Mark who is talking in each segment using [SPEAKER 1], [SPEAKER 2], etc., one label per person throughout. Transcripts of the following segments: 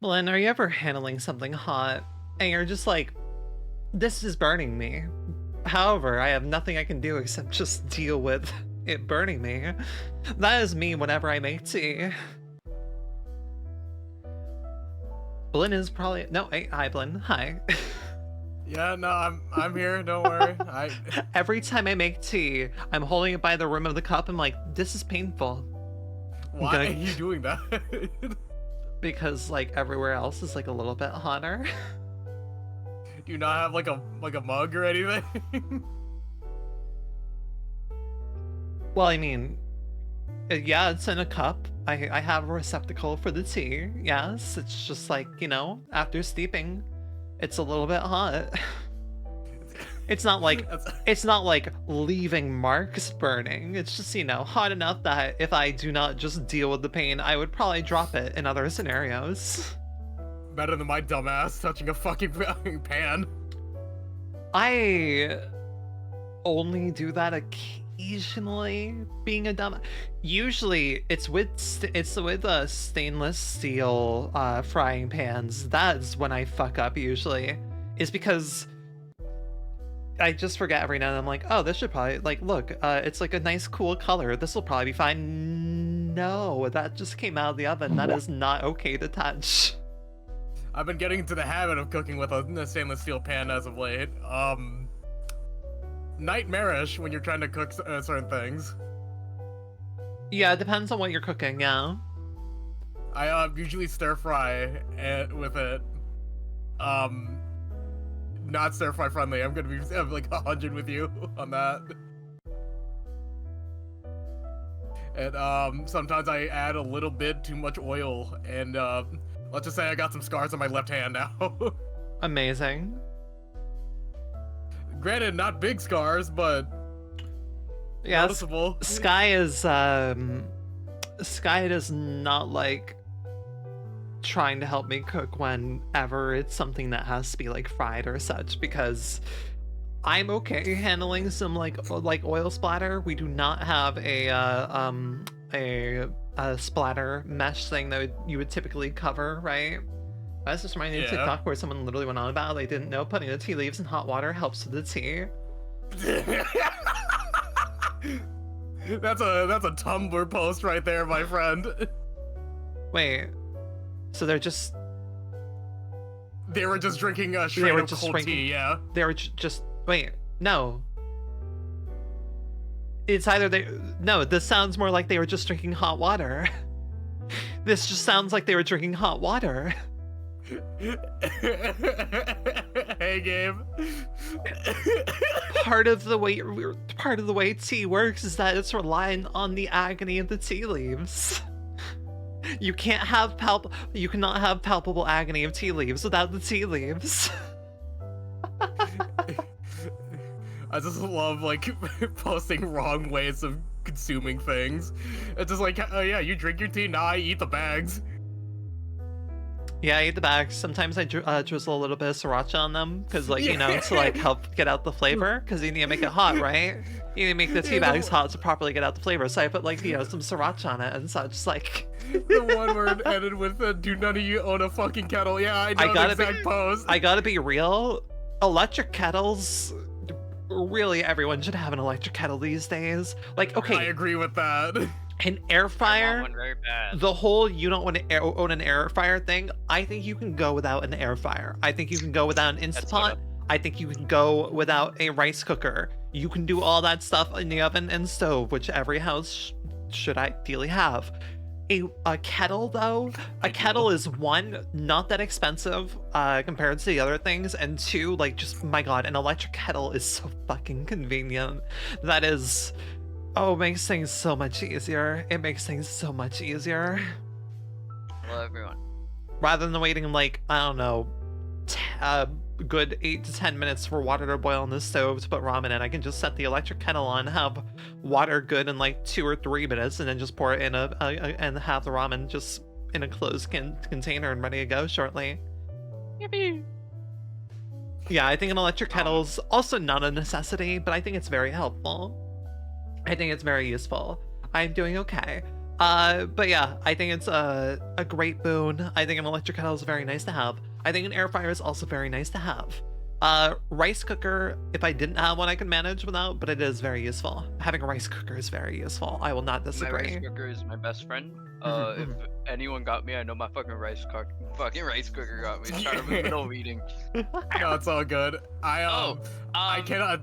[SPEAKER 1] Lynn, are you ever handling something hot and you're just like, this is burning me? However, I have nothing I can do except just deal with it burning me. That is me whenever I make tea. Blinn is probably no. Hey, hi, Blinn. Hi.
[SPEAKER 2] Yeah, no, I'm here. Don't worry.
[SPEAKER 1] Every time I make tea, I'm holding it by the rim of the cup. I'm like, this is painful.
[SPEAKER 2] Why are you doing that?
[SPEAKER 1] Because like everywhere else is like a little bit hotter.
[SPEAKER 2] Do you not have like a mug or anything?
[SPEAKER 1] Well, I mean, yeah, it's in a cup. I have a receptacle for the tea. Yes, it's just like, you know, after steeping, it's a little bit hot. It's not like leaving marks burning. It's just, you know, hot enough that if I do not just deal with the pain, I would probably drop it in other scenarios.
[SPEAKER 2] Better than my dumbass touching a fucking pan.
[SPEAKER 1] I only do that occasionally, being a dumb. Usually, it's with stainless steel frying pans. That's when I fuck up. Usually, is because I just forget every now and then. I'm like, oh, this should probably like look. It's like a nice cool color. This will probably be fine. No, that just came out of the oven. That is not okay to touch.
[SPEAKER 2] I've been getting into the habit of cooking with a stainless steel pan as of late. Nightmarish when you're trying to cook certain things.
[SPEAKER 1] Yeah, it depends on what you're cooking, yeah.
[SPEAKER 2] I usually stir fry with it. Not stir fry friendly. I'm gonna be like 100 with you on that. And sometimes I add a little bit too much oil, and let's just say I got some scars on my left hand now.
[SPEAKER 1] Amazing.
[SPEAKER 2] Granted, not big scars, but
[SPEAKER 1] yeah,
[SPEAKER 2] noticeable.
[SPEAKER 1] Sky does not like trying to help me cook whenever it's something that has to be like fried or such, because I'm okay handling some like oil splatter. We do not have a splatter mesh thing that you would typically cover, right? That's just reminding me of TikTok where someone literally went on about they didn't know putting the tea leaves in hot water helps with the tea.
[SPEAKER 2] That's a Tumblr post right there, my friend.
[SPEAKER 1] Wait, so they were just
[SPEAKER 2] drinking a straight up cold tea, yeah.
[SPEAKER 1] They were just wait, no. It's either this sounds more like they were just drinking hot water. This just sounds like they were drinking hot water.
[SPEAKER 2] Hey, Gabe.
[SPEAKER 1] Part of the way tea works is that it's relying on the agony of the tea leaves. You cannot have palpable agony of tea leaves without the tea leaves.
[SPEAKER 2] I just love like posting wrong ways of consuming things. It's just like, oh yeah, you drink your tea, now I eat the bags.
[SPEAKER 1] Yeah, I eat the bags. Sometimes I drizzle a little bit of sriracha on them, because like, you know, to like help get out the flavor, because you need to make it hot, right? You need to make the tea bags hot to properly get out the flavor. So I put like, you know, some sriracha on it and such, like.
[SPEAKER 2] The one word ended with, do none of you own a fucking kettle? Yeah, I know the exact post.
[SPEAKER 1] I gotta be real. Electric kettles, really everyone should have an electric kettle these days. Like, okay. I
[SPEAKER 2] agree with that.
[SPEAKER 1] An air fryer,
[SPEAKER 3] one very bad.
[SPEAKER 1] The whole you don't want to own an air fryer thing, I think you can go without an air fryer. I think you can go without an Instapot. I think you can go without a rice cooker. You can do all that stuff in the oven and stove, which every house should ideally have. A kettle, though, a kettle is one, not that expensive compared to the other things, and two, like, just, my god, an electric kettle is so fucking convenient. That is... Oh, it makes things so much easier. It makes things so much easier.
[SPEAKER 3] Hello, everyone.
[SPEAKER 1] Rather than waiting, like, I don't know, a good 8 to 10 minutes for water to boil on the stove to put ramen in, I can just set the electric kettle on, have water good in like 2 or 3 minutes, and then just pour it in and have the ramen just in a closed container and ready to go shortly. Yippee! Yeah, I think an electric kettle's also not a necessity, but I think it's very helpful. I think it's very useful. I'm doing okay. But yeah, I think it's a great boon. I think an electric kettle is very nice to have. I think an air fryer is also very nice to have. Rice cooker, if I didn't have one, I could manage without, but it is very useful. Having a rice cooker is very useful. I will not
[SPEAKER 3] My
[SPEAKER 1] disagree.
[SPEAKER 3] rice cooker is my best friend.
[SPEAKER 1] Mhm,
[SPEAKER 3] If anyone got me, I know my fucking rice cooker got me. Sorry, I'm in the middle of eating.
[SPEAKER 2] No, it's all good. I
[SPEAKER 3] I
[SPEAKER 2] cannot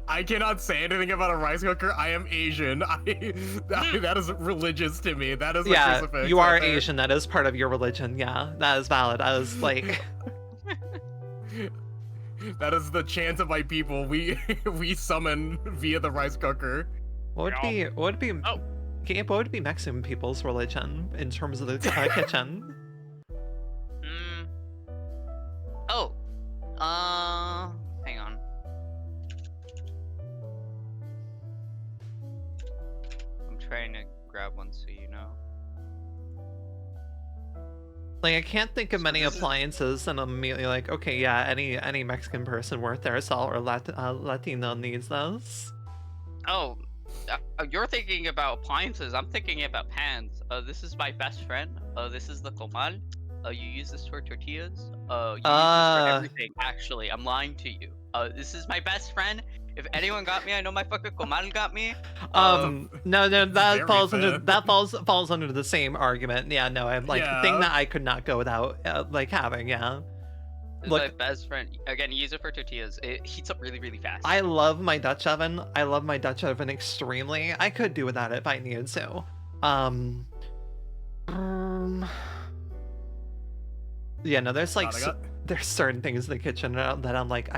[SPEAKER 2] I cannot say anything about a rice cooker. I am Asian. That is religious to me. That is a
[SPEAKER 1] Yeah,
[SPEAKER 2] crucifix
[SPEAKER 1] you are
[SPEAKER 2] right there.
[SPEAKER 1] Asian. That is part of your religion. Yeah, that is valid. I was like,
[SPEAKER 2] That is the chant of my people. We summon via the rice cooker.
[SPEAKER 1] what would be,
[SPEAKER 3] Oh.
[SPEAKER 1] Gabe, what would be Mexican people's religion in terms of the kitchen?
[SPEAKER 3] Mm. Oh. Hang on. I'm trying to grab one so you know.
[SPEAKER 1] Like, I can't think of
[SPEAKER 3] So
[SPEAKER 1] many
[SPEAKER 3] this is-
[SPEAKER 1] appliances, and I'm immediately like, okay, yeah, any Mexican person worth their salt or Latino needs those.
[SPEAKER 3] Oh. You're thinking about appliances. I'm thinking about pans. This is my best friend. This is the comal. You use this for tortillas. You use this for everything. Actually, I'm lying to you. This is my best friend. If anyone got me, I know my fucking comal got me.
[SPEAKER 1] No, that
[SPEAKER 2] very
[SPEAKER 1] falls under
[SPEAKER 2] fair.
[SPEAKER 1] falls under the same argument. Yeah, no, I'm like
[SPEAKER 2] Yeah.
[SPEAKER 1] thing that I could not go without, like having. Yeah,
[SPEAKER 3] This is
[SPEAKER 1] Look-
[SPEAKER 3] my best friend. Again, use it for tortillas. It heats up really, really fast.
[SPEAKER 1] I love my Dutch oven. I love my Dutch oven extremely. I could do without it if I needed to. Yeah, no, there's like
[SPEAKER 2] God, I got-
[SPEAKER 1] there's certain things in the kitchen that I'm like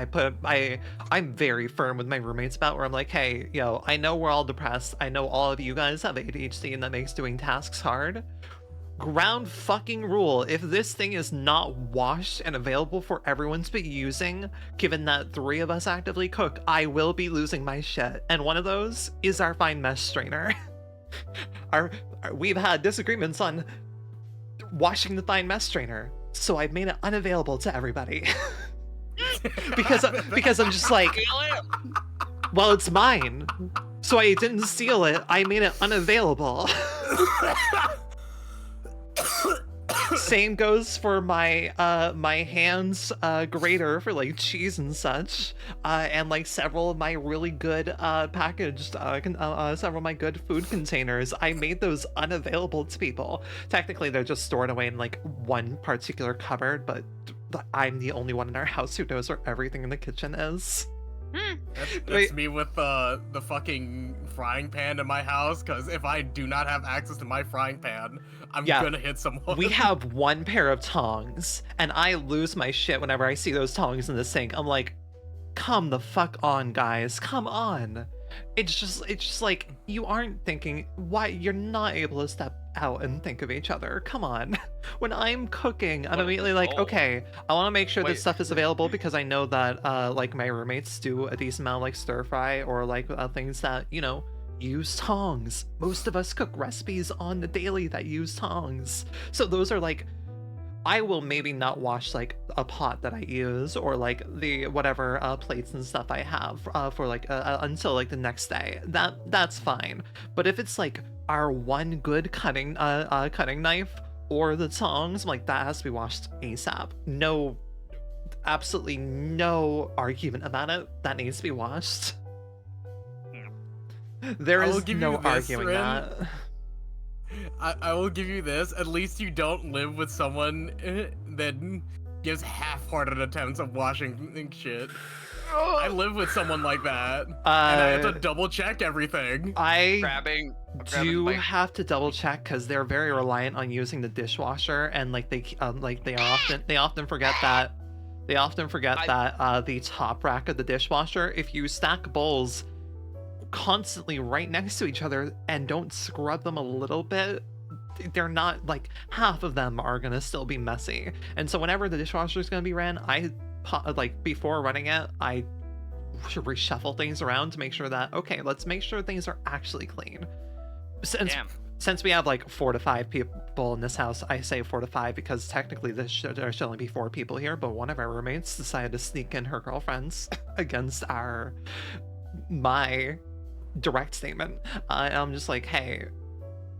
[SPEAKER 1] I'm very firm with my roommates about, where I'm like, hey, yo, I know we're all depressed. I know all of you guys have ADHD and that makes doing tasks hard. Ground fucking rule. If this thing is not washed and available for everyone to be using, given that 3 of us actively cook, I will be losing my shit. And one of those is our fine mesh strainer. We've had disagreements on washing the fine mesh strainer, so I've made it unavailable to everybody. because I'm just like,
[SPEAKER 3] Feel it?
[SPEAKER 1] well, it's mine, so I didn't steal it. I made it unavailable. Same goes for my my hands grater for like cheese and such, and like several of my really good packaged several of my good food containers. I made those unavailable to people. Technically, they're just stored away in like one particular cupboard, but I'm the only one in our house who knows where everything in the kitchen is.
[SPEAKER 2] That's
[SPEAKER 1] Wait.
[SPEAKER 2] me with the fucking frying pan in my house, because if I do not have access to my frying pan, I'm
[SPEAKER 1] Yeah.
[SPEAKER 2] gonna hit someone.
[SPEAKER 1] We have one pair of tongs, and I lose my shit whenever I see those tongs in the sink. I'm like, come the fuck on, guys. Come on. It's just like, you aren't thinking, why you're not able to step out and think of each other. Come on. When I'm cooking, I'm
[SPEAKER 3] What-
[SPEAKER 1] immediately like,
[SPEAKER 3] oh.
[SPEAKER 1] okay, I want to make sure
[SPEAKER 3] Wait.
[SPEAKER 1] this stuff is available because I know that like my roommates do a decent amount of like stir fry or like things that, you know, use tongs. Most of us cook recipes on the daily that use tongs. So those are like, I will maybe not wash like a pot that I use or like the whatever plates and stuff I have for like until like the next day. That's fine. But if it's like our one good cutting knife or the tongs, I'm like, that has to be washed ASAP. No, absolutely no argument about it. That needs to be washed. There
[SPEAKER 2] I will
[SPEAKER 1] is
[SPEAKER 2] give
[SPEAKER 1] no
[SPEAKER 2] you this,
[SPEAKER 1] arguing
[SPEAKER 2] Rin.
[SPEAKER 1] that.
[SPEAKER 2] I will give you this. At least you don't live with someone that gives half-hearted attempts of washing shit. I live with someone like that, and I have to double check everything.
[SPEAKER 1] I
[SPEAKER 3] Grabbing
[SPEAKER 1] do
[SPEAKER 3] like,
[SPEAKER 1] have to double check because they're very reliant on using the dishwasher, and like they often forget that the top rack of the dishwasher, if you stack bowls constantly right next to each other and don't scrub them a little bit, they're not, like, half of them are gonna still be messy. And so whenever the dishwasher is gonna be ran, before running it, I should reshuffle things around to make sure that, okay, let's make sure things are actually clean.
[SPEAKER 3] damn.
[SPEAKER 1] Since we have like 4 to 5 people in this house, I say 4 to 5 because technically there should only be 4 people here, but one of our roommates decided to sneak in her girlfriends against my direct statement. I'm just like, hey,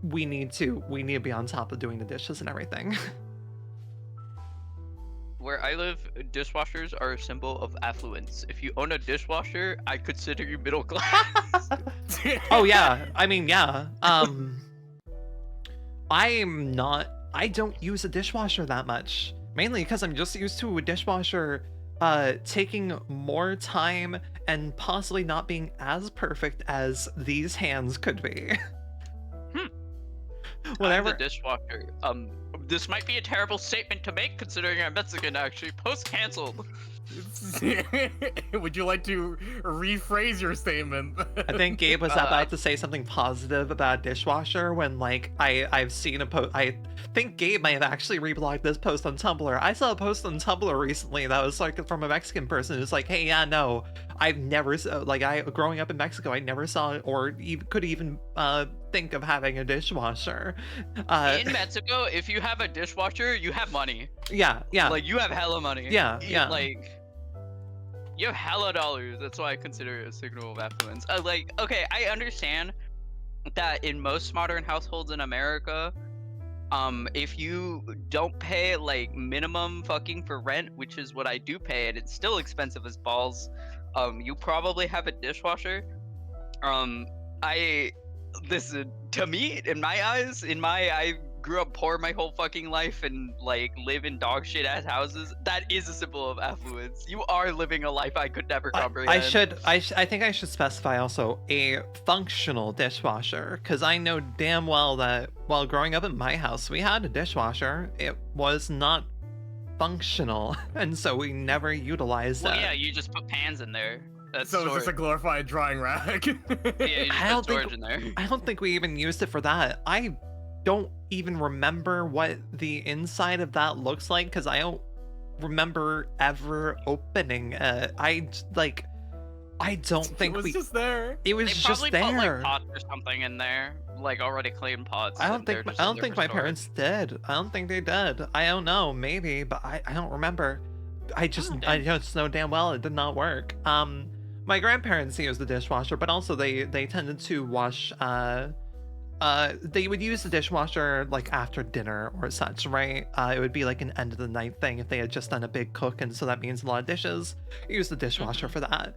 [SPEAKER 1] we need to be on top of doing the dishes and everything.
[SPEAKER 3] Where I live, dishwashers are a symbol of affluence. If you own a dishwasher, I consider you middle class.
[SPEAKER 1] Oh yeah, I mean, yeah. I don't use a dishwasher that much, mainly because I'm just used to a dishwasher taking more time and possibly not being as perfect as these hands could be. Whatever.
[SPEAKER 3] I'm the dishwasher. This might be a terrible statement to make considering I'm Mexican actually. Post canceled.
[SPEAKER 2] Would you like to rephrase your statement?
[SPEAKER 1] I think Gabe was about to say something positive about dishwasher when, like, I've seen a post. I think Gabe might have actually reblogged this post on Tumblr. I saw a post on Tumblr recently that was like from a Mexican person who's like, hey, yeah, no, I've never, growing up in Mexico, I never saw or could even think of having a dishwasher.
[SPEAKER 3] In Mexico, if you have a dishwasher, you have money.
[SPEAKER 1] Yeah.
[SPEAKER 3] Like, you have hella money.
[SPEAKER 1] Yeah.
[SPEAKER 3] Like, you have hella dollars. That's why I consider it a signal of affluence. Like, okay, I understand that in most modern households in America, if you don't pay like minimum fucking for rent, which is what I do pay, and it's still expensive as balls, you probably have a dishwasher. Listen, to me, in my eyes, I grew up poor my whole fucking life and like live in dog shit ass houses. That is a symbol of affluence. You are living a life I could never comprehend.
[SPEAKER 1] I think I should specify also a functional dishwasher, because I know damn well that while growing up in my house, we had a dishwasher. It was not functional, and so we never utilized
[SPEAKER 3] Well,
[SPEAKER 1] that.
[SPEAKER 3] yeah, you just put pans in there. That's
[SPEAKER 2] So it's just a glorified drying rack.
[SPEAKER 3] Yeah, you just put storage in there.
[SPEAKER 1] I don't think we even used it for that. I don't even remember what the inside of that looks like, because I don't remember ever opening it. I don't think
[SPEAKER 2] it was just there.
[SPEAKER 1] It was
[SPEAKER 3] They
[SPEAKER 1] just
[SPEAKER 3] probably
[SPEAKER 1] there.
[SPEAKER 3] put like pots or something in there, like already clean pots.
[SPEAKER 1] I
[SPEAKER 3] and
[SPEAKER 1] don't think my parents did. I don't think they did. I don't know, maybe, but I don't remember. I just know damn well it did not work. My grandparents used the dishwasher, but also they tended to wash. They would use the dishwasher like after dinner or such, right? It would be like an end of the night thing if they had just done a big cook, and so that means a lot of dishes. Use the dishwasher for that.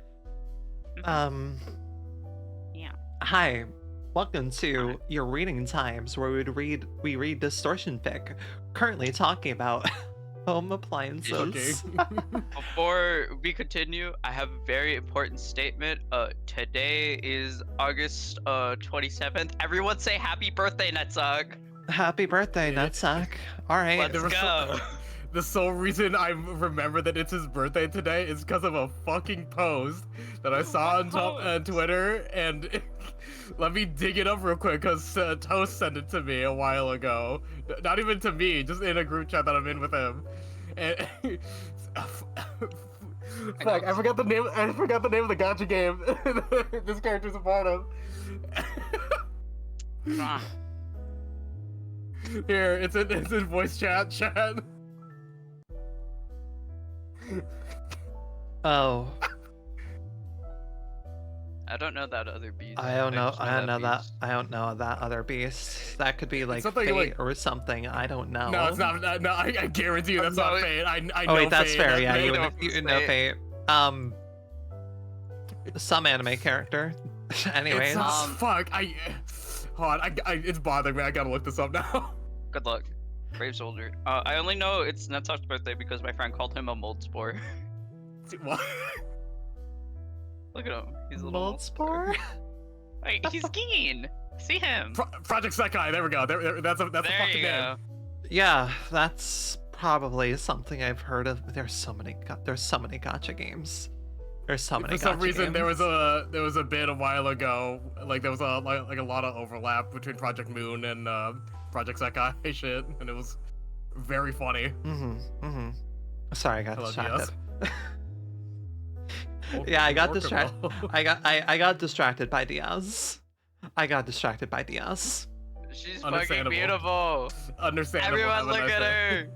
[SPEAKER 3] Yeah.
[SPEAKER 1] Hi, welcome to your reading times, where we read Distortion fic. Currently talking about home appliances.
[SPEAKER 3] Before we continue, I have a very important statement. Today is August 27th. Everyone say happy birthday, Nutsack.
[SPEAKER 1] Happy birthday, Nutsack. All right.
[SPEAKER 3] Let's go.
[SPEAKER 2] The sole reason I remember that it's his birthday today is because of a fucking post that I saw on Twitter, and let me dig it up real quick because Toast sent it to me a while ago. Not even to me, just in a group chat that I'm in with him. And fuck, I forgot the name. I forgot the name of the gacha game this character's a part of. Here, it's in voice chat.
[SPEAKER 1] Oh.
[SPEAKER 3] I don't know that other beast.
[SPEAKER 1] I don't know
[SPEAKER 3] beast.
[SPEAKER 1] that other beast. That could be like
[SPEAKER 2] something
[SPEAKER 1] fate
[SPEAKER 2] like-
[SPEAKER 1] or something. I don't know.
[SPEAKER 2] No, it's not. No, I guarantee you that's not Fate. I know
[SPEAKER 1] Oh wait, that's
[SPEAKER 2] Fate.
[SPEAKER 1] fair. Yeah, you
[SPEAKER 3] know
[SPEAKER 1] know Fate. Some anime character. Anyways.
[SPEAKER 2] Fuck. Hold on. It's bothering me. I gotta look this up now.
[SPEAKER 3] Good luck. Brave soldier. I only know it's Nutsack's birthday because my friend called him a mold spore.
[SPEAKER 2] What?
[SPEAKER 3] Look at him. He's a little
[SPEAKER 1] Mold spore?
[SPEAKER 3] Wait, he's keen. See him.
[SPEAKER 2] Project Sekai. There we go. That's a
[SPEAKER 3] There
[SPEAKER 2] fucking
[SPEAKER 3] you
[SPEAKER 2] name.
[SPEAKER 3] go.
[SPEAKER 1] Yeah, that's probably something I've heard of. There's so many gacha games. There's so many.
[SPEAKER 2] For some
[SPEAKER 1] gacha
[SPEAKER 2] reason,
[SPEAKER 1] games.
[SPEAKER 2] there was a bit a while ago, like there was a lot of overlap between Project Moon and Project Sekai shit, and it was very funny.
[SPEAKER 1] Sorry, I got
[SPEAKER 2] Hello,
[SPEAKER 1] distracted.
[SPEAKER 2] DS.
[SPEAKER 1] Yeah, I got
[SPEAKER 2] Orca,
[SPEAKER 1] distracted.
[SPEAKER 2] bro.
[SPEAKER 1] I got distracted by Diaz.
[SPEAKER 3] She's fucking
[SPEAKER 2] Understandable.
[SPEAKER 3] beautiful.
[SPEAKER 2] Understandable.
[SPEAKER 3] Everyone
[SPEAKER 2] how would
[SPEAKER 3] look
[SPEAKER 2] I
[SPEAKER 3] at
[SPEAKER 2] say.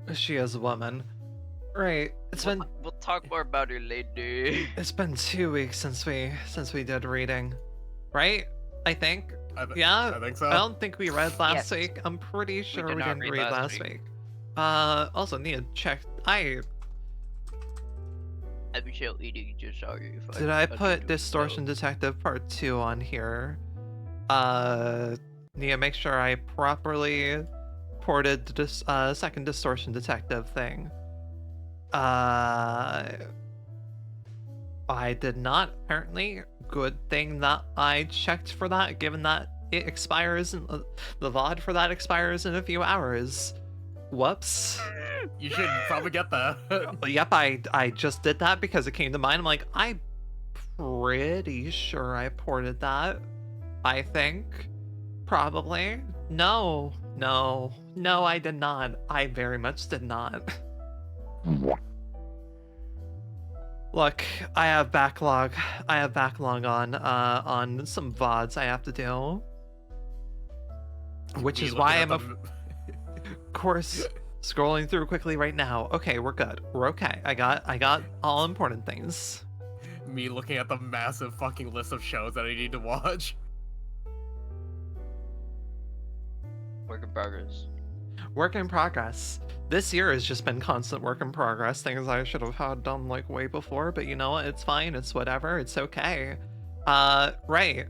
[SPEAKER 3] her.
[SPEAKER 1] She is a woman. Right.
[SPEAKER 3] We'll talk more about her later.
[SPEAKER 1] It's been 2 weeks since we did reading. right? I think.
[SPEAKER 2] I
[SPEAKER 1] Yeah,
[SPEAKER 2] think so.
[SPEAKER 1] I don't think we read last
[SPEAKER 3] Yes.
[SPEAKER 1] week. I'm pretty sure
[SPEAKER 3] did
[SPEAKER 1] we
[SPEAKER 3] not
[SPEAKER 1] didn't
[SPEAKER 3] read
[SPEAKER 1] read
[SPEAKER 3] last
[SPEAKER 1] last week. Also need to check.
[SPEAKER 3] I'm still eating, just sorry if
[SPEAKER 1] Did I
[SPEAKER 3] didn't
[SPEAKER 1] put
[SPEAKER 3] do
[SPEAKER 1] Distortion Detective Part 2 on here? Need to make sure I properly ported this second Distortion Detective thing. I did not, apparently. Good thing that I checked for that, given that it expires in the VOD for that expires in a few hours. Whoops.
[SPEAKER 2] You should probably get that.
[SPEAKER 1] Yep, I just did that because it came to mind. I'm like, I'm pretty sure I ported that. I think. Probably. No, I did not. I very much did not. Look, I have backlog. I have backlog on some VODs I have to do. Which
[SPEAKER 2] Me
[SPEAKER 1] is why
[SPEAKER 2] looking
[SPEAKER 1] I'm,
[SPEAKER 2] at
[SPEAKER 1] of course, scrolling through quickly right now. Okay, we're good. We're okay. I got all important things.
[SPEAKER 2] me looking at the massive fucking list of shows that I need to watch.
[SPEAKER 3] Work in progress.
[SPEAKER 1] Work in progress. This year has just been constant work in progress. Things I should have had done like way before, but you know what? It's fine. It's whatever. It's okay. Right.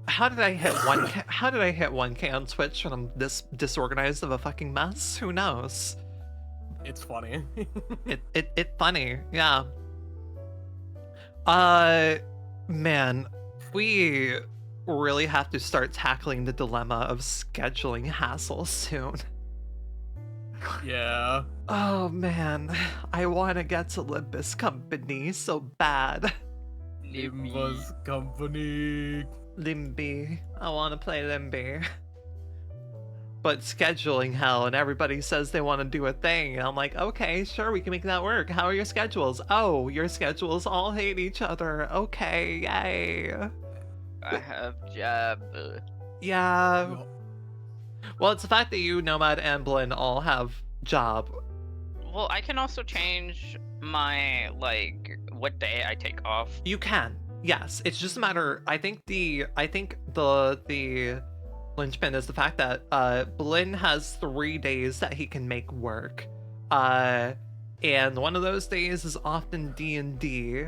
[SPEAKER 1] How did I hit 1K? How did I hit 1K on Twitch when I'm this disorganized of a fucking mess? Who knows?
[SPEAKER 2] It's funny.
[SPEAKER 1] It funny. Yeah. Man, we really have to start tackling the dilemma of scheduling hassle soon.
[SPEAKER 2] Yeah.
[SPEAKER 1] Oh man, I want to get to Limbus Company so bad.
[SPEAKER 2] Limba's company.
[SPEAKER 1] Limby, I want to play Limby. But scheduling hell, and everybody says they want to do a thing, and I'm like, okay, sure, we can make that work. How are your schedules? Oh, your schedules all hate each other. Okay, yay.
[SPEAKER 3] I have job.
[SPEAKER 1] Yeah. Well, it's the fact that you, Nomad, and Blinn all have job.
[SPEAKER 3] Well, I can also change my what day I take off.
[SPEAKER 1] You can, yes. It's just a matter. I think the linchpin is the fact that Blinn has 3 days that he can make work, and one of those days is often D&D,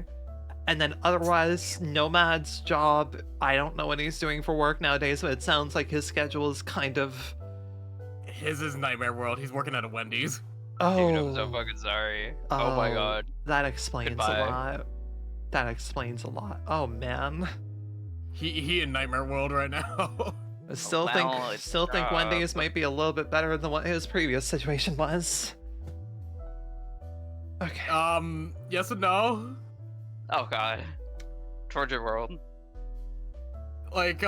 [SPEAKER 1] and then otherwise Nomad's job. I don't know what he's doing for work nowadays, but it sounds like his schedule is kind of.
[SPEAKER 2] His is Nightmare World. He's working at a Wendy's.
[SPEAKER 1] Oh,
[SPEAKER 3] Dude, I'm so fucking sorry. Oh my god.
[SPEAKER 1] That explains
[SPEAKER 3] Goodbye.
[SPEAKER 1] a lot. That explains a lot. Oh man.
[SPEAKER 2] He in Nightmare World right now.
[SPEAKER 1] I still
[SPEAKER 3] Well,
[SPEAKER 1] think Wendy's might be a little bit better than what his previous situation was. Okay.
[SPEAKER 2] Yes and no.
[SPEAKER 3] Oh god. Torture world.
[SPEAKER 2] Like,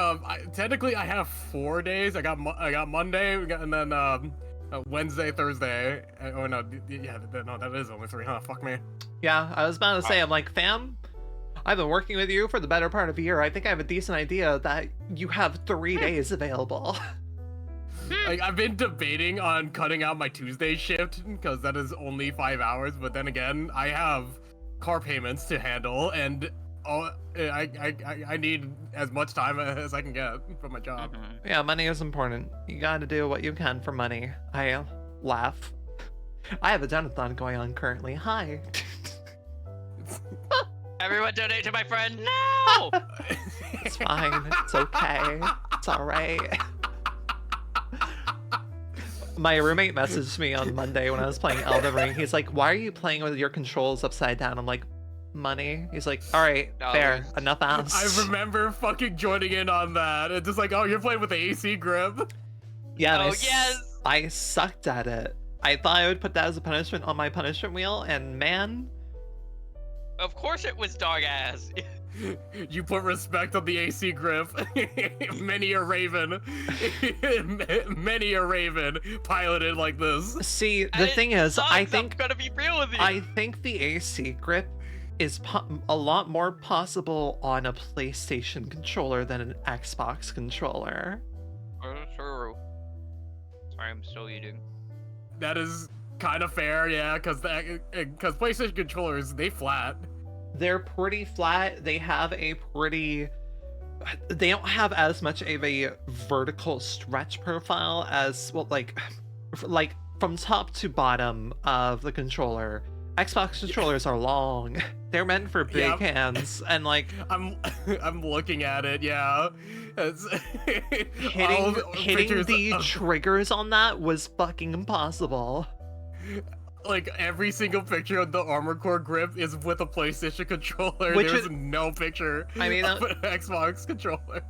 [SPEAKER 2] technically I have 4 days. I got Monday, and then Wednesday, Thursday. Oh no, yeah, no, that is only 3. Huh? Fuck me.
[SPEAKER 1] Yeah, I was about to say, I'm like, fam, I've been working with you for the better part of a year. I think I have a decent idea that you have 3 days available.
[SPEAKER 2] Like, I've been debating on cutting out my Tuesday shift because that is only 5 hours. But then again, I have car payments to handle, and I need as much time as I can get from my job.
[SPEAKER 3] Mhm.
[SPEAKER 1] Yeah, money is important. You gotta do what you can for money. I laugh. I have a donathon going on currently. Hi.
[SPEAKER 3] Everyone donate to my friend now!
[SPEAKER 1] It's fine. It's okay. It's alright. My roommate messaged me on Monday when I was playing Elden Ring. He's like, why are you playing with your controls upside down? I'm like, money? He's like, alright, fair. Enough asked.
[SPEAKER 2] I remember fucking joining in on that. It's just like, oh, you're playing with the AC grip?
[SPEAKER 1] Yeah, and
[SPEAKER 3] Oh, yes!
[SPEAKER 1] I sucked at it. I thought I would put that as a punishment on my punishment wheel, and man,
[SPEAKER 3] Of course it was dog ass.
[SPEAKER 2] You put respect on the AC grip. Many a raven. Many a raven piloted like this.
[SPEAKER 1] see,
[SPEAKER 3] And
[SPEAKER 1] the
[SPEAKER 3] it
[SPEAKER 1] thing is, I
[SPEAKER 3] sucks,
[SPEAKER 1] think
[SPEAKER 3] I'm gonna be real with you.
[SPEAKER 1] I think the AC grip is a lot more possible on a PlayStation controller than an Xbox controller.
[SPEAKER 3] True. Sorry, I'm still eating.
[SPEAKER 2] That is kind of fair, yeah, because PlayStation controllers, they flat.
[SPEAKER 1] They're pretty flat. They have a pretty they don't have as much of a vertical stretch profile as, well, like from top to bottom of the controller. Xbox controllers are long. They're meant for big hands, and like
[SPEAKER 2] I'm looking at it. Yeah, it's,
[SPEAKER 1] hitting the triggers on that was fucking impossible.
[SPEAKER 2] Like every single picture of the Armored Core grip is with a PlayStation controller. There's no picture of an Xbox controller.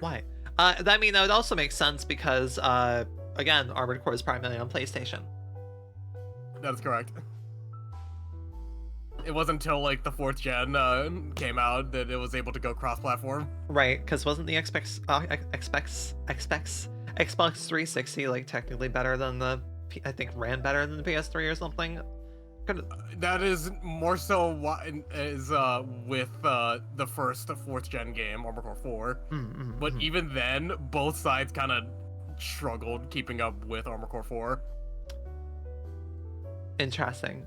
[SPEAKER 1] Why? I mean, that would also make sense because, again, Armored Core is primarily on PlayStation.
[SPEAKER 2] That is correct. It wasn't until like the 4th gen came out that it was able to go cross-platform.
[SPEAKER 1] Right, because wasn't the Xbox 360 like technically better than the? I think ran better than the PS3 or something.
[SPEAKER 2] That is more so what is with the 4th gen game, Armored Core 4. But even then, both sides kind of struggled keeping up with Armored Core 4.
[SPEAKER 1] Interesting.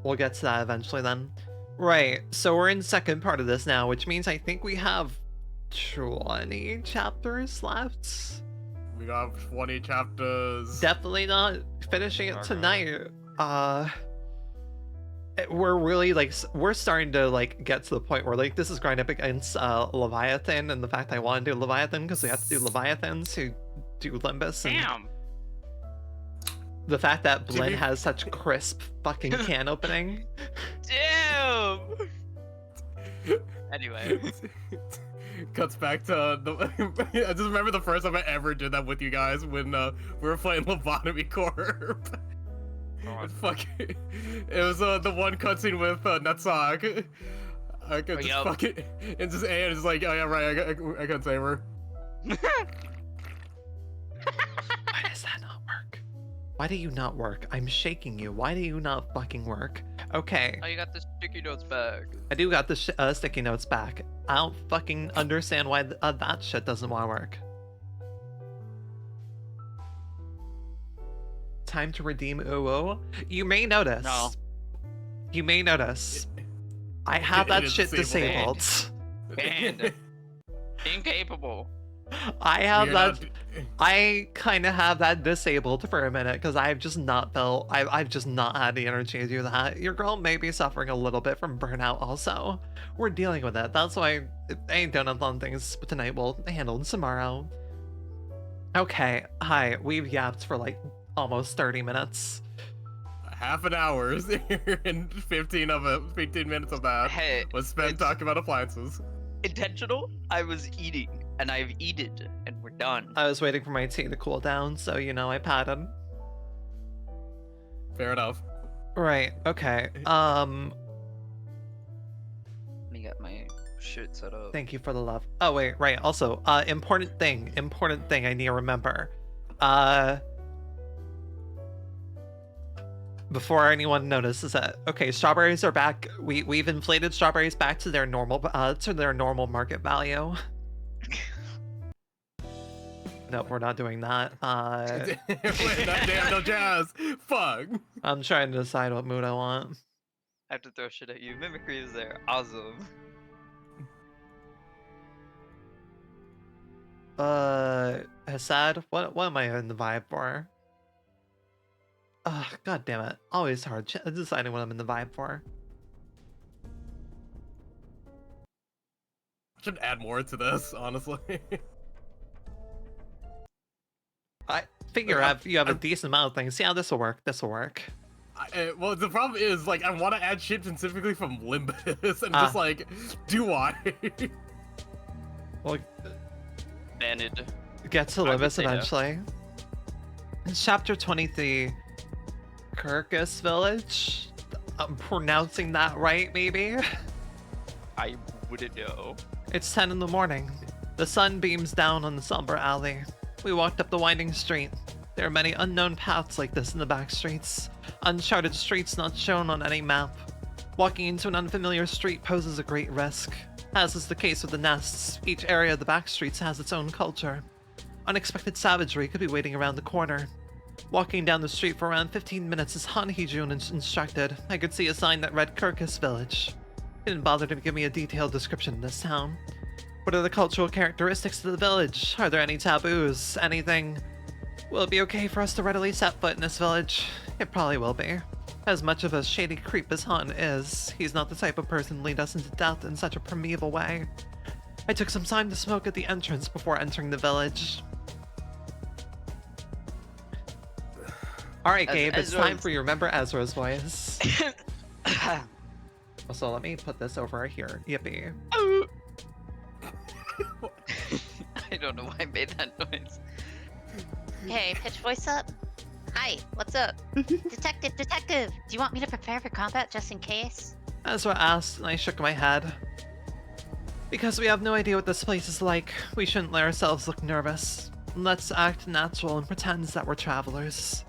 [SPEAKER 1] We'll get to that eventually then. Right, so we're in the second part of this now, which means I think we have 20 chapters left.
[SPEAKER 2] We got 20 chapters.
[SPEAKER 1] Definitely not finishing it tonight. We're really like, we're starting to like get to the point where like this is going up against Leviathan, and the fact I want to do Leviathan because we have to do Leviathan to do Limbus. And
[SPEAKER 3] Damn.
[SPEAKER 1] the fact that Blinn has such crisp fucking can opening.
[SPEAKER 3] Damn. Anyway.
[SPEAKER 2] Cuts back to the. I just remember the first time I ever did that with you guys when we were playing Lobotomy Corp. It was the one cutscene with Nutsock. I could just fucking. And just Anne is like, oh yeah, right, I can't save her.
[SPEAKER 1] Why does that not work? Why do you not work? I'm shaking you. Why do you not fucking work? Okay.
[SPEAKER 3] Oh, you got the sticky notes back.
[SPEAKER 1] I do got the sticky notes back. I don't fucking understand why that shit doesn't want to work. Time to redeem Uwo. You may notice.
[SPEAKER 3] No.
[SPEAKER 1] You may notice. I have that shit disabled.
[SPEAKER 3] Banned. Incapable.
[SPEAKER 1] I have that. I kind of have that disabled for a minute because I've just not felt. I've just not had the energy to do that. Your girl may be suffering a little bit from burnout. Also, we're dealing with it. That's why I ain't done on things tonight. We'll handle tomorrow. Okay. Hi. We've yapped for like almost 30 minutes.
[SPEAKER 2] Half an hour and 15 minutes of that was spent talking about appliances.
[SPEAKER 3] Intentional? I was eating, and I've eaten, and we're done.
[SPEAKER 1] I was waiting for my tea to cool down, so you know, I patted.
[SPEAKER 2] Fair enough.
[SPEAKER 1] Right, okay.
[SPEAKER 3] Let me get my shit set up.
[SPEAKER 1] Thank you for the love. Oh wait, right, also, important thing I need to remember. Before anyone notices that, okay, strawberries are back. We've inflated strawberries back to their normal market value. Nope, we're not doing that.
[SPEAKER 2] Damn, no jazz. Fuck.
[SPEAKER 1] I'm trying to decide what mood I want.
[SPEAKER 3] I have to throw shit at you. Mimicry is there. Awesome.
[SPEAKER 1] Hassad, what am I in the vibe for? God damn it. Always hard deciding what I'm in the vibe for.
[SPEAKER 2] I should add more to this, honestly.
[SPEAKER 1] I figure you have a decent amount of things. Yeah, this'll work.
[SPEAKER 2] Well, the problem is, like, I want to add shit specifically from Limbus, and just like, do I?
[SPEAKER 1] Well,
[SPEAKER 3] Banned.
[SPEAKER 1] Get to Limbus eventually. In chapter 23, Kirkus Village. I'm pronouncing that right, maybe?
[SPEAKER 3] I wouldn't know.
[SPEAKER 1] It's 10 in the morning. The sun beams down on the somber alley. We walked up the winding street. There are many unknown paths like this in the back streets. Uncharted streets not shown on any map. Walking into an unfamiliar street poses a great risk. As is the case with the nests, each area of the back streets has its own culture. Unexpected savagery could be waiting around the corner. Walking down the street for around 15 minutes as Han Hee-jun instructed, I could see a sign that read Kirkus Village. He didn't bother to give me a detailed description of this town. What are the cultural characteristics of the village? Are there any taboos? Anything? Will it be okay for us to readily set foot in this village? It probably will be. As much of a shady creep as Han is, he's not the type of person to lead us into death in such a primeval way. I took some time to smoke at the entrance before entering the village. Alright, Gabe, it's time for you remember Ezra's voice. Also, let me put this over here. Yippee.
[SPEAKER 3] I don't know why I made that noise.
[SPEAKER 4] Hey, pitch voice up. Hi, what's up? Detective, do you want me to prepare for combat just in case?
[SPEAKER 1] Ezra asked, and I shook my head. Because we have no idea what this place is like, we shouldn't let ourselves look nervous. Let's act natural and pretend that we're travelers.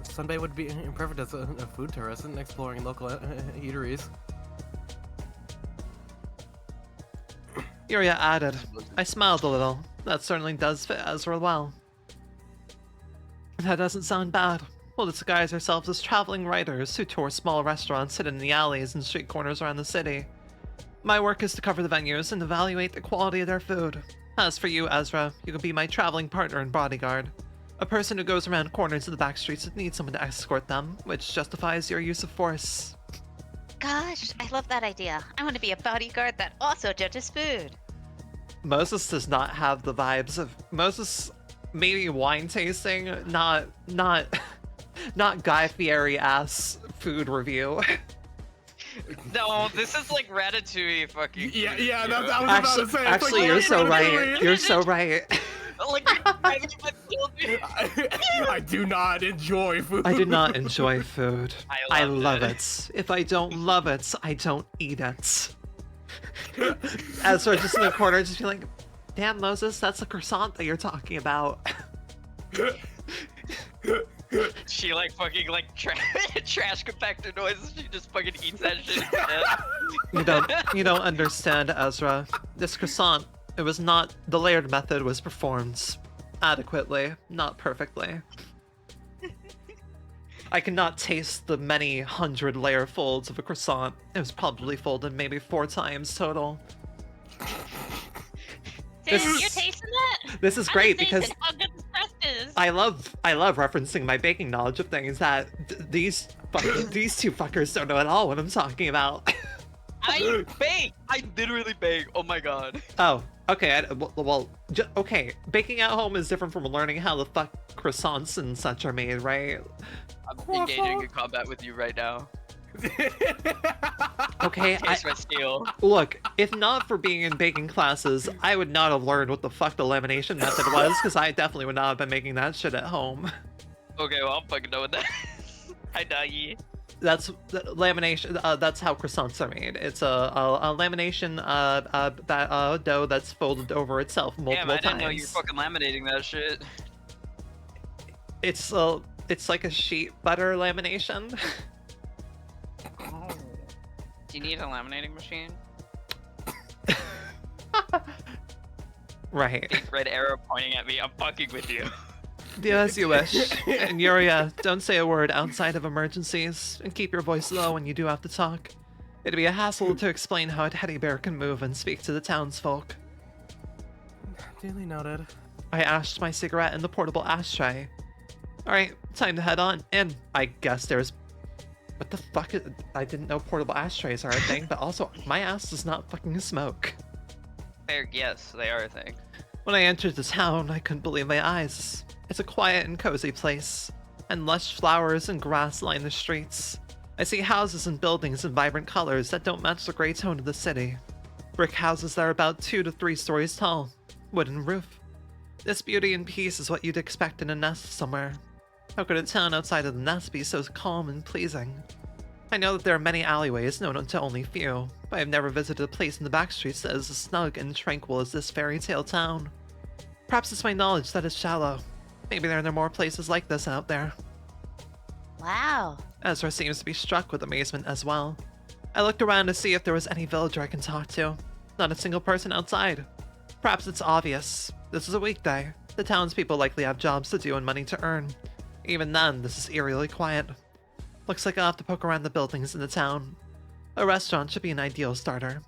[SPEAKER 2] Sunday would be perfect as a food tourist and exploring local eateries.
[SPEAKER 1] Yuria added. I smiled a little. That certainly does fit Ezra well. That doesn't sound bad. We'll disguise ourselves as traveling writers who tour small restaurants hidden in the alleys and street corners around the city. My work is to cover the venues and evaluate the quality of their food. As for you, Ezra, you can be my traveling partner and bodyguard. A person who goes around corners of the back streets that need someone to escort them, which justifies your use of force.
[SPEAKER 4] Gosh, I love that idea. I want to be a bodyguard that also judges food.
[SPEAKER 1] Moses does not have the vibes of Moses. Maybe wine tasting, not Guy Fieri ass food review.
[SPEAKER 3] No, this is like Ratatouille fucking.
[SPEAKER 2] Yeah, that's what I was about to say.
[SPEAKER 1] Actually, you're so right. You're so right.
[SPEAKER 3] Like,
[SPEAKER 2] I do not enjoy food.
[SPEAKER 1] I do not enjoy food. I love
[SPEAKER 3] it.
[SPEAKER 1] it. If I don't love it, I don't eat it. Ezra just in the corner, just be like, damn, Moses, that's the croissant that you're talking about.
[SPEAKER 3] She like fucking like trash compactor noises. She just fucking eats that shit.
[SPEAKER 1] You don't understand, Ezra. This croissant, it was not, the layered method was performed adequately, not perfectly. I cannot taste the many hundred layer folds of a croissant. It was probably folded maybe 4 times total.
[SPEAKER 4] Dude, you're tasting that?
[SPEAKER 1] This is great because
[SPEAKER 4] how good this crust is.
[SPEAKER 1] I love referencing my baking knowledge of things that these two fuckers don't know at all what I'm talking about.
[SPEAKER 3] I bake. I literally bake. Oh my god.
[SPEAKER 1] Oh, okay. Okay. Baking at home is different from learning how the fuck croissants and such are made, right?
[SPEAKER 3] I'm engaging in combat with you right now.
[SPEAKER 1] Okay,
[SPEAKER 3] Taste my steel.
[SPEAKER 1] Look, if not for being in baking classes, I would not have learned what the fuck the lamination method was, because I definitely would not have been making that shit at home.
[SPEAKER 3] Okay, well, I'm fucking done with that. Hi, doggy.
[SPEAKER 1] That's lamination. That's how croissants are made. It's a lamination dough that's folded over itself multiple times.
[SPEAKER 3] Damn, I didn't know you were fucking laminating that shit.
[SPEAKER 1] It's like a sheet butter lamination.
[SPEAKER 3] Do you need a laminating machine?
[SPEAKER 1] Right.
[SPEAKER 3] Big red arrow pointing at me. I'm fucking with you.
[SPEAKER 1] Do as you wish. And Yuria, don't say a word outside of emergencies, and keep your voice low when you do have to talk. It'd be a hassle to explain how a teddy bear can move and speak to the townsfolk.
[SPEAKER 2] Duly noted.
[SPEAKER 1] I ashed my cigarette in the portable ashtray. Alright, time to head on in. I guess there's... What the fuck is... I didn't know portable ashtrays are a thing, but also, my ass does not fucking smoke.
[SPEAKER 3] Yes, they are a thing.
[SPEAKER 1] When I entered the town, I couldn't believe my eyes. It's a quiet and cozy place, and lush flowers and grass line the streets. I see houses and buildings in vibrant colors that don't match the gray tone of the city. Brick houses that are about 2 to 3 stories tall. Wooden roof. This beauty and peace is what you'd expect in a nest somewhere. How could a town outside of the nest be so calm and pleasing? I know that there are many alleyways known to only few, but I've never visited a place in the back streets that is as snug and tranquil as this fairy tale town. Perhaps it's my knowledge that is shallow. Maybe there are more places like this out there.
[SPEAKER 4] Wow.
[SPEAKER 1] Ezra seems to be struck with amazement as well. I looked around to see if there was any villager I can talk to. Not a single person outside. Perhaps it's obvious. This is a weekday. The townspeople likely have jobs to do and money to earn. Even then, this is eerily quiet. Looks like I'll have to poke around the buildings in the town. A restaurant should be an ideal starter.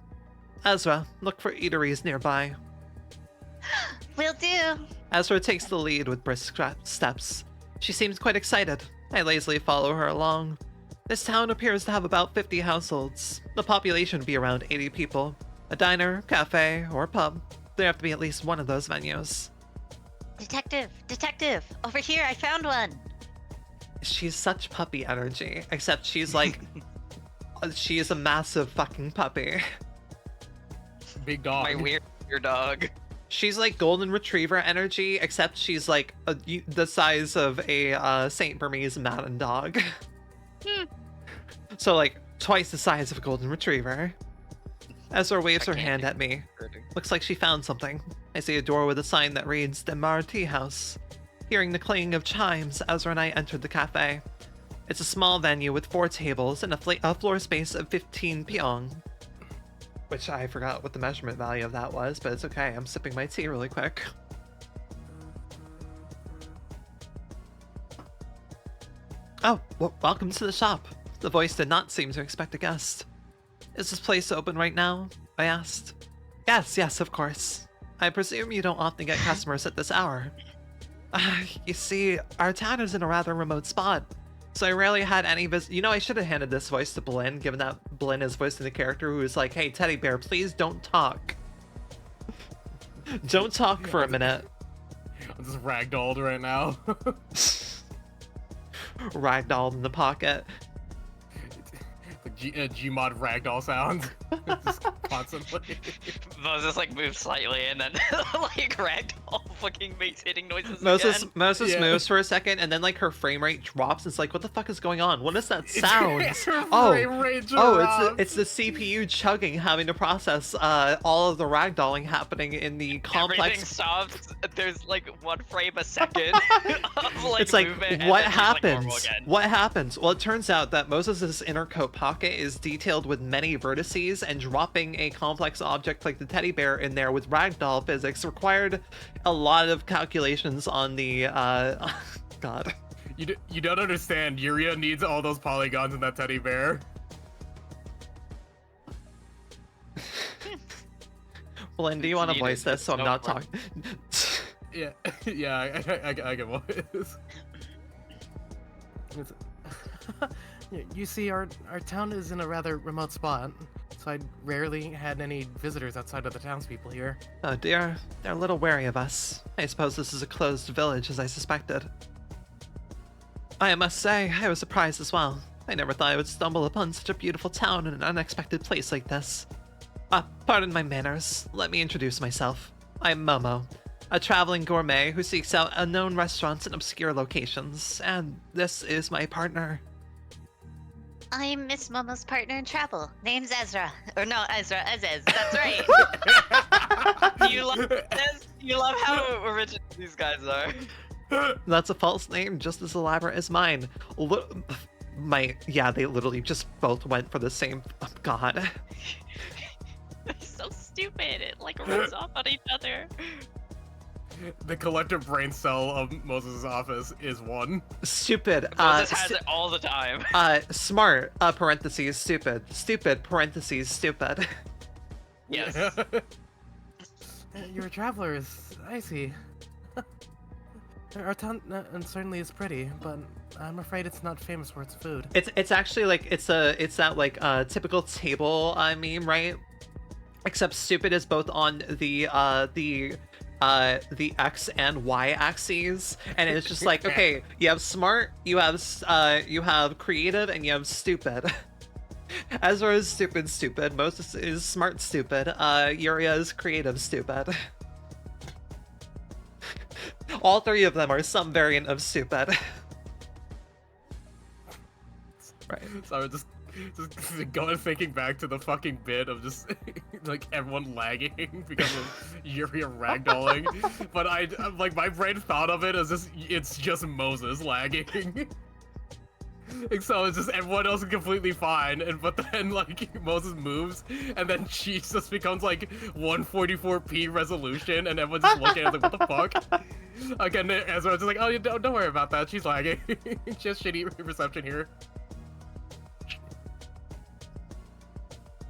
[SPEAKER 1] Ezra, look for eateries nearby.
[SPEAKER 4] Will do.
[SPEAKER 1] Ezra takes the lead with brisk steps. She seems quite excited. I lazily follow her along. This town appears to have about 50 households. The population would be around 80 people. A diner, cafe, or pub. There have to be at least one of those venues.
[SPEAKER 4] Detective, over here, I found one.
[SPEAKER 1] She's such puppy energy, except she's like, she is a massive fucking puppy.
[SPEAKER 2] Big dog.
[SPEAKER 3] My weird dog.
[SPEAKER 1] She's like golden retriever energy, except she's like the size of a Saint Burmese Mountain dog. So like twice the size of a golden retriever. Ezra waves her hand at me. Looks like she found something. I see a door with a sign that reads Denmark Tea House. Hearing the clanging of chimes, Ezra and I entered the cafe. It's a small venue with 4 tables and a floor space of 15 pyong. Which I forgot what the measurement value of that was, but it's okay. I'm sipping my tea really quick. Oh, welcome to the shop. The voice did not seem to expect a guest. Is this place open right now? I asked. Yes, of course. I presume you don't often get customers at this hour. You see, our town is in a rather remote spot, so I rarely had any You know, I should have handed this voice to Blinn, given that Blinn is voicing the character who is like, hey, teddy bear, please don't talk. Don't talk for a minute.
[SPEAKER 2] I'm just ragdolled right now.
[SPEAKER 1] Ragdoll in the pocket.
[SPEAKER 2] The Gmod ragdoll sound. Just constantly.
[SPEAKER 3] Moses like moves slightly and then like ragdoll fucking makes hitting noises
[SPEAKER 1] Moses
[SPEAKER 3] again.
[SPEAKER 1] moves for a second and then like her frame rate drops. It's like, what the fuck is going on? What is that sound? It's the CPU chugging, having to process all of the ragdolling happening in the complex.
[SPEAKER 3] Everything stops. There's like 1 frame a second of like
[SPEAKER 1] it's like,
[SPEAKER 3] movement,
[SPEAKER 1] what
[SPEAKER 3] and then she's, like, normal
[SPEAKER 1] happens?
[SPEAKER 3] again.
[SPEAKER 1] What happens? Well, it turns out that Moses' inner coat pocket is detailed with many vertices, and dropping a complex object like the teddy bear in there with ragdoll physics required a lot of calculations on the God.
[SPEAKER 2] You don't understand. Yuria needs all those polygons in that teddy bear.
[SPEAKER 1] Blinn, do you want to
[SPEAKER 3] needed.
[SPEAKER 1] voice this so I'm
[SPEAKER 3] No
[SPEAKER 1] not
[SPEAKER 3] problem.
[SPEAKER 1] talking?
[SPEAKER 2] Yeah, I can voice.
[SPEAKER 5] You see, our town is in a rather remote spot, so I rarely had any visitors outside of the townspeople here.
[SPEAKER 1] Oh dear, they're a little wary of us. I suppose this is a closed village, as I suspected. I must say, I was surprised as well. I never thought I would stumble upon such a beautiful town in an unexpected place like this. Pardon my manners. Let me introduce myself. I'm Momo, a traveling gourmet who seeks out unknown restaurants in obscure locations, and this is my partner.
[SPEAKER 4] I'm Miss Momo's partner in travel. Name's Ezra. Or no, Ezez. That's right.
[SPEAKER 3] You love this? You love how original these guys are.
[SPEAKER 1] That's a false name, just as elaborate as mine. They literally just both went for the same. Oh, God.
[SPEAKER 3] It's so stupid. It like runs off on each other.
[SPEAKER 2] The collective brain cell of Moses' office is 1.
[SPEAKER 1] Stupid.
[SPEAKER 3] Moses has it all the time.
[SPEAKER 1] Smart. Parentheses. Stupid. Stupid. Parentheses. Stupid.
[SPEAKER 3] Yes.
[SPEAKER 5] You're travelers, I see. Our town certainly is pretty, but I'm afraid it's not famous for its food.
[SPEAKER 1] It's actually like it's that like typical table meme, right? Except stupid is both on the X and Y axes, and it's just like, okay, you have smart, you have creative, and you have stupid. Ezra is stupid. Moses is smart stupid. Yuria is creative stupid. All 3 of them are some variant of stupid. Right.
[SPEAKER 2] So I was just going thinking back to the fucking bit of just like everyone lagging because of Yuria ragdolling, but I like my brain thought of it as it's just Moses lagging. And so it's just everyone else is completely fine, but then like Moses moves, and then she just becomes like 144p resolution, and everyone's just looking at it like, what the fuck? Again, Ezra's just like, oh, don't worry about that. She's lagging. She has shitty reception here.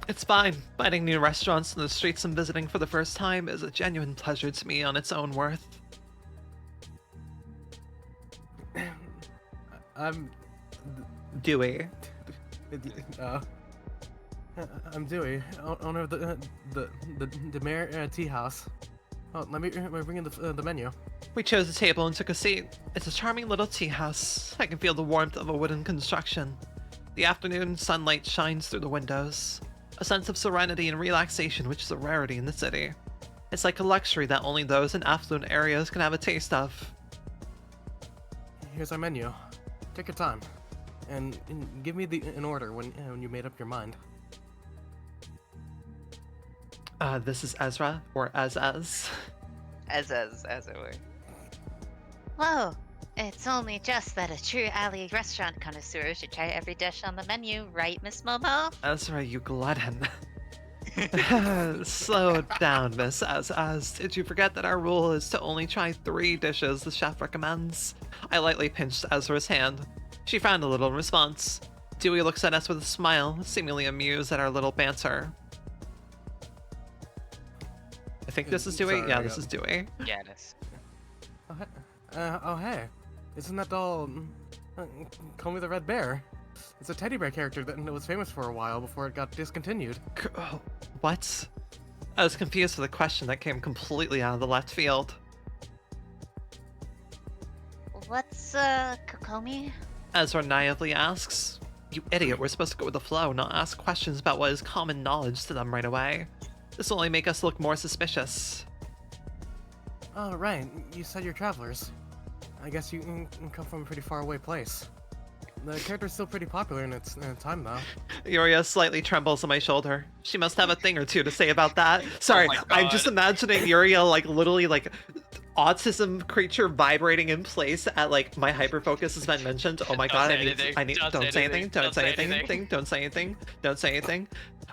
[SPEAKER 1] It's fine. Finding new restaurants in the streets I'm visiting for the first time is a genuine pleasure to me on its own worth.
[SPEAKER 5] I'm
[SPEAKER 1] Dewey.
[SPEAKER 5] I'm Dewey, owner of the Mayor Tea House. Oh, let me bring in the menu.
[SPEAKER 1] We chose a table and took a seat. It's a charming little tea house. I can feel the warmth of a wooden construction. The afternoon sunlight shines through the windows. A sense of serenity and relaxation which is a rarity in the city. It's like a luxury that only those in affluent areas can have a taste of.
[SPEAKER 5] Here's our menu. Take your time, and give me an order when you made up your mind.
[SPEAKER 1] This is Ezra, or Ez.
[SPEAKER 3] As it were.
[SPEAKER 4] Whoa! It's only just that a true alley restaurant connoisseur should try every dish on the menu, right, Miss Momo?
[SPEAKER 1] Ezra, you glutton. Slow down, Miss Ez. Did you forget that our rule is to only try 3 dishes the chef recommends? I lightly pinched Ezra's hand. She frowned a little in response. Dewey looks at us with a smile, seemingly amused at our little banter. I think this is Dewey?
[SPEAKER 5] Sorry,
[SPEAKER 1] Yeah,
[SPEAKER 5] I
[SPEAKER 1] this
[SPEAKER 5] got-
[SPEAKER 1] is Dewey.
[SPEAKER 3] Yeah, it is.
[SPEAKER 5] Oh hey, isn't that doll? Call me the Red Bear. It's a teddy bear character that was famous for a while before it got discontinued.
[SPEAKER 1] Oh, what? I was confused with a question that came completely out of the left field.
[SPEAKER 4] What's, Kokomi?
[SPEAKER 1] Ezra naively asks. You idiot, we're supposed to go with the flow, not ask questions about what is common knowledge to them right away. This will only make us look more suspicious.
[SPEAKER 5] Oh right, you said you're travelers. I guess you come from a pretty far away place. The character's still pretty popular in its time though.
[SPEAKER 1] Yuria slightly trembles on my shoulder. She must have a thing or two to say about that. Sorry,
[SPEAKER 3] my
[SPEAKER 1] I'm
[SPEAKER 3] God.
[SPEAKER 1] just imagining Yuria like literally like autism creature vibrating in place at like my hyperfocus has been mentioned. Oh my
[SPEAKER 3] Don't
[SPEAKER 1] god,
[SPEAKER 3] say
[SPEAKER 1] I need
[SPEAKER 3] anything.
[SPEAKER 1] don't say anything, don't say anything, don't say anything, don't say anything.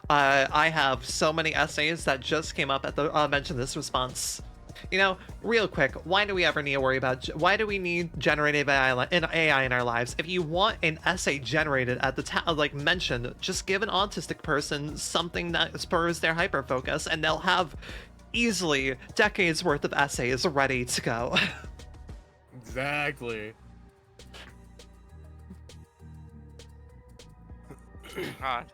[SPEAKER 1] I have so many essays that just came up at the mention this response. You know, real quick, why do we ever need to worry about, why do we need generative AI in our lives? If you want an essay generated at the like mentioned, just give an autistic person something that spurs their hyperfocus and they'll have easily decades worth of essays ready to go.
[SPEAKER 2] Exactly.
[SPEAKER 3] God.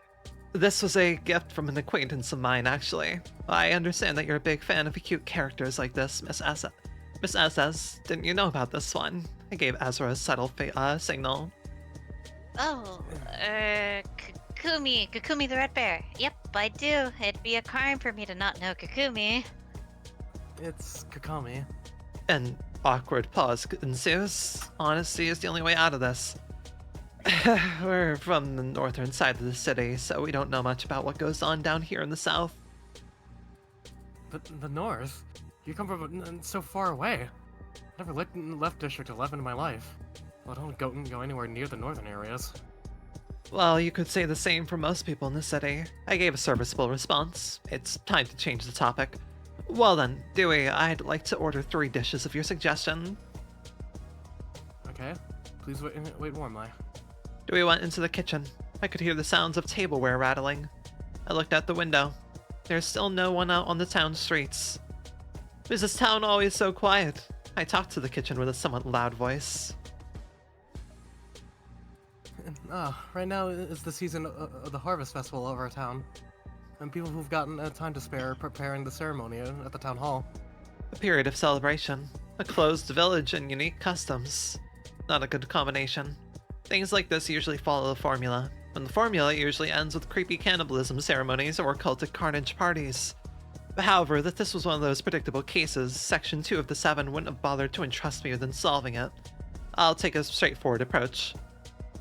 [SPEAKER 1] This was a gift from an acquaintance of mine, actually. I understand that you're a big fan of cute characters like this, Miss Essa. Miss SS, didn't you know about this one? I gave Ezra a subtle signal.
[SPEAKER 4] Oh, Kakumi the Red Bear. Yep, I do. It'd be a crime for me to not know Kakumi.
[SPEAKER 5] It's Kokomi.
[SPEAKER 1] An awkward pause ensues. Honesty is the only way out of this. We're from the northern side of the city, so we don't know much about what goes on down here in the south.
[SPEAKER 5] The north? You come from so far away. Never left District 11 in my life. Well, I don't go anywhere near the northern areas.
[SPEAKER 1] Well, you could say the same for most people in the city. I gave a serviceable response. It's time to change the topic. Well then, Dewey, I'd like to order 3 dishes of your suggestion.
[SPEAKER 5] Okay, please wait warmly.
[SPEAKER 1] Dewey went into the kitchen. I could hear the sounds of tableware rattling. I looked out the window. There's still no one out on the town streets. Is this town always so quiet? I talked to the kitchen with a somewhat loud voice.
[SPEAKER 5] Right now is the season of the Harvest Festival of our town. And people who've gotten time to spare are preparing the ceremony at the town hall.
[SPEAKER 1] A period of celebration. A closed village and unique customs. Not a good combination. Things like this usually follow the formula, and the formula usually ends with creepy cannibalism ceremonies or cultic carnage parties. However, that this was one of those predictable cases, Section 2 of the 7 wouldn't have bothered to entrust me with solving it. I'll take a straightforward approach.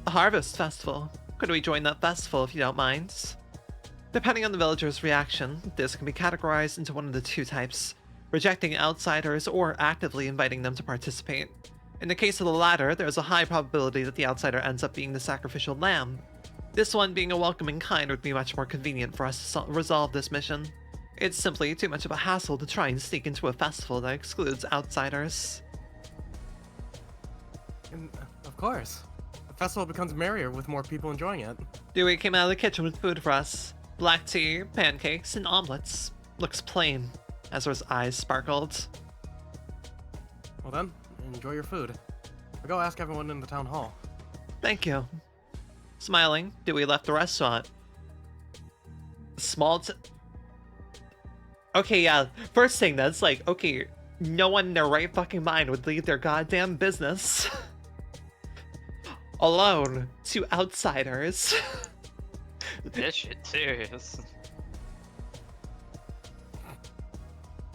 [SPEAKER 1] A harvest festival. Could we join that festival if you don't mind? Depending on the villagers' reaction, this can be categorized into one of the 2 types, rejecting outsiders or actively inviting them to participate. In the case of the latter, there's a high probability that the outsider ends up being the sacrificial lamb. This one being a welcoming kind would be much more convenient for us to resolve this mission. It's simply too much of a hassle to try and sneak into a festival that excludes outsiders.
[SPEAKER 5] And, of course. The festival becomes merrier with more people enjoying it.
[SPEAKER 1] Dewey came out of the kitchen with food for us. Black tea, pancakes, and omelets. Looks plain. Ezra's eyes sparkled.
[SPEAKER 5] Well then, enjoy your food. I'll go ask everyone in the town hall.
[SPEAKER 1] Thank you. Smiling, Dewey left the restaurant. Okay, yeah. First thing that's like, okay, no one in their right fucking mind would leave their goddamn business alone to outsiders.
[SPEAKER 3] This shit serious.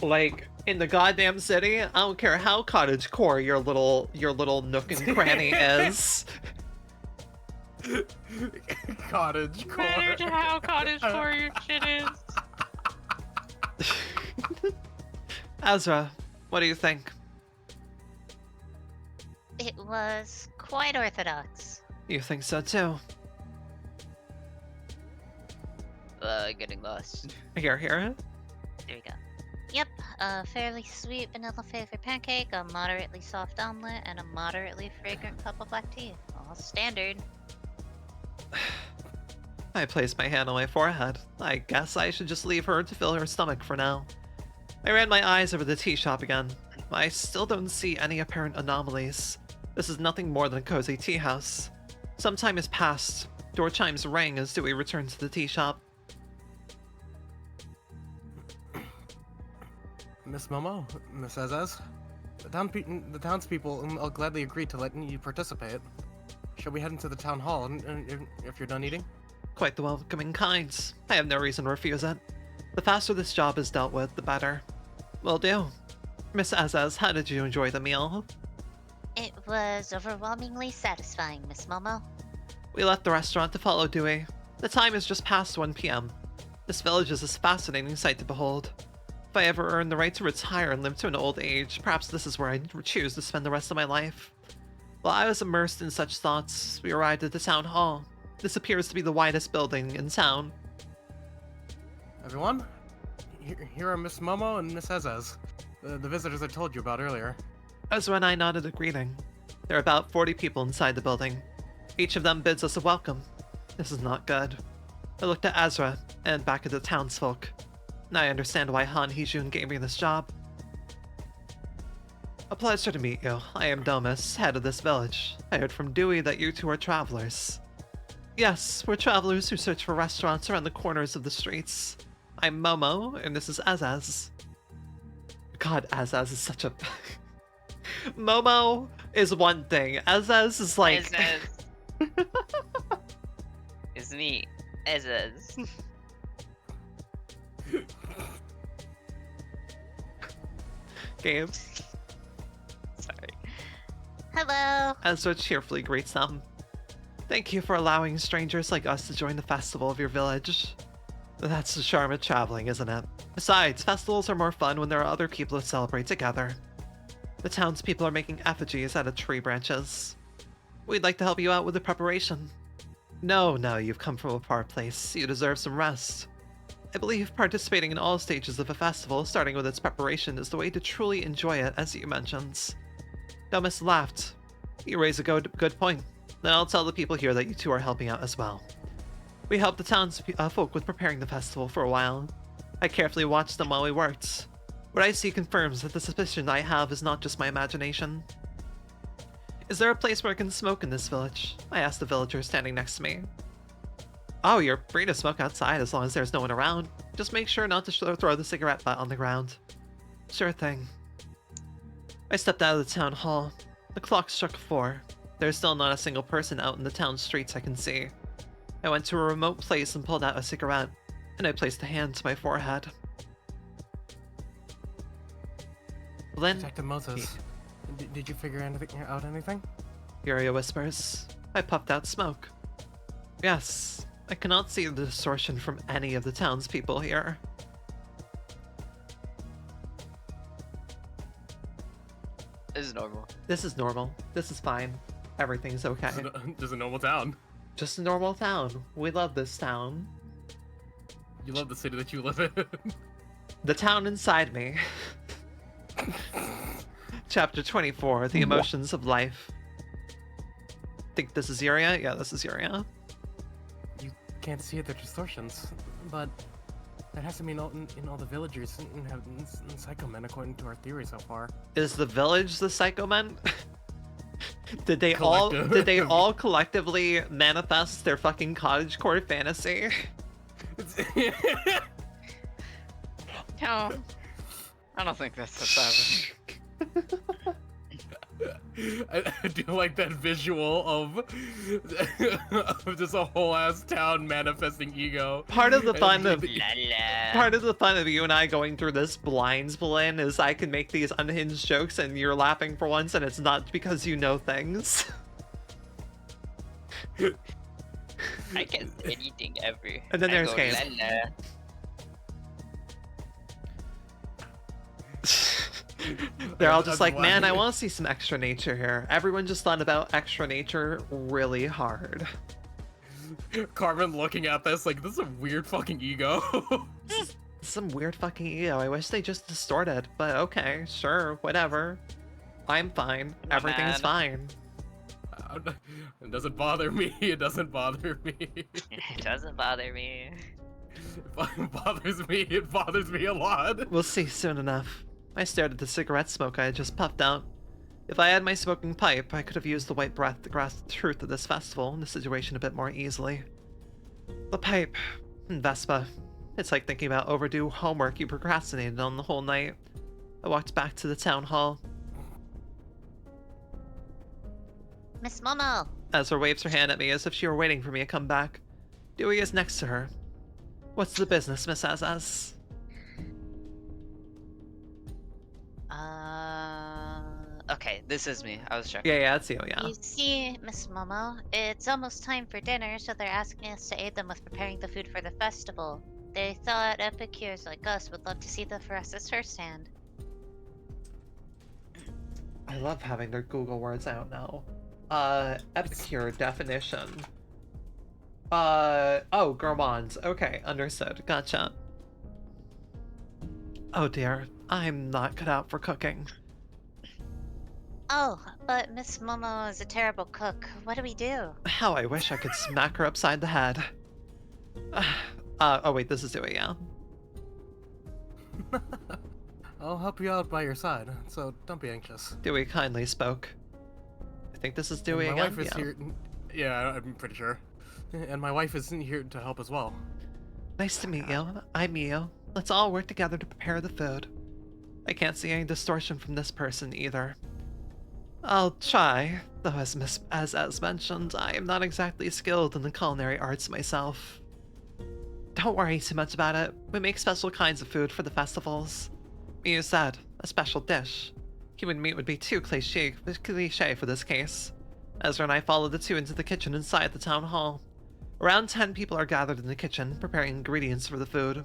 [SPEAKER 1] Like, in the goddamn city, I don't care how cottagecore your little nook and cranny is.
[SPEAKER 2] Cottage core.
[SPEAKER 3] Matter to how cottagecore your shit is.
[SPEAKER 1] Ezra, what do you think?
[SPEAKER 4] It was quite orthodox.
[SPEAKER 1] You think so too?
[SPEAKER 3] Getting lost.
[SPEAKER 1] Here.
[SPEAKER 4] There we go. Yep, a fairly sweet vanilla flavored pancake, a moderately soft omelet, and a moderately fragrant cup of black tea. All standard.
[SPEAKER 1] I placed my hand on my forehead. I guess I should just leave her to fill her stomach for now. I ran my eyes over the tea shop again. I still don't see any apparent anomalies. This is nothing more than a cozy tea house. Some time has passed. Door chimes rang as Dewey returned to the tea shop.
[SPEAKER 5] Miss Momo, Miss Azaz, the townspeople will gladly agree to letting you participate. Shall we head into the town hall if you're done eating?
[SPEAKER 1] Quite the welcoming kind. I have no reason to refuse it. The faster this job is dealt with, the better. Will do. Miss Azaz, how did you enjoy the meal?
[SPEAKER 4] It was overwhelmingly satisfying, Miss Momo.
[SPEAKER 1] We left the restaurant to follow Dewey. The time is just past 1 p.m. This village is a fascinating sight to behold. If I ever earn the right to retire and live to an old age, perhaps this is where I choose to spend the rest of my life. While I was immersed in such thoughts, we arrived at the town hall. This appears to be the widest building in town.
[SPEAKER 5] Everyone, here are Miss Momo and Miss Azaz, the visitors I told you about earlier.
[SPEAKER 1] Ezra and I nodded a greeting. There are about 40 people inside the building. Each of them bids us a welcome. This is not good. I looked at Ezra and back at the townsfolk. Now I understand why Han Heejun gave me this job. A pleasure to meet you. I am Domus, head of this village. I heard from Dewey that you two are travelers. Yes, we're travelers who search for restaurants around the corners of the streets. I'm Momo, and this is Azaz. God, Azaz is such a... Momo is one thing. Azaz is like...
[SPEAKER 3] Azaz. It's me, Azaz.
[SPEAKER 1] Gabe.
[SPEAKER 3] Sorry.
[SPEAKER 4] Hello.
[SPEAKER 1] Ezra cheerfully greets them. Thank you for allowing strangers like us to join the festival of your village. That's the charm of traveling, isn't it? Besides, festivals are more fun when there are other people to celebrate together. The townspeople are making effigies out of tree branches. We'd like to help you out with the preparation. No, you've come from a far place. You deserve some rest. I believe participating in all stages of a festival, starting with its preparation, is the way to truly enjoy it, as you mentioned. Dumbest laughed. You raise a good point. Then I'll tell the people here that you two are helping out as well. We helped the townsfolk with preparing the festival for a while. I carefully watched them while we worked. What I see confirms that the suspicion I have is not just my imagination. Is there a place where I can smoke in this village? I asked the villager standing next to me. Oh, you're free to smoke outside as long as there's no one around. Just make sure not to throw the cigarette butt on the ground. Sure thing. I stepped out of the town hall. The clock struck 4. There's still not a single person out in the town streets I can see. I went to a remote place and pulled out a cigarette, and I placed a hand to my forehead. Then,
[SPEAKER 5] Detective Moses, did you figure out anything?
[SPEAKER 1] Furia whispers. I puffed out smoke. Yes, I cannot see the distortion from any of the townspeople here.
[SPEAKER 3] This is normal.
[SPEAKER 1] This is normal. This is fine. Everything's okay.
[SPEAKER 2] Just a normal town.
[SPEAKER 1] Just a normal town. We love this town.
[SPEAKER 2] You love the city that you live in.
[SPEAKER 1] The town inside me. Chapter 24, The Emotions of Life. Think this is Yuria? Yeah, this is Yuria.
[SPEAKER 5] You can't see the distortions. But that has to mean all the villagers have psycho men according to our theory so far.
[SPEAKER 1] Is the village the psycho men? Did they
[SPEAKER 5] Collective.
[SPEAKER 1] all collectively manifest their fucking cottagecore fantasy?
[SPEAKER 3] No, I don't think that's what's happening.
[SPEAKER 2] I do like that visual of just a whole ass town manifesting ego.
[SPEAKER 1] Part of the fun of
[SPEAKER 3] La la.
[SPEAKER 1] part of the fun of you and I going through this blinds blend is I can make these unhinged jokes and you're laughing for once, and it's not because you know things.
[SPEAKER 3] I can do anything ever.
[SPEAKER 1] And then
[SPEAKER 3] I
[SPEAKER 1] there's
[SPEAKER 3] go,
[SPEAKER 1] Kane.
[SPEAKER 3] la la.
[SPEAKER 1] They're all just
[SPEAKER 2] That's
[SPEAKER 1] like, man, I
[SPEAKER 2] why-
[SPEAKER 1] want to see some extra nature here. Everyone just thought about extra nature really hard.
[SPEAKER 2] Carmen looking at this like, this is a weird fucking ego.
[SPEAKER 1] Some weird fucking ego. I wish they just distorted, but okay, sure, whatever. I'm fine.
[SPEAKER 3] My
[SPEAKER 1] Everything's
[SPEAKER 3] man.
[SPEAKER 1] fine.
[SPEAKER 2] It doesn't bother me. It doesn't bother me.
[SPEAKER 3] It doesn't bother me.
[SPEAKER 2] It bothers me. It bothers me a lot.
[SPEAKER 1] We'll see soon enough. I stared at the cigarette smoke I had just puffed out. If I had my smoking pipe, I could have used the white breath to grasp the truth of this festival and the situation a bit more easily. The pipe. Vespa. It's like thinking about overdue homework you procrastinated on the whole night. I walked back to the town hall.
[SPEAKER 4] Miss Momo!
[SPEAKER 1] Ezra waves her hand at me as if she were waiting for me to come back. Dewey is next to her. What's the business, Miss Azaz?
[SPEAKER 3] Okay, this is me. I was checking.
[SPEAKER 1] Yeah, that's you, yeah.
[SPEAKER 4] You see, Miss Momo, it's almost time for dinner, so they're asking us to aid them with preparing the food for the festival. They thought epicures like us would love to see the Phoresis firsthand.
[SPEAKER 1] I love having their Google words out now. Epicure definition. Oh, gourmands. Okay, understood. Gotcha. Oh dear, I'm not cut out for cooking.
[SPEAKER 4] Oh, but Miss Momo is a terrible cook. What do we do?
[SPEAKER 1] How I wish I could smack her upside the head. Oh wait, this is Dewey, yeah.
[SPEAKER 5] I'll help you out by your side, so don't be anxious.
[SPEAKER 1] Dewey kindly spoke. I think this is Dewey
[SPEAKER 5] My
[SPEAKER 1] again.
[SPEAKER 5] wife is
[SPEAKER 1] yeah.
[SPEAKER 5] here. Yeah, I'm pretty sure. And my wife is here to help as well.
[SPEAKER 1] Nice to meet you. I'm Mio. Let's all work together to prepare the food. I can't see any distortion from this person either. I'll try, though as mentioned, I am not exactly skilled in the culinary arts myself. Don't worry too much about it. We make special kinds of food for the festivals. Mio said, a special dish. Human meat would be too cliche for this case. Ezra and I followed the two into the kitchen inside the town hall. Around 10 people are gathered in the kitchen, preparing ingredients for the food.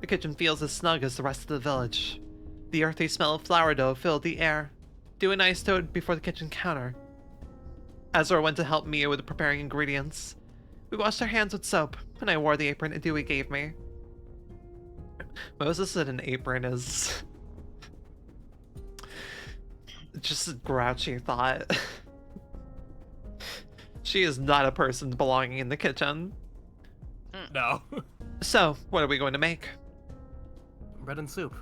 [SPEAKER 1] The kitchen feels as snug as the rest of the village. The earthy smell of flour dough filled the air. Dewey and I stood before the kitchen counter. Ezra went to help Mia with preparing ingredients. We washed our hands with soap, and I wore the apron Dewey gave me. Moses said an apron is just a grouchy thought. She is not a person belonging in the kitchen.
[SPEAKER 2] No.
[SPEAKER 1] So, what are we going to make?
[SPEAKER 5] Bread and soup.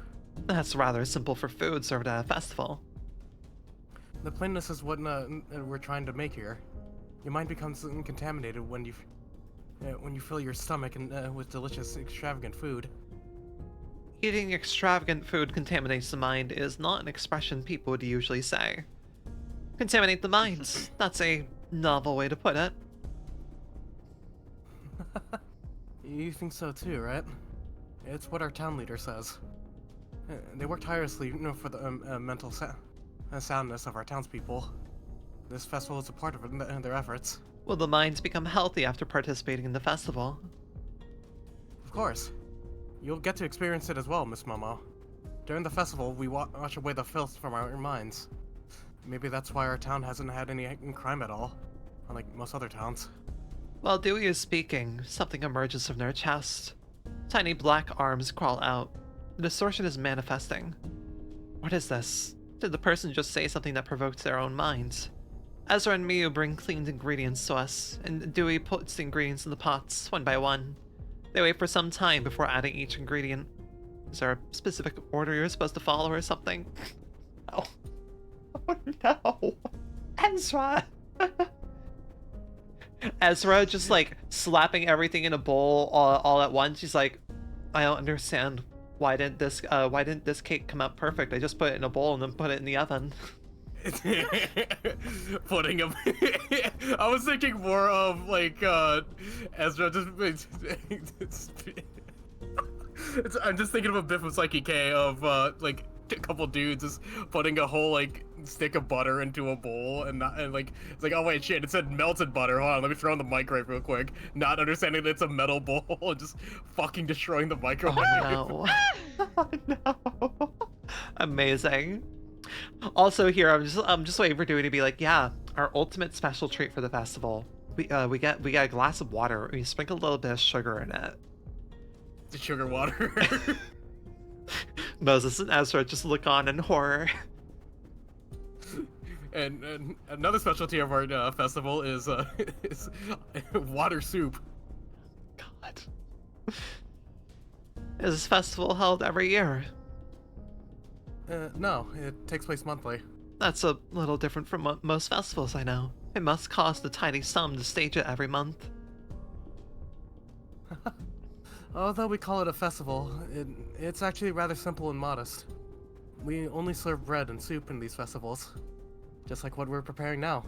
[SPEAKER 1] That's rather simple for food served at a festival.
[SPEAKER 5] The plainness is what we're trying to make here. Your mind becomes contaminated when you fill your stomach with delicious, extravagant food.
[SPEAKER 1] Eating extravagant food contaminates the mind is not an expression people would usually say. Contaminate the mind. That's a novel way to put it.
[SPEAKER 5] You think so too, right? It's what our town leader says. They work tirelessly, for the mental soundness of our townspeople. This festival is a part of their efforts.
[SPEAKER 1] Will the minds become healthy after participating in the festival?
[SPEAKER 5] Of course. You'll get to experience it as well, Miss Momo. During the festival, we wash away the filth from our minds. Maybe that's why our town hasn't had any crime at all, unlike most other towns.
[SPEAKER 1] While Dewey is speaking, something emerges from their chest. Tiny black arms crawl out. The distortion is manifesting. What is this? Did the person just say something that provoked their own minds? Ezra and Miu bring cleaned ingredients to us, and Dewey puts the ingredients in the pots, one by one. They wait for some time before adding each ingredient. Is there a specific order you're supposed to follow or something? Oh, oh no. Ezra! Ezra just like slapping everything in a bowl all at once. She's like, I don't understand. Why didn't this cake come out perfect? I just put it in a bowl and then put it in the oven.
[SPEAKER 2] Putting him. I was thinking more of like Ezra just. I'm just thinking of a bit from Psyche K of like a couple dudes just putting a whole like stick of butter into a bowl and like it's like, oh wait, shit, it said melted butter. Hold on, let me throw in the microwave real quick. Not understanding that it's a metal bowl and just fucking destroying the microwave.
[SPEAKER 1] Oh no. Oh no. Amazing. Also here, I'm just waiting for Dewey to be like, yeah, our ultimate special treat for the festival. We get a glass of water. We sprinkle a little bit of sugar in it.
[SPEAKER 2] The sugar water.
[SPEAKER 1] Moses and Ezra just look on in horror.
[SPEAKER 2] And another specialty of our festival is water soup.
[SPEAKER 1] God. Is this festival held every year?
[SPEAKER 5] No, it takes place monthly.
[SPEAKER 1] That's a little different from most festivals I know. It must cost a tiny sum to stage it every month.
[SPEAKER 5] Although we call it a festival, it's actually rather simple and modest. We only serve bread and soup in these festivals, just like what we're preparing now.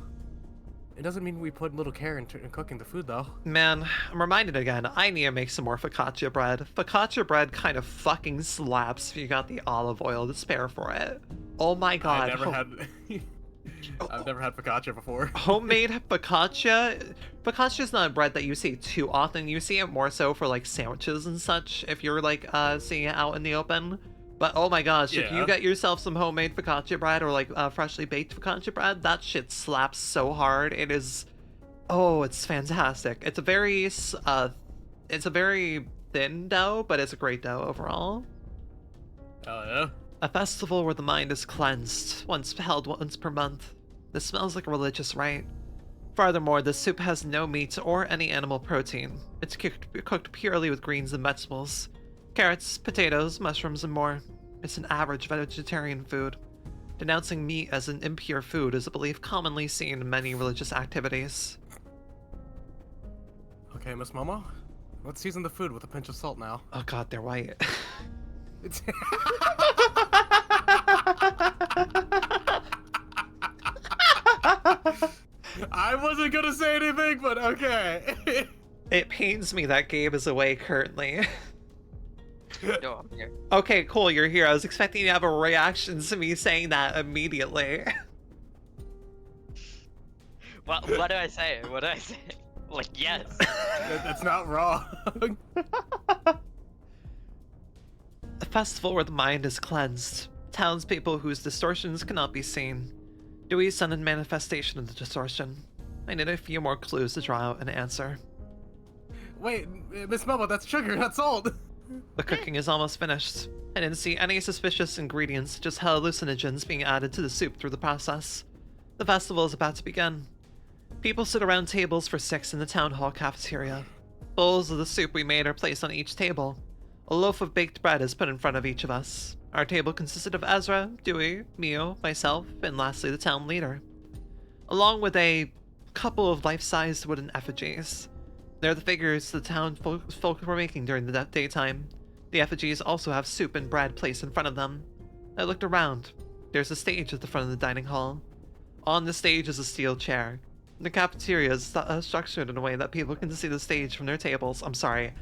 [SPEAKER 5] It doesn't mean we put little care into cooking the food, though.
[SPEAKER 1] Man, I'm reminded again, I need to make some more focaccia bread. Focaccia bread kind of fucking slaps if you got the olive oil to spare for it. Oh my god.
[SPEAKER 2] I've never had focaccia before.
[SPEAKER 1] Homemade focaccia? Focaccia is not a bread that you see too often. You see it more so for like sandwiches and such if you're like seeing it out in the open. But oh my gosh, if you get yourself some homemade focaccia bread or like freshly baked focaccia bread, that shit slaps so hard. It is, oh, it's fantastic. It's a very thin dough, but it's a great dough overall.
[SPEAKER 2] Oh yeah.
[SPEAKER 1] A festival where the mind is cleansed, held once per month. This smells like a religious rite. Furthermore, the soup has no meat or any animal protein. It's cooked purely with greens and vegetables. Carrots, potatoes, mushrooms, and more. It's an average vegetarian food. Denouncing meat as an impure food is a belief commonly seen in many religious activities.
[SPEAKER 5] Okay, Miss Momo, let's season the food with a pinch of salt now.
[SPEAKER 1] Oh god, they're white.
[SPEAKER 2] I wasn't gonna say anything, but okay.
[SPEAKER 1] It pains me that Gabe is away currently.
[SPEAKER 3] No, I'm here.
[SPEAKER 1] Okay, cool, you're here. I was expecting you to have a reaction to me saying that immediately.
[SPEAKER 3] What do I say? What do I say? Like, yes.
[SPEAKER 2] That's not wrong.
[SPEAKER 1] A festival where the mind is cleansed. Townspeople whose distortions cannot be seen. Dewey's son and manifestation of the distortion. I need a few more clues to draw out an answer.
[SPEAKER 2] Wait, Miss Momo, that's sugar, not salt.
[SPEAKER 1] The cooking is almost finished. I didn't see any suspicious ingredients, just hallucinogens being added to the soup through the process. The festival is about to begin. People sit around tables for 6 in the town hall cafeteria. Bowls of the soup we made are placed on each table. A loaf of baked bread is put in front of each of us. Our table consisted of Ezra, Dewey, Mio, myself, and lastly the town leader. Along with a couple of life-sized wooden effigies. They're the figures the town folk were making during the daytime. The effigies also have soup and bread placed in front of them. I looked around. There's a stage at the front of the dining hall. On the stage is a steel chair. The cafeteria is structured in a way that people can see the stage from their tables. I'm sorry.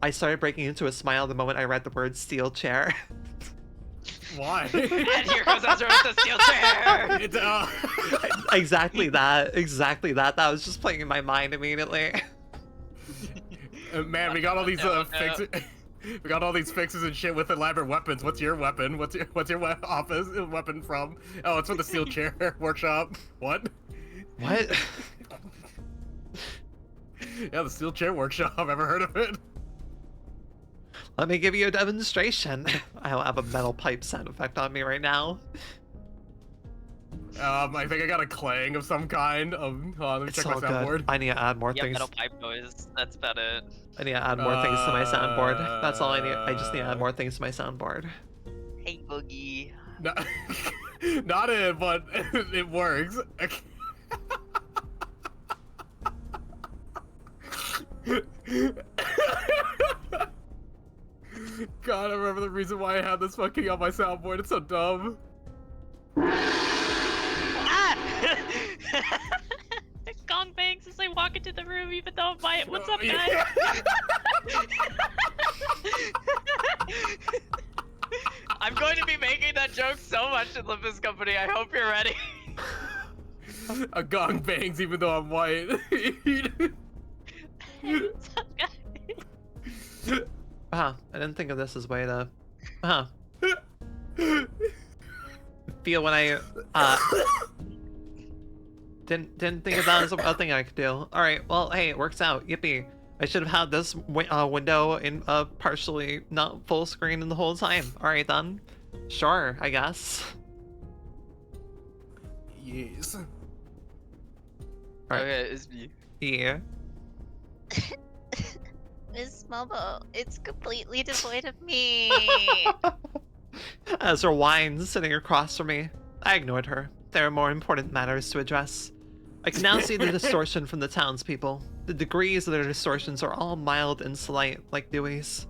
[SPEAKER 1] I started breaking into a smile the moment I read the word steel chair.
[SPEAKER 2] Why?
[SPEAKER 3] And here goes Ezra with the steel chair!
[SPEAKER 2] It's,
[SPEAKER 1] Exactly that. Exactly that. That was just playing in my mind immediately.
[SPEAKER 2] Man, we got all these fixes. We got all these fixes and shit with elaborate weapons. What's your weapon? What's your office weapon from? Oh, it's from the steel chair workshop. What?
[SPEAKER 1] What?
[SPEAKER 2] Yeah, the steel chair workshop. Ever heard of it?
[SPEAKER 1] Let me give you a demonstration. I don't have a metal pipe sound effect on me right now.
[SPEAKER 2] I think I got a clang of some kind. Hold on, let me
[SPEAKER 1] It's
[SPEAKER 2] check my
[SPEAKER 1] all good.
[SPEAKER 2] soundboard.
[SPEAKER 1] I need to add more
[SPEAKER 3] Yeah,
[SPEAKER 1] things.
[SPEAKER 3] metal pipe noise. That's about it.
[SPEAKER 1] I need to add more things to my soundboard. That's all I need. I just need to add more things to my soundboard.
[SPEAKER 3] Hey, Boogie.
[SPEAKER 2] No, not it, but it works. God, I remember the reason why I had this fucking on my soundboard. It's so dumb.
[SPEAKER 6] Ah! Gong bangs as I walk into the room, even though I'm by it. What's up, guys?
[SPEAKER 3] I'm going to be making that joke so much in Limpus Company. I hope you're ready.
[SPEAKER 2] A gong bangs even though I'm white.
[SPEAKER 6] What's up, guys?
[SPEAKER 1] I didn't think of this as way to. Feel when I didn't think of that as a thing I could do. All right, well, hey, it works out. Yippee! I should have had this window in partially not full screen in the whole time. All right then, sure, I guess.
[SPEAKER 2] Yes.
[SPEAKER 1] Right.
[SPEAKER 3] Okay, it's me.
[SPEAKER 1] Yeah.
[SPEAKER 4] Miss Momo, it's completely devoid of me.
[SPEAKER 1] As her whines sitting across from me, I ignored her. There are more important matters to address. I can now see the distortion from the townspeople. The degrees of their distortions are all mild and slight, like Dewey's.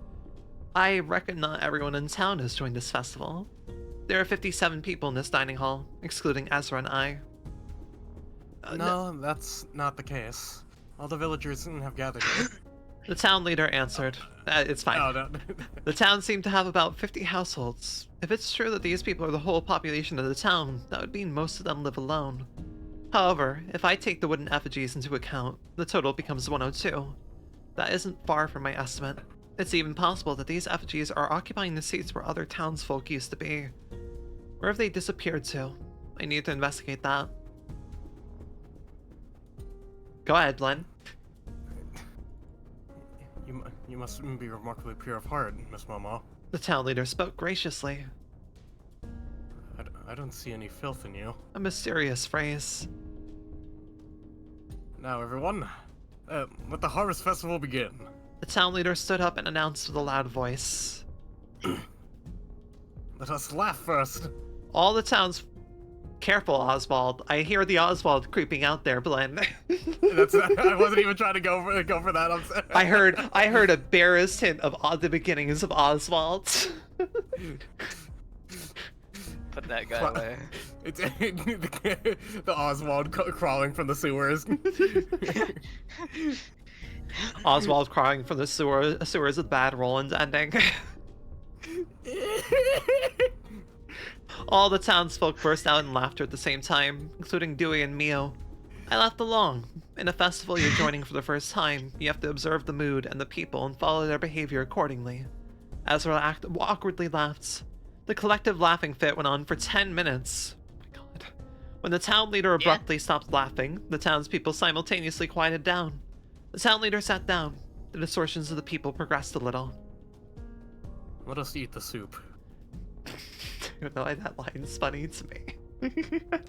[SPEAKER 1] I reckon not everyone in town has joined this festival. There are 57 people in this dining hall, excluding Ezra and I.
[SPEAKER 5] No, that's not the case. All the villagers have gathered here.
[SPEAKER 1] The town leader answered. It's fine.
[SPEAKER 2] Oh, no.
[SPEAKER 1] The town seemed to have about 50 households. If it's true that these people are the whole population of the town, that would mean most of them live alone. However, if I take the wooden effigies into account, the total becomes 102. That isn't far from my estimate. It's even possible that these effigies are occupying the seats where other townsfolk used to be. Where have they disappeared to? I need to investigate that. Go ahead, Len.
[SPEAKER 5] You must be remarkably pure of heart, Miss Momo.
[SPEAKER 1] The town leader spoke graciously.
[SPEAKER 5] I don't see any filth in you.
[SPEAKER 1] A mysterious phrase.
[SPEAKER 5] Now, everyone, let the Harvest Festival begin.
[SPEAKER 1] The town leader stood up and announced with a loud voice.
[SPEAKER 5] Let us laugh first.
[SPEAKER 1] All the towns... Careful, Oswald. I hear the Oswald creeping out there, Glenn.
[SPEAKER 2] I wasn't even trying to go for that. I'm sorry.
[SPEAKER 1] I heard a barest hint of the beginnings of Oswald.
[SPEAKER 3] Put that guy away.
[SPEAKER 2] It's the Oswald crawling from the sewers.
[SPEAKER 1] Oswald crawling from the sewers with bad Roland ending. All the townsfolk burst out in laughter at the same time, including Dewey and Mio. I laughed along. In a festival you're joining for the first time, you have to observe the mood and the people and follow their behavior accordingly. Ezra awkwardly laughed. The collective laughing fit went on for 10 minutes. Oh my god. When the town leader abruptly stopped laughing, the townspeople simultaneously quieted down. The town leader sat down. The distortions of the people progressed a little.
[SPEAKER 5] Let us eat the soup.
[SPEAKER 1] I don't know why that line's funny to me.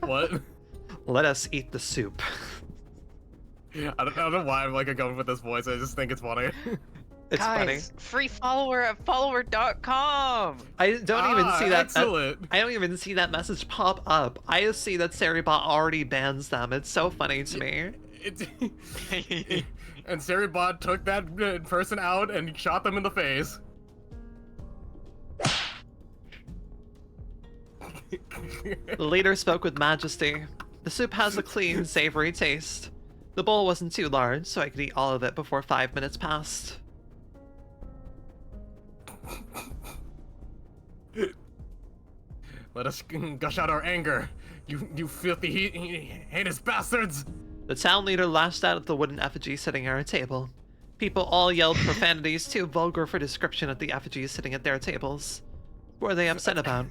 [SPEAKER 2] What?
[SPEAKER 1] Let us eat the soup.
[SPEAKER 2] I don't know why I'm like going with this voice. I just think it's funny.
[SPEAKER 1] It's
[SPEAKER 3] Guys, free follower at follower.com.
[SPEAKER 1] funny. I don't even see that.
[SPEAKER 2] Excellent.
[SPEAKER 1] I don't even see that message pop up. I just see that Seribot already bans them. It's so funny to me.
[SPEAKER 2] And Seribot took that person out and shot them in the face.
[SPEAKER 1] The leader spoke with majesty. The soup has a clean, savory taste. The bowl wasn't too large, so I could eat all of it before 5 minutes passed.
[SPEAKER 2] Let us gush out our anger, you filthy, heinous bastards!
[SPEAKER 1] The town leader lashed out at the wooden effigy sitting at our table. People all yelled profanities too vulgar for description at the effigies sitting at their tables. What were they upset about?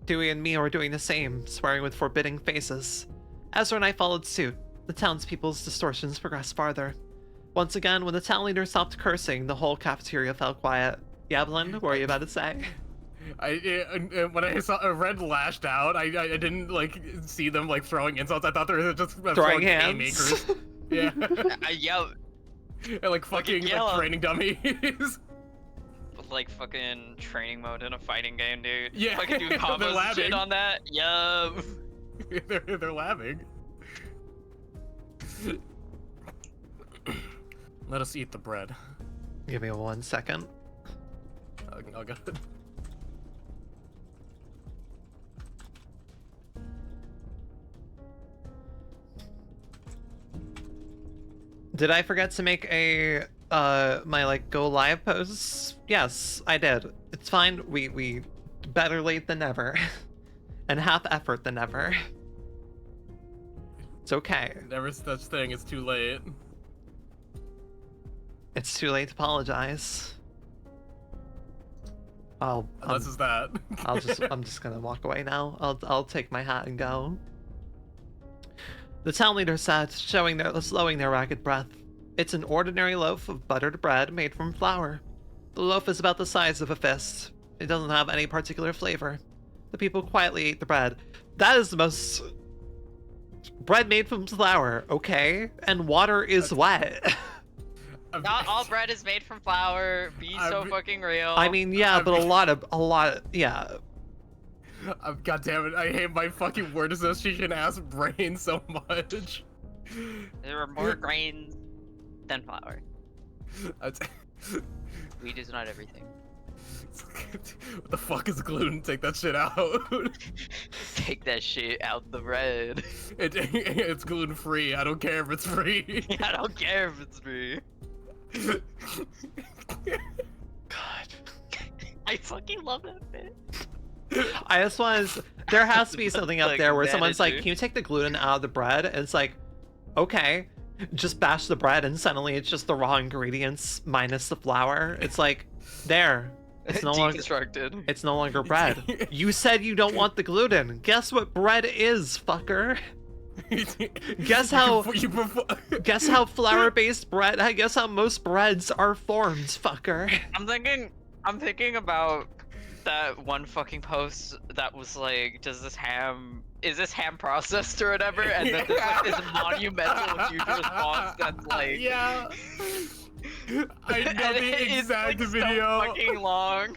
[SPEAKER 1] Dewey and me were doing the same, swearing with forbidding faces. Ezra and I followed suit. The townspeople's distortions progressed farther. Once again, when the town leader stopped cursing, the whole cafeteria fell quiet. Yablin, what were you about to say?
[SPEAKER 2] When I saw Red lashed out, I didn't like see them like throwing insults. I thought they were just
[SPEAKER 1] Throwing
[SPEAKER 2] haymakers.
[SPEAKER 1] hands.
[SPEAKER 2] Yeah.
[SPEAKER 3] I yelled
[SPEAKER 2] And, like fucking
[SPEAKER 3] yell.
[SPEAKER 2] like training dummies.
[SPEAKER 6] With like fucking training mode in a fighting game, dude.
[SPEAKER 2] Yeah,
[SPEAKER 6] Fucking doing
[SPEAKER 2] they're
[SPEAKER 6] combos and
[SPEAKER 2] laughing.
[SPEAKER 6] shit on that. Yup.
[SPEAKER 2] they're laughing. Let us eat the bread.
[SPEAKER 1] Give me 1 second.
[SPEAKER 2] I'll get it.
[SPEAKER 1] Did I forget to make a my like go live posts? Yes, I did. It's fine. We better late than never. And half effort than ever. It's okay.
[SPEAKER 2] Never such thing. It's too late.
[SPEAKER 1] It's too late to apologize.
[SPEAKER 2] Unless it's that.
[SPEAKER 1] I'm just gonna walk away now. I'll take my hat and go. The town leader sat, slowing their ragged breath. It's an ordinary loaf of buttered bread made from flour. The loaf is about the size of a fist. It doesn't have any particular flavor. The people quietly ate the bread. That is the most... Bread made from flour, okay? And water is wet.
[SPEAKER 6] Not all bread is made from flour. Be so fucking real.
[SPEAKER 1] I mean, yeah, but a lot of, yeah.
[SPEAKER 2] God damn it! I hate my fucking word association ass brain so much.
[SPEAKER 6] There are more grains than flour. Wheat is not everything.
[SPEAKER 2] What the fuck is gluten? Take that shit out.
[SPEAKER 6] Take that shit out the bread.
[SPEAKER 2] It's gluten free. I don't care if it's free.
[SPEAKER 6] I don't care if it's free.
[SPEAKER 1] God.
[SPEAKER 6] I fucking love that bit.
[SPEAKER 1] I just want to... There has to be something up
[SPEAKER 6] Like,
[SPEAKER 1] there where someone's like,
[SPEAKER 6] manager.
[SPEAKER 1] can you take the gluten out of the bread? And it's like, okay. Just bash the bread and suddenly it's just the raw ingredients minus the flour. It's like, there. It's no longer...
[SPEAKER 6] Deconstructed.
[SPEAKER 1] It's no longer bread. You said you don't want the gluten. Guess what bread is, fucker? Guess how... Guess how flour-based bread... I guess how most breads are formed, fucker.
[SPEAKER 6] I'm thinking about that one fucking post that was like, is this ham processed or whatever? And then there's like this monumental huge response that's like,
[SPEAKER 2] yeah. I know the exact
[SPEAKER 6] it's
[SPEAKER 2] video.
[SPEAKER 6] so fucking long.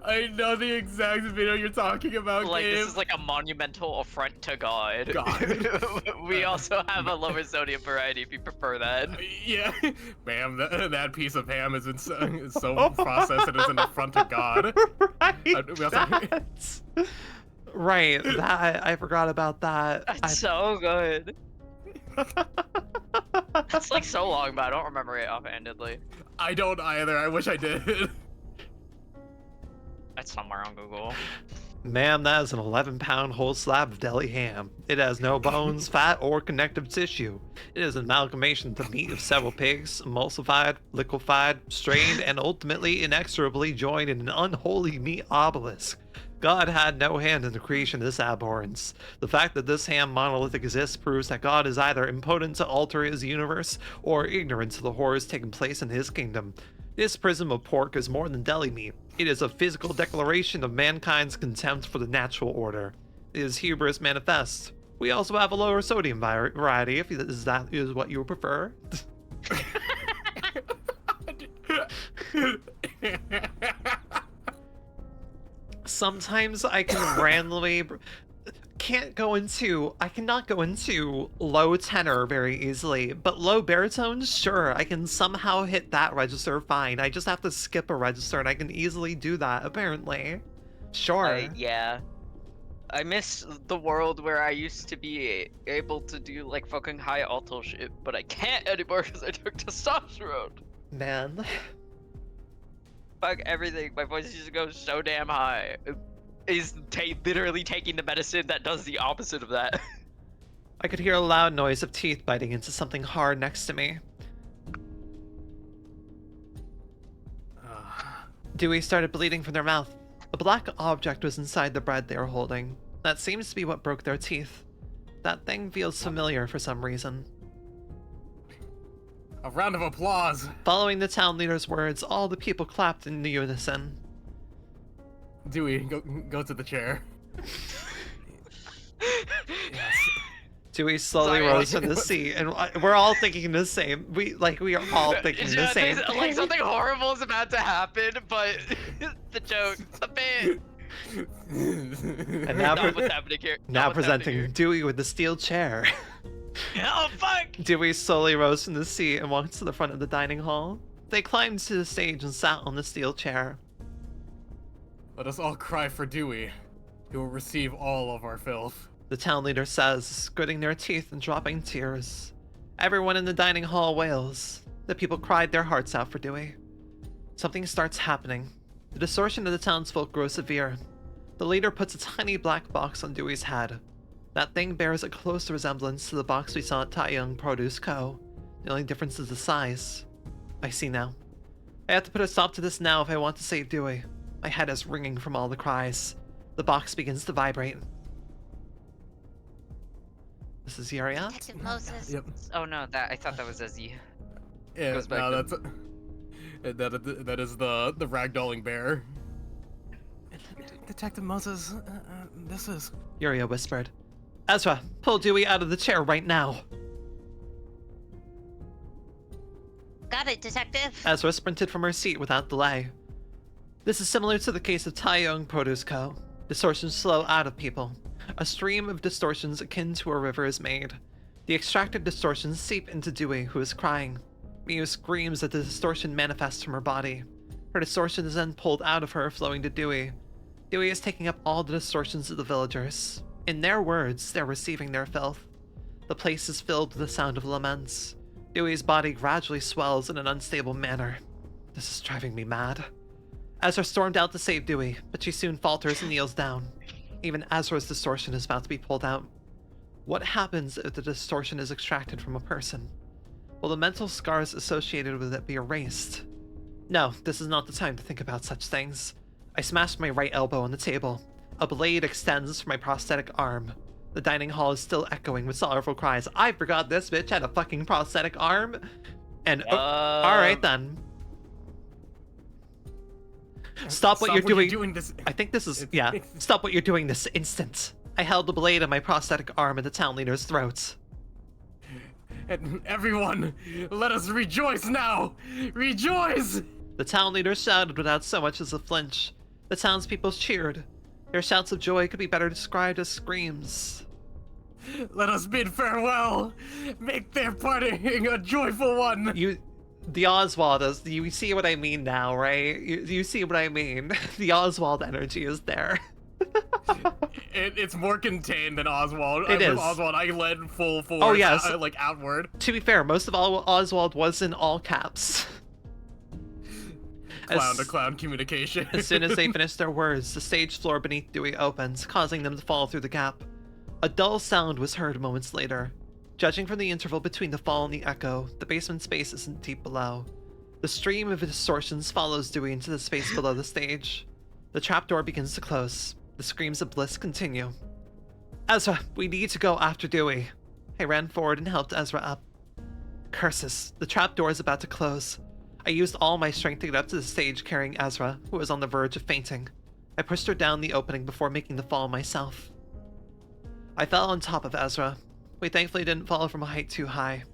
[SPEAKER 2] I know the exact video you're talking about,
[SPEAKER 6] Like,
[SPEAKER 2] Gabe.
[SPEAKER 6] this is like a monumental affront to God.
[SPEAKER 2] God.
[SPEAKER 6] We also have a lower sodium variety if you prefer that.
[SPEAKER 2] Yeah, ma'am, that piece of ham is so processed it is an affront to God.
[SPEAKER 1] Right, that I forgot about that.
[SPEAKER 6] That's so good. It's like so long, but I don't remember it offhandedly.
[SPEAKER 2] I don't either. I wish I did.
[SPEAKER 6] That's somewhere on Google.
[SPEAKER 1] Ma'am, that is an 11-pound whole slab of deli ham. It has no bones, fat, or connective tissue. It is an amalgamation of the meat of several pigs, emulsified, liquefied, strained, and ultimately inexorably joined in an unholy meat obelisk. God had no hand in the creation of this abhorrence. The fact that this ham monolithic exists proves that God is either impotent to alter his universe or ignorant to the horrors taking place in his kingdom. This prism of pork is more than deli meat. It is a physical declaration of mankind's contempt for the natural order. It is hubris manifest. We also have a lower sodium variety, if that is what you prefer. Sometimes I can randomly... I cannot go into low tenor very easily, but low baritone, sure, I can somehow hit that register fine. I just have to skip a register and I can easily do that, apparently. Sure.
[SPEAKER 6] Yeah. I miss the world where I used to be able to do like fucking high alto shit, but I can't anymore because I took testosterone.
[SPEAKER 1] Man.
[SPEAKER 6] Fuck everything. My voice used to go so damn high. Is literally taking the medicine that does the opposite of that.
[SPEAKER 1] I could hear a loud noise of teeth biting into something hard next to me. Dewey started bleeding from their mouth. A black object was inside the bread they were holding. That seems to be what broke their teeth. That thing feels familiar for some reason.
[SPEAKER 2] A round of applause.
[SPEAKER 1] Following the town leader's words, all the people clapped in unison.
[SPEAKER 5] Dewey, go to the chair. Yes.
[SPEAKER 1] Dewey slowly
[SPEAKER 6] Sorry,
[SPEAKER 1] rose
[SPEAKER 6] like-
[SPEAKER 1] from the seat, and we're all thinking the same. We are all thinking the
[SPEAKER 6] Yeah,
[SPEAKER 1] same.
[SPEAKER 6] like something horrible is about to happen, but the joke, the bit.
[SPEAKER 1] And now,
[SPEAKER 3] Not what's happening here.
[SPEAKER 1] now
[SPEAKER 3] Not what's happening
[SPEAKER 1] presenting
[SPEAKER 3] here.
[SPEAKER 1] Dewey with the steel chair.
[SPEAKER 6] Oh fuck!
[SPEAKER 1] Dewey slowly rose from the seat and walked to the front of the dining hall. They climbed to the stage and sat on the steel chair.
[SPEAKER 5] Let us all cry for Dewey. He will receive all of our filth.
[SPEAKER 1] The town leader says, gritting their teeth and dropping tears. Everyone in the dining hall wails. The people cried their hearts out for Dewey. Something starts happening. The distortion of the townsfolk grows severe. The leader puts a tiny black box on Dewey's head. That thing bears a close resemblance to the box we saw at Taeyong Produce Co. The only difference is the size. I see now. I have to put a stop to this now if I want to save Dewey. My head is ringing from all the cries. The box begins to vibrate. This is Yuria.
[SPEAKER 4] Detective Moses.
[SPEAKER 5] Yep.
[SPEAKER 6] Oh no, I thought that was Ezzy.
[SPEAKER 5] Yeah,
[SPEAKER 6] Goes back
[SPEAKER 5] no,
[SPEAKER 6] to-
[SPEAKER 5] that is the ragdolling bear. Detective Moses, this is...
[SPEAKER 1] Yuria whispered. Ezra, pull Dewey out of the chair right now.
[SPEAKER 4] Got it, Detective.
[SPEAKER 1] Ezra sprinted from her seat without delay. This is similar to the case of Taeyong Produce Co. Distortions flow out of people. A stream of distortions akin to a river is made. The extracted distortions seep into Dewey, who is crying. Miu screams as the distortion manifests from her body. Her distortion is then pulled out of her, flowing to Dewey. Dewey is taking up all the distortions of the villagers. In their words, they're receiving their filth. The place is filled with the sound of laments. Dewey's body gradually swells in an unstable manner. This is driving me mad. Ezra stormed out to save Dewey, but she soon falters and kneels down. Even Ezra's distortion is about to be pulled out. What happens if the distortion is extracted from a person? Will the mental scars associated with it be erased? No, this is not the time to think about such things. I smashed my right elbow on the table. A blade extends from my prosthetic arm. The dining hall is still echoing with sorrowful cries. I forgot this bitch had a fucking prosthetic arm. And alright then. Stop what you're doing.
[SPEAKER 5] This...
[SPEAKER 1] I think this is, yeah. Stop what you're doing this instant. I held the blade of my prosthetic arm at the town leader's throat.
[SPEAKER 5] And everyone, let us rejoice now! Rejoice!
[SPEAKER 1] The town leader shouted without so much as a flinch. The townspeople cheered. Their shouts of joy could be better described as screams.
[SPEAKER 5] Let us bid farewell! Make their parting a joyful one!
[SPEAKER 1] The Oswald is, you see what I mean now, right? You see what I mean? The Oswald energy is there.
[SPEAKER 5] It's more contained than Oswald.
[SPEAKER 1] It is.
[SPEAKER 5] Oswald, I led full force,
[SPEAKER 1] Oh, yes.
[SPEAKER 5] like outward.
[SPEAKER 1] To be fair, most of all, Oswald was in all caps.
[SPEAKER 5] Clown to clown communication.
[SPEAKER 1] As soon as they finished their words, the stage floor beneath Dewey opened, causing them to fall through the gap. A dull sound was heard moments later. Judging from the interval between the fall and the echo, the basement space isn't deep below. The stream of distortions follows Dewey into the space below the stage. The trapdoor begins to close. The screams of bliss continue. Ezra, we need to go after Dewey. I ran forward and helped Ezra up. Curses, the trapdoor is about to close. I used all my strength to get up to the stage carrying Ezra, who was on the verge of fainting. I pushed her down the opening before making the fall myself. I fell on top of Ezra. We thankfully didn't fall from a height too high.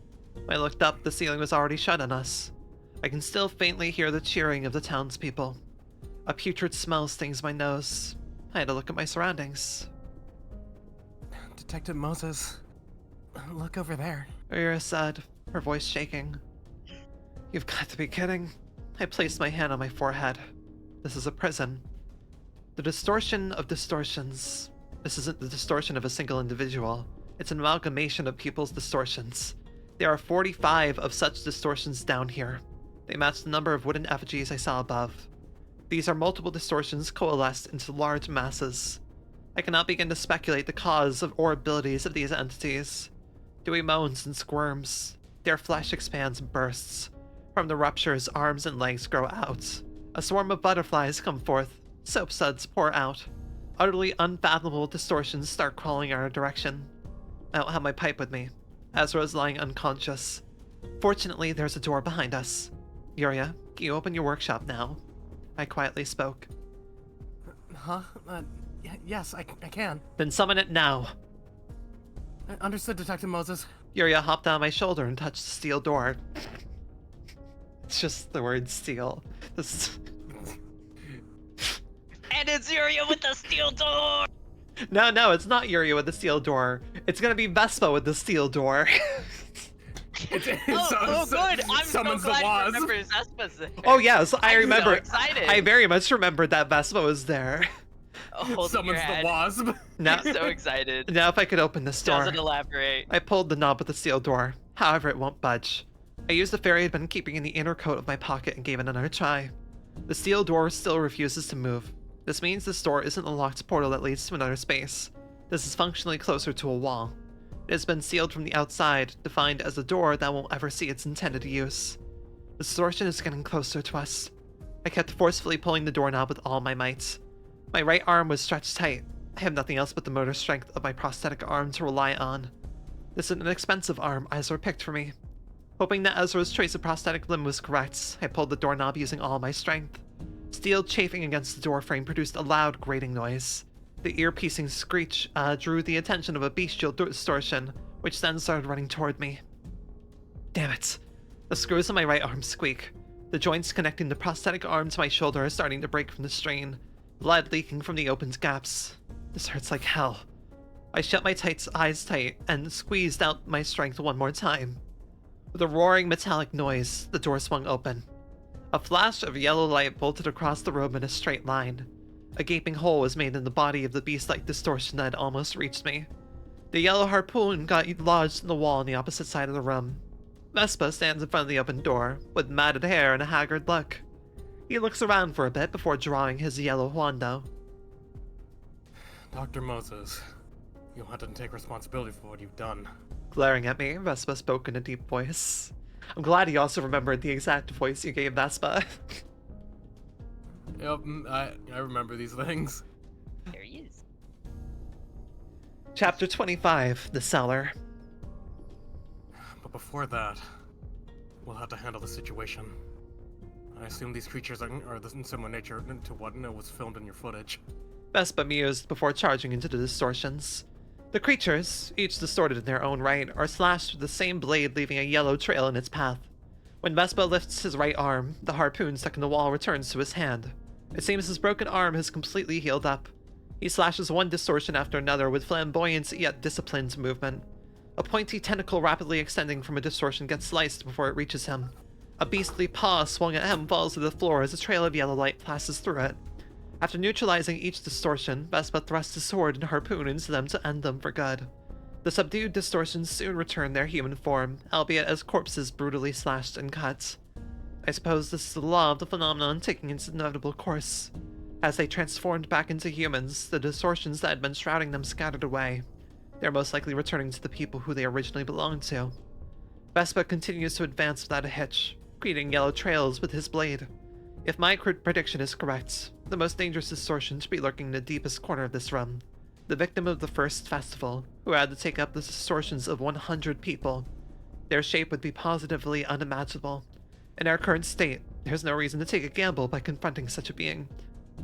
[SPEAKER 1] When I looked up, the ceiling was already shut on us. I can still faintly hear the cheering of the townspeople. A putrid smell stings my nose. I had to look at my surroundings.
[SPEAKER 5] Detective Moses, look over there.
[SPEAKER 1] Rira said, her voice shaking. You've got to be kidding. I placed my hand on my forehead. This is a prison. The distortion of distortions. This isn't the distortion of a single individual. It's an amalgamation of people's distortions. There are 45 of such distortions down here. They match the number of wooden effigies I saw above. These are multiple distortions coalesced into large masses. I cannot begin to speculate the cause or abilities of these entities. Dewey moans and squirms. Their flesh expands and bursts. From the ruptures, arms and legs grow out. A swarm of butterflies come forth. Soap suds pour out. Utterly unfathomable distortions start crawling our direction. I don't have my pipe with me. Ezra is lying unconscious. Fortunately, there's a door behind us. Yuria, can you open your workshop now? I quietly spoke.
[SPEAKER 5] Huh? Yes, I can.
[SPEAKER 1] Then summon it now.
[SPEAKER 5] Understood, Detective Moses.
[SPEAKER 1] Yuria hopped on my shoulder and touched the steel door. It's just the word steel. This...
[SPEAKER 6] And it's Yuria with the steel door!
[SPEAKER 1] No, it's not Yuria with the steel door. It's gonna be Vespa with the steel door.
[SPEAKER 2] Good.
[SPEAKER 6] I'm
[SPEAKER 2] Summons
[SPEAKER 6] so
[SPEAKER 2] the
[SPEAKER 6] glad you
[SPEAKER 2] wasp.
[SPEAKER 6] remember Vespa's there.
[SPEAKER 1] Oh yes, I
[SPEAKER 6] I'm
[SPEAKER 1] remember.
[SPEAKER 6] so excited.
[SPEAKER 1] I very much remembered that Vespa was there.
[SPEAKER 6] Holding
[SPEAKER 2] Summons
[SPEAKER 6] your
[SPEAKER 2] the
[SPEAKER 6] head.
[SPEAKER 2] wasp.
[SPEAKER 1] Now,
[SPEAKER 6] I'm so excited.
[SPEAKER 1] now if I could open this door.
[SPEAKER 6] Doesn't elaborate.
[SPEAKER 1] I pulled the knob of the steel door. However, it won't budge. I used the fairy I'd been keeping in the inner coat of my pocket and gave it another try. The steel door still refuses to move. This means this door isn't a locked portal that leads to another space. This is functionally closer to a wall. It has been sealed from the outside, defined as a door that won't ever see its intended use. The distortion is getting closer to us. I kept forcefully pulling the doorknob with all my might. My right arm was stretched tight. I have nothing else but the motor strength of my prosthetic arm to rely on. This is an expensive arm Ezra picked for me. Hoping that Ezra's choice of prosthetic limb was correct, I pulled the doorknob using all my strength. Steel chafing against the doorframe produced a loud grating noise. The ear-piercing screech drew the attention of a bestial distortion, which then started running toward me. Damn it. The screws on my right arm squeak. The joints connecting the prosthetic arm to my shoulder are starting to break from the strain, blood leaking from the opened gaps. This hurts like hell. I shut my eyes tight and squeezed out my strength one more time. With a roaring metallic noise, the door swung open. A flash of yellow light bolted across the room in a straight line. A gaping hole was made in the body of the beast-like distortion that had almost reached me. The yellow harpoon got lodged in the wall on the opposite side of the room. Vespa stands in front of the open door, with matted hair and a haggard look. He looks around for a bit before drawing his yellow huando.
[SPEAKER 5] Dr. Moses, you'll have to take responsibility for what you've done.
[SPEAKER 1] Glaring at me, Vespa spoke in a deep voice. I'm glad he also remembered the exact voice you gave Vespa.
[SPEAKER 5] Yep, I remember these things.
[SPEAKER 6] There he is.
[SPEAKER 1] Chapter 25, The Cellar.
[SPEAKER 5] But before that, we'll have to handle the situation. I assume these creatures are the similar nature to what was filmed in your footage.
[SPEAKER 1] Vespa mused before charging into the distortions. The creatures, each distorted in their own right, are slashed with the same blade, leaving a yellow trail in its path. When Vespa lifts his right arm, the harpoon stuck in the wall returns to his hand. It seems his broken arm has completely healed up. He slashes one distortion after another with flamboyant yet disciplined movement. A pointy tentacle rapidly extending from a distortion gets sliced before it reaches him. A beastly paw swung at him falls to the floor as a trail of yellow light passes through it. After neutralizing each distortion, Vespa thrusts his sword and harpoon into them to end them for good. The subdued distortions soon return their human form, albeit as corpses brutally slashed and cut. I suppose this is the law of the phenomenon taking its inevitable course. As they transformed back into humans, the distortions that had been shrouding them scattered away. They are most likely returning to the people who they originally belonged to. Vespa continues to advance without a hitch, creating yellow trails with his blade. If my prediction is correct, the most dangerous distortion should be lurking in the deepest corner of this room. The victim of the first festival, who had to take up the distortions of 100 people. Their shape would be positively unimaginable. In our current state, there's no reason to take a gamble by confronting such a being.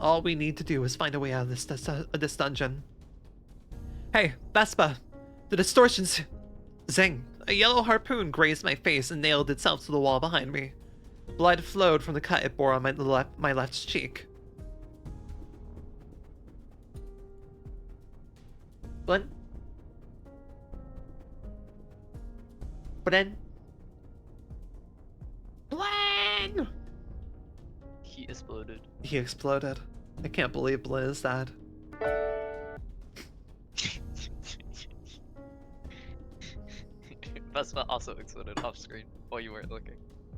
[SPEAKER 1] All we need to do is find a way out of this dungeon. Hey, Vespa! The distortions... Zing! A yellow harpoon grazed my face and nailed itself to the wall behind me. Blood flowed from the cut it bore on my left cheek. Blin? Blin? Blin!
[SPEAKER 6] He exploded.
[SPEAKER 1] He exploded. I can't believe Blin is that.
[SPEAKER 6] Vespa also exploded off screen while you weren't looking.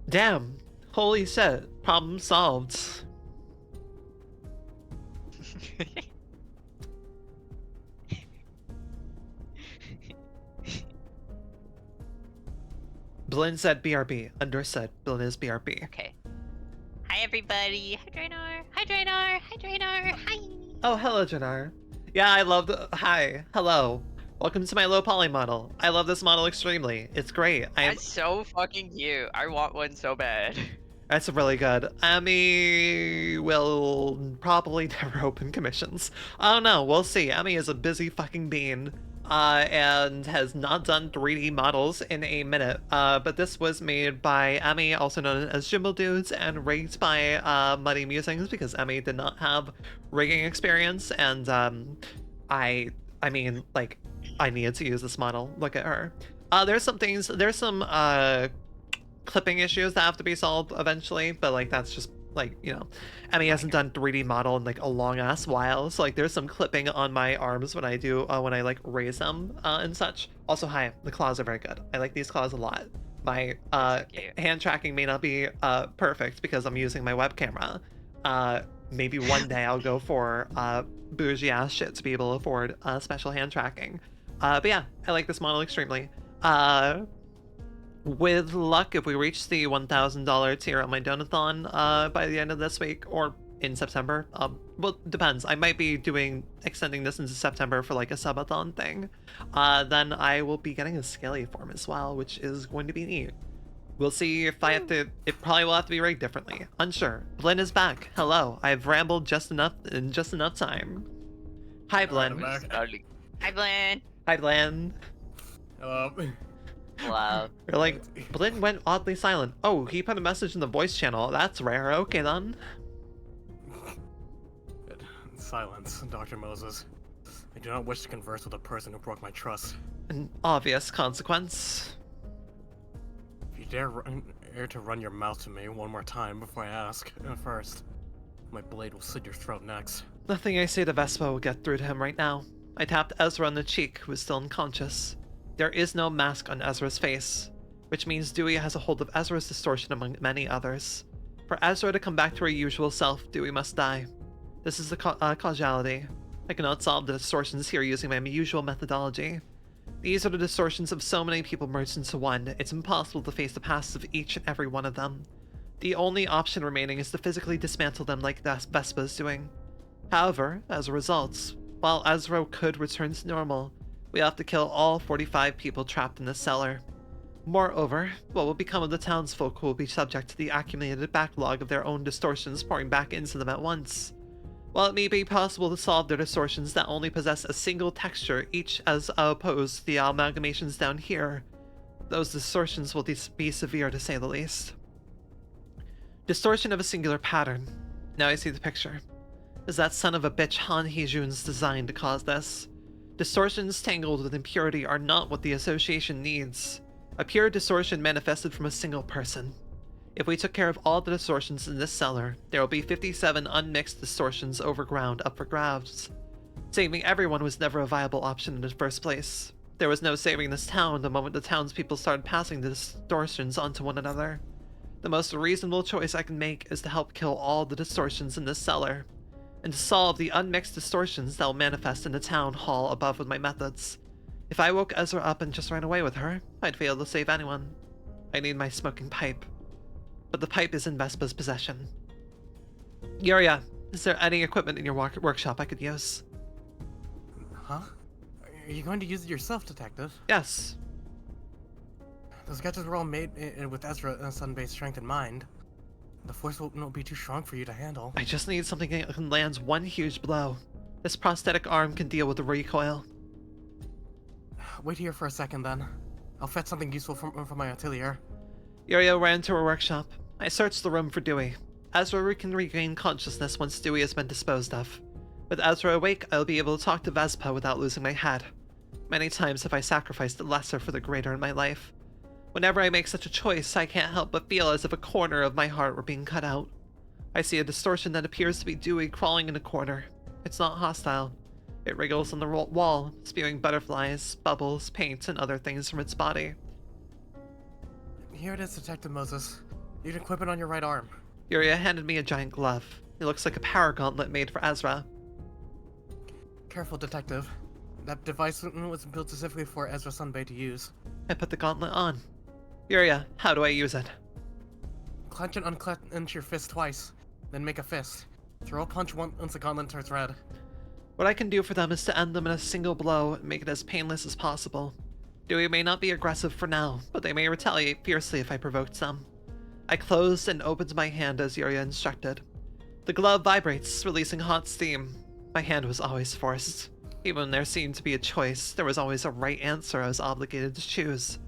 [SPEAKER 1] Damn! Holy shit. Problem solved. Blin said BRB. Understood. Blin is BRB.
[SPEAKER 4] Okay. Hi, everybody. Hi, Draenor. Hi, Draenor. Hi, Draenor. Hi.
[SPEAKER 1] Oh, hello, Jannar. Yeah, I love the... Hi. Hello. Welcome to my low poly model. I love this model extremely. It's great.
[SPEAKER 6] That's so fucking cute. I want one so bad.
[SPEAKER 1] That's really good. Emmy will probably never open commissions. I don't know. We'll see. Emmy is a busy fucking bean. And has not done 3D models in a minute. But this was made by Emmy, also known as Jimbo Dudes, and rigged by Muddy Musings because Emmy did not have rigging experience. And I mean, like, I needed to use this model. Look at her. There's some clipping issues that have to be solved eventually, but like that's just like, you know, Emmy hasn't done 3D model in like a long ass while, so like there's some clipping on my arms when I do when I like raise them and such. Also, hi, the claws are very good. I like these claws a lot. My hand tracking may not be perfect because I'm using my web camera. Maybe one day I'll go for bougie ass shit to be able to afford special hand tracking. But yeah, I like this model extremely. With luck, if we reach the $1,000 tier on my donathon by the end of this week or in September, well, depends. I might be extending this into September for like a subathon thing. Then I will be getting a scaly form as well, which is going to be neat. We'll see if I have to. It probably will have to be rigged differently. Unsure. Blinn is back. Hello. I've rambled just enough in just enough time. Hi, Blinn.
[SPEAKER 3] Hi, Blinn.
[SPEAKER 1] Hi, Blinn.
[SPEAKER 2] Hello.
[SPEAKER 3] Wow.
[SPEAKER 1] You're like, Blinn went oddly silent. Oh, he put a message in the voice channel. That's rare. Okay, then.
[SPEAKER 5] Silence, Dr. Moses. I do not wish to converse with a person who broke my trust.
[SPEAKER 1] An obvious consequence.
[SPEAKER 5] If you dare to run your mouth to me one more time before I ask first, my blade will slit your throat next.
[SPEAKER 1] Nothing I say to Vespa will get through to him right now. I tapped Ezra on the cheek, who is still unconscious. There is no mask on Ezra's face, which means Dewey has a hold of Ezra's distortion among many others. For Ezra to come back to her usual self, Dewey must die. This is the causality. I cannot solve the distortions here using my usual methodology. These are the distortions of so many people merged into one. It's impossible to face the pasts of each and every one of them. The only option remaining is to physically dismantle them like Vespa is doing. However, as a result, while Ezra could return to normal, we have to kill all 45 people trapped in this cellar. Moreover, what will become of the townsfolk who will be subject to the accumulated backlog of their own distortions pouring back into them at once? While it may be possible to solve their distortions that only possess a single texture, each as opposed to the amalgamations down here, those distortions will be severe to say the least. Distortion of a singular pattern. Now I see the picture. Is that son of a bitch Han Heejun's design to cause this? Distortions tangled with impurity are not what the association needs. A pure distortion manifested from a single person. If we took care of all the distortions in this cellar, there will be 57 unmixed distortions overground up for grabs. Saving everyone was never a viable option in the first place. There was no saving this town the moment the townspeople started passing the distortions onto one another. The most reasonable choice I can make is to help kill all the distortions in this cellar, and to solve the unmixed distortions that will manifest in the town hall above with my methods. If I woke Ezra up and just ran away with her, I'd fail to save anyone. I need my smoking pipe. But the pipe is in Vespa's possession. Yuria, is there any equipment in your workshop I could use?
[SPEAKER 5] Huh? Are you going to use it yourself, Detective?
[SPEAKER 1] Yes.
[SPEAKER 5] Those gadgets were all made with Ezra's sun-based strength in mind. The force will not be too strong for you to handle.
[SPEAKER 1] I just need something that can land one huge blow. This prosthetic arm can deal with the recoil.
[SPEAKER 5] Wait here for a second, then. I'll fetch something useful from my atelier.
[SPEAKER 1] Yuria ran to her workshop. I searched the room for Dewey. Ezra can regain consciousness once Dewey has been disposed of. With Ezra awake, I'll be able to talk to Vespa without losing my head. Many times have I sacrificed the lesser for the greater in my life. Whenever I make such a choice, I can't help but feel as if a corner of my heart were being cut out. I see a distortion that appears to be Dewey crawling in a corner. It's not hostile. It wriggles on the wall, spewing butterflies, bubbles, paint, and other things from its body.
[SPEAKER 5] Here it is, Detective Moses. You can equip it on your right arm.
[SPEAKER 1] Yuria handed me a giant glove. It looks like a power gauntlet made for Ezra.
[SPEAKER 5] Careful, Detective. That device was built specifically for Ezra Sunbay to use.
[SPEAKER 1] I put the gauntlet on. Yuria, how do I use it?
[SPEAKER 5] Clench and unclench your fist twice, then make a fist. Throw a punch once the gauntlet turns red.
[SPEAKER 1] What I can do for them is to end them in a single blow and make it as painless as possible. Dewey may not be aggressive for now, but they may retaliate fiercely if I provoked them. I closed and opened my hand as Yuria instructed. The glove vibrates, releasing hot steam. My hand was always forced. Even when there seemed to be a choice, there was always a right answer I was obligated to choose.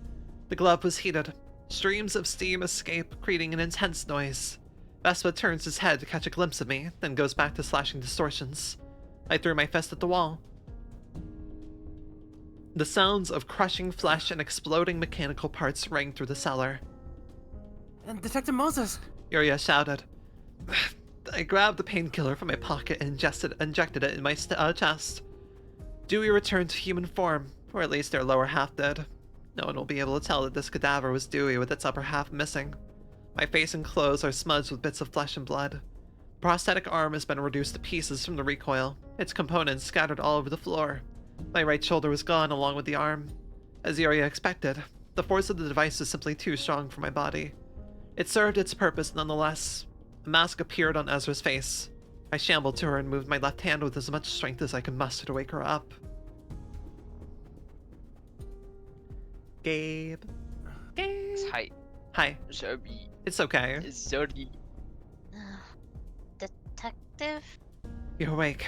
[SPEAKER 1] The glove was heated. Streams of steam escape, creating an intense noise. Vespa turns his head to catch a glimpse of me, then goes back to slashing distortions. I threw my fist at the wall. The sounds of crushing flesh and exploding mechanical parts rang through the cellar.
[SPEAKER 5] And Detective Moses!
[SPEAKER 1] Yuria shouted. I grabbed the painkiller from my pocket and injected it in my chest. Dewey returned to human form, or at least their lower half did. No one will be able to tell that this cadaver was Dewey with its upper half missing. My face and clothes are smudged with bits of flesh and blood. The prosthetic arm has been reduced to pieces from the recoil, its components scattered all over the floor. My right shoulder was gone along with the arm. As Yuria expected, the force of the device was simply too strong for my body. It served its purpose nonetheless. A mask appeared on Ezra's face. I shambled to her and moved my left hand with as much strength as I could muster to wake her up. Gabe. Gabe.
[SPEAKER 6] Hi.
[SPEAKER 1] Hi.
[SPEAKER 6] Sorry.
[SPEAKER 1] It's okay.
[SPEAKER 6] Sorry.
[SPEAKER 4] Detective?
[SPEAKER 1] You're awake.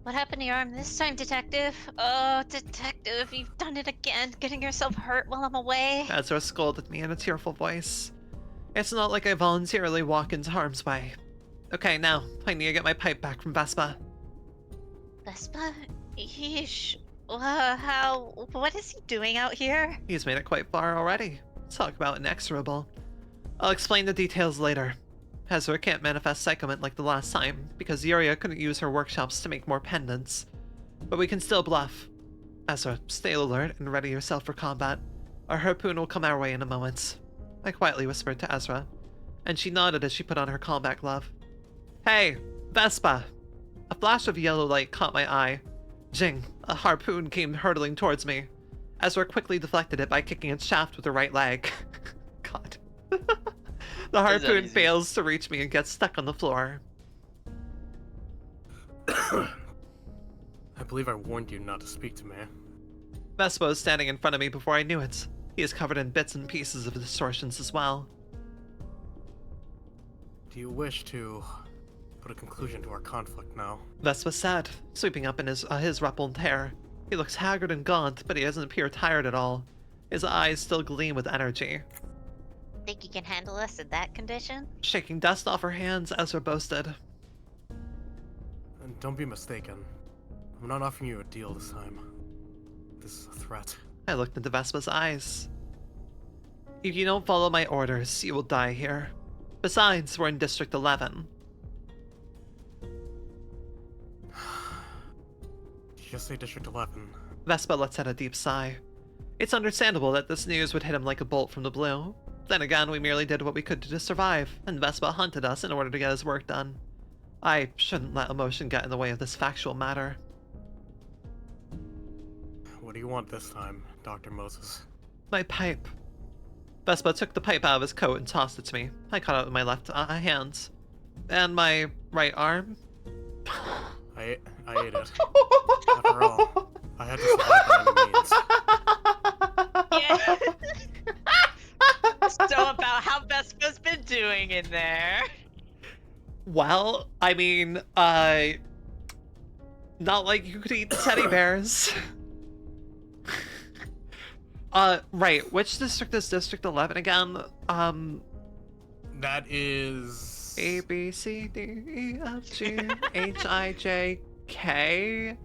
[SPEAKER 4] What happened to your arm this time, Detective? Oh, Detective, you've done it again, getting yourself hurt while I'm away.
[SPEAKER 1] Ezra scolded me in a tearful voice. It's not like I voluntarily walk into harm's way. Okay, now, I need to get my pipe back from Vespa.
[SPEAKER 4] Vespa? Yeesh. What is he doing out here?
[SPEAKER 1] He's made it quite far already. Talk about inexorable. I'll explain the details later. Ezra can't manifest Psychomint like the last time, because Yuria couldn't use her workshops to make more pendants. But we can still bluff. Ezra, stay alert and ready yourself for combat. Our harpoon will come our way in a moment. I quietly whispered to Ezra, and she nodded as she put on her combat glove. Hey, Vespa! A flash of yellow light caught my eye. Jing, a harpoon came hurtling towards me. Ezra quickly deflected it by kicking its shaft with her right leg. God. The harpoon fails to reach me and gets stuck on the floor.
[SPEAKER 5] I believe I warned you not to speak to me.
[SPEAKER 1] Vespa was standing in front of me before I knew it. He is covered in bits and pieces of distortions as well.
[SPEAKER 5] Do you wish to put a conclusion to our conflict now?
[SPEAKER 1] Vespa said, sweeping up in his rumpled hair. He looks haggard and gaunt, but he doesn't appear tired at all. His eyes still gleam with energy.
[SPEAKER 4] Think you can handle us in that condition?
[SPEAKER 1] Shaking dust off her hands, Ezra boasted.
[SPEAKER 5] And don't be mistaken. I'm not offering you a deal this time. This is a threat.
[SPEAKER 1] I looked into Vespa's eyes. If you don't follow my orders, you will die here. Besides, we're in District 11.
[SPEAKER 5] Did you just say District 11?
[SPEAKER 1] Vespa lets out a deep sigh. It's understandable that this news would hit him like a bolt from the blue. Then again, we merely did what we could to survive, and Vespa hunted us in order to get his work done. I shouldn't let emotion get in the way of this factual matter.
[SPEAKER 5] What do you want this time, Dr. Moses?
[SPEAKER 1] My pipe. Vespa took the pipe out of his coat and tossed it to me. I caught it with my left hand. And my right arm?
[SPEAKER 5] I ate it. After all, I had to survive by any means.
[SPEAKER 6] Yeah. So about how Vespa's been doing in there.
[SPEAKER 1] Well, I mean, not like you could eat teddy bears. Right, which district is District 11 again?
[SPEAKER 5] That is...
[SPEAKER 1] A, B, C, D, E, F, G, H, I, J, K?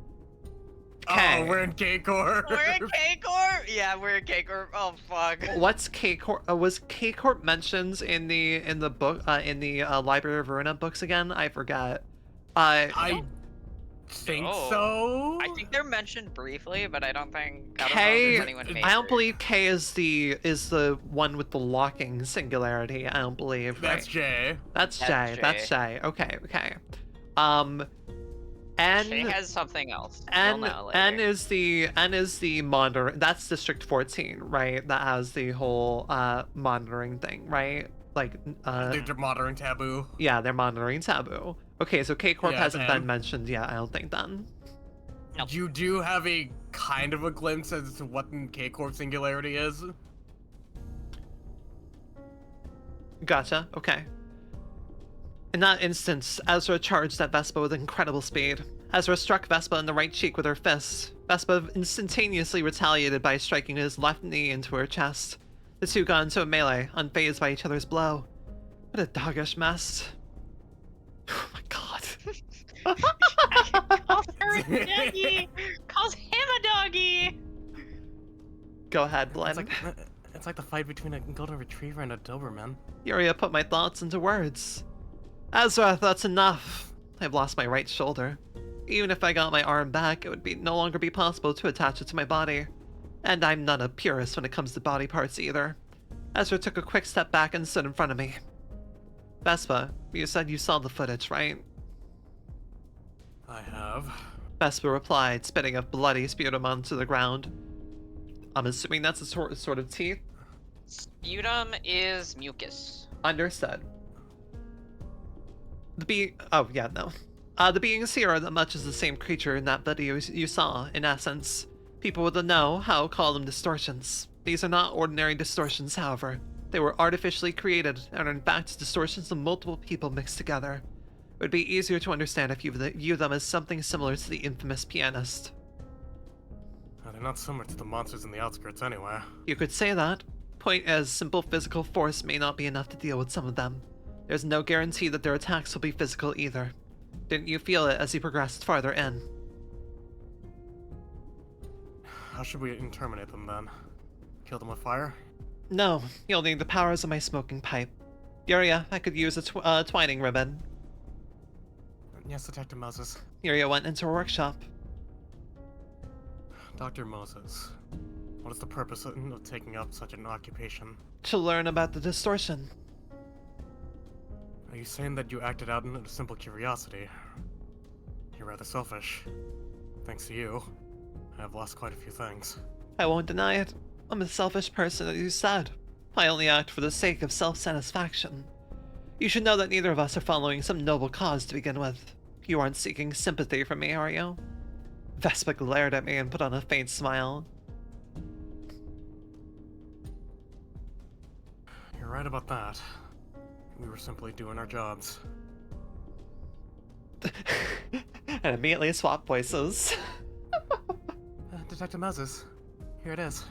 [SPEAKER 5] Oh, we're in K-Corp.
[SPEAKER 6] We're in K-Corp? Yeah, we're in K-Corp. Oh, fuck.
[SPEAKER 1] What's K-Corp? Was K-Corp mentioned in the book, in the Library of Ruina books again? I forgot.
[SPEAKER 5] I think
[SPEAKER 6] Oh.
[SPEAKER 5] so.
[SPEAKER 6] I think they're mentioned briefly, but I don't think
[SPEAKER 1] K.
[SPEAKER 6] there's anyone major.
[SPEAKER 1] I don't believe K is the one with the locking singularity. I don't believe.
[SPEAKER 5] That's
[SPEAKER 1] Right?
[SPEAKER 5] J.
[SPEAKER 1] That's
[SPEAKER 6] That's
[SPEAKER 1] J. That's
[SPEAKER 6] J.
[SPEAKER 1] J. Okay.
[SPEAKER 6] She
[SPEAKER 1] N.
[SPEAKER 6] has something else.
[SPEAKER 1] N,
[SPEAKER 6] We'll know later.
[SPEAKER 1] N is the monitor. That's District 14, right? That has the whole monitoring thing, right? Like
[SPEAKER 5] They're monitoring taboo.
[SPEAKER 1] yeah, they're monitoring taboo. Okay, so K Corp
[SPEAKER 5] Yeah,
[SPEAKER 1] hasn't been
[SPEAKER 5] and-
[SPEAKER 1] mentioned yet. I don't think then.
[SPEAKER 6] Nope.
[SPEAKER 5] You do have a kind of a glimpse as to what K-Corp singularity is.
[SPEAKER 1] Gotcha, okay. In that instance, Ezra charged at Vespa with incredible speed. Ezra struck Vespa in the right cheek with her fist. Vespa instantaneously retaliated by striking his left knee into her chest. The two got into a melee, unfazed by each other's blow. What a doggish mess. Oh my god.
[SPEAKER 6] Calls her a doggy. Calls him a doggy.
[SPEAKER 1] Go ahead, Glenn.
[SPEAKER 5] It's like the fight between a golden retriever and a Doberman.
[SPEAKER 1] Yuria put my thoughts into words. Ezra, that's enough. I've lost my right shoulder. Even if I got my arm back, it would no longer be possible to attach it to my body. And I'm not a purist when it comes to body parts either. Ezra took a quick step back and stood in front of me. Vespa, you said you saw the footage, right?
[SPEAKER 5] I have.
[SPEAKER 1] Vespa replied, spitting a bloody sputum onto the ground. I'm assuming that's a sort of teeth?
[SPEAKER 6] Sputum is mucus.
[SPEAKER 1] Understood. Oh, yeah, no. The beings here are much as the same creature in that video you saw, in essence. People with a know how call them distortions. These are not ordinary distortions, however. They were artificially created, and are in fact distortions of multiple people mixed together. It would be easier to understand if you view them as something similar to the infamous pianist.
[SPEAKER 5] They're not similar to the monsters in the outskirts anyway.
[SPEAKER 1] You could say that. Point is, simple physical force may not be enough to deal with some of them. There's no guarantee that their attacks will be physical either. Didn't you feel it as you progressed farther in?
[SPEAKER 5] How should we terminate them then? Kill them with fire?
[SPEAKER 1] No, you'll need the powers of my smoking pipe. Yuria, I could use a twining ribbon.
[SPEAKER 5] Yes, Detective Moses.
[SPEAKER 1] Yuria went into her workshop.
[SPEAKER 5] Dr. Moses, what is the purpose of taking up such an occupation?
[SPEAKER 1] To learn about the distortion.
[SPEAKER 5] Are you saying that you acted out in simple curiosity? You're rather selfish. Thanks to you, I have lost quite a few things.
[SPEAKER 1] I won't deny it. I'm a selfish person, as you said. I only act for the sake of self-satisfaction. You should know that neither of us are following some noble cause to begin with. You aren't seeking sympathy from me, are you? Vespa glared at me and put on a faint smile.
[SPEAKER 5] You're right about that. We were simply doing our jobs.
[SPEAKER 1] And immediately swap voices.
[SPEAKER 5] Detective Moses, here it is.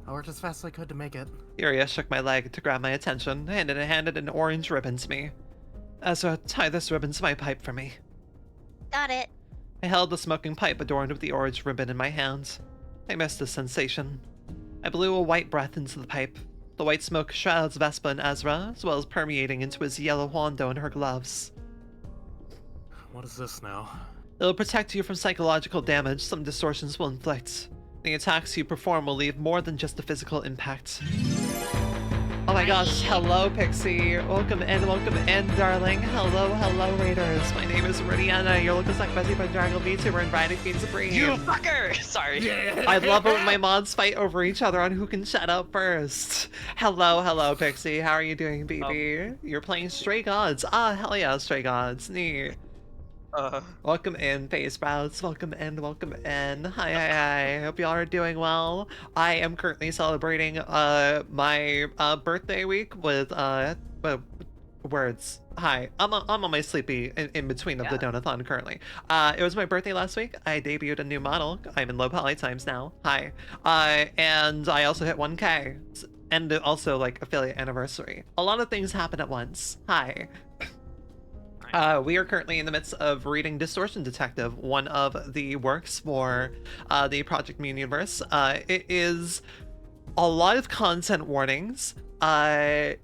[SPEAKER 5] I worked as fast as I could to make it.
[SPEAKER 1] Yuria shook my leg to grab my attention and handed an orange ribbon to me. Ezra, tie this ribbon to my pipe for me.
[SPEAKER 4] Got it.
[SPEAKER 1] I held the smoking pipe adorned with the orange ribbon in my hands. I missed the sensation. I blew a white breath into the pipe. The white smoke shrouds Vespa and Ezra, as well as permeating into his yellow wando and her gloves.
[SPEAKER 5] What is this now?
[SPEAKER 1] It'll protect you from psychological damage some distortions will inflict. The attacks you perform will leave more than just a physical impact. Oh my gosh, hello Pixie. Welcome in, darling. Hello, Raiders. My name is Rinienna. You're looking like Bessie by Dragon VTuber and Brian Queen Supreme.
[SPEAKER 6] You fucker! Sorry.
[SPEAKER 1] I love it when my mods fight over each other on who can shout out first. Hello, Pixie. How are you doing, baby? You're playing Stray Gods. Ah, hell yeah, Stray Gods. Neat. Welcome in, Face Sprouts. Welcome in. Hi. Hope y'all are doing well. I am currently celebrating my birthday week with words. Hi. I'm on my sleepy in between of the donathon currently. It was my birthday last week. I debuted a new model. I'm in low poly times now. Hi. And I also hit 1K. And also like affiliate anniversary. A lot of things happen at once. Hi. We are currently in the midst of reading Distortion Detective, one of the works for the Project Moon universe. It is a lot of content warnings. There's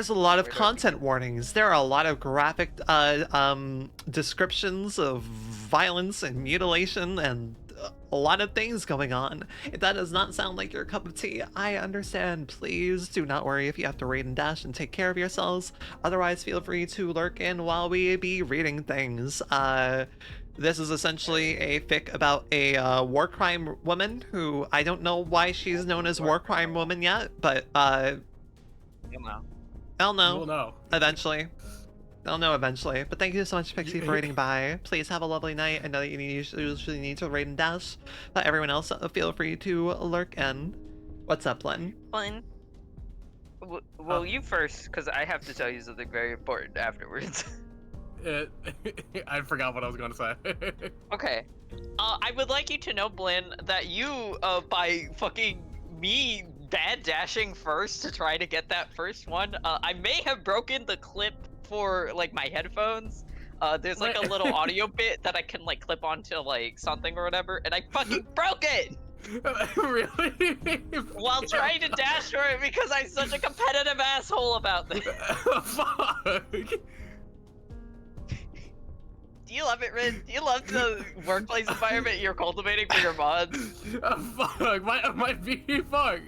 [SPEAKER 1] a lot of content warnings. There are a lot of graphic descriptions of violence and mutilation and a lot of things going on. If that does not sound like your cup of tea, I understand. Please do not worry if you have to raid and dash and take care of yourselves. Otherwise, feel free to lurk in while we be reading things. This is essentially a fic about a war crime woman who I don't know why she's known as war crime woman yet, but
[SPEAKER 6] You'll know.
[SPEAKER 1] I'll know.
[SPEAKER 2] You'll know.
[SPEAKER 1] Eventually. I'll know eventually. But thank you so much, Pixie, for raiding by. Please have a lovely night. I know that you usually need to raid and dash, but everyone else, feel free to lurk in. What's up, Lynn?
[SPEAKER 7] Fun.
[SPEAKER 6] Well, you first, because I have to tell you something very important afterwards.
[SPEAKER 2] I forgot what I was going to say.
[SPEAKER 6] Okay. I would like you to know, Blinn, that you, by fucking me bad dashing first to try to get that first one, I may have broken the clip for, like, my headphones. There's, like, a little audio bit that I can, like, clip onto, like, something or whatever, and I fucking broke it!
[SPEAKER 2] Really?
[SPEAKER 6] While trying to dash for it because I'm such a competitive asshole about this.
[SPEAKER 2] Fuck.
[SPEAKER 6] Do you love it, Rin? Do you love the workplace environment you're cultivating for your mods?
[SPEAKER 2] Fuck. My BB fuck.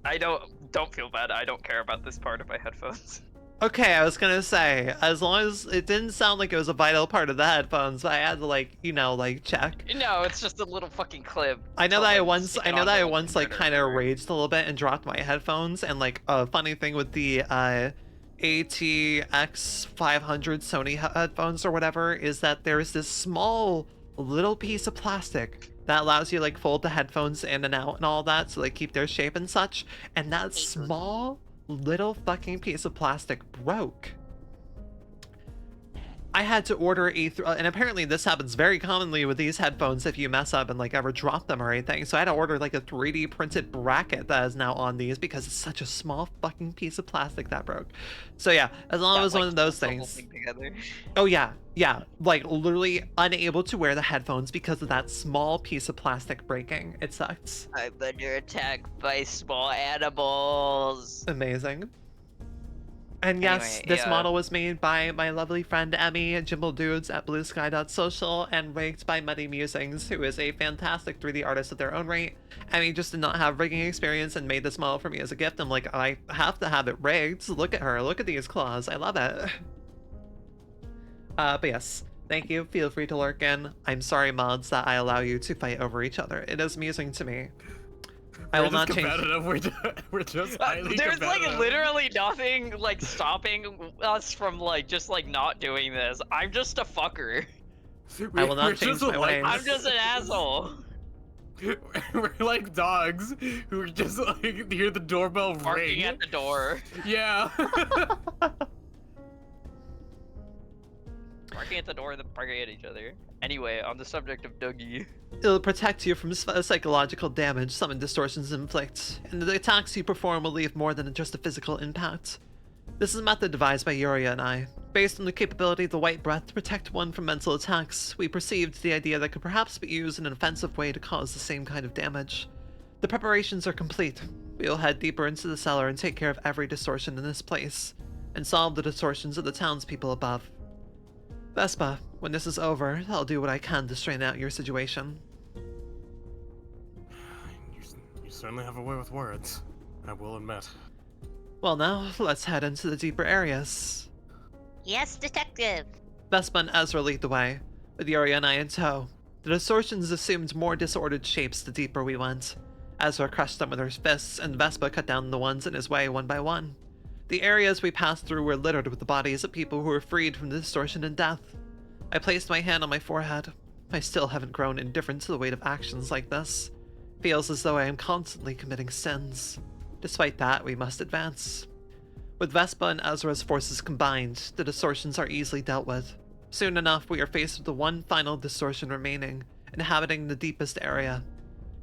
[SPEAKER 6] I don't feel bad. I don't care about this part of my headphones.
[SPEAKER 1] Okay, I was gonna say, as long as it didn't sound like it was a vital part of the headphones, I had to like, you know, like check.
[SPEAKER 6] No, it's just a little fucking clip.
[SPEAKER 1] I know
[SPEAKER 6] to,
[SPEAKER 1] that I
[SPEAKER 6] like,
[SPEAKER 1] once,
[SPEAKER 6] stick
[SPEAKER 1] I
[SPEAKER 6] it
[SPEAKER 1] know that I
[SPEAKER 6] onto,
[SPEAKER 1] once
[SPEAKER 6] the
[SPEAKER 1] like
[SPEAKER 6] internet
[SPEAKER 1] kind
[SPEAKER 6] or
[SPEAKER 1] of
[SPEAKER 6] whatever.
[SPEAKER 1] raged a little bit and dropped my headphones, and like a funny thing with the ATX 500 Sony headphones or whatever is that there's this small little piece of plastic that allows you to, like, fold the headphones in and out and all that so they keep their shape and such, and that small little fucking piece of plastic broke. I had to order and apparently this happens very commonly with these headphones if you mess up and like ever drop them or anything. So I had to order like a 3D printed bracket that is now on these because it's such a small fucking piece of plastic that broke. So yeah, as long as it was one of those things. Oh yeah, like literally unable to wear the headphones because of that small piece of plastic breaking. It sucks.
[SPEAKER 6] I'm under attack by small animals.
[SPEAKER 1] Amazing. And yes,
[SPEAKER 6] Anyway,
[SPEAKER 1] this
[SPEAKER 6] yeah.
[SPEAKER 1] model was made by my lovely friend Emmy, Jimble Dudes at bluesky.social, and rigged by Muddy Musings, who is a fantastic 3D artist at their own rate. Emmy just did not have rigging experience and made this model for me as a gift. I'm like, I have to have it rigged. Look at her. Look at these claws. I love it. But yes, thank you. Feel free to lurk in. I'm sorry, mods, that I allow you to fight over each other. It is amusing to me. I will not change.
[SPEAKER 2] We're just highly
[SPEAKER 6] There's like
[SPEAKER 2] competitive.
[SPEAKER 6] literally nothing like stopping us from like just like not doing this. I'm just a fucker.
[SPEAKER 1] I will not
[SPEAKER 2] We're
[SPEAKER 1] change
[SPEAKER 2] just
[SPEAKER 1] my
[SPEAKER 2] like-
[SPEAKER 1] ways.
[SPEAKER 6] I'm just an asshole.
[SPEAKER 2] We're like dogs who are just like hear the doorbell
[SPEAKER 6] Barking
[SPEAKER 2] ring.
[SPEAKER 6] at the door.
[SPEAKER 2] Yeah.
[SPEAKER 6] Barking at the door and then barking at each other. Anyway, on the subject of Dougie.
[SPEAKER 1] It'll protect you from psychological damage summon distortions inflict, and the attacks you perform will leave more than just a physical impact. This is a method devised by Yuria and I. Based on the capability of the White Breath to protect one from mental attacks, we perceived the idea that could perhaps be used in an offensive way to cause the same kind of damage. The preparations are complete. We will head deeper into the cellar and take care of every distortion in this place, and solve the distortions of the townspeople above. Vespa, when this is over, I'll do what I can to straighten out your situation.
[SPEAKER 5] You certainly have a way with words, I will admit.
[SPEAKER 1] Well now, let's head into the deeper areas.
[SPEAKER 4] Yes, detective.
[SPEAKER 1] Vespa and Ezra lead the way, with Yuria and I in tow. The distortions assumed more disordered shapes the deeper we went. Ezra crushed them with her fists, and Vespa cut down the ones in his way one by one. The areas we passed through were littered with the bodies of people who were freed from the distortion and death. I placed my hand on my forehead. I still haven't grown indifferent to the weight of actions like this. Feels as though I am constantly committing sins. Despite that, we must advance. With Vespa and Ezra's forces combined, the distortions are easily dealt with. Soon enough, we are faced with the one final distortion remaining, inhabiting the deepest area.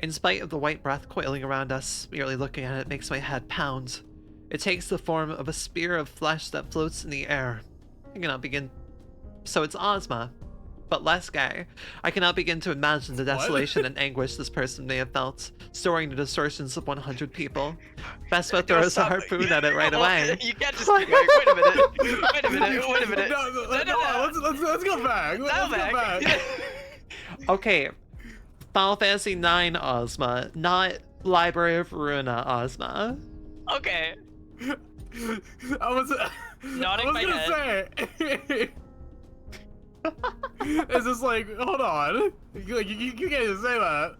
[SPEAKER 1] In spite of the white breath coiling around us, merely looking at it makes my head pound. It takes the form of a spear of flesh that floats in the air. I cannot begin. So it's Ozma, but less gay. I cannot begin to imagine the desolation and anguish this person may have felt, storing the distortions of 100 people. Vespa throws a harpoon at it right away.
[SPEAKER 6] You can't just be like, wait a minute. Wait a minute. Wait a minute.
[SPEAKER 2] No, let's go back. Let's go back.
[SPEAKER 1] Okay, Final Fantasy IX Ozma, not Library of Ruina Ozma.
[SPEAKER 6] Okay.
[SPEAKER 2] I was
[SPEAKER 6] Nodding my
[SPEAKER 2] gonna say. It's just like, hold on. You can't just say that.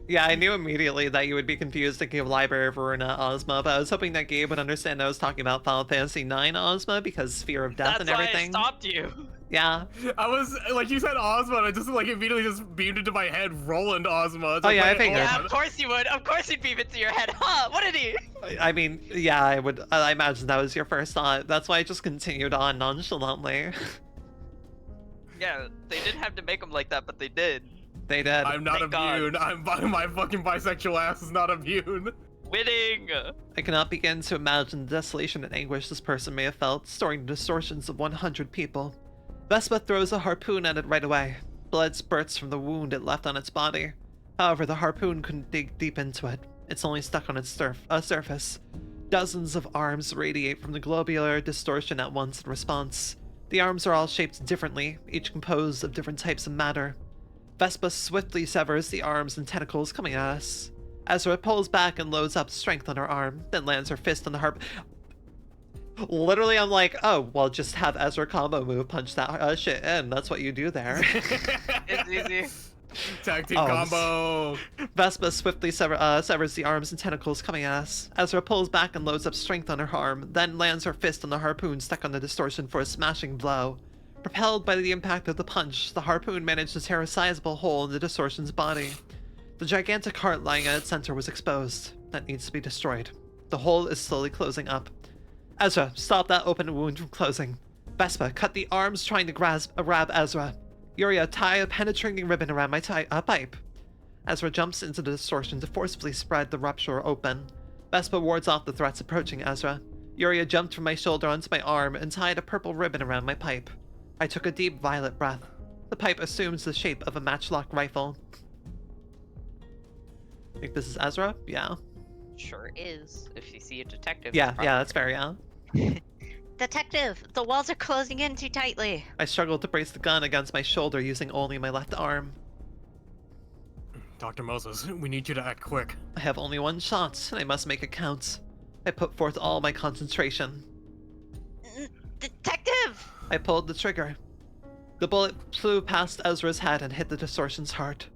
[SPEAKER 1] Yeah, I knew immediately that you would be confused thinking of Library of Ruina Ozma, but I was hoping that Gabe would understand I was talking about Final Fantasy IX Ozma because fear of death
[SPEAKER 6] That's
[SPEAKER 1] and
[SPEAKER 6] why
[SPEAKER 1] everything.
[SPEAKER 6] I stopped you.
[SPEAKER 1] Yeah.
[SPEAKER 2] I was like, you said Ozma, and I just like immediately just beamed into my head Roland Ozma. It's
[SPEAKER 1] Oh,
[SPEAKER 2] like,
[SPEAKER 1] yeah, I
[SPEAKER 2] wait,
[SPEAKER 1] figured.
[SPEAKER 2] hold
[SPEAKER 6] Yeah,
[SPEAKER 2] on.
[SPEAKER 6] of course you would. Of course he'd beam it to your head. Huh? What did he?
[SPEAKER 1] I mean, yeah, I would. I imagine that was your first thought. That's why I just continued on nonchalantly.
[SPEAKER 6] Yeah, they didn't have to make him like that, but they did.
[SPEAKER 1] They did.
[SPEAKER 2] I'm not
[SPEAKER 6] Thank God.
[SPEAKER 2] immune. My fucking bisexual ass is not immune.
[SPEAKER 6] Winning.
[SPEAKER 1] I cannot begin to imagine the desolation and anguish this person may have felt, storing the distortions of 100 people. Vespa throws a harpoon at it right away. Blood spurts from the wound it left on its body. However, the harpoon couldn't dig deep into it. It's only stuck on its surface. Dozens of arms radiate from the globular distortion at once in response. The arms are all shaped differently, each composed of different types of matter. Vespa swiftly severs the arms and tentacles coming at us. Ezra pulls back and loads up strength on her arm, then lands her fist on the harp. Literally, I'm like, oh, well, just have Ezra combo move, punch that shit in. That's what you do there.
[SPEAKER 6] It's easy.
[SPEAKER 2] Tag team
[SPEAKER 1] Oh,
[SPEAKER 2] combo.
[SPEAKER 1] Vespa swiftly severs the arms and tentacles coming at us. Ezra pulls back and loads up strength on her arm, then lands her fist on the harpoon stuck on the distortion for a smashing blow. Propelled by the impact of the punch, the harpoon managed to tear a sizable hole in the distortion's body. The gigantic heart lying at its center was exposed. That needs to be destroyed. The hole is slowly closing up. Ezra, stop that open wound from closing. Vespa, cut the arms trying to grab Ezra. Yuria, tie a penetrating ribbon around my pipe. Ezra jumps into the distortion to forcefully spread the rupture open. Vespa wards off the threats approaching Ezra. Yuria jumped from my shoulder onto my arm and tied a purple ribbon around my pipe. I took a deep violet breath. The pipe assumes the shape of a matchlock rifle. Think this is Ezra? Yeah.
[SPEAKER 6] Sure is. If you see a detective.
[SPEAKER 1] Yeah,
[SPEAKER 6] probably-
[SPEAKER 1] yeah, that's fair, yeah.
[SPEAKER 4] Detective, the walls are closing in too tightly.
[SPEAKER 1] I struggled to brace the gun against my shoulder using only my left arm.
[SPEAKER 5] Dr. Moses, we need you to act quick.
[SPEAKER 1] I have only one shot, and I must make it count. I put forth all my concentration.
[SPEAKER 4] Detective!
[SPEAKER 1] I pulled the trigger. The bullet flew past Ezra's head and hit the distortion's heart.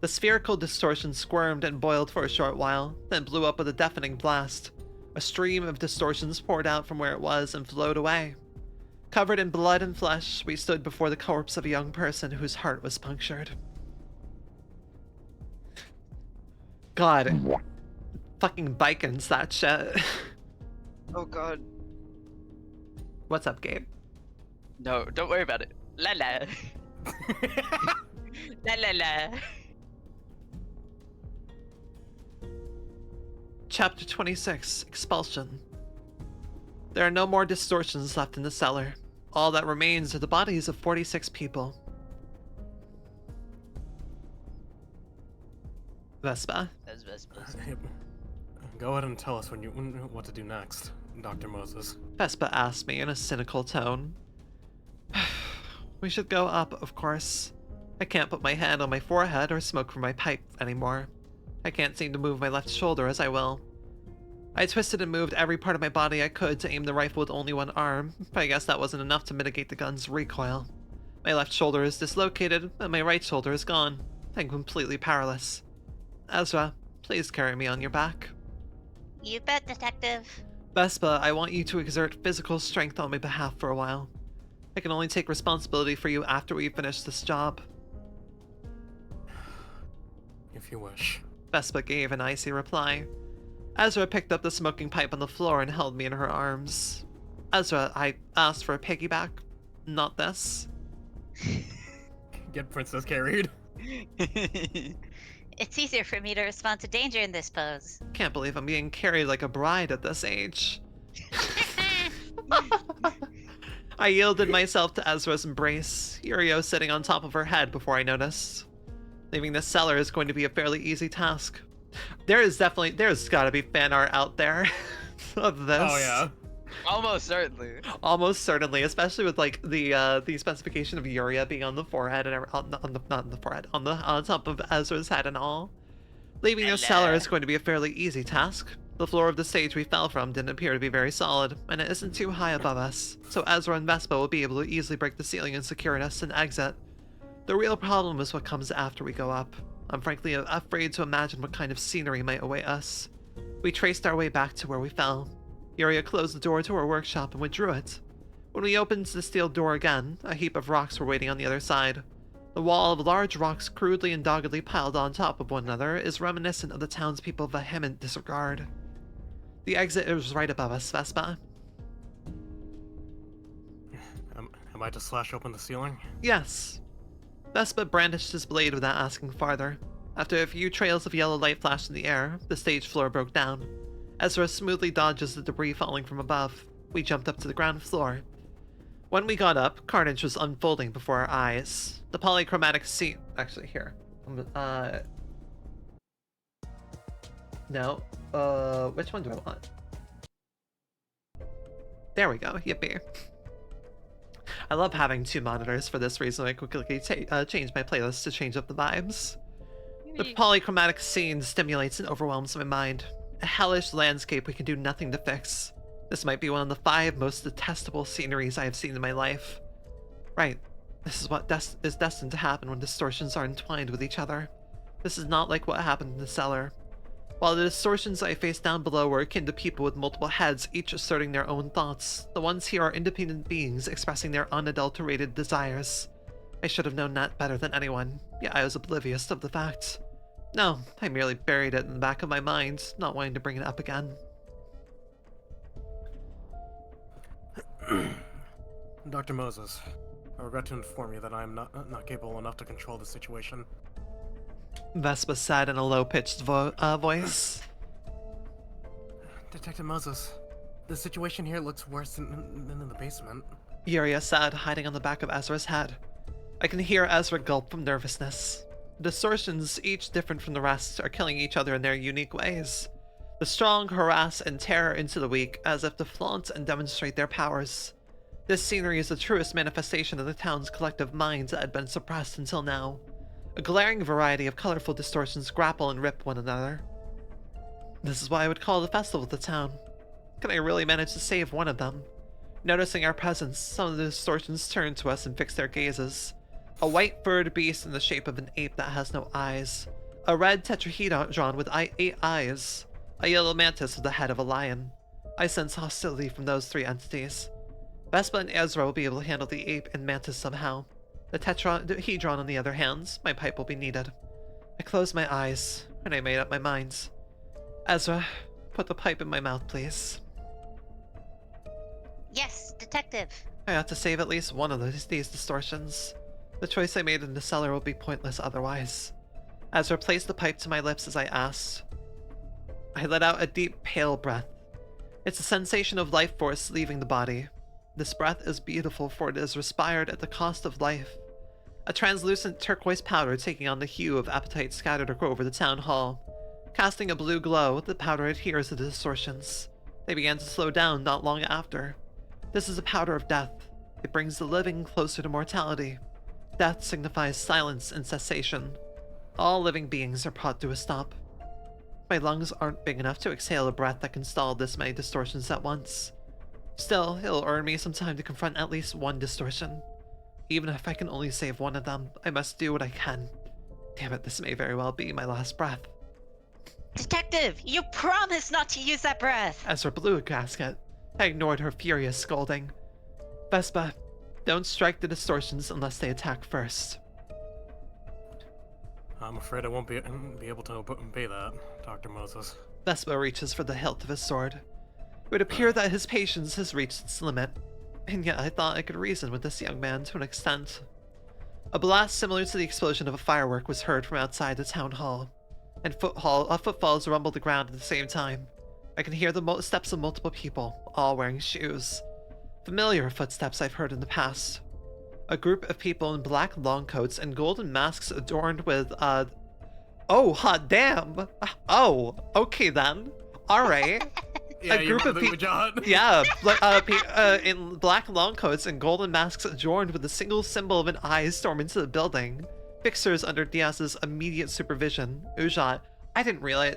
[SPEAKER 1] The spherical distortion squirmed and boiled for a short while, then blew up with a deafening blast. A stream of distortions poured out from where it was and flowed away. Covered in blood and flesh, we stood before the corpse of a young person whose heart was punctured. God. Fucking bikins, that shit.
[SPEAKER 6] Oh god.
[SPEAKER 1] What's up, Gabe?
[SPEAKER 6] No, don't worry about it. La la. La la la.
[SPEAKER 1] Chapter 26, Expulsion. There are no more distortions left in the cellar. All that remains are the bodies of 46 people. Vespa.
[SPEAKER 6] That's Vespa.
[SPEAKER 5] Go ahead and tell us what to do next, Dr. Moses.
[SPEAKER 1] Vespa asked me in a cynical tone. We should go up, of course. I can't put my hand on my forehead or smoke from my pipe anymore. I can't seem to move my left shoulder as I will. I twisted and moved every part of my body I could to aim the rifle with only one arm, but I guess that wasn't enough to mitigate the gun's recoil. My left shoulder is dislocated, and my right shoulder is gone. I'm completely powerless. Ezra, please carry me on your back.
[SPEAKER 4] You bet, Detective.
[SPEAKER 1] Vespa, I want you to exert physical strength on my behalf for a while. I can only take responsibility for you after we finish this job.
[SPEAKER 5] If you wish.
[SPEAKER 1] Vespa gave an icy reply. Ezra picked up the smoking pipe on the floor and held me in her arms. Ezra, I asked for a piggyback. Not this.
[SPEAKER 2] Get princess carried.
[SPEAKER 4] It's easier for me to respond to danger in this pose.
[SPEAKER 1] Can't believe I'm being carried like a bride at this age. I yielded myself to Ezra's embrace, Yurio sitting on top of her head before I noticed. Leaving the cellar is going to be a fairly easy task. There's gotta be fan art out there of this.
[SPEAKER 2] Oh yeah.
[SPEAKER 6] Almost certainly.
[SPEAKER 1] Almost certainly, especially with like the specification of Yuria being on the forehead and on top of Ezra's head and all. Leaving the cellar is going to be a fairly easy task. The floor of the stage we fell from didn't appear to be very solid, and it isn't too high above us, so Ezra and Vespa will be able to easily break the ceiling and secure us and exit. The real problem is what comes after we go up. I'm frankly afraid to imagine what kind of scenery might await us. We traced our way back to where we fell. Yuria closed the door to our workshop and withdrew it. When we opened the steel door again, a heap of rocks were waiting on the other side. The wall of large rocks crudely and doggedly piled on top of one another is reminiscent of the townspeople's vehement disregard. The exit is right above us, Vespa.
[SPEAKER 5] Am I to slash open the ceiling?
[SPEAKER 1] Yes. Vespa brandished his blade without asking farther. After a few trails of yellow light flashed in the air, the stage floor broke down. Ezra smoothly dodges the debris falling from above. We jumped up to the ground floor. When we got up, carnage was unfolding before our eyes. The polychromatic scene... Actually, here. No. Which one do I want? There we go. Yippee. I love having two monitors for this reason. I quickly change my playlist to change up the vibes. The polychromatic scene stimulates and overwhelms my mind. A hellish landscape we can do nothing to fix. This might be one of the 5 most detestable sceneries I have seen in my life. Right. This is what is destined to happen when distortions are entwined with each other. This is not like what happened in the cellar. While the distortions I faced down below were akin to people with multiple heads, each asserting their own thoughts, the ones here are independent beings expressing their unadulterated desires. I should have known that better than anyone, yet I was oblivious of the fact. No, I merely buried it in the back of my mind, not wanting to bring it up again.
[SPEAKER 5] Dr. Moses, I regret to inform you that I am not capable enough to control the situation.
[SPEAKER 1] Vespa said in a low-pitched voice.
[SPEAKER 5] Detective Moses, the situation here looks worse than in the basement.
[SPEAKER 1] Yuria said, hiding on the back of Ezra's head. I can hear Ezra gulp from nervousness. The distortions, each different from the rest, are killing each other in their unique ways. The strong harass and terror into the weak, as if to flaunt and demonstrate their powers. This scenery is the truest manifestation of the town's collective minds that had been suppressed until now. A glaring variety of colorful distortions grapple and rip one another. This is why I would call the festival of the town. Can I really manage to save one of them? Noticing our presence, some of the distortions turn to us and fix their gazes. A white-furred beast in the shape of an ape that has no eyes. A red tetrahedron with 8 eyes. A yellow mantis with the head of a lion. I sense hostility from those 3 entities. Vespa and Ezra will be able to handle the ape and mantis somehow. The tetrahedron, on the other hand, my pipe will be needed. I closed my eyes, and I made up my mind. Ezra, put the pipe in my mouth, please.
[SPEAKER 4] Yes, detective.
[SPEAKER 1] I ought to save at least one of these distortions. The choice I made in the cellar will be pointless otherwise. Ezra placed the pipe to my lips as I asked. I let out a deep, pale breath. It's a sensation of life force leaving the body. This breath is beautiful, for it is respired at the cost of life. A translucent turquoise powder taking on the hue of appetite scattered over the town hall. Casting a blue glow, the powder adheres to the distortions. They began to slow down not long after. This is a powder of death. It brings the living closer to mortality. Death signifies silence and cessation. All living beings are brought to a stop. My lungs aren't big enough to exhale a breath that can stall this many distortions at once. Still, it'll earn me some time to confront at least one distortion. Even if I can only save one of them, I must do what I can. Damn it, this may very well be my last breath.
[SPEAKER 4] Detective, you promised not to use that breath!
[SPEAKER 1] Ezra blew a gasket. I ignored her furious scolding. Vespa, don't strike the distortions unless they attack first.
[SPEAKER 5] I'm afraid I won't be able to obey that, Dr. Moses.
[SPEAKER 1] Vespa reaches for the hilt of his sword. It would appear that his patience has reached its limit, and yet I thought I could reason with this young man to an extent. A blast similar to the explosion of a firework was heard from outside the town hall, and footfalls rumbled the ground at the same time. I can hear the steps of multiple people, all wearing shoes. Familiar footsteps I've heard in the past. A group of people in black long coats and golden masks adorned with, oh, hot damn! Oh, okay then. Alright.
[SPEAKER 2] Yeah,
[SPEAKER 1] A group of people, yeah, in black long coats and golden masks adorned with a single symbol of an eye storm into the building. Fixers under Diaz's immediate supervision. Ujat, I didn't realize.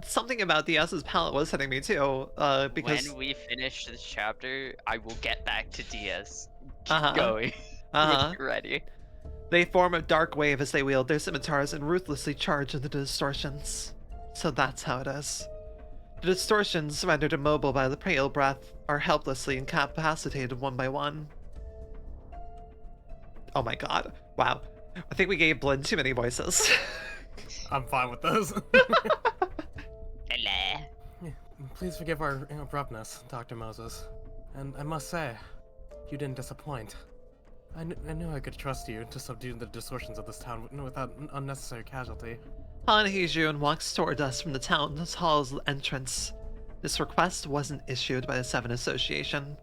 [SPEAKER 1] Something about Diaz's palette was hitting me too. Because
[SPEAKER 3] when we finish this chapter, I will get back to Diaz. Keep
[SPEAKER 1] Uh-huh.
[SPEAKER 3] going.
[SPEAKER 1] Uh-huh.
[SPEAKER 3] When you're ready.
[SPEAKER 1] They form a dark wave as they wield their scimitars and ruthlessly charge into the distortions. So that's how it is. The distortions, rendered immobile by the pale breath, are helplessly incapacitated one by one. Oh my god. Wow. I think we gave Blinn too many voices.
[SPEAKER 5] I'm fine with those.
[SPEAKER 3] Hello.
[SPEAKER 5] Please forgive our abruptness, Dr. Moses. And I must say, you didn't disappoint. I knew I could trust you to subdue the distortions of this town without unnecessary casualty.
[SPEAKER 1] Han Hee-jun walks toward us from the town's hall's entrance. This request wasn't issued by the Seven Association.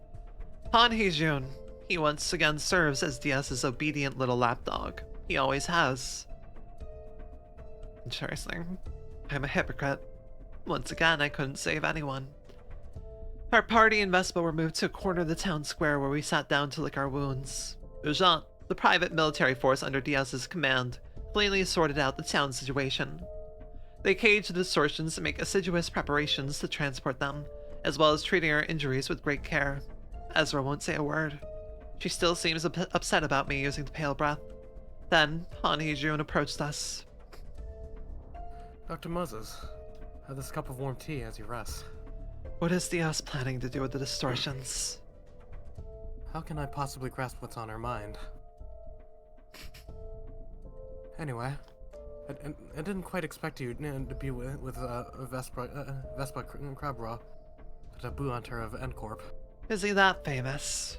[SPEAKER 1] Han Hee-jun, he once again serves as DS's obedient little lapdog. He always has. Interesting. I'm a hypocrite. Once again, I couldn't save anyone. Our party and Vespa were moved to a corner of the town square where we sat down to lick our wounds. Jean, the private military force under Diaz's command, cleanly sorted out the town situation. They caged the distortions and make assiduous preparations to transport them, as well as treating our injuries with great care. Ezra won't say a word. She still seems upset about me using the pale breath. Then, Han Hee-jun approached us.
[SPEAKER 5] Dr. Moses, have this cup of warm tea as you rest.
[SPEAKER 1] What is Diaz planning to do with the distortions?
[SPEAKER 5] How can I possibly grasp what's on her mind? Anyway, I didn't quite expect you to be with Vespa Crabra, the taboo hunter of N-Corp.
[SPEAKER 1] Is he that famous?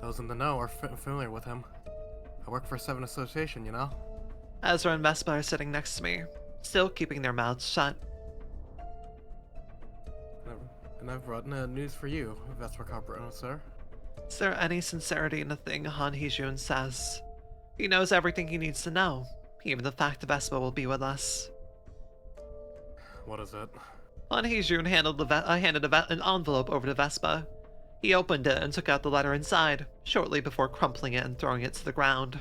[SPEAKER 5] Those in the know are familiar with him. I work for Seven Association, you know?
[SPEAKER 1] Ezra and Vespa are sitting next to me, still keeping their mouths shut.
[SPEAKER 5] And I've brought news for you, Vespa Crabra, sir.
[SPEAKER 1] Is there any sincerity in the thing Han Hee-jun says? He knows everything he needs to know, even the fact that Vespa will be with us.
[SPEAKER 5] What is it?
[SPEAKER 1] Han Hee-jun handed an envelope over to Vespa. He opened it and took out the letter inside, shortly before crumpling it and throwing it to the ground.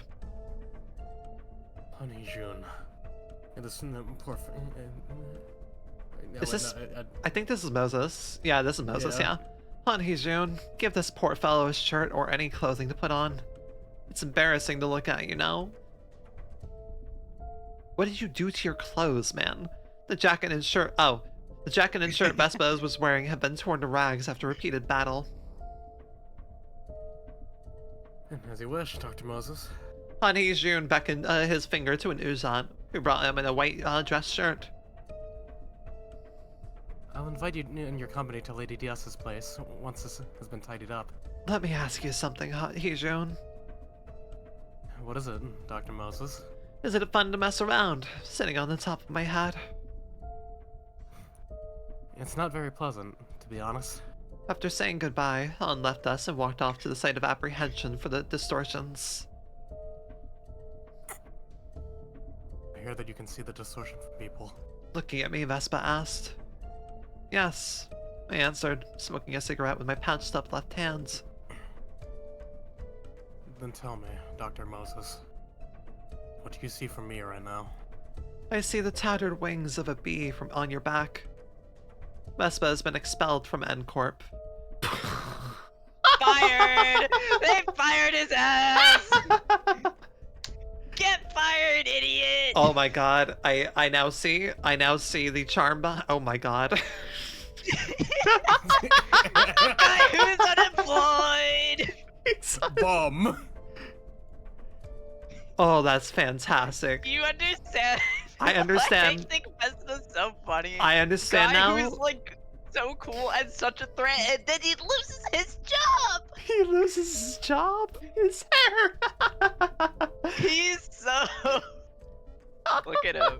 [SPEAKER 5] Honey June. This poor.
[SPEAKER 1] Is this? I think this is Moses. Yeah, this is Moses. Yeah. Han Hee-jun, give this poor fellow a shirt or any clothing to put on. It's embarrassing to look at, you know? What did you do to your clothes, man? The jacket and shirt. Oh, the jacket and shirt Vespa was wearing have been torn to rags after repeated battle.
[SPEAKER 5] As you wish, Dr. Moses.
[SPEAKER 1] Han Hee-jun beckoned his finger to an Uzan, who brought him in a white dress shirt.
[SPEAKER 5] I'll invite you in your company to Lady Diaz's place once this has been tidied up.
[SPEAKER 1] Let me ask you something, Han Hee-jun.
[SPEAKER 5] What is it, Dr. Moses?
[SPEAKER 1] Is it fun to mess around, sitting on the top of my head?
[SPEAKER 5] It's not very pleasant, to be honest.
[SPEAKER 1] After saying goodbye, Han left us and walked off to the site of apprehension for the distortions.
[SPEAKER 5] I hear that you can see the distortion from people.
[SPEAKER 1] Looking at me, Vespa asked. Yes, I answered, smoking a cigarette with my pouched up left hand.
[SPEAKER 5] Then tell me, Dr. Moses, what do you see from me right now?
[SPEAKER 1] I see the tattered wings of a bee from on your back. Vespa has been expelled from N-Corp.
[SPEAKER 6] Fired! They fired his ass! Get fired, idiot!
[SPEAKER 1] Oh my god, I now see the charm oh my god.
[SPEAKER 6] Guy who's unemployed!
[SPEAKER 5] Bum!
[SPEAKER 1] Oh, that's fantastic.
[SPEAKER 6] You understand?
[SPEAKER 1] I understand.
[SPEAKER 6] I think Vespa's so funny.
[SPEAKER 1] I understand
[SPEAKER 6] Guy
[SPEAKER 1] now.
[SPEAKER 6] who is like so cool and such a threat, and then he loses his job.
[SPEAKER 1] He loses his job. His hair.
[SPEAKER 6] He's so. Look at him.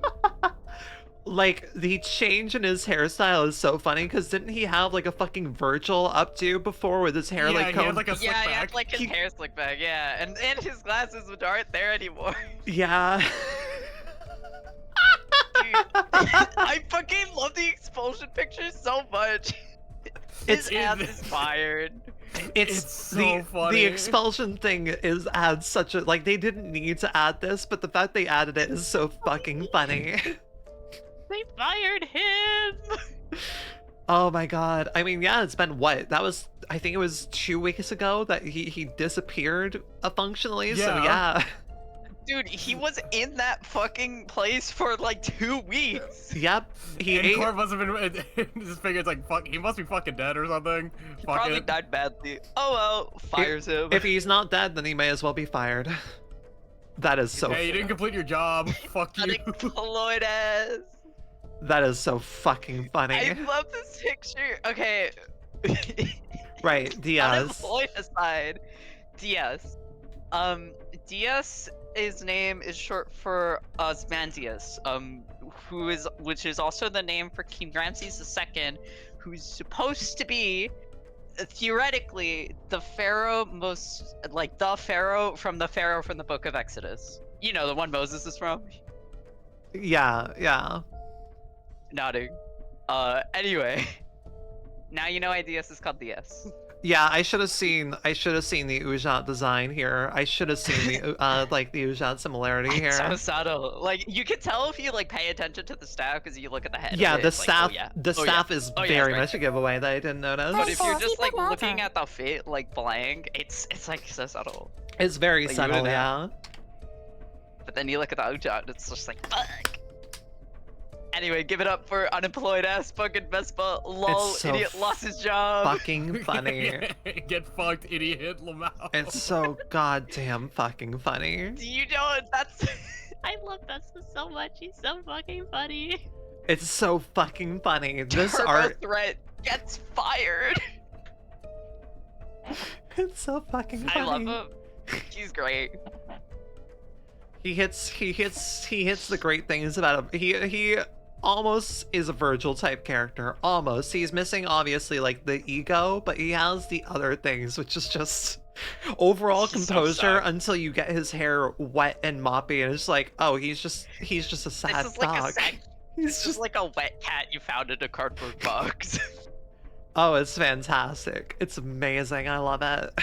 [SPEAKER 1] Like, the change in his hairstyle is so funny, because didn't he have, like, a fucking Virgil updo before with his hair, like,
[SPEAKER 5] he had,
[SPEAKER 1] combed?
[SPEAKER 5] like, a slick
[SPEAKER 6] Yeah, he
[SPEAKER 5] back.
[SPEAKER 6] had like his hair slicked back, yeah, and his glasses aren't there anymore.
[SPEAKER 1] Yeah.
[SPEAKER 6] Dude, I fucking love the expulsion pictures so much. His ass is fired.
[SPEAKER 1] It's
[SPEAKER 5] so funny.
[SPEAKER 1] The expulsion thing adds such a, like, they didn't need to add this, but the fact they added it is so fucking funny.
[SPEAKER 6] They fired him.
[SPEAKER 1] Oh my god. I mean, yeah, it's been what? That was I think it was 2 weeks ago that he disappeared functionally. So
[SPEAKER 5] Yeah.
[SPEAKER 1] yeah.
[SPEAKER 6] Dude, he was in that fucking place for like 2 weeks.
[SPEAKER 1] Yep. He
[SPEAKER 5] And
[SPEAKER 1] ate.
[SPEAKER 5] Corp must have been just figured like fuck. He must be fucking dead or something.
[SPEAKER 6] He
[SPEAKER 5] Fuck
[SPEAKER 6] probably
[SPEAKER 5] it.
[SPEAKER 6] died badly. Oh well, fires him.
[SPEAKER 1] If he's not dead, then he may as well be fired. That is so.
[SPEAKER 5] Hey, you didn't complete your job. Fuck you.
[SPEAKER 6] Unemployed ass.
[SPEAKER 1] That is so fucking funny.
[SPEAKER 6] I love this picture. Okay.
[SPEAKER 1] Right, Diaz.
[SPEAKER 6] Unemployed aside, Diaz. Diaz, his name is short for Osmandius, which is also the name for King Ramses II, who's supposed to be, theoretically, the pharaoh the pharaoh from the Book of Exodus. You know, the one Moses is from.
[SPEAKER 1] Yeah.
[SPEAKER 6] Nodding. Anyway. Now you know why DS is called DS.
[SPEAKER 1] Yeah, I should have seen the Ujat design here. I should have seen the the Ujat similarity here.
[SPEAKER 6] It's so subtle. Like you can tell if you like pay attention to the staff because you look at the head.
[SPEAKER 1] Yeah,
[SPEAKER 6] of it,
[SPEAKER 1] the
[SPEAKER 6] it's
[SPEAKER 1] staff
[SPEAKER 6] like,
[SPEAKER 1] the staff is very
[SPEAKER 6] right
[SPEAKER 1] much a giveaway that I didn't notice.
[SPEAKER 6] But if you're just like looking at the fate like blank, it's like so subtle.
[SPEAKER 1] It's very
[SPEAKER 6] like,
[SPEAKER 1] subtle, yeah.
[SPEAKER 6] But then you look at the Ujat, it's just like fuck. Anyway, give it up for unemployed ass fucking Vespa. Lol,
[SPEAKER 1] so
[SPEAKER 6] idiot lost his job.
[SPEAKER 1] Fucking funny.
[SPEAKER 5] Get fucked, idiot, Lamau.
[SPEAKER 1] It's so goddamn fucking funny.
[SPEAKER 6] Do you know that's?
[SPEAKER 4] I love Vespa so much. He's so fucking funny.
[SPEAKER 1] It's so fucking funny. This
[SPEAKER 6] Turbo
[SPEAKER 1] art.
[SPEAKER 6] threat gets fired.
[SPEAKER 1] It's so fucking funny.
[SPEAKER 6] I love him. He's great.
[SPEAKER 1] He hits the great things about him. He almost is a Virgil type character. Almost. He's missing obviously like the ego, but he has the other things, which is just overall composure until you get his hair wet and moppy, and it's like, oh, he's just a sad
[SPEAKER 6] This is like
[SPEAKER 1] dog.
[SPEAKER 6] This is like a wet cat you found in a cardboard box.
[SPEAKER 1] Oh, it's fantastic. It's amazing. I love it.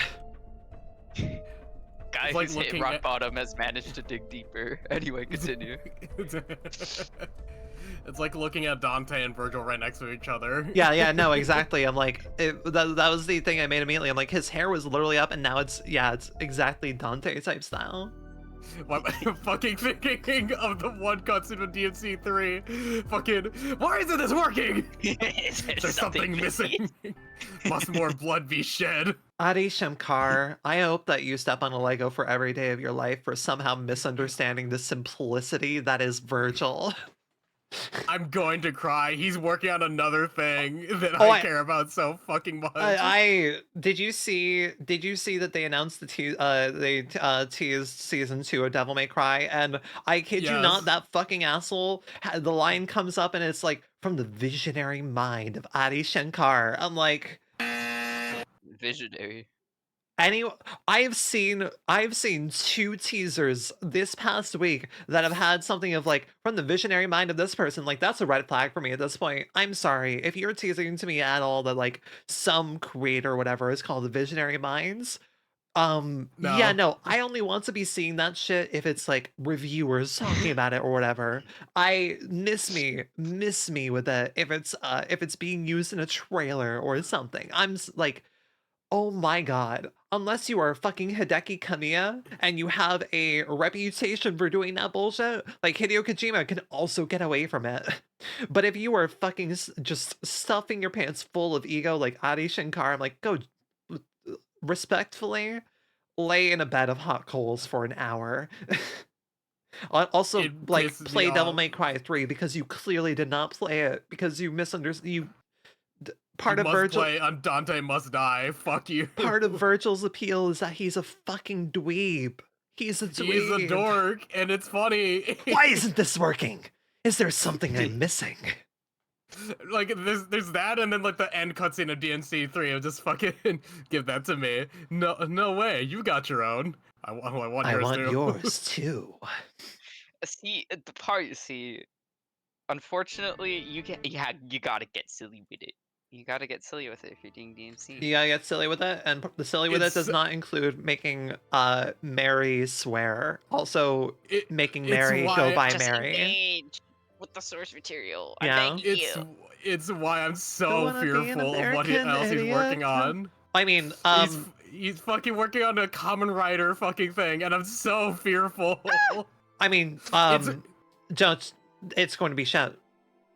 [SPEAKER 6] Guy
[SPEAKER 5] like
[SPEAKER 6] who's hit
[SPEAKER 5] looking
[SPEAKER 6] rock
[SPEAKER 5] at-
[SPEAKER 6] bottom has managed to dig deeper. Anyway, continue.
[SPEAKER 5] It's like looking at Dante and Virgil right next to each other.
[SPEAKER 1] Yeah, no, exactly. I'm like, that was the thing I made immediately. I'm like, his hair was literally up, and now it's exactly Dante type style.
[SPEAKER 5] I'm fucking thinking of the one cutscene of DMC 3. Fucking, why isn't this working? There's something missing. Must more blood be shed?
[SPEAKER 1] Adi Shamkar, I hope that you step on a Lego for every day of your life for somehow misunderstanding the simplicity that is Virgil.
[SPEAKER 5] I'm going to cry. He's working on another thing that
[SPEAKER 1] Oh,
[SPEAKER 5] I care about so fucking much.
[SPEAKER 1] Did you see that they announced they teased season 2 of Devil May Cry, and I kid you not,
[SPEAKER 5] Yes.
[SPEAKER 1] that fucking asshole, the line comes up and it's like, from the visionary mind of Adi Shankar. I'm like,
[SPEAKER 6] Visionary.
[SPEAKER 1] I've seen 2 teasers this past week that have had something of like, from the visionary mind of this person. Like, that's a red flag for me at this point. I'm sorry if you're teasing to me at all that like some creator or whatever is called the visionary minds. Yeah, no, I only want to be seeing that shit if it's like reviewers talking about it or whatever. I miss me with it if it's being used in a trailer or something. Like, oh my god. Unless you are fucking Hideki Kamiya and you have a reputation for doing that bullshit, like Hideo Kojima can also get away from it. But if you are fucking just stuffing your pants full of ego like Adi Shankar, I'm like, go respectfully lay in a bed of hot coals for an hour. Also,
[SPEAKER 5] It
[SPEAKER 1] like,
[SPEAKER 5] pisses me
[SPEAKER 1] play Devil
[SPEAKER 5] off.
[SPEAKER 1] May Cry 3 because you clearly did not play it because you misunderstood. Part
[SPEAKER 5] You
[SPEAKER 1] of
[SPEAKER 5] must
[SPEAKER 1] Virgil.
[SPEAKER 5] play on Dante Must Die. Fuck you.
[SPEAKER 1] Part of Virgil's appeal is that he's a fucking dweeb. He's a dweeb.
[SPEAKER 5] He's a dork, and it's funny.
[SPEAKER 1] Why isn't this working? Is there something I'm missing?
[SPEAKER 5] Like there's that, and then like the end cutscene of DNC 3. I'll just fucking give that to me. No way. You got your own. I want
[SPEAKER 1] I
[SPEAKER 5] yours
[SPEAKER 1] want
[SPEAKER 5] too.
[SPEAKER 1] yours too.
[SPEAKER 6] See, the part you see, unfortunately, you gotta get silly with it. You gotta get silly with it if you're doing DMC.
[SPEAKER 1] You gotta get silly with it, and the silly with it does
[SPEAKER 5] It's-
[SPEAKER 1] not include making Mary swear. Also, making
[SPEAKER 5] it's
[SPEAKER 1] Mary
[SPEAKER 5] why-
[SPEAKER 1] go by
[SPEAKER 6] Just
[SPEAKER 1] Mary.
[SPEAKER 6] engage with the source material.
[SPEAKER 1] Yeah.
[SPEAKER 6] I beg you.
[SPEAKER 5] It's why I'm
[SPEAKER 1] Don't
[SPEAKER 5] so
[SPEAKER 1] wanna be an
[SPEAKER 5] fearful of what
[SPEAKER 1] American
[SPEAKER 5] else he's
[SPEAKER 1] idiot.
[SPEAKER 5] working on.
[SPEAKER 1] I mean,
[SPEAKER 2] he's fucking working on a common writer fucking thing, and I'm so fearful.
[SPEAKER 1] I mean, don't. It's going to be shit.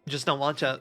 [SPEAKER 1] Just don't watch it.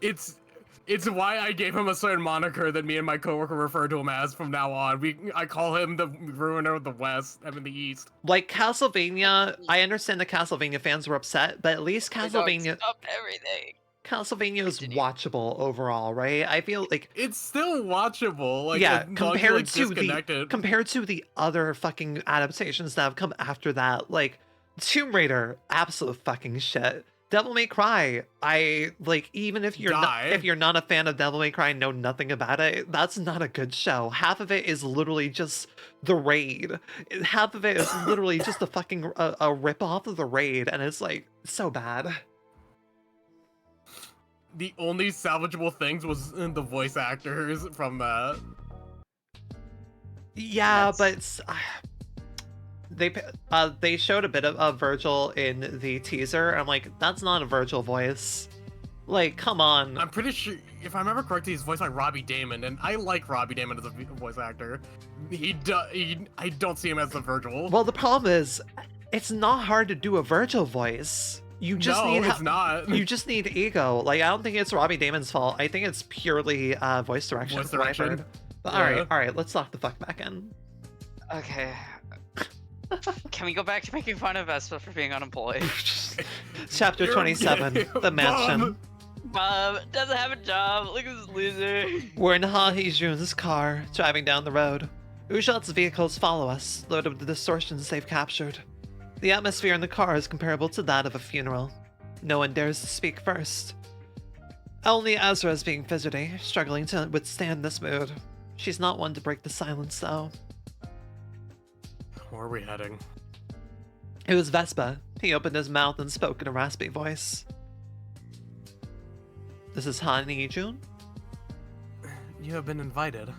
[SPEAKER 2] It's why I gave him a certain moniker that me and my coworker refer to him as from now on. I call him the Ruiner of the West. I'm in the East.
[SPEAKER 1] Like Castlevania, I understand the Castlevania fans were upset, but at least Castlevania.
[SPEAKER 3] Stop everything.
[SPEAKER 1] Castlevania is
[SPEAKER 3] Continue.
[SPEAKER 1] watchable overall, right? I feel like
[SPEAKER 2] It's still watchable. Like,
[SPEAKER 1] yeah,
[SPEAKER 2] as long as you're, like, disconnected.
[SPEAKER 1] compared to the other fucking adaptations that have come after that, like Tomb Raider, absolute fucking shit. Devil May Cry, I like even if you're not a fan of Devil May Cry and know nothing about it, that's not a good show. Half of it is literally just the raid. Half of it is literally just a fucking a rip off of the raid, and it's like so bad.
[SPEAKER 2] The only salvageable things was the voice actors from that.
[SPEAKER 1] Yeah, but they showed a bit of Virgil in the teaser. I'm like, that's not a Virgil voice. Like, come on.
[SPEAKER 2] I'm pretty sure, if I remember correctly, he's voiced by Robbie Damon, and I like Robbie Damon as a voice actor. I don't see him as the Virgil.
[SPEAKER 1] Well, the problem is, it's not hard to do a Virgil voice. You just
[SPEAKER 2] it's not.
[SPEAKER 1] You just need ego. Like, I don't think it's Robbie Damon's fault. I think it's purely voice direction.
[SPEAKER 2] Voice direction.
[SPEAKER 1] But,
[SPEAKER 2] Yeah.
[SPEAKER 1] all right, let's lock the fuck back in.
[SPEAKER 6] Okay. Can we go back to making fun of Vespa for being unemployed?
[SPEAKER 1] Chapter 27, The Mansion.
[SPEAKER 6] Mom doesn't have a job. Look at this loser.
[SPEAKER 1] We're in Ha Hee-jun's car, driving down the road. Ujot's vehicles follow us, loaded with the distortions they've captured. The atmosphere in the car is comparable to that of a funeral. No one dares to speak first. Only Ezra is being fidgety, struggling to withstand this mood. She's not one to break the silence, though.
[SPEAKER 5] Where are we heading?
[SPEAKER 1] It was Vespa. He opened his mouth and spoke in a raspy voice. This is Han Yi-jun?
[SPEAKER 5] You have been invited.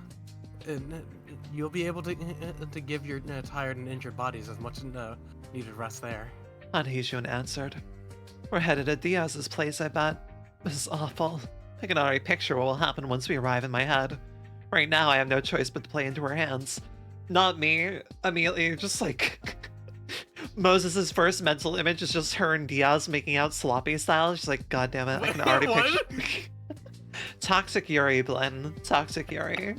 [SPEAKER 5] You'll be able to give your tired and injured bodies as much needed rest there.
[SPEAKER 1] Han Yi-jun answered. We're headed to Diaz's place, I bet. This is awful. I can already picture what will happen once we arrive in my head. Right now, I have no choice but to play into her hands. Not me. Immediately, just like... Moses' first mental image is just her and Diaz making out sloppy style. She's like, God damn it, I can already picture... Toxic Yuri, Blinn. Toxic Yuri.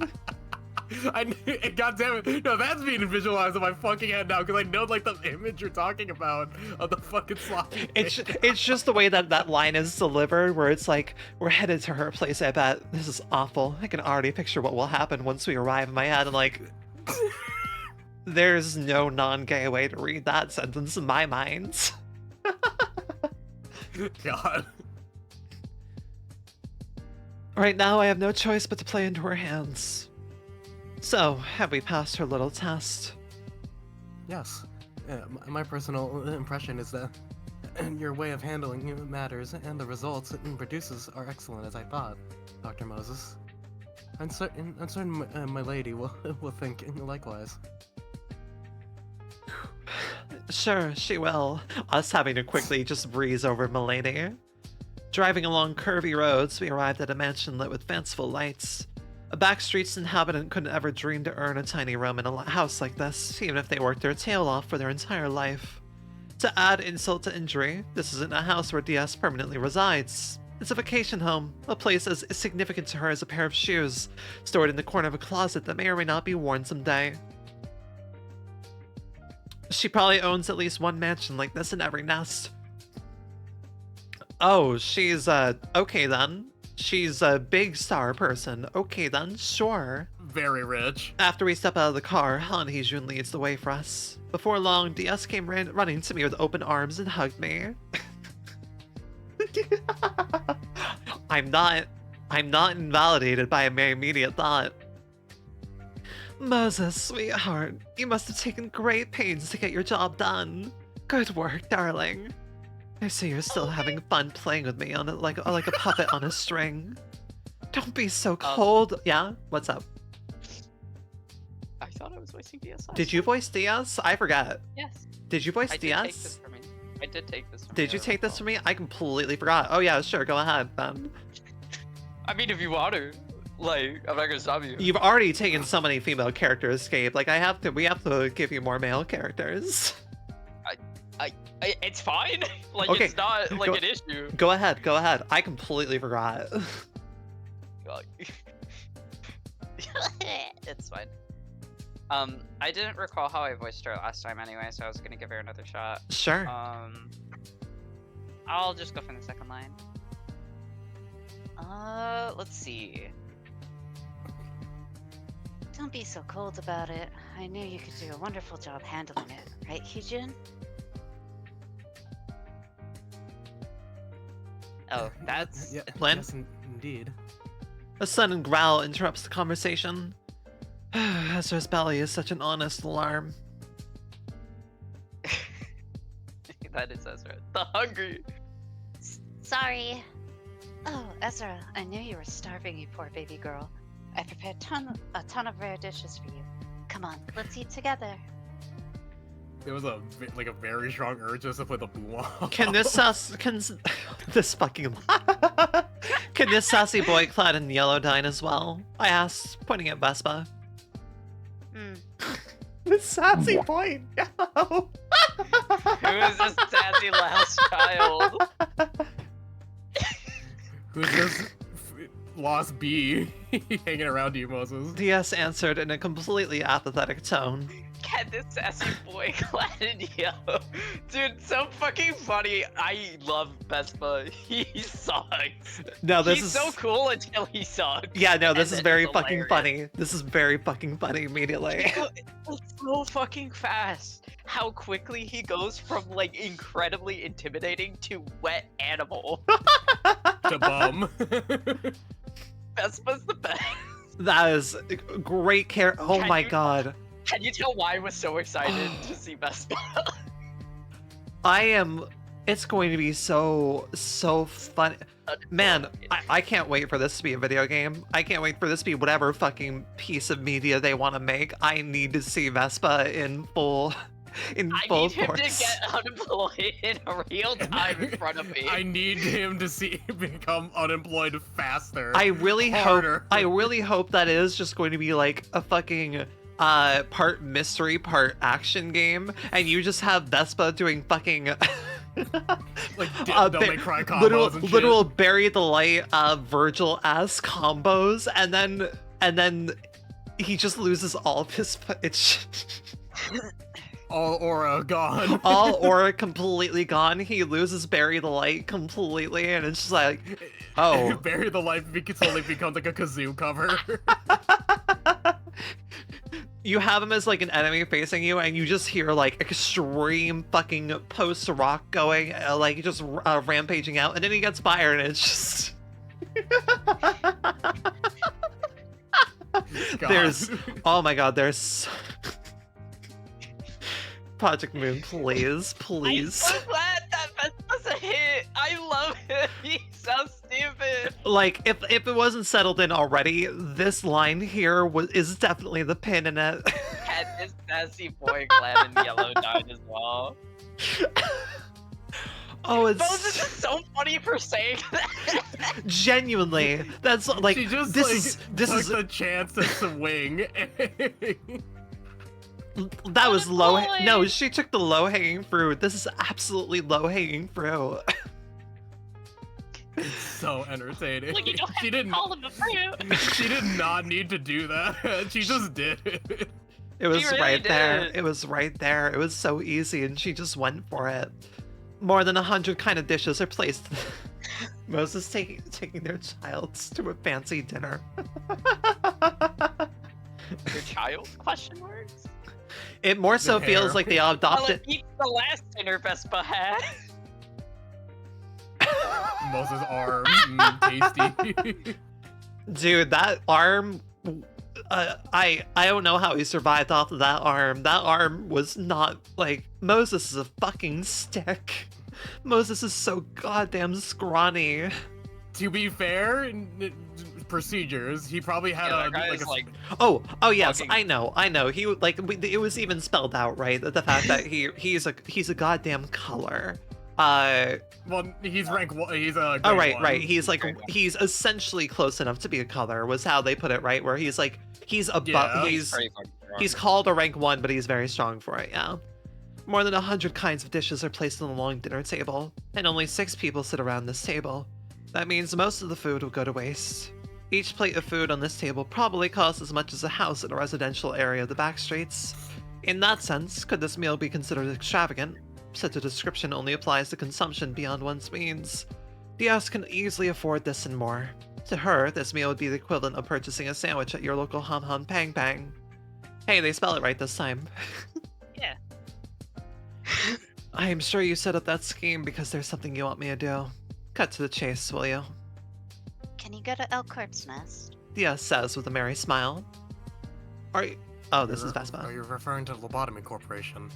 [SPEAKER 2] God damn it. No, that's being visualized in my fucking head now, because I know, like, the image you're talking about of the fucking sloppy.
[SPEAKER 1] It's just the way that that line is delivered, where it's like, we're headed to her place, I bet. This is awful. I can already picture what will happen once we arrive in my head, and like... There's no non-gay way to read that sentence in my mind.
[SPEAKER 2] God.
[SPEAKER 1] Right now, I have no choice but to play into her hands. So, have we passed her little test?
[SPEAKER 5] Yes. My personal impression is that your way of handling matters and the results it produces are excellent as I thought, Dr. Moses. I'm certain my lady will think likewise.
[SPEAKER 1] Sure, she will. Us having to quickly just breeze over Milady. Driving along curvy roads, we arrived at a mansion lit with fanciful lights. A backstreet's inhabitant couldn't ever dream to earn a tiny room in a house like this, even if they worked their tail off for their entire life. To add insult to injury, this isn't a house where Diaz permanently resides. It's a vacation home, a place as significant to her as a pair of shoes, stored in the corner of a closet that may or may not be worn someday. She probably owns at least one mansion like this in every nest. Oh, she's, okay then. She's a big star person. Okay then, sure.
[SPEAKER 2] Very rich.
[SPEAKER 1] After we step out of the car, Han Hee-jun leads the way for us. Before long, DS came running to me with open arms and hugged me. I'm not invalidated by a mere immediate thought. Moses, sweetheart, you must have taken great pains to get your job done. Good work, darling. I see you're still having fun playing with me on it like a puppet on a string. Don't be so cold. Yeah? What's up?
[SPEAKER 6] I thought I was voicing DS.
[SPEAKER 1] Did you voice Diaz? I forgot.
[SPEAKER 6] Yes.
[SPEAKER 1] Did you voice
[SPEAKER 6] I
[SPEAKER 1] Diaz?
[SPEAKER 6] did take this from me. I did take this from
[SPEAKER 1] Did you take this from me? I completely forgot. Oh yeah, sure, go ahead then.
[SPEAKER 6] I mean, if you want to. Like, I'm not gonna stop you.
[SPEAKER 1] You've already taken so many female characters, Gabe. Like, we have to give you more male characters.
[SPEAKER 6] It's fine. Like,
[SPEAKER 1] Okay,
[SPEAKER 6] it's not like
[SPEAKER 1] go-
[SPEAKER 6] an issue.
[SPEAKER 1] Go ahead. I completely forgot.
[SPEAKER 6] It's fine. I didn't recall how I voiced her last time anyway, so I was gonna give her another shot.
[SPEAKER 1] Sure.
[SPEAKER 6] I'll just go from the second line. Let's see.
[SPEAKER 4] Don't be so cold about it. I knew you could do a wonderful job handling it, right, Hyujin?
[SPEAKER 6] Oh, that's
[SPEAKER 5] Yeah,
[SPEAKER 1] Len?
[SPEAKER 5] yes, indeed.
[SPEAKER 1] A sudden growl interrupts the conversation. Ezra's belly is such an honest alarm.
[SPEAKER 6] that is Ezra. The hungry.
[SPEAKER 4] Sorry. Oh, Ezra, I knew you were starving, you poor baby girl. I prepared a ton of rare dishes for you. Come on, let's eat together.
[SPEAKER 2] There was a very strong urge just to put the boom on.
[SPEAKER 1] Can this sassy boy clad in yellow dine as well? I asked, pointing at Vespa. This sassy boy in yellow.
[SPEAKER 6] Who is this sassy last child?
[SPEAKER 2] Who's this lost bee hanging around you, Moses?
[SPEAKER 1] DS answered in a completely apathetic tone.
[SPEAKER 6] Get this sassy boy clad in yellow. Dude, so fucking funny. I love Vespa. He sucks.
[SPEAKER 1] No, this
[SPEAKER 6] He's
[SPEAKER 1] is
[SPEAKER 6] so cool until he sucks.
[SPEAKER 1] Yeah, no, this
[SPEAKER 6] And
[SPEAKER 1] is
[SPEAKER 6] then
[SPEAKER 1] very
[SPEAKER 6] it's
[SPEAKER 1] fucking
[SPEAKER 6] hilarious.
[SPEAKER 1] funny. This is very fucking funny immediately.
[SPEAKER 6] It's so fucking fast. How quickly he goes from like incredibly intimidating to wet animal.
[SPEAKER 2] The bum.
[SPEAKER 6] Vespa's the best.
[SPEAKER 1] That is great care. Oh
[SPEAKER 6] Can
[SPEAKER 1] my
[SPEAKER 6] you-
[SPEAKER 1] god.
[SPEAKER 6] Can you tell why I was so excited to see Vespa?
[SPEAKER 1] It's going to be so fun. Man, I can't wait for this to be a video game. I can't wait for this to be whatever fucking piece of media they want to make. I need to see Vespa in full
[SPEAKER 6] I need
[SPEAKER 1] force.
[SPEAKER 6] him to get unemployed in real time in front of me.
[SPEAKER 2] I need him to become unemployed faster.
[SPEAKER 1] I really
[SPEAKER 2] harder.
[SPEAKER 1] hope that is just going to be like a fucking part mystery, part action game, and you just have Vespa doing fucking
[SPEAKER 2] Like Devil May Cry combos and shit.
[SPEAKER 1] literal bury the light Virgil ass combos, and then he just loses all of his it's
[SPEAKER 2] All aura gone.
[SPEAKER 1] all aura completely gone. He loses bury the light completely, and it's just like, oh.
[SPEAKER 2] Bury the Life slowly becomes like a kazoo cover.
[SPEAKER 1] You have him as like an enemy facing you, and you just hear like extreme fucking post rock going, like just rampaging out, and then he gets fired, and it's just. There's, oh my god, there's. Project Moon, please.
[SPEAKER 6] I'm so glad that Vespa's a hit. I love him. He's so stupid.
[SPEAKER 1] Like, if it wasn't settled in already, this line here is definitely the pin in it.
[SPEAKER 6] Had this sassy boy clad in yellow died as well.
[SPEAKER 1] Oh,
[SPEAKER 6] Moses is
[SPEAKER 1] it's
[SPEAKER 6] so funny for saying that.
[SPEAKER 1] genuinely. That's like
[SPEAKER 2] She just
[SPEAKER 1] this
[SPEAKER 2] took
[SPEAKER 1] is
[SPEAKER 2] the chance to swing.
[SPEAKER 1] that was low.
[SPEAKER 6] Unemployed.
[SPEAKER 1] No, she took the low hanging fruit. This is absolutely low hanging fruit.
[SPEAKER 2] It's so entertaining.
[SPEAKER 6] Like, you don't have
[SPEAKER 2] She
[SPEAKER 6] to
[SPEAKER 2] didn't.
[SPEAKER 6] call him a fruit.
[SPEAKER 2] She did not need to do that. She just did it.
[SPEAKER 1] It was
[SPEAKER 6] really
[SPEAKER 1] right there.
[SPEAKER 6] did.
[SPEAKER 1] It was right there. It was so easy, and she just went for it. More than 100 kind of dishes are placed. Moses taking their childs to a fancy dinner.
[SPEAKER 6] Your child? Question marks.
[SPEAKER 1] It more so
[SPEAKER 2] The
[SPEAKER 1] feels
[SPEAKER 2] hair.
[SPEAKER 1] like they
[SPEAKER 6] Well,
[SPEAKER 1] adopted.
[SPEAKER 6] it beats the last dinner Vespa had.
[SPEAKER 2] Moses' arm, tasty.
[SPEAKER 1] Dude, that arm. I don't know how he survived off of that arm. That arm was not like Moses is a fucking stick. Moses is so goddamn scrawny.
[SPEAKER 2] To be fair, procedures. He probably had
[SPEAKER 6] Yeah,
[SPEAKER 2] a
[SPEAKER 6] that guy
[SPEAKER 2] like
[SPEAKER 6] is
[SPEAKER 2] a
[SPEAKER 6] like
[SPEAKER 1] Oh yes,
[SPEAKER 6] Fucking-
[SPEAKER 1] I know. He like it was even spelled out right. The fact that he's a goddamn color.
[SPEAKER 2] Well, he's rank 1. He's a.
[SPEAKER 1] Oh,
[SPEAKER 2] grade
[SPEAKER 1] right.
[SPEAKER 2] 1.
[SPEAKER 1] He's like,
[SPEAKER 2] Grade 1.
[SPEAKER 1] he's essentially close enough to be a color, was how they put it, right? Where he's like, he's above,
[SPEAKER 2] Yeah.
[SPEAKER 1] he's
[SPEAKER 3] pretty fucking strong.
[SPEAKER 1] He's called a rank 1, but he's very strong for it, yeah. More than 100 kinds of dishes are placed on the long dinner table, and only 6 people sit around this table. That means most of the food will go to waste. Each plate of food on this table probably costs as much as a house in a residential area of the back streets. In that sense, could this meal be considered extravagant? Such a description only applies to consumption beyond one's means. Diaz can easily afford this and more. To her, this meal would be the equivalent of purchasing a sandwich at your local Hum Hum Pang Pang. Hey, they spell it right this time.
[SPEAKER 3] Yeah.
[SPEAKER 1] I am sure you set up that scheme because there's something you want me to do. Cut to the chase, will you?
[SPEAKER 4] Can you go to Elcorp's Nest?
[SPEAKER 1] Diaz says with a merry smile. Are you... Oh, this is
[SPEAKER 5] Are
[SPEAKER 1] Vespa.
[SPEAKER 5] you referring to Lobotomy Corporation,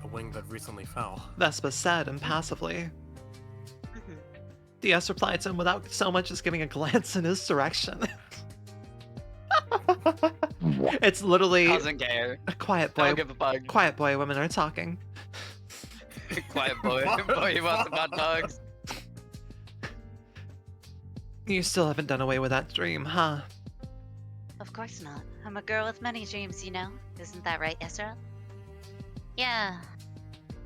[SPEAKER 5] the wing that recently fell?
[SPEAKER 1] Vespa said impassively.
[SPEAKER 4] Mhm.
[SPEAKER 1] Diaz replied to him without so much as giving a glance in his direction. It's literally
[SPEAKER 3] Doesn't care.
[SPEAKER 1] a quiet boy.
[SPEAKER 3] Don't give a bug.
[SPEAKER 1] Quiet boy, women are talking.
[SPEAKER 3] Quiet boy. Boy, he wants about dogs.
[SPEAKER 1] You still haven't done away with that dream, huh?
[SPEAKER 4] Of course not. I'm a girl with many dreams, you know. Isn't that right, Ezra? Yeah.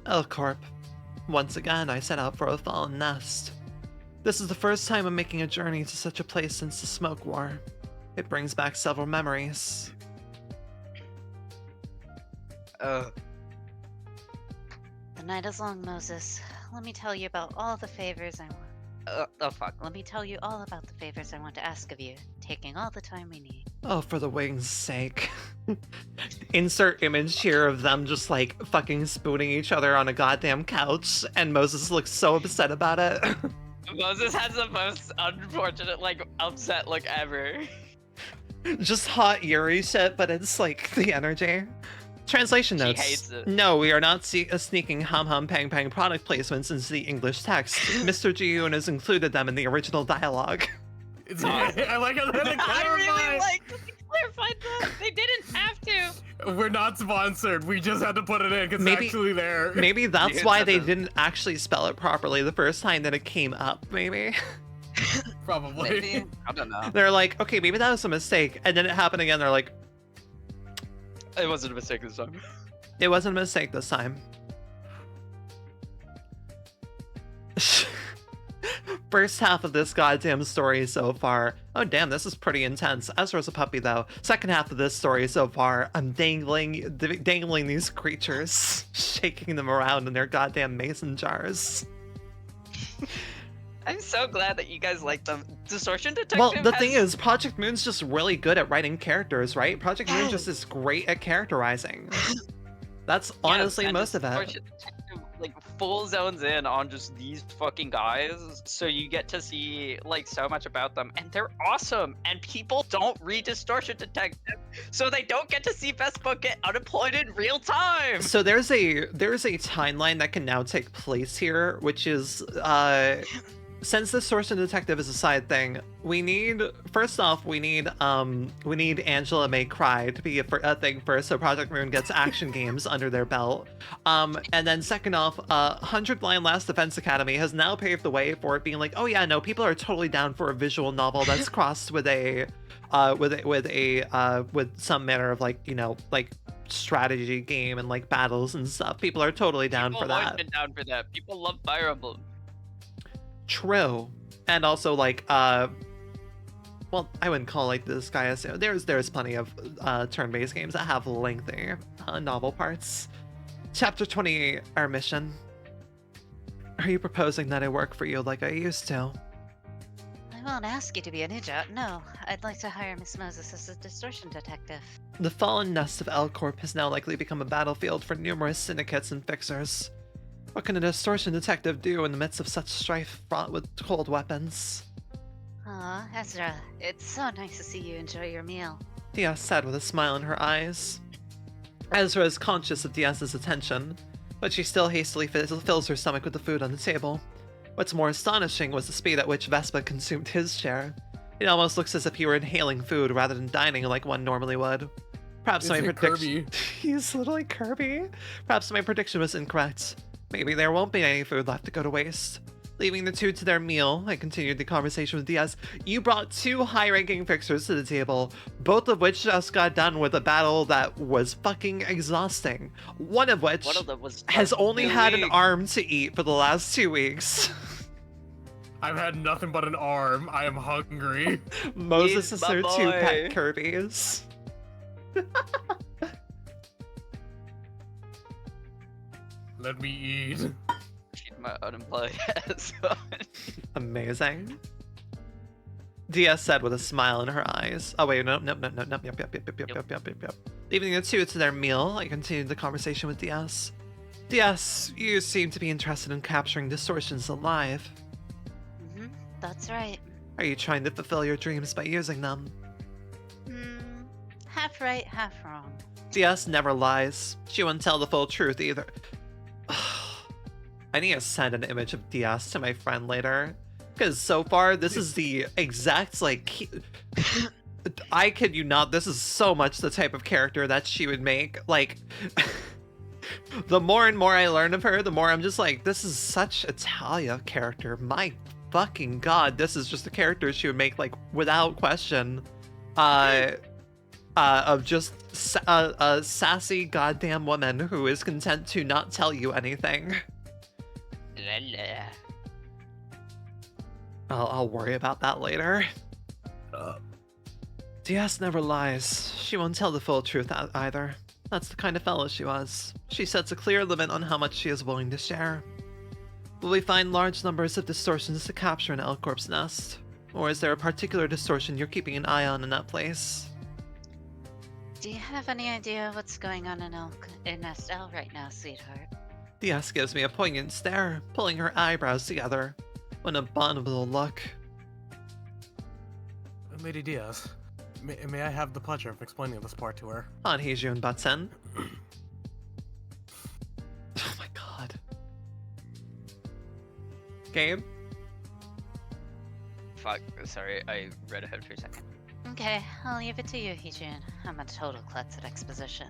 [SPEAKER 1] Elcorp. Once again, I set out for a fallen nest. This is the first time I'm making a journey to such a place since the Smoke War. It brings back several memories.
[SPEAKER 4] The night is long, Moses. Let me tell you about all the favors I want.
[SPEAKER 3] Oh fuck.
[SPEAKER 4] Let me tell you all about the favors I want to ask of you, taking all the time we need.
[SPEAKER 1] Oh, for the wing's sake. Insert image here of them just like fucking spooning each other on a goddamn couch, and Moses looks so upset about it.
[SPEAKER 3] Moses has the most unfortunate, like, upset look ever.
[SPEAKER 1] Just hot Yuri shit, but it's like the energy. Translation
[SPEAKER 3] She
[SPEAKER 1] notes.
[SPEAKER 3] hates it.
[SPEAKER 1] No, we are not sneaking Hum Hum Pang Pang product placements into the English text. Mr. Ji-yoon has included them in the original dialogue.
[SPEAKER 2] I like how they
[SPEAKER 3] I really
[SPEAKER 2] clarified.
[SPEAKER 3] like that they clarified that. They didn't have to.
[SPEAKER 2] We're not sponsored. We just had to put it in because it's
[SPEAKER 1] Maybe-
[SPEAKER 2] actually there.
[SPEAKER 1] Maybe that's
[SPEAKER 3] Yeah,
[SPEAKER 1] why
[SPEAKER 3] it's
[SPEAKER 1] they
[SPEAKER 3] not
[SPEAKER 1] didn't actually spell it properly the first time that it came up, maybe.
[SPEAKER 2] Probably.
[SPEAKER 3] Maybe. I don't know.
[SPEAKER 1] They're like, okay, maybe that was a mistake. And then it happened again, they're like,
[SPEAKER 3] It wasn't a mistake this time.
[SPEAKER 1] it wasn't a mistake this time. First half of this goddamn story so far. Oh damn, this is pretty intense. Ezra's a puppy though. Second half of this story so far, I'm dangling these creatures, shaking them around in their goddamn mason jars.
[SPEAKER 3] I'm so glad that you guys like them. Distortion Detective.
[SPEAKER 1] Well, the
[SPEAKER 3] has-
[SPEAKER 1] thing is, Project Moon's just really good at writing characters, right? Project Moon just
[SPEAKER 4] Yes.
[SPEAKER 1] is great at characterizing. That's
[SPEAKER 3] Yes,
[SPEAKER 1] honestly
[SPEAKER 3] and
[SPEAKER 1] most of it.
[SPEAKER 3] Distortion Detective, like, full zones in on just these fucking guys, so you get to see like so much about them, and they're awesome. And people don't read Distortion Detective, so they don't get to see Vespa get unemployed in real time.
[SPEAKER 1] So there's a timeline that can now take place here, which is since the Distortion Detective is a side thing, we need Angela May Cry to be a thing first, so Project Moon gets action games under their belt. And then second off, 100 Line Last Defense Academy has now paved the way for it being like, oh yeah, no, people are totally down for a visual novel that's crossed with some manner of like, you know, like strategy game and like battles and stuff. People are totally down
[SPEAKER 3] People
[SPEAKER 1] for
[SPEAKER 3] have
[SPEAKER 1] that.
[SPEAKER 3] been down for that. People love Fire Emblem.
[SPEAKER 1] True. And also like well, I wouldn't call like this guy as there's plenty of turn-based games that have lengthy novel parts. Chapter 28, our mission. Are you proposing that I work for you like I used to?
[SPEAKER 4] I won't ask you to be a ninja. No, I'd like to hire Miss Moses as a distortion detective.
[SPEAKER 1] The fallen nest of Elcorp has now likely become a battlefield for numerous syndicates and fixers. What can a distortion detective do in the midst of such strife fraught with cold weapons?
[SPEAKER 4] Aw, Ezra, it's so nice to see you enjoy your meal.
[SPEAKER 1] Diaz said with a smile in her eyes. Ezra is conscious of Diaz's attention, but she still hastily fills her stomach with the food on the table. What's more astonishing was the speed at which Vespa consumed his share. It almost looks as if he were inhaling food rather than dining like one normally would. Perhaps
[SPEAKER 2] Is
[SPEAKER 1] my
[SPEAKER 2] it
[SPEAKER 1] prediction.
[SPEAKER 2] Kirby?
[SPEAKER 1] He's literally Kirby. Perhaps my prediction was incorrect. Maybe there won't be any food left to go to waste. Leaving the two to their meal, I continued the conversation with Diaz. You brought two high-ranking fixers to the table, both of which just got done with a battle that was fucking exhausting. One of which has only had an arm to eat for the last 2 weeks.
[SPEAKER 2] I've had nothing but an arm. I am hungry.
[SPEAKER 1] Moses
[SPEAKER 6] He's
[SPEAKER 1] is
[SPEAKER 6] my
[SPEAKER 1] their 2
[SPEAKER 6] boy.
[SPEAKER 1] pet Kirby's.
[SPEAKER 2] Let me eat.
[SPEAKER 6] Feed my unemployed ass.
[SPEAKER 1] Amazing. Diaz said with a smile in her eyes. Oh wait, no. Yep. Leaving the two to their meal, I continued the conversation with Diaz. Diaz, you seem to be interested in capturing distortions alive.
[SPEAKER 4] That's right.
[SPEAKER 1] Are you trying to fulfill your dreams by using them?
[SPEAKER 4] Half right, half wrong.
[SPEAKER 1] Diaz never lies. She won't tell the full truth either. I need to send an image of Diaz to my friend later. Because so far, this is the exact, like... I kid you not, this is so much the type of character that she would make. Like... the more and more I learn of her, the more I'm just like, this is such a Talia character. My fucking god, this is just a character she would make, like, without question. Of just a sassy goddamn woman who is content to not tell you anything. I'll worry about that later. Diaz never lies. She won't tell the full truth either. That's the kind of fellow she was. She sets a clear limit on how much she is willing to share. Will we find large numbers of distortions to capture in Elcorp's nest? Or is there a particular distortion you're keeping an eye on in that place?
[SPEAKER 4] Do you have any idea what's going on in Estelle right now, sweetheart?
[SPEAKER 1] Diaz gives me a poignant stare, pulling her eyebrows together. An abominable look.
[SPEAKER 5] Lady Diaz, may I have the pleasure of explaining this part to her?
[SPEAKER 1] Han Heejun butts in. Oh my god. Gabe?
[SPEAKER 6] Fuck, sorry, I read ahead for a second.
[SPEAKER 4] Okay, I'll leave it to you, Heejun. I'm a total klutz at exposition.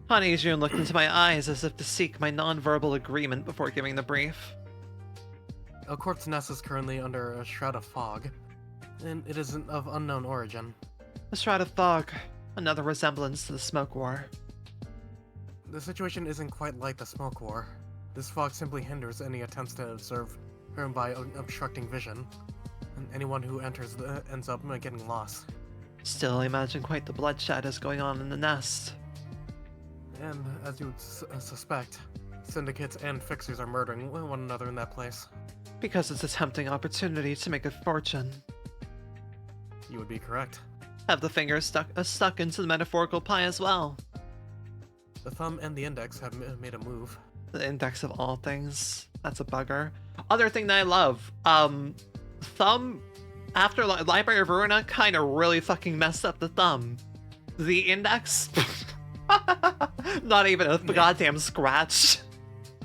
[SPEAKER 1] Han Heejun looked into my eyes as if to seek my non-verbal agreement before giving the brief.
[SPEAKER 5] Elcorp's nest is currently under a shroud of fog, and it is of unknown origin.
[SPEAKER 1] A shroud of fog. Another resemblance to the smoke war.
[SPEAKER 5] The situation isn't quite like the smoke war. This fog simply hinders any attempts to observe her by obstructing vision, and anyone who enters ends up getting lost.
[SPEAKER 1] Still, I imagine quite the bloodshed is going on in the nest.
[SPEAKER 5] And as you would suspect, syndicates and fixers are murdering one another in that place.
[SPEAKER 1] Because it's a tempting opportunity to make a fortune.
[SPEAKER 5] You would be correct.
[SPEAKER 1] Have the fingers stuck into the metaphorical pie as well.
[SPEAKER 5] The thumb and the index have made a move.
[SPEAKER 1] The index of all things. That's a bugger. Other thing that I love, thumb, after Library of Ruina, kind of really fucking messed up the thumb. The index, not even a goddamn scratch.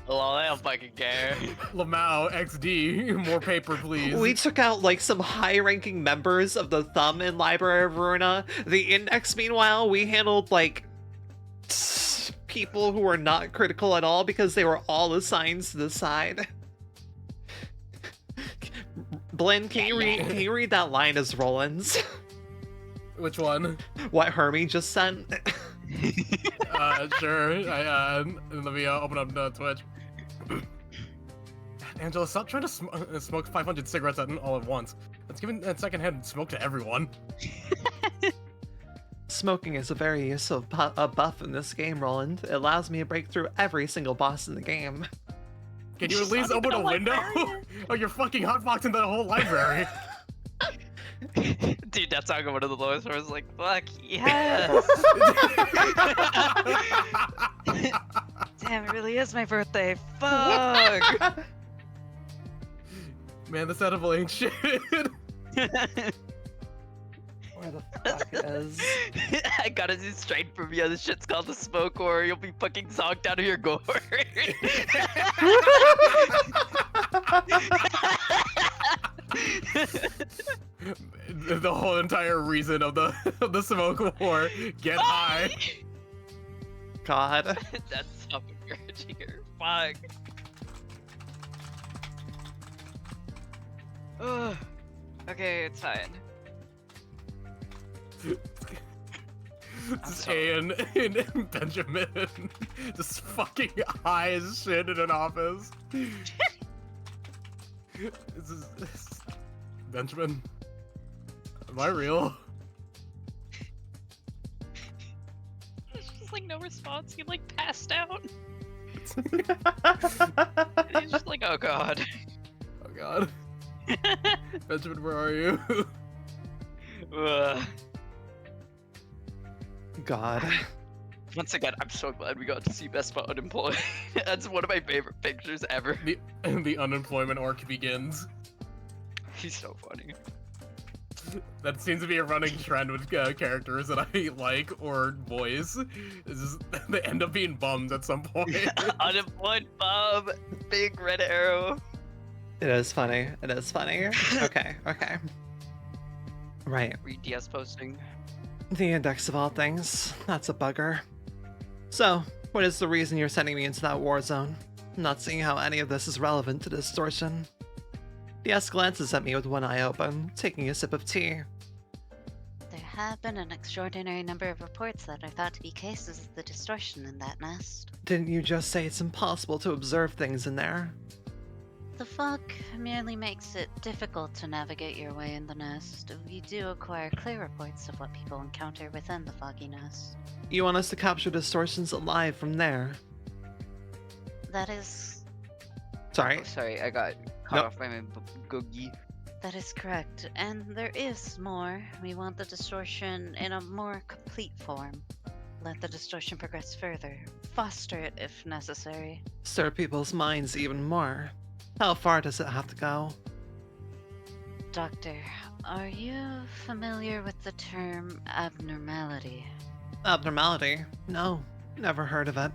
[SPEAKER 6] Well, I don't fucking care.
[SPEAKER 2] Lamau XD, more paper please.
[SPEAKER 1] We took out like some high-ranking members of the thumb in Library of Ruina. The index, meanwhile, we handled like people who were not critical at all because they were all assigned to the side. Blinn, can you read that line as Roland's?
[SPEAKER 2] Which one?
[SPEAKER 1] What Hermie just sent?
[SPEAKER 2] Sure. Let me open up Twitch. Angela, stop trying to smoke 500 cigarettes all at once. That's giving that secondhand smoke to everyone.
[SPEAKER 1] Smoking is a very useful buff in this game, Roland. It allows me to break through every single boss in the game.
[SPEAKER 2] Can you at least open a window? Oh, you're fucking hotboxing the whole library.
[SPEAKER 6] Dude, that's how I go one of the lowest where I was like, fuck yes!
[SPEAKER 7] Damn, it really is my birthday. Fuck!
[SPEAKER 2] Man, this edible ain't shit.
[SPEAKER 1] Where the fuck is?
[SPEAKER 6] I gotta do straight from you. This shit's called the smoke or you'll be fucking zonked out of your gore.
[SPEAKER 2] The whole entire reason of the smoke war. Get high.
[SPEAKER 1] God.
[SPEAKER 6] That's fucking Cheater. Fuck. Ugh. Okay, it's fine.
[SPEAKER 5] This is Ian and Benjamin just fucking high as shit in an office. Benjamin, am I real?
[SPEAKER 3] There's just like no response. He like passed out. He's just like, oh god.
[SPEAKER 5] Oh god. Benjamin, where are you?
[SPEAKER 3] Ugh.
[SPEAKER 1] God.
[SPEAKER 6] Once again, I'm so glad we got to see Vespa unemployed. That's one of my favorite pictures ever.
[SPEAKER 5] The unemployment arc begins.
[SPEAKER 6] He's so funny.
[SPEAKER 5] That seems to be a running trend with characters that I like or voice. Is just, they end up being bums at some point.
[SPEAKER 6] Unemployed bum, big red arrow.
[SPEAKER 1] It is funny. It is funny. Okay, okay. Right.
[SPEAKER 6] Read DS posting.
[SPEAKER 1] The index of all things. That's a bugger. So, what is the reason you're sending me into that war zone? I'm not seeing how any of this is relevant to Distortion. DS glances at me with one eye open, taking a sip of tea.
[SPEAKER 4] There have been an extraordinary number of reports that are thought to be cases of the distortion in that nest.
[SPEAKER 1] Didn't you just say it's impossible to observe things in there?
[SPEAKER 4] The fog merely makes it difficult to navigate your way in the nest. We do acquire clear reports of what people encounter within the foggy nest.
[SPEAKER 1] You want us to capture Distortions alive from there?
[SPEAKER 4] That is...
[SPEAKER 1] Sorry.
[SPEAKER 6] Oh, sorry, I got caught
[SPEAKER 1] Nope.
[SPEAKER 6] off by my googie.
[SPEAKER 4] that is correct. And there is more. We want the distortion in a more complete form. Let the distortion progress further. Foster it if necessary.
[SPEAKER 1] Stir people's minds even more. How far does it have to go?
[SPEAKER 4] Doctor, are you familiar with the term abnormality?
[SPEAKER 1] Abnormality? No, never heard of it.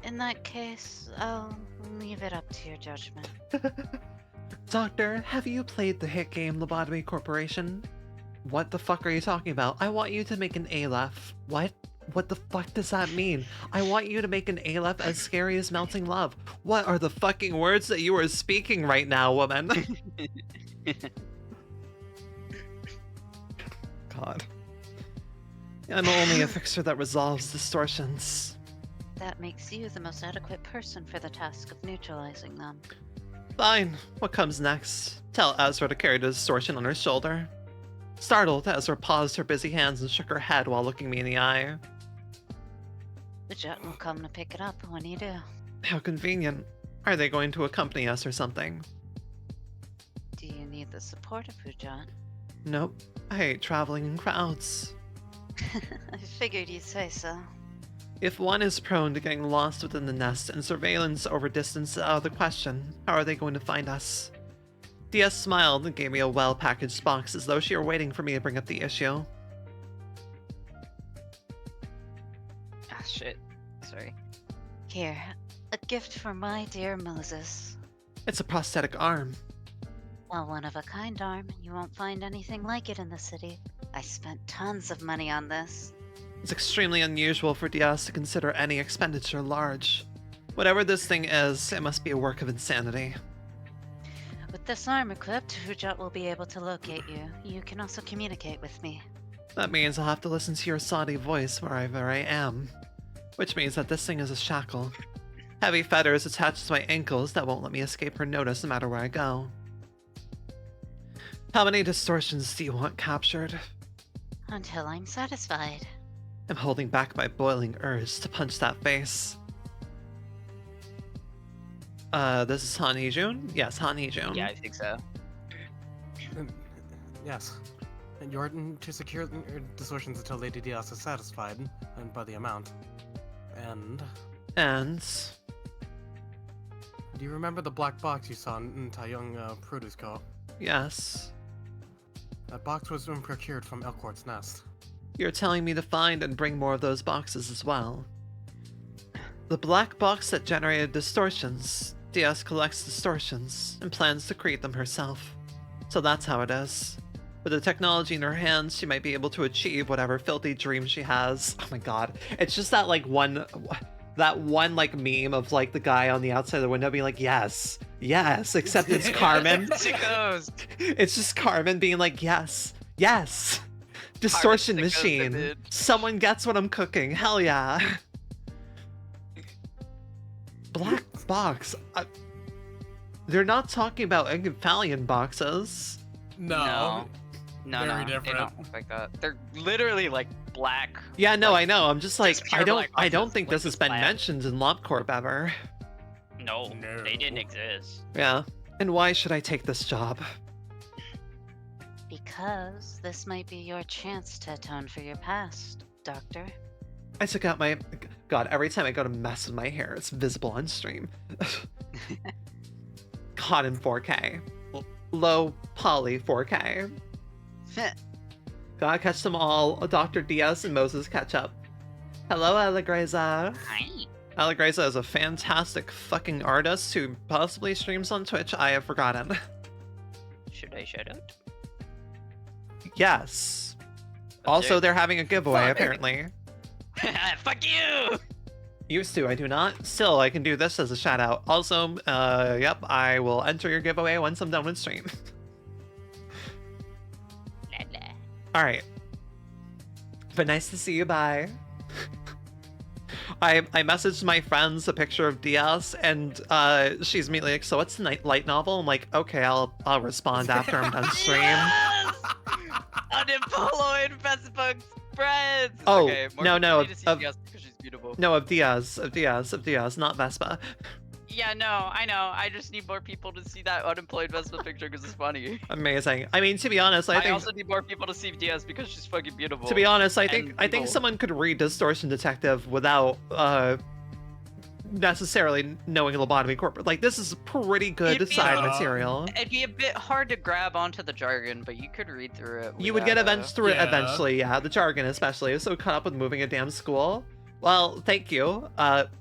[SPEAKER 4] In that case, I'll leave it up to your judgment.
[SPEAKER 1] Doctor, have you played the hit game Lobotomy Corporation? What the fuck are you talking about? I want you to make an Aleph. What? What the fuck does that mean? I want you to make an Aleph as scary as melting love. What are the fucking words that you are speaking right now, woman? God. I'm only a fixer that resolves distortions.
[SPEAKER 4] That makes you the most adequate person for the task of neutralizing them.
[SPEAKER 1] Fine. What comes next? Tell Ezra to carry the distortion on her shoulder. Startled, Ezra paused her busy hands and shook her head while looking me in the eye.
[SPEAKER 4] The jet will come to pick it up when you do.
[SPEAKER 1] How convenient. Are they going to accompany us or something?
[SPEAKER 4] Do you need the support of Fujan?
[SPEAKER 1] Nope. I hate traveling in crowds.
[SPEAKER 4] I figured you'd say so.
[SPEAKER 1] If one is prone to getting lost within the nest and surveillance over distance is out of the question, how are they going to find us? DS smiled and gave me a well-packaged box as though she were waiting for me to bring up the issue.
[SPEAKER 6] Ah, shit. Sorry.
[SPEAKER 4] Here, a gift for my dear Moses.
[SPEAKER 1] It's a prosthetic arm.
[SPEAKER 4] A one-of-a-kind arm. You won't find anything like it in the city. I spent tons of money on this.
[SPEAKER 1] It's extremely unusual for DS to consider any expenditure large. Whatever this thing is, it must be a work of insanity.
[SPEAKER 4] With this arm equipped, Fujat will be able to locate you. You can also communicate with me.
[SPEAKER 1] That means I'll have to listen to your Saudi voice wherever I am. Which means that this thing is a shackle. Heavy fetters attached to my ankles that won't let me escape her notice no matter where I go. How many distortions do you want captured?
[SPEAKER 4] Until I'm satisfied.
[SPEAKER 1] I'm holding back my boiling urge to punch that face. This is Han Hee-jun? Yes, Han Hee-jun.
[SPEAKER 6] Yeah, I think so.
[SPEAKER 5] Yes. And you're to secure distortions until Lady Diaz is satisfied, and by the amount. And...
[SPEAKER 1] And...
[SPEAKER 5] Do you remember the black box you saw in Taeyong Produce Co?
[SPEAKER 1] Yes.
[SPEAKER 5] That box was procured from Elcourt's nest.
[SPEAKER 1] You're telling me to find and bring more of those boxes as well. The black box that generated distortions. DS collects distortions and plans to create them herself. So that's how it is. With the technology in her hands, she might be able to achieve whatever filthy dream she has. Oh my god. It's just that like one... that one like meme of like the guy on the outside of the window being like, yes, yes, except it's Carmen.
[SPEAKER 6] Sickos.
[SPEAKER 1] It's just Carmen being like, yes, yes. Distortion
[SPEAKER 6] Sickos
[SPEAKER 1] machine.
[SPEAKER 6] image.
[SPEAKER 1] Someone gets what I'm cooking. Hell yeah. Black box. They're not talking about Encephalian boxes.
[SPEAKER 2] No.
[SPEAKER 6] No,
[SPEAKER 2] Very
[SPEAKER 6] no, they
[SPEAKER 2] different.
[SPEAKER 6] don't look like that. They're literally like black.
[SPEAKER 1] Yeah, no,
[SPEAKER 6] Like,
[SPEAKER 1] I know. I'm just like,
[SPEAKER 6] pure black
[SPEAKER 1] I don't
[SPEAKER 6] boxes
[SPEAKER 1] think
[SPEAKER 6] with
[SPEAKER 1] this has
[SPEAKER 6] the
[SPEAKER 1] been
[SPEAKER 6] slab.
[SPEAKER 1] mentioned in LobCorp ever.
[SPEAKER 6] No,
[SPEAKER 2] No.
[SPEAKER 6] they didn't exist.
[SPEAKER 1] Yeah. And why should I take this job?
[SPEAKER 4] Because this might be your chance to atone for your past, Doctor.
[SPEAKER 1] I took out my... God, every time I go to mess with my hair, it's visible on stream. Caught in 4K. Low poly 4K. Gotta catch them all. Dr. Diaz and Moses catch up. Hello, Allegreza.
[SPEAKER 3] Hi.
[SPEAKER 1] Allegreza is a fantastic fucking artist who possibly streams on Twitch. I have forgotten.
[SPEAKER 3] Should I shout out?
[SPEAKER 1] Yes. Also, they're having a giveaway,
[SPEAKER 2] Fuck.
[SPEAKER 1] apparently.
[SPEAKER 3] Fuck you!
[SPEAKER 1] Used to, I do not. Still, I can do this as a shout out. Also, yep, I will enter your giveaway once I'm done with stream.
[SPEAKER 3] La, la.
[SPEAKER 1] Alright. But nice to see you, bye. I messaged my friends a picture of Diaz, and she's immediately like, so what's the light novel? I'm like, okay, I'll respond after I'm done stream.
[SPEAKER 3] Yes! Unemployed Facebook friends!
[SPEAKER 1] Oh,
[SPEAKER 3] okay, more
[SPEAKER 1] no,
[SPEAKER 3] people
[SPEAKER 1] no,
[SPEAKER 3] need to see
[SPEAKER 1] of-
[SPEAKER 3] Diaz because she's beautiful.
[SPEAKER 1] No, of Diaz, not Vespa.
[SPEAKER 3] Yeah, no, I know. I just need more people to see that unemployed Vespa picture because it's funny.
[SPEAKER 1] Amazing. I mean, to be honest, I think...
[SPEAKER 3] also need more people to see Diaz because she's fucking beautiful.
[SPEAKER 1] To be honest, I
[SPEAKER 3] and
[SPEAKER 1] think
[SPEAKER 3] evil.
[SPEAKER 1] someone could read Distortion Detective without necessarily knowing Lobotomy Corporate. Like, this is pretty good
[SPEAKER 3] It'd be-
[SPEAKER 1] side
[SPEAKER 2] Yeah.
[SPEAKER 1] material.
[SPEAKER 3] It'd be a bit hard to grab onto the jargon, but you could read through it.
[SPEAKER 1] You would get
[SPEAKER 3] without,
[SPEAKER 1] through it
[SPEAKER 2] Yeah.
[SPEAKER 1] eventually, yeah. The jargon especially. So caught up with moving a damn school. Well, thank you.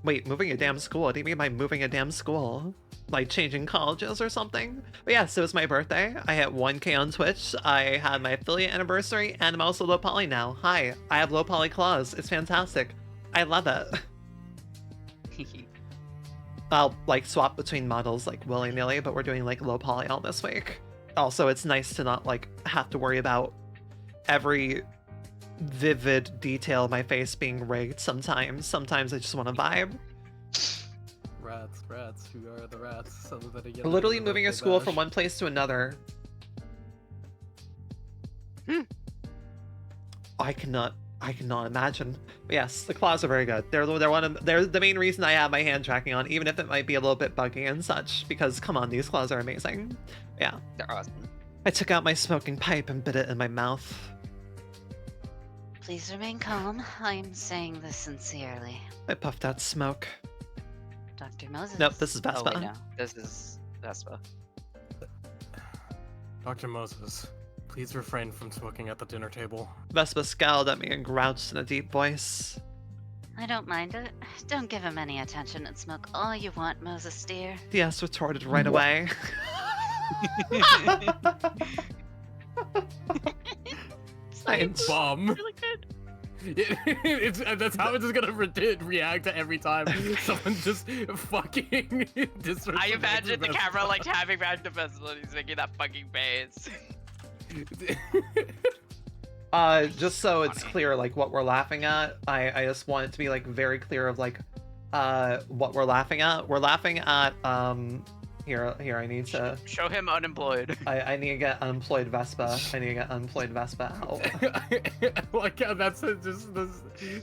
[SPEAKER 1] Wait, moving a damn school? What do you mean by moving a damn school? Like changing colleges or something? But yeah, so it's my birthday. I hit 1K on Twitch. I had my affiliate anniversary, and I'm also low poly now. Hi, I have low poly claws. It's fantastic. I love it. I'll like swap between models like willy-nilly, but we're doing like low poly all this week. Also, it's nice to not like have to worry about every vivid detail of my face being rigged sometimes. Sometimes I just want to vibe.
[SPEAKER 5] Rats, who are the rats? So that they get
[SPEAKER 1] Literally
[SPEAKER 5] their
[SPEAKER 1] moving a
[SPEAKER 5] birthday
[SPEAKER 1] school
[SPEAKER 5] bash.
[SPEAKER 1] from one place to another. I cannot imagine. But yes, the claws are very good. They're the main reason I have my hand tracking on, even if it might be a little bit buggy and such, because come on, these claws are amazing. Yeah.
[SPEAKER 3] They're awesome.
[SPEAKER 1] I took out my smoking pipe and bit it in my mouth.
[SPEAKER 4] Please remain calm. I'm saying this sincerely.
[SPEAKER 1] I puffed out smoke.
[SPEAKER 4] Dr. Moses.
[SPEAKER 1] Nope, this is
[SPEAKER 3] Oh,
[SPEAKER 1] Vespa.
[SPEAKER 3] wait, no. This is Vespa.
[SPEAKER 5] Dr. Moses, please refrain from smoking at the dinner table.
[SPEAKER 1] Vespa scowled at me and grouched in a deep voice.
[SPEAKER 4] I don't mind it. Don't give him any attention and smoke all you want, Moses dear.
[SPEAKER 1] Diaz retorted right away. I
[SPEAKER 2] Bum.
[SPEAKER 3] Really good.
[SPEAKER 2] That's how it's just gonna react to every time someone just fucking disrespects
[SPEAKER 3] I imagine the
[SPEAKER 2] Vespa.
[SPEAKER 3] camera like having random Vespa and he's making that fucking face.
[SPEAKER 1] Just so it's
[SPEAKER 3] Funny.
[SPEAKER 1] clear, like, what we're laughing at, I just want it to be, like, very clear of, like, what we're laughing at. We're laughing at, here, I need to,
[SPEAKER 3] Show him unemployed.
[SPEAKER 1] I need to get unemployed Vespa. I need to get unemployed Vespa out.
[SPEAKER 2] Like that's just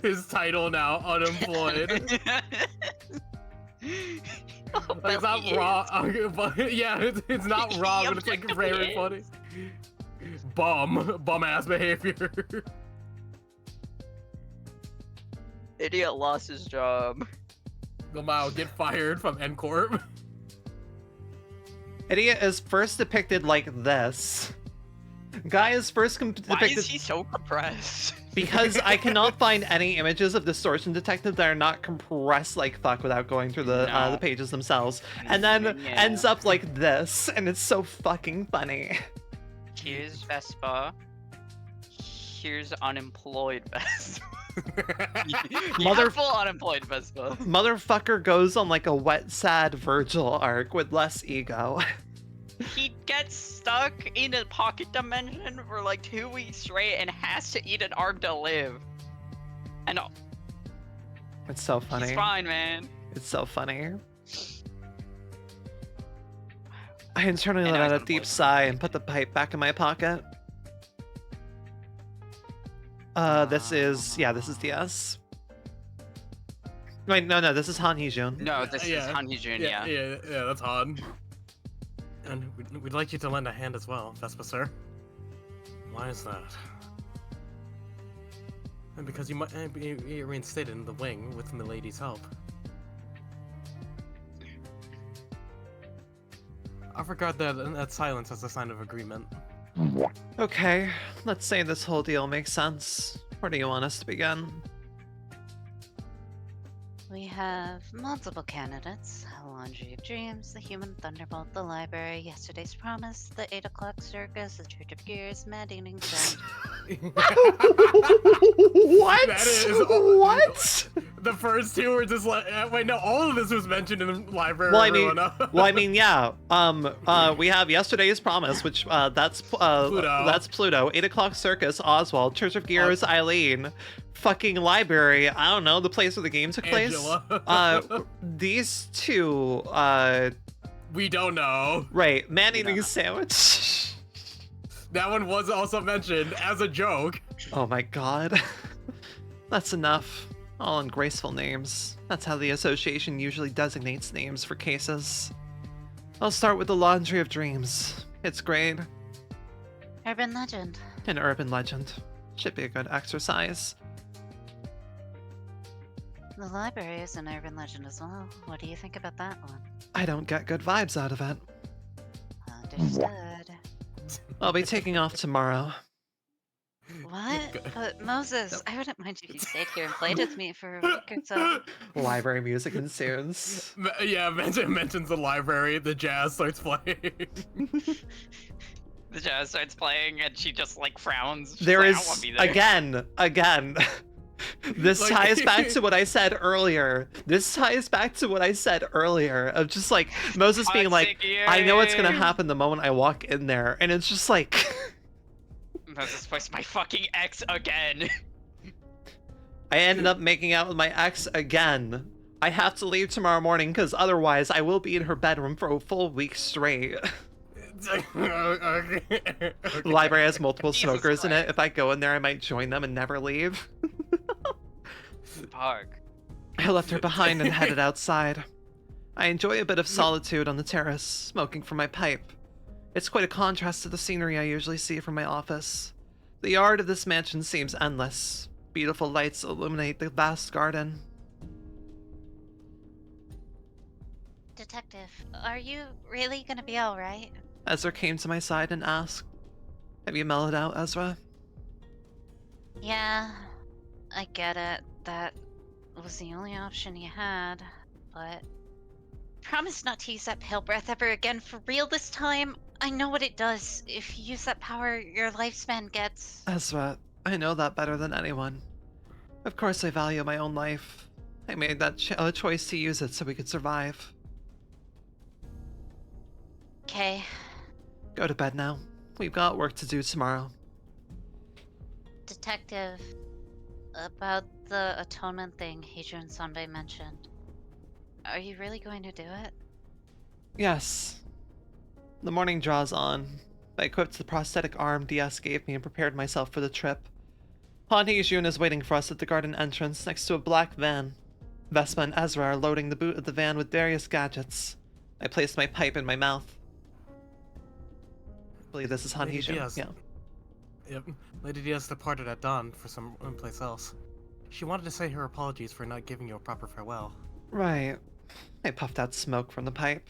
[SPEAKER 2] his title now, unemployed. Like, it's not raw, but yeah, it's not raw, but it's like very funny. Bum ass behavior.
[SPEAKER 3] Idiot lost his job.
[SPEAKER 2] Gomao, get fired from N Corp.
[SPEAKER 1] Idiot is first depicted like this. Guy is first
[SPEAKER 3] Why
[SPEAKER 1] depicted
[SPEAKER 3] is he so compressed?
[SPEAKER 1] because I cannot find any images of Distortion Detective that are not compressed like fuck without going through the
[SPEAKER 3] No.
[SPEAKER 1] pages themselves, and then
[SPEAKER 3] Yeah.
[SPEAKER 1] ends up like this, and it's so fucking funny.
[SPEAKER 3] Here's Vespa. Here's unemployed Vespa.
[SPEAKER 1] Mother-
[SPEAKER 3] full unemployed Vespa.
[SPEAKER 1] Motherfucker goes on like a wet, sad Virgil arc with less ego.
[SPEAKER 3] He gets stuck in a pocket dimension for like 2 weeks straight and has to eat an arm to live. And
[SPEAKER 1] It's so funny.
[SPEAKER 3] he's fine, man.
[SPEAKER 1] It's so funny. I internally
[SPEAKER 3] And
[SPEAKER 1] let
[SPEAKER 3] now
[SPEAKER 1] out
[SPEAKER 3] he's
[SPEAKER 1] a deep
[SPEAKER 3] unemployed.
[SPEAKER 1] sigh and put the pipe back in my pocket. This is DS. Wait, no, this is Han Hee-jun.
[SPEAKER 3] No, this is Han Hee-jun, yeah.
[SPEAKER 2] Yeah, that's Han. And we'd like you to lend a hand as well, Vespa sir. Why is that? And because you might be reinstated in the wing with Milady's help. I regard that silence as a sign of agreement.
[SPEAKER 1] Okay, let's say this whole deal makes sense. Where do you want us to begin?
[SPEAKER 4] We have multiple candidates: Laundry of Dreams, the Human Thunderbolt, the Library, Yesterday's Promise, the 8 o'clock Circus, the Church of Gears, Mad Eating Sound.
[SPEAKER 1] What?
[SPEAKER 2] That is
[SPEAKER 1] What?
[SPEAKER 2] The first two were just like, wait, no, all of this was mentioned in the library.
[SPEAKER 1] Well, I mean, yeah. We have Yesterday's Promise, which that's Pluto. 8 o'clock Circus, Oswald. Church of Gears, Eileen. Fucking Library. I don't know, the place where the game took place.
[SPEAKER 2] Angela.
[SPEAKER 1] These two.
[SPEAKER 2] We don't know.
[SPEAKER 1] Right. Man eating a sandwich.
[SPEAKER 2] That one was also mentioned as a joke.
[SPEAKER 1] Oh my god. That's enough. All ungraceful names. That's how the association usually designates names for cases. I'll start with the Laundry of Dreams. It's great.
[SPEAKER 4] Urban Legend.
[SPEAKER 1] An urban legend. Should be a good exercise.
[SPEAKER 4] The Library is an urban legend as well. What do you think about that one?
[SPEAKER 1] I don't get good vibes out of it.
[SPEAKER 4] Understood.
[SPEAKER 1] I'll be taking off tomorrow.
[SPEAKER 4] What? But Moses, I wouldn't mind if you stayed here and played with me for a week or so.
[SPEAKER 1] Library music ensues.
[SPEAKER 2] Yeah, mentions the library, the jazz starts playing.
[SPEAKER 3] The jazz starts playing and she just like frowns. She's
[SPEAKER 1] There
[SPEAKER 3] like, I
[SPEAKER 1] is,
[SPEAKER 3] don't wanna be there.
[SPEAKER 1] again. This
[SPEAKER 2] Like-
[SPEAKER 1] ties back to what I said earlier. Of just like Moses being
[SPEAKER 3] I'm
[SPEAKER 1] like,
[SPEAKER 3] sick of you.
[SPEAKER 1] I know what's gonna happen the moment I walk in there, and it's just like
[SPEAKER 3] Moses voiced my fucking ex again.
[SPEAKER 1] I ended up making out with my ex again. I have to leave tomorrow morning because otherwise I will be in her bedroom for a full week straight.
[SPEAKER 2] Okay.
[SPEAKER 1] The library has multiple
[SPEAKER 3] Jesus
[SPEAKER 1] smokers in it.
[SPEAKER 3] Christ.
[SPEAKER 1] If I go in there, I might join them and never leave.
[SPEAKER 3] Fuck.
[SPEAKER 1] I left her behind and headed outside. I enjoy a bit of solitude on the terrace, smoking from my pipe. It's quite a contrast to the scenery I usually see from my office. The yard of this mansion seems endless. Beautiful lights illuminate the vast garden.
[SPEAKER 4] Detective, are you really gonna be alright?
[SPEAKER 1] Ezra came to my side and asked, "Have you mellowed out, Ezra?"
[SPEAKER 4] Yeah, I get it. That was the only option you had, but promise not to use that pale breath ever again for real this time. I know what it does. If you use that power, your lifespan gets...
[SPEAKER 1] Ezra, I know that better than anyone. Of course I value my own life. I made that choice to use it so we could survive.
[SPEAKER 4] Okay.
[SPEAKER 1] Go to bed now. We've got work to do tomorrow.
[SPEAKER 4] Detective, about the atonement thing Heijun Sanbei mentioned. Are you really going to do it?
[SPEAKER 1] Yes. The morning draws on. I equipped the prosthetic arm DS gave me and prepared myself for the trip. Han Hee-jun is waiting for us at the garden entrance next to a black van. Vespa and Ezra are loading the boot of the van with various gadgets. I placed my pipe in my mouth. I believe this is Han
[SPEAKER 5] Lady
[SPEAKER 1] Hee-jun.
[SPEAKER 5] Diaz.
[SPEAKER 1] Yeah.
[SPEAKER 5] Yep. Lady Diaz departed at dawn for someplace else. She wanted to say her apologies for not giving you a proper farewell.
[SPEAKER 1] Right. I puffed out smoke from the pipe.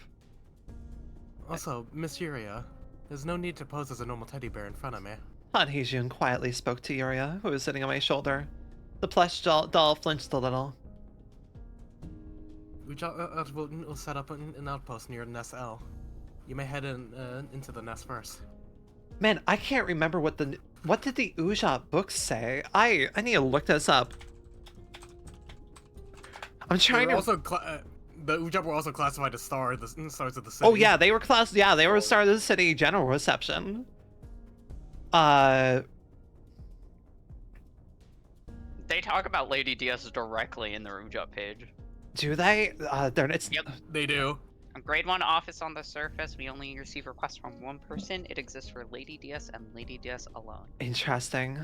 [SPEAKER 5] Also, Miss Yuria, there's no need to pose as a normal teddy bear in front of me.
[SPEAKER 1] Han Hee-jun quietly spoke to Yuria, who was sitting on my shoulder. The plush doll flinched a little.
[SPEAKER 5] We'll set up an outpost near Nest L. You may head into the nest first.
[SPEAKER 1] Man, I can't remember what did the Ujat books say. I need to look this up. I'm trying to.
[SPEAKER 5] Also, the Ujab were also classified as stars of the city.
[SPEAKER 1] Oh yeah, they were they were star of the city general reception.
[SPEAKER 3] They talk about Lady DS directly in the room job page.
[SPEAKER 1] Do they? It's.
[SPEAKER 3] Yep.
[SPEAKER 5] They do.
[SPEAKER 3] A grade 1 office on the surface. We only receive requests from one person. It exists for Lady DS and Lady DS alone.
[SPEAKER 1] Interesting.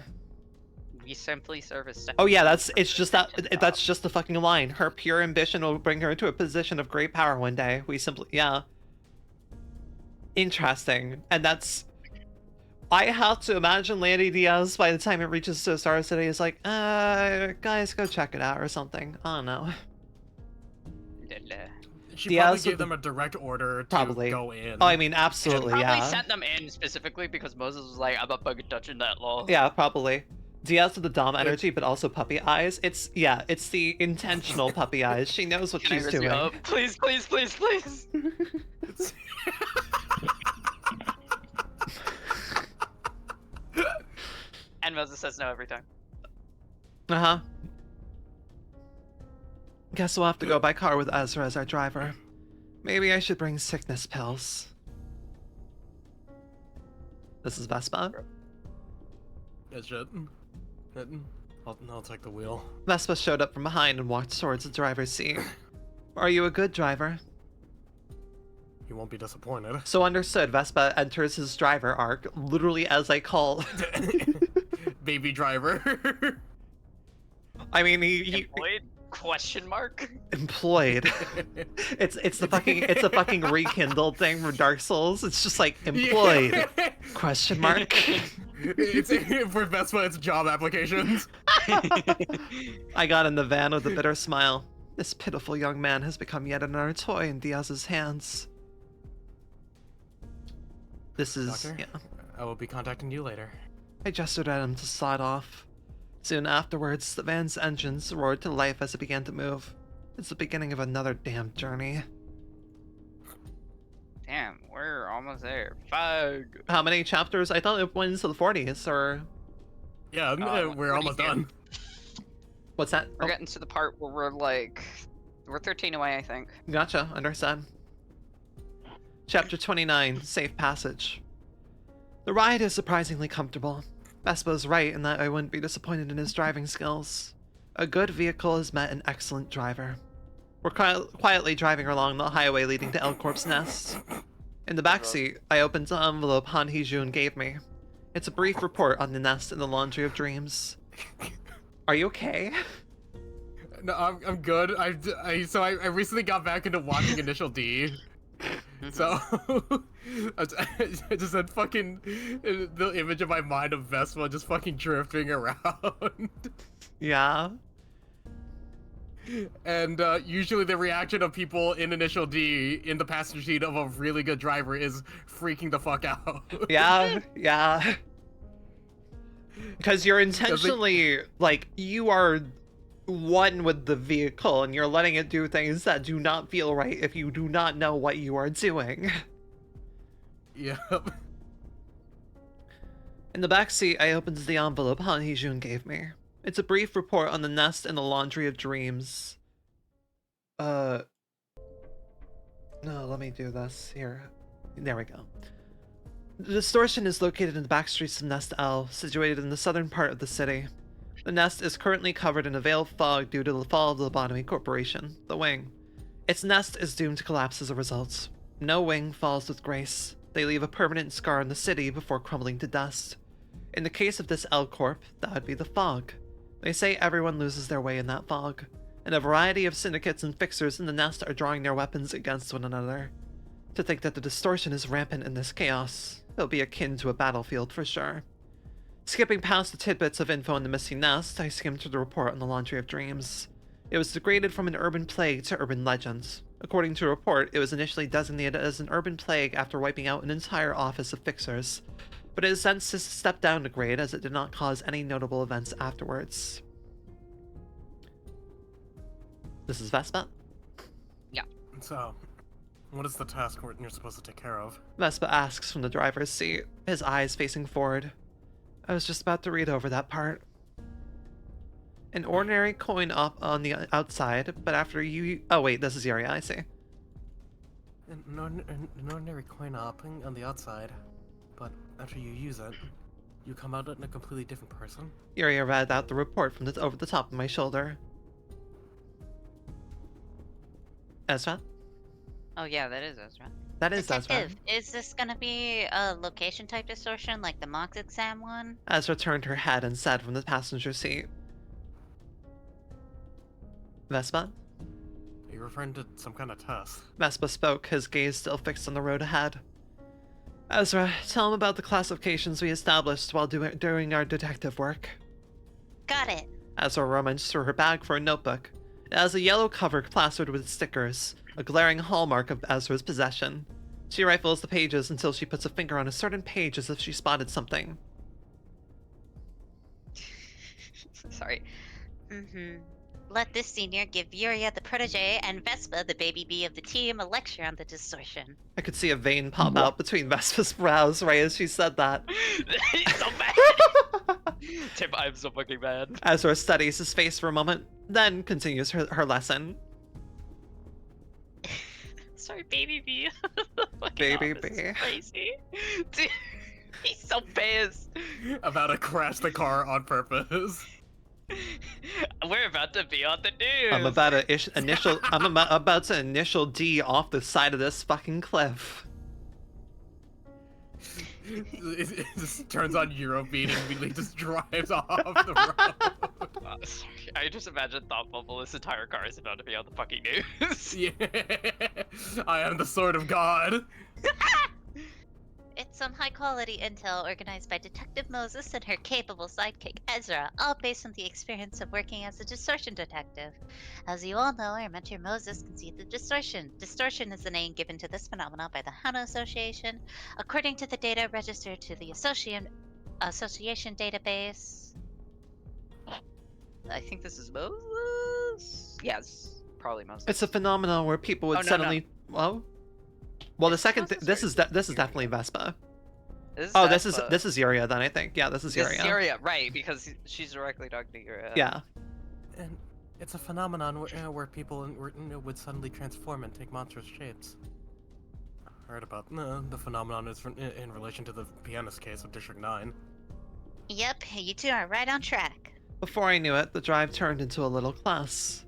[SPEAKER 3] We simply serve as.
[SPEAKER 1] Oh yeah, it's just that's just the fucking line. Her pure ambition will bring her to a position of great power one day. We simply, yeah. Interesting, and that's. I have to imagine Lady Diaz by the time it reaches to Star City is like, guys, go check it out or something. I don't know.
[SPEAKER 5] She
[SPEAKER 1] Diaz
[SPEAKER 5] probably gave
[SPEAKER 1] would-
[SPEAKER 5] them a direct order to
[SPEAKER 1] Probably.
[SPEAKER 5] go in.
[SPEAKER 1] Oh, I mean, absolutely,
[SPEAKER 3] Probably
[SPEAKER 1] yeah.
[SPEAKER 3] sent them in specifically because Moses was like, I'm not fucking touching that law.
[SPEAKER 1] Yeah, probably. Diaz with the Dom energy, but also puppy eyes. It's the intentional puppy eyes. She knows what
[SPEAKER 3] Can I
[SPEAKER 1] she's
[SPEAKER 3] raise you
[SPEAKER 1] doing.
[SPEAKER 3] up? Please, please, please, please. And Moses says no every time.
[SPEAKER 1] Uh-huh. Guess we'll have to go by car with Ezra as our driver. Maybe I should bring sickness pills. This is Vespa.
[SPEAKER 5] That shit. I'll take the wheel.
[SPEAKER 1] Vespa showed up from behind and walked towards the driver's seat. Are you a good driver?
[SPEAKER 5] You won't be disappointed.
[SPEAKER 1] So understood, Vespa enters his driver arc, literally as I call.
[SPEAKER 5] Baby driver.
[SPEAKER 1] I mean, he
[SPEAKER 3] Employed? Question mark?
[SPEAKER 1] employed. It's the fucking rekindled thing from Dark Souls. It's just like employed.
[SPEAKER 5] Yeah.
[SPEAKER 1] Question mark.
[SPEAKER 5] It's for Vespa, it's job applications.
[SPEAKER 1] I got in the van with a bitter smile. This pitiful young man has become yet another toy in Diaz's hands. This is
[SPEAKER 5] Doctor?
[SPEAKER 1] yeah.
[SPEAKER 5] I will be contacting you later.
[SPEAKER 1] I gestured at him to slide off. Soon afterwards, the van's engines roared to life as it began to move. It's the beginning of another damn journey.
[SPEAKER 3] Damn, we're almost there. Fuck.
[SPEAKER 1] How many chapters? I thought it went into the 40s, or...
[SPEAKER 5] Yeah, we're almost
[SPEAKER 3] 42.
[SPEAKER 5] done.
[SPEAKER 1] What's that?
[SPEAKER 3] We're
[SPEAKER 1] Oh,
[SPEAKER 3] getting to the part where we're 13 away, I think.
[SPEAKER 1] gotcha, understood. Chapter 29, Safe Passage. The ride is surprisingly comfortable. Vespa's right in that I wouldn't be disappointed in his driving skills. A good vehicle has met an excellent driver. We're quietly driving along the highway leading to El Corp's nest. In the backseat, I opened the envelope Han Hee-jun gave me. It's a brief report on the nest in the Laundry of Dreams. Are you okay?
[SPEAKER 5] No, I'm good. I recently got back into watching Initial D. So I just had fucking the image in my mind of Vespa just fucking drifting around.
[SPEAKER 1] Yeah.
[SPEAKER 5] And usually the reaction of people in Initial D in the passenger seat of a really good driver is freaking the fuck out.
[SPEAKER 1] Yeah, yeah. Because you're intentionally, like, you are one with the vehicle and you're letting it do things that do not feel right if you do not know what you are doing.
[SPEAKER 5] Yep.
[SPEAKER 1] In the backseat, I opened the envelope Han Hee-jun gave me. It's a brief report on the nest in the Laundry of Dreams. No, let me do this here. There we go. The Distortion is located in the back streets of Nest L, situated in the southern part of the city. The nest is currently covered in a veil of fog due to the fall of the Lobotomy Corporation, the Wing. Its nest is doomed to collapse as a result. No wing falls with grace. They leave a permanent scar on the city before crumbling to dust. In the case of this L Corp, that would be the fog. They say everyone loses their way in that fog, and a variety of syndicates and fixers in the nest are drawing their weapons against one another. To think that the Distortion is rampant in this chaos, it'll be akin to a battlefield for sure. Skipping past the tidbits of info on the missing nest, I skimmed through the report on the Laundry of Dreams. It was degraded from an urban plague to urban legend. According to a report, it was initially designated as an urban plague after wiping out an entire office of fixers, but it has since stepped down a grade as it did not cause any notable events afterwards. This is Vespa.
[SPEAKER 5] So, what is the task you're supposed to take care of?
[SPEAKER 1] Vespa asks from the driver's seat, his eyes facing forward. I was just about to read over that part. An ordinary coin up on the outside, but after you... Oh wait, this is Yuria, I see.
[SPEAKER 5] An ordinary coin op on the outside, but after you use it, you come out in a completely different person.
[SPEAKER 1] Yuria read out the report from over the top of my shoulder. Ezra?
[SPEAKER 4] Oh yeah, that is Ezra.
[SPEAKER 1] That is Ezra.
[SPEAKER 4] Detective, is this gonna be a location type distortion like the mock exam one?
[SPEAKER 1] Ezra turned her head and said from the passenger seat. Vespa?
[SPEAKER 5] Are you referring to some kind of test?
[SPEAKER 1] Vespa spoke, his gaze still fixed on the road ahead. Ezra, tell him about the classifications we established while doing our detective work.
[SPEAKER 4] Got it.
[SPEAKER 1] Ezra rummaged through her bag for a notebook. It has a yellow cover plastered with stickers, a glaring hallmark of Ezra's possession. She rifles the pages until she puts a finger on a certain page as if she spotted something.
[SPEAKER 4] Sorry. Let this senior give Yuria the protege and Vespa, the baby bee of the team, a lecture on the distortion.
[SPEAKER 1] I could see a vein pop out between Vespa's brows right as she said that.
[SPEAKER 6] He's so bad. Tim, I'm so fucking bad.
[SPEAKER 1] Ezra studies his face for a moment, then continues her lesson.
[SPEAKER 6] Sorry, baby bee.
[SPEAKER 1] Baby bee.
[SPEAKER 6] Crazy. Dude, he's so pissed.
[SPEAKER 2] About to crash the car on purpose.
[SPEAKER 6] We're about to be on the news.
[SPEAKER 1] I'm about to initial D off the side of this fucking cliff.
[SPEAKER 2] It just turns on Eurobeat and immediately just drives off the road.
[SPEAKER 6] Sorry, I just imagine Thought Bubble, this entire car is about to be on the fucking news.
[SPEAKER 2] Yeah, I am the sword of God.
[SPEAKER 4] It's some high-quality intel organized by Detective Moses and her capable sidekick Ezra, all based on the experience of working as a distortion detective. As you all know, our mentor Moses conceived the distortion. Distortion is the name given to this phenomenon by the Hano Association, according to the data registered to the association database.
[SPEAKER 6] I think this is Moses. Yes, probably Moses.
[SPEAKER 1] It's a phenomenon where people would
[SPEAKER 6] Oh, no,
[SPEAKER 1] suddenly... Well, the second
[SPEAKER 6] Moses
[SPEAKER 1] this
[SPEAKER 6] or
[SPEAKER 1] is definitely Vespa.
[SPEAKER 6] This
[SPEAKER 1] Oh,
[SPEAKER 6] Vespa.
[SPEAKER 1] this is Yuria then, I think. Yeah, this is
[SPEAKER 6] This
[SPEAKER 1] Yuria.
[SPEAKER 6] is Yuria, right? Because she's directly talking to Yuria.
[SPEAKER 1] Yeah.
[SPEAKER 5] And it's a phenomenon where people would suddenly transform and take monstrous shapes. I heard about the phenomenon is in relation to the pianist case of District 9.
[SPEAKER 4] Yep, you two are right on track.
[SPEAKER 1] Before I knew it, the drive turned into a little class.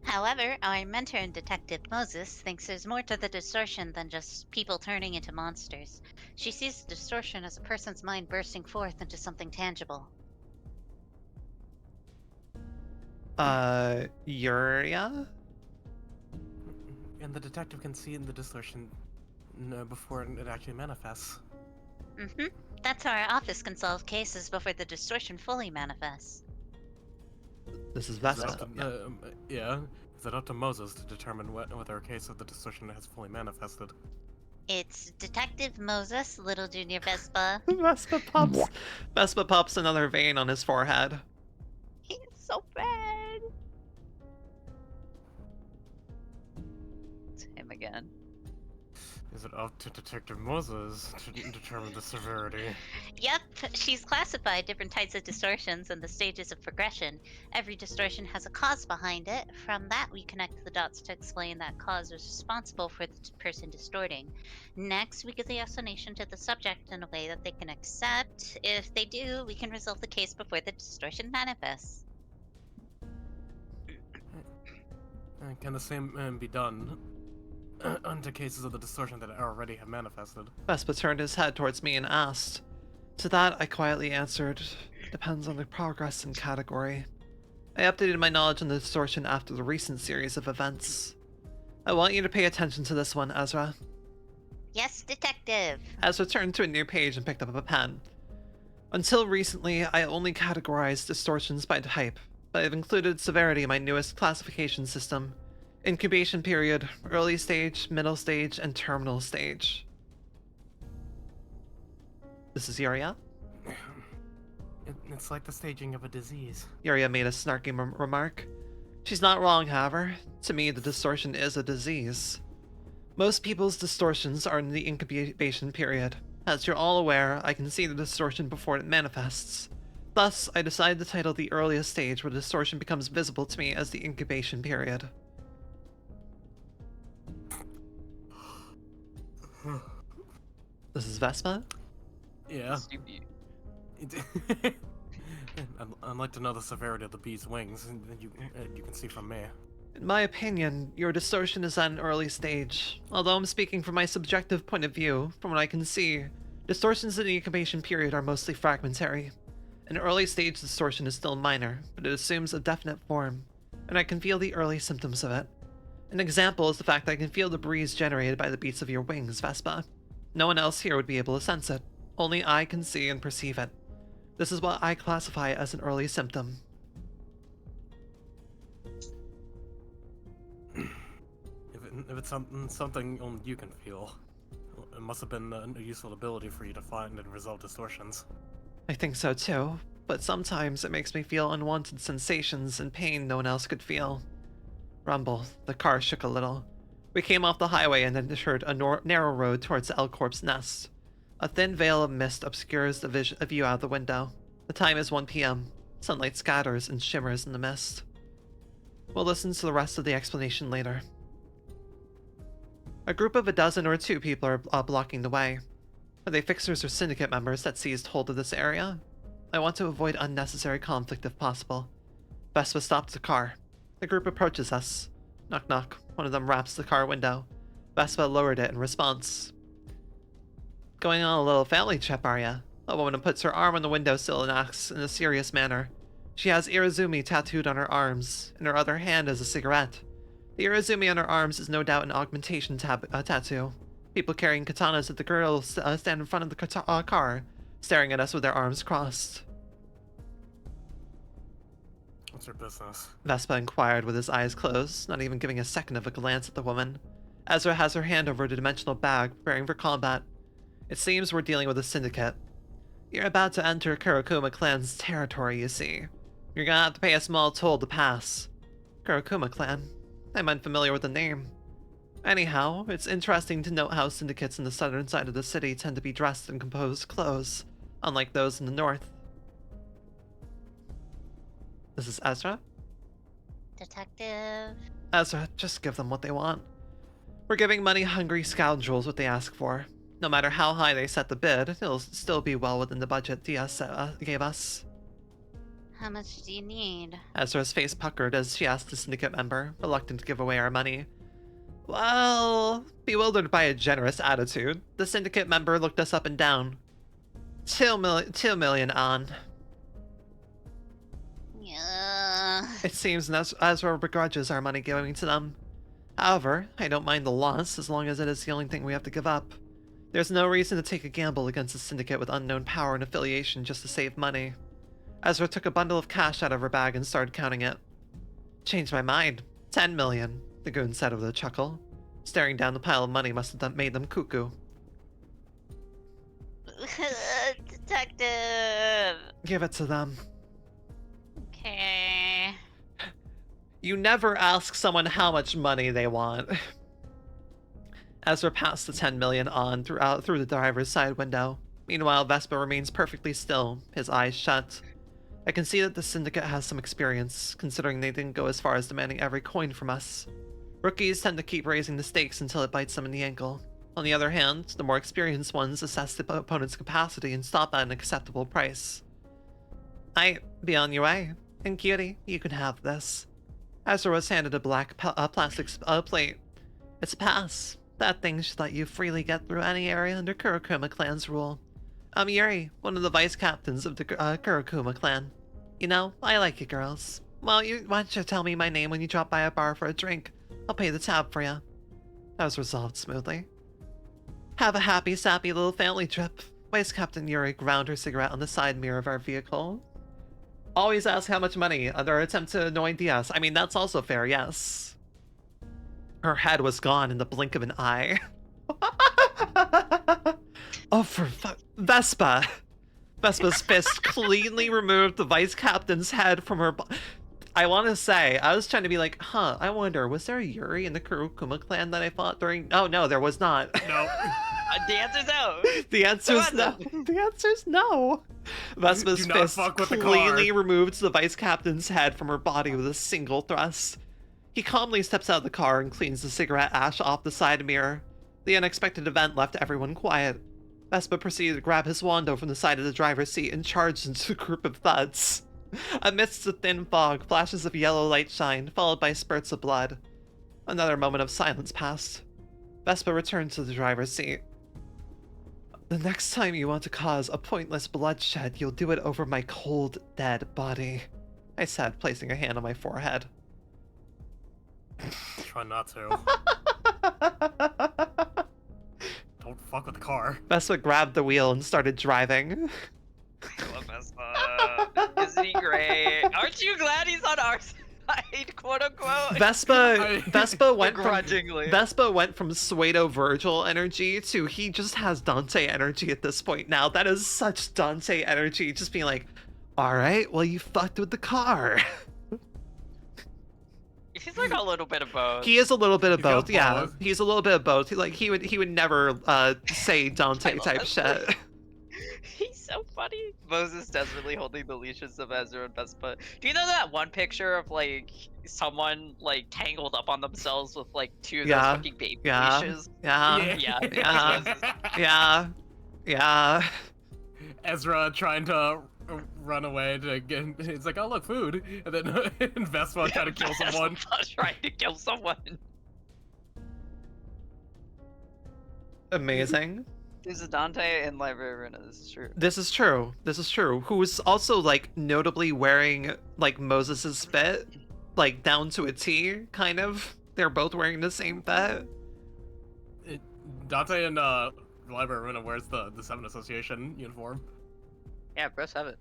[SPEAKER 4] However, our mentor and Detective Moses thinks there's more to the distortion than just people turning into monsters. She sees the distortion as a person's mind bursting forth into something tangible.
[SPEAKER 1] Yuria?
[SPEAKER 5] And the detective can see in the distortion before it actually manifests.
[SPEAKER 4] That's how our office can solve cases before the distortion fully manifests.
[SPEAKER 1] This is
[SPEAKER 5] Is it
[SPEAKER 1] Vespa.
[SPEAKER 5] up to- yeah. Is it up to Moses to determine whether a case of the distortion has fully manifested?
[SPEAKER 4] It's Detective Moses, Little Junior Vespa.
[SPEAKER 1] Vespa pops another vein on his forehead.
[SPEAKER 4] He's so bad.
[SPEAKER 6] It's him again.
[SPEAKER 5] Is it up to Detective Moses to determine the severity?
[SPEAKER 4] Yep, she's classified different types of distortions and the stages of progression. Every distortion has a cause behind it. From that, we connect the dots to explain that cause is responsible for the person distorting. Next, we give the explanation to the subject in a way that they can accept. If they do, we can resolve the case before the distortion manifests.
[SPEAKER 5] Can the same be done onto cases of the distortion that already have manifested?
[SPEAKER 1] Vespa turned his head towards me and asked. To that, I quietly answered, depends on the progress and category. I updated my knowledge on the distortion after the recent series of events. I want you to pay attention to this one, Ezra.
[SPEAKER 4] Yes, Detective.
[SPEAKER 1] Ezra turned to a new page and picked up a pen. Until recently, I only categorized distortions by type, but I've included severity in my newest classification system. Incubation period, early stage, middle stage, and terminal stage. This is Yuria?
[SPEAKER 5] It's like the staging of a disease.
[SPEAKER 1] Yuria made a snarky remark. She's not wrong, however. To me, the distortion is a disease. Most people's distortions are in the incubation period. As you're all aware, I can see the distortion before it manifests. Thus, I decided to title the earliest stage where distortion becomes visible to me as the incubation period. This is Vespa?
[SPEAKER 5] Yeah.
[SPEAKER 3] Stupid.
[SPEAKER 5] I'd like to know the severity of the bee's wings, and you can see from me.
[SPEAKER 1] In my opinion, your distortion is at an early stage. Although I'm speaking from my subjective point of view, from what I can see, distortions in the incubation period are mostly fragmentary. An early stage distortion is still minor, but it assumes a definite form, and I can feel the early symptoms of it. An example is the fact that I can feel the breeze generated by the beats of your wings, Vespa. No one else here would be able to sense it. Only I can see and perceive it. This is what I classify as an early symptom.
[SPEAKER 5] If it's something only you can feel, it must have been a useful ability for you to find and resolve distortions.
[SPEAKER 1] I think so too, but sometimes it makes me feel unwanted sensations and pain no one else could feel. Rumble, the car shook a little. We came off the highway and entered a narrow road towards the L-Corp's nest. A thin veil of mist obscures the view out the window. The time is 1 p.m. Sunlight scatters and shimmers in the mist. We'll listen to the rest of the explanation later. A group of a dozen or two people are blocking the way. Are they fixers or syndicate members that seized hold of this area? I want to avoid unnecessary conflict if possible. Vespa stops the car. The group approaches us. Knock knock. One of them raps the car window. Vespa lowered it in response. Going on a little family trip, are ya? A woman puts her arm on the windowsill and asks in a serious manner. She has Irizumi tattooed on her arms. In her other hand is a cigarette. The Irizumi on her arms is no doubt an augmentation tattoo. People carrying katanas at the girls stand in front of the car, staring at us with their arms crossed.
[SPEAKER 5] What's your business?
[SPEAKER 1] Vespa inquired with his eyes closed, not even giving a second of a glance at the woman. Ezra has her hand over the dimensional bag, preparing for combat. It seems we're dealing with a syndicate. You're about to enter Kurokuma clan's territory, you see. You're gonna have to pay a small toll to pass. Kurokuma clan? I'm unfamiliar with the name. Anyhow, it's interesting to note how syndicates in the southern side of the city tend to be dressed in composed clothes, unlike those in the north. This is Ezra?
[SPEAKER 4] Detective.
[SPEAKER 1] Ezra, just give them what they want. We're giving money-hungry scoundrels what they ask for. No matter how high they set the bid, it'll still be well within the budget Diaz gave us.
[SPEAKER 4] How much do you need?
[SPEAKER 1] Ezra's face puckered as she asked the syndicate member, reluctant to give away our money. Well, bewildered by a generous attitude, the syndicate member looked us up and down. 2 million on.
[SPEAKER 4] Yeah.
[SPEAKER 1] It seems Ezra begrudges our money going to them. However, I don't mind the loss as long as it is the only thing we have to give up. There's no reason to take a gamble against a syndicate with unknown power and affiliation just to save money. Ezra took a bundle of cash out of her bag and started counting it. Changed my mind. 10 million, the goon said with a chuckle. Staring down the pile of money must have made them cuckoo.
[SPEAKER 4] Detective.
[SPEAKER 1] Give it to them.
[SPEAKER 4] Okay.
[SPEAKER 1] You never ask someone how much money they want. Ezra passed the 10 million on through the driver's side window. Meanwhile, Vespa remains perfectly still, his eyes shut. I can see that the syndicate has some experience, considering they didn't go as far as demanding every coin from us. Rookies tend to keep raising the stakes until it bites them in the ankle. On the other hand, the more experienced ones assess the opponent's capacity and stop at an acceptable price. Be on your way. And cutie, you can have this. Ezra was handed a black plastic plate. It's a pass. That thing should let you freely get through any area under Kurokuma clan's rule. I'm Yuri, one of the vice captains of the Kurokuma clan. You know, I like you girls. Well, why don't you tell me my name when you drop by a bar for a drink? I'll pay the tab for you. That was resolved smoothly. Have a happy, sappy little family trip. Vice Captain Yuri ground her cigarette on the side mirror of our vehicle. Always ask how much money, their attempt to annoy Diaz. I mean, that's also fair, yes. Her head was gone in the blink of an eye. Oh, for fuck. Vespa! Vespa's fist cleanly removed the vice captain's head from her I want to say, I was trying to be like, I wonder, was there a Yuri in the Kurokuma clan that I fought during? Oh, no, there was not.
[SPEAKER 2] No.
[SPEAKER 6] The answer's no.
[SPEAKER 1] The answer's no. The answer's no. Vespa's
[SPEAKER 2] Do not
[SPEAKER 1] fist
[SPEAKER 2] fuck with the
[SPEAKER 1] cleanly
[SPEAKER 2] car.
[SPEAKER 1] removes the vice captain's head from her body with a single thrust. He calmly steps out of the car and cleans the cigarette ash off the side mirror. The unexpected event left everyone quiet. Vespa proceeded to grab his wando from the side of the driver's seat and charged into a group of thuds. Amidst the thin fog, flashes of yellow light shined, followed by spurts of blood. Another moment of silence passed. Vespa returned to the driver's seat. The next time you want to cause a pointless bloodshed, you'll do it over my cold, dead body, I said, placing a hand on my forehead.
[SPEAKER 5] Try not to. Don't fuck with the car.
[SPEAKER 1] Vespa grabbed the wheel and started driving.
[SPEAKER 6] I love Vespa. Isn't he great? Aren't you glad he's on our side, quote unquote?
[SPEAKER 1] Vespa went
[SPEAKER 6] Begrudgingly.
[SPEAKER 1] from Suedo Virgil energy to he just has Dante energy at this point now. That is such Dante energy, just being like, all right, well, you fucked with the car.
[SPEAKER 6] He's like a little bit of both.
[SPEAKER 1] He is a little bit of
[SPEAKER 5] He's got
[SPEAKER 1] both, yeah.
[SPEAKER 5] both.
[SPEAKER 1] He's a little bit of both. He would never say Dante type shit.
[SPEAKER 6] He's so funny. Moses desperately holding the leashes of Ezra and Vespa. Do you know that one picture of like someone like tangled up on themselves with like two of those
[SPEAKER 1] Yeah.
[SPEAKER 6] fucking baby
[SPEAKER 1] Yeah.
[SPEAKER 6] leashes?
[SPEAKER 1] Yeah.
[SPEAKER 6] Yeah.
[SPEAKER 1] Yeah. Yeah. Yeah.
[SPEAKER 2] Ezra trying to run away to get. It's like, oh look, food, and then Vespa trying to kill someone.
[SPEAKER 6] Trying to kill someone.
[SPEAKER 1] Amazing.
[SPEAKER 6] There's a Dante in Library Arena. This is true.
[SPEAKER 1] This is true. This is true. Who's also like notably wearing like Moses's fit, like down to a T, kind of. They're both wearing the same fit.
[SPEAKER 2] Dante and Library Arena wears the Seven Association uniform.
[SPEAKER 6] Yeah, press 7.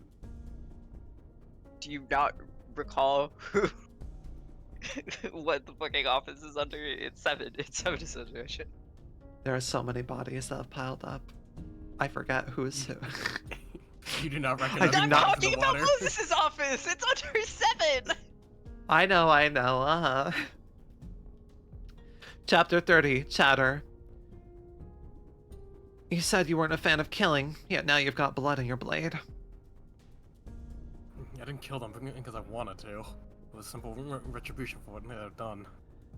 [SPEAKER 6] Do you not recall who what the fucking office is under? It's 7. It's 7 Association.
[SPEAKER 1] There are so many bodies that have piled up. I forget who's who.
[SPEAKER 2] You do not
[SPEAKER 1] I
[SPEAKER 2] recognize
[SPEAKER 1] do
[SPEAKER 6] I'm
[SPEAKER 2] the
[SPEAKER 1] not-
[SPEAKER 6] talking about
[SPEAKER 2] water.
[SPEAKER 6] Moses' office. It's under 7.
[SPEAKER 1] I know. Chapter 30, Chatter. You said you weren't a fan of killing, yet now you've got blood in your blade.
[SPEAKER 5] I didn't kill them because I wanted to. It was simple retribution for what they've done.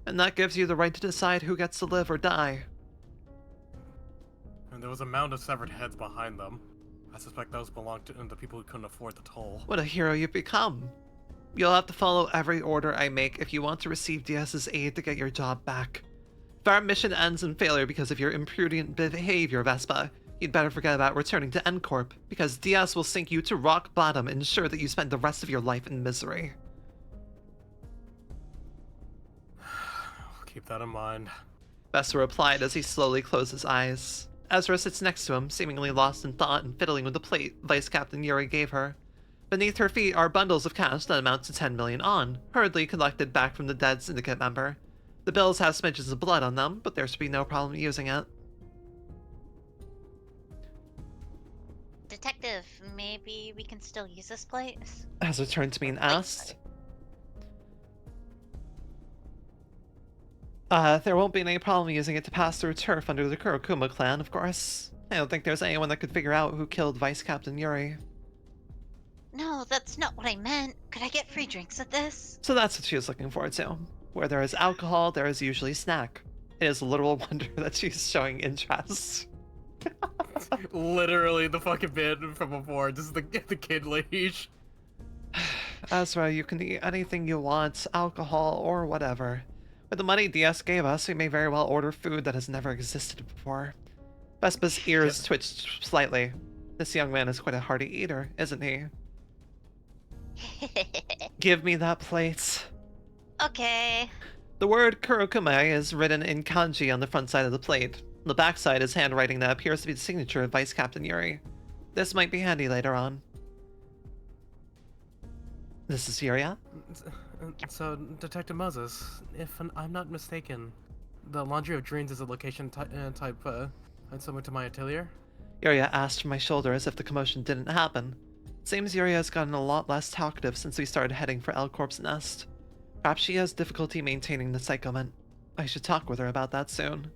[SPEAKER 1] And that gives you the right to decide who gets to live or die.
[SPEAKER 5] And there was a mound of severed heads behind them. I suspect those belonged to the people who couldn't afford the toll.
[SPEAKER 1] What a hero you've become. You'll have to follow every order I make if you want to receive DS's aid to get your job back. If our mission ends in failure because of your imprudent behavior, Vespa, you'd better forget about returning to N-Corp, because DS will sink you to rock bottom and ensure that you spend the rest of your life in misery.
[SPEAKER 5] I'll keep that in mind.
[SPEAKER 1] Vespa replied as he slowly closed his eyes. Ezra sits next to him, seemingly lost in thought and fiddling with the plate Vice Captain Yuri gave her. Beneath her feet are bundles of cash that amount to 10 million on, hurriedly collected back from the dead syndicate member. The bills have smidges of blood on them, but there should be no problem using it.
[SPEAKER 4] Detective, maybe we can still use this place?
[SPEAKER 1] Ezra turned to me and asked. There won't be any problem using it to pass through turf under the Kurokuma clan, of course. I don't think there's anyone that could figure out who killed Vice Captain Yuri.
[SPEAKER 4] No, that's not what I meant. Could I get free drinks at this?
[SPEAKER 1] So that's what she was looking for, too. Where there is alcohol, there is usually snack. It is a literal wonder that she's showing interest.
[SPEAKER 2] Literally the fucking bit from before. This is the kid leash.
[SPEAKER 1] Ezra, you can eat anything you want, alcohol or whatever. With the money DS gave us, we may very well order food that has never existed before. Vespa's ears twitched slightly. This young man is quite a hearty eater, isn't he? Give me that plate.
[SPEAKER 4] Okay.
[SPEAKER 1] The word Kurokuma is written in kanji on the front side of the plate. On the back side is handwriting that appears to be the signature of Vice Captain Yuri. This might be handy later on. This is Yuria?
[SPEAKER 5] So, Detective Moses, if I'm not mistaken, the Laundry of Dreams is a location type similar to my atelier?
[SPEAKER 1] Yuria asked from my shoulder as if the commotion didn't happen. It seems Yuria has gotten a lot less talkative since we started heading for L-Corp's nest. Perhaps she has difficulty maintaining the psychoment. I should talk with her about that soon.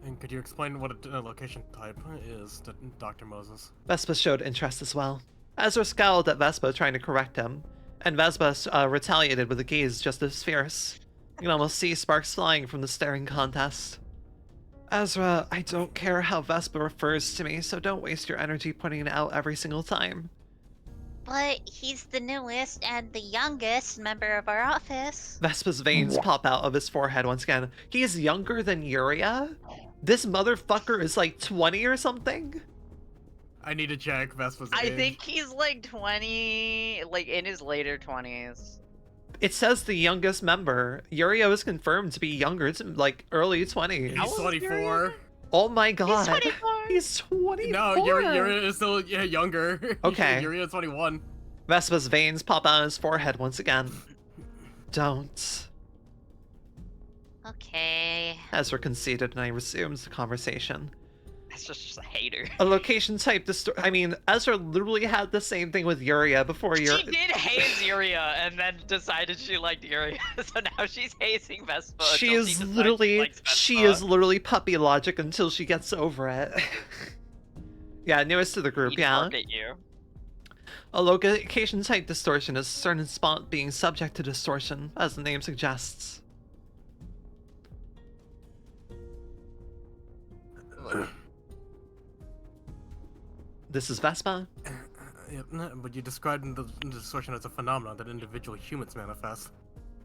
[SPEAKER 5] And could you explain what a location type is to Dr. Moses?
[SPEAKER 1] Vespa showed interest as well. Ezra scowled at Vespa, trying to correct him, and Vespa retaliated with a gaze just as fierce. You can almost see sparks flying from the staring contest. Ezra, I don't care how Vespa refers to me, so don't waste your energy pointing it out every single time.
[SPEAKER 4] But he's the newest and the youngest member of our office.
[SPEAKER 1] Vespa's veins pop out of his forehead once again. He is younger than Yuria? This motherfucker is like 20 or something?
[SPEAKER 2] I need to check Vespa's
[SPEAKER 6] I
[SPEAKER 2] age.
[SPEAKER 6] think he's like 20, like in his later 20s.
[SPEAKER 1] It says the youngest member. Yuria was confirmed to be younger, it's like early 20s.
[SPEAKER 2] He's 24.
[SPEAKER 1] Oh my god.
[SPEAKER 4] 24.
[SPEAKER 1] He's 24.
[SPEAKER 2] No, Yuri is still younger.
[SPEAKER 1] Okay.
[SPEAKER 2] Yuri is 21.
[SPEAKER 1] Vespa's veins pop out on his forehead once again. Don't.
[SPEAKER 4] Okay.
[SPEAKER 1] Ezra conceded and I resumed the conversation.
[SPEAKER 6] That's just a hater.
[SPEAKER 1] A location type I mean, Ezra literally had the same thing with Yuria before
[SPEAKER 6] She
[SPEAKER 1] Yuria.
[SPEAKER 6] did haze Yuria and then decided she liked Yuria, so now she's hazing Vespa.
[SPEAKER 1] She
[SPEAKER 6] until
[SPEAKER 1] is
[SPEAKER 6] decides
[SPEAKER 1] literally
[SPEAKER 6] likes
[SPEAKER 1] she
[SPEAKER 6] Vespa.
[SPEAKER 1] is literally puppy logic until she gets over it. Yeah, newest to the group,
[SPEAKER 6] He'd
[SPEAKER 1] yeah.
[SPEAKER 6] target you.
[SPEAKER 1] A location type distortion is a certain spot being subject to distortion, as the name suggests. This is Vespa.
[SPEAKER 5] But you described the distortion as a phenomenon that individual humans manifest.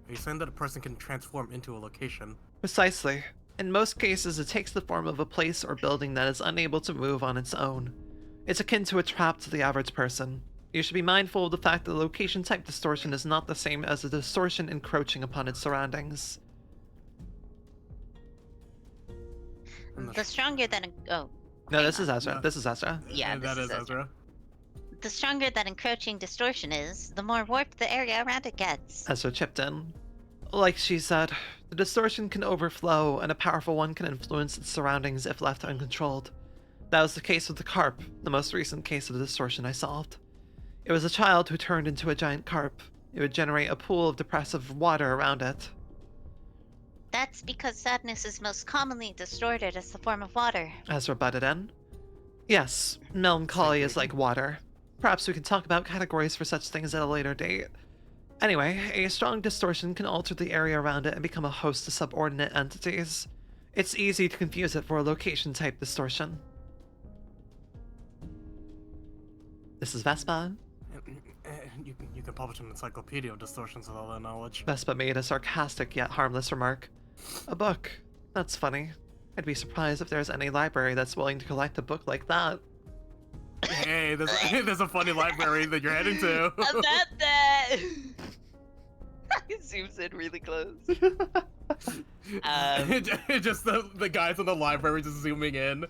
[SPEAKER 5] Are you saying that a person can transform into a location?
[SPEAKER 1] Precisely. In most cases, it takes the form of a place or building that is unable to move on its own. It's akin to a trap to the average person. You should be mindful of the fact that location type distortion is not the same as a distortion encroaching upon its surroundings.
[SPEAKER 4] The stronger that
[SPEAKER 1] No,
[SPEAKER 4] hang
[SPEAKER 1] this is
[SPEAKER 4] on.
[SPEAKER 1] Ezra.
[SPEAKER 2] No.
[SPEAKER 1] This is Ezra.
[SPEAKER 4] Yeah,
[SPEAKER 2] And
[SPEAKER 4] this
[SPEAKER 2] that
[SPEAKER 4] is
[SPEAKER 2] is Ezra.
[SPEAKER 4] The stronger that encroaching distortion is, the more warped the area around it gets.
[SPEAKER 1] Ezra chipped in. Like she said, the distortion can overflow, and a powerful one can influence its surroundings if left uncontrolled. That was the case with the carp, the most recent case of distortion I solved. It was a child who turned into a giant carp. It would generate a pool of depressive water around it.
[SPEAKER 4] That's because sadness is most commonly distorted as the form of water.
[SPEAKER 1] Ezra butted in. Yes, melancholy is like water. Perhaps we can talk about categories for such things at a later date. Anyway, a strong distortion can alter the area around it and become a host to subordinate entities. It's easy to confuse it for a location-type distortion. This is Vespa.
[SPEAKER 5] You can publish an encyclopedia of distortions with all that knowledge.
[SPEAKER 1] Vespa made a sarcastic yet harmless remark. A book. That's funny. I'd be surprised if there's any library that's willing to collect a book like that.
[SPEAKER 2] Hey, there's a funny library that you're heading to.
[SPEAKER 6] About that. It zooms in really close.
[SPEAKER 2] Just the guys in the library just zooming in.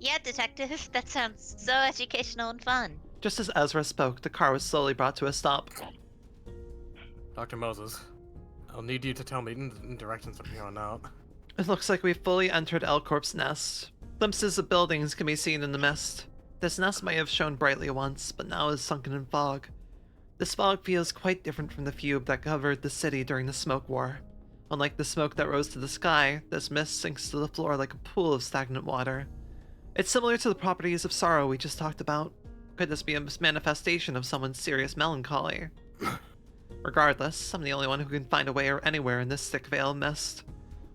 [SPEAKER 4] Yeah, detective, that sounds so educational and fun.
[SPEAKER 1] Just as Ezra spoke, the car was slowly brought to a stop.
[SPEAKER 5] Dr. Moses, I'll need you to tell me directions from here on out.
[SPEAKER 1] It looks like we've fully entered L-Corp's nest. Glimpses of buildings can be seen in the mist. This nest may have shone brightly once, but now is sunken in fog. This fog feels quite different from the fume that covered the city during the smoke war. Unlike the smoke that rose to the sky, this mist sinks to the floor like a pool of stagnant water. It's similar to the properties of sorrow we just talked about. Could this be a manifestation of someone's serious melancholy? Regardless, I'm the only one who can find a way anywhere in this thick veil of mist.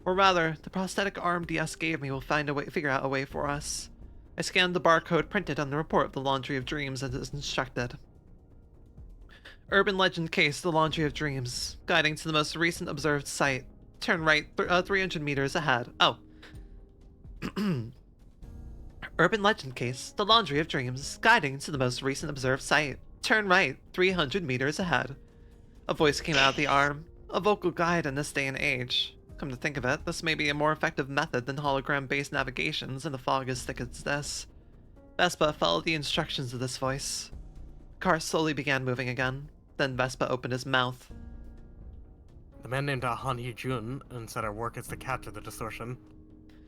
[SPEAKER 1] Or rather, the prosthetic arm DS gave me will figure out a way for us. I scanned the barcode printed on the report of the Laundry of Dreams as instructed. Urban legend case, the Laundry of Dreams, guiding to the most recent observed site. Turn right 300 meters ahead. Oh. Urban legend case, the Laundry of Dreams, guiding to the most recent observed site. Turn right 300 meters ahead. A voice came out of the arm. A vocal guide in this day and age. Come to think of it, this may be a more effective method than hologram-based navigations in a fog as thick as this. Vespa followed the instructions of this voice. The car slowly began moving again. Then Vespa opened his mouth.
[SPEAKER 5] The man named Han Yi-jun and said our work is to capture the distortion.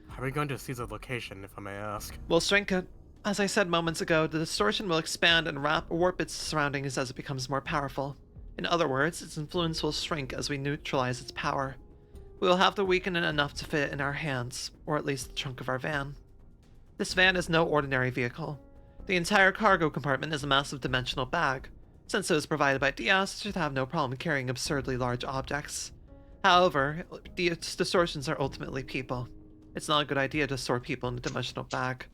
[SPEAKER 5] How are we going to seize the location, if I may ask?
[SPEAKER 1] We'll shrink it. As I said moments ago, the distortion will expand and warp its surroundings as it becomes more powerful. In other words, its influence will shrink as we neutralize its power. We will have to weaken it enough to fit it in our hands, or at least the trunk of our van. This van is no ordinary vehicle. The entire cargo compartment is a massive dimensional bag. Since it was provided by Diaz, it should have no problem carrying absurdly large objects. However, distortions are ultimately people. It's not a good idea to store people in a dimensional bag.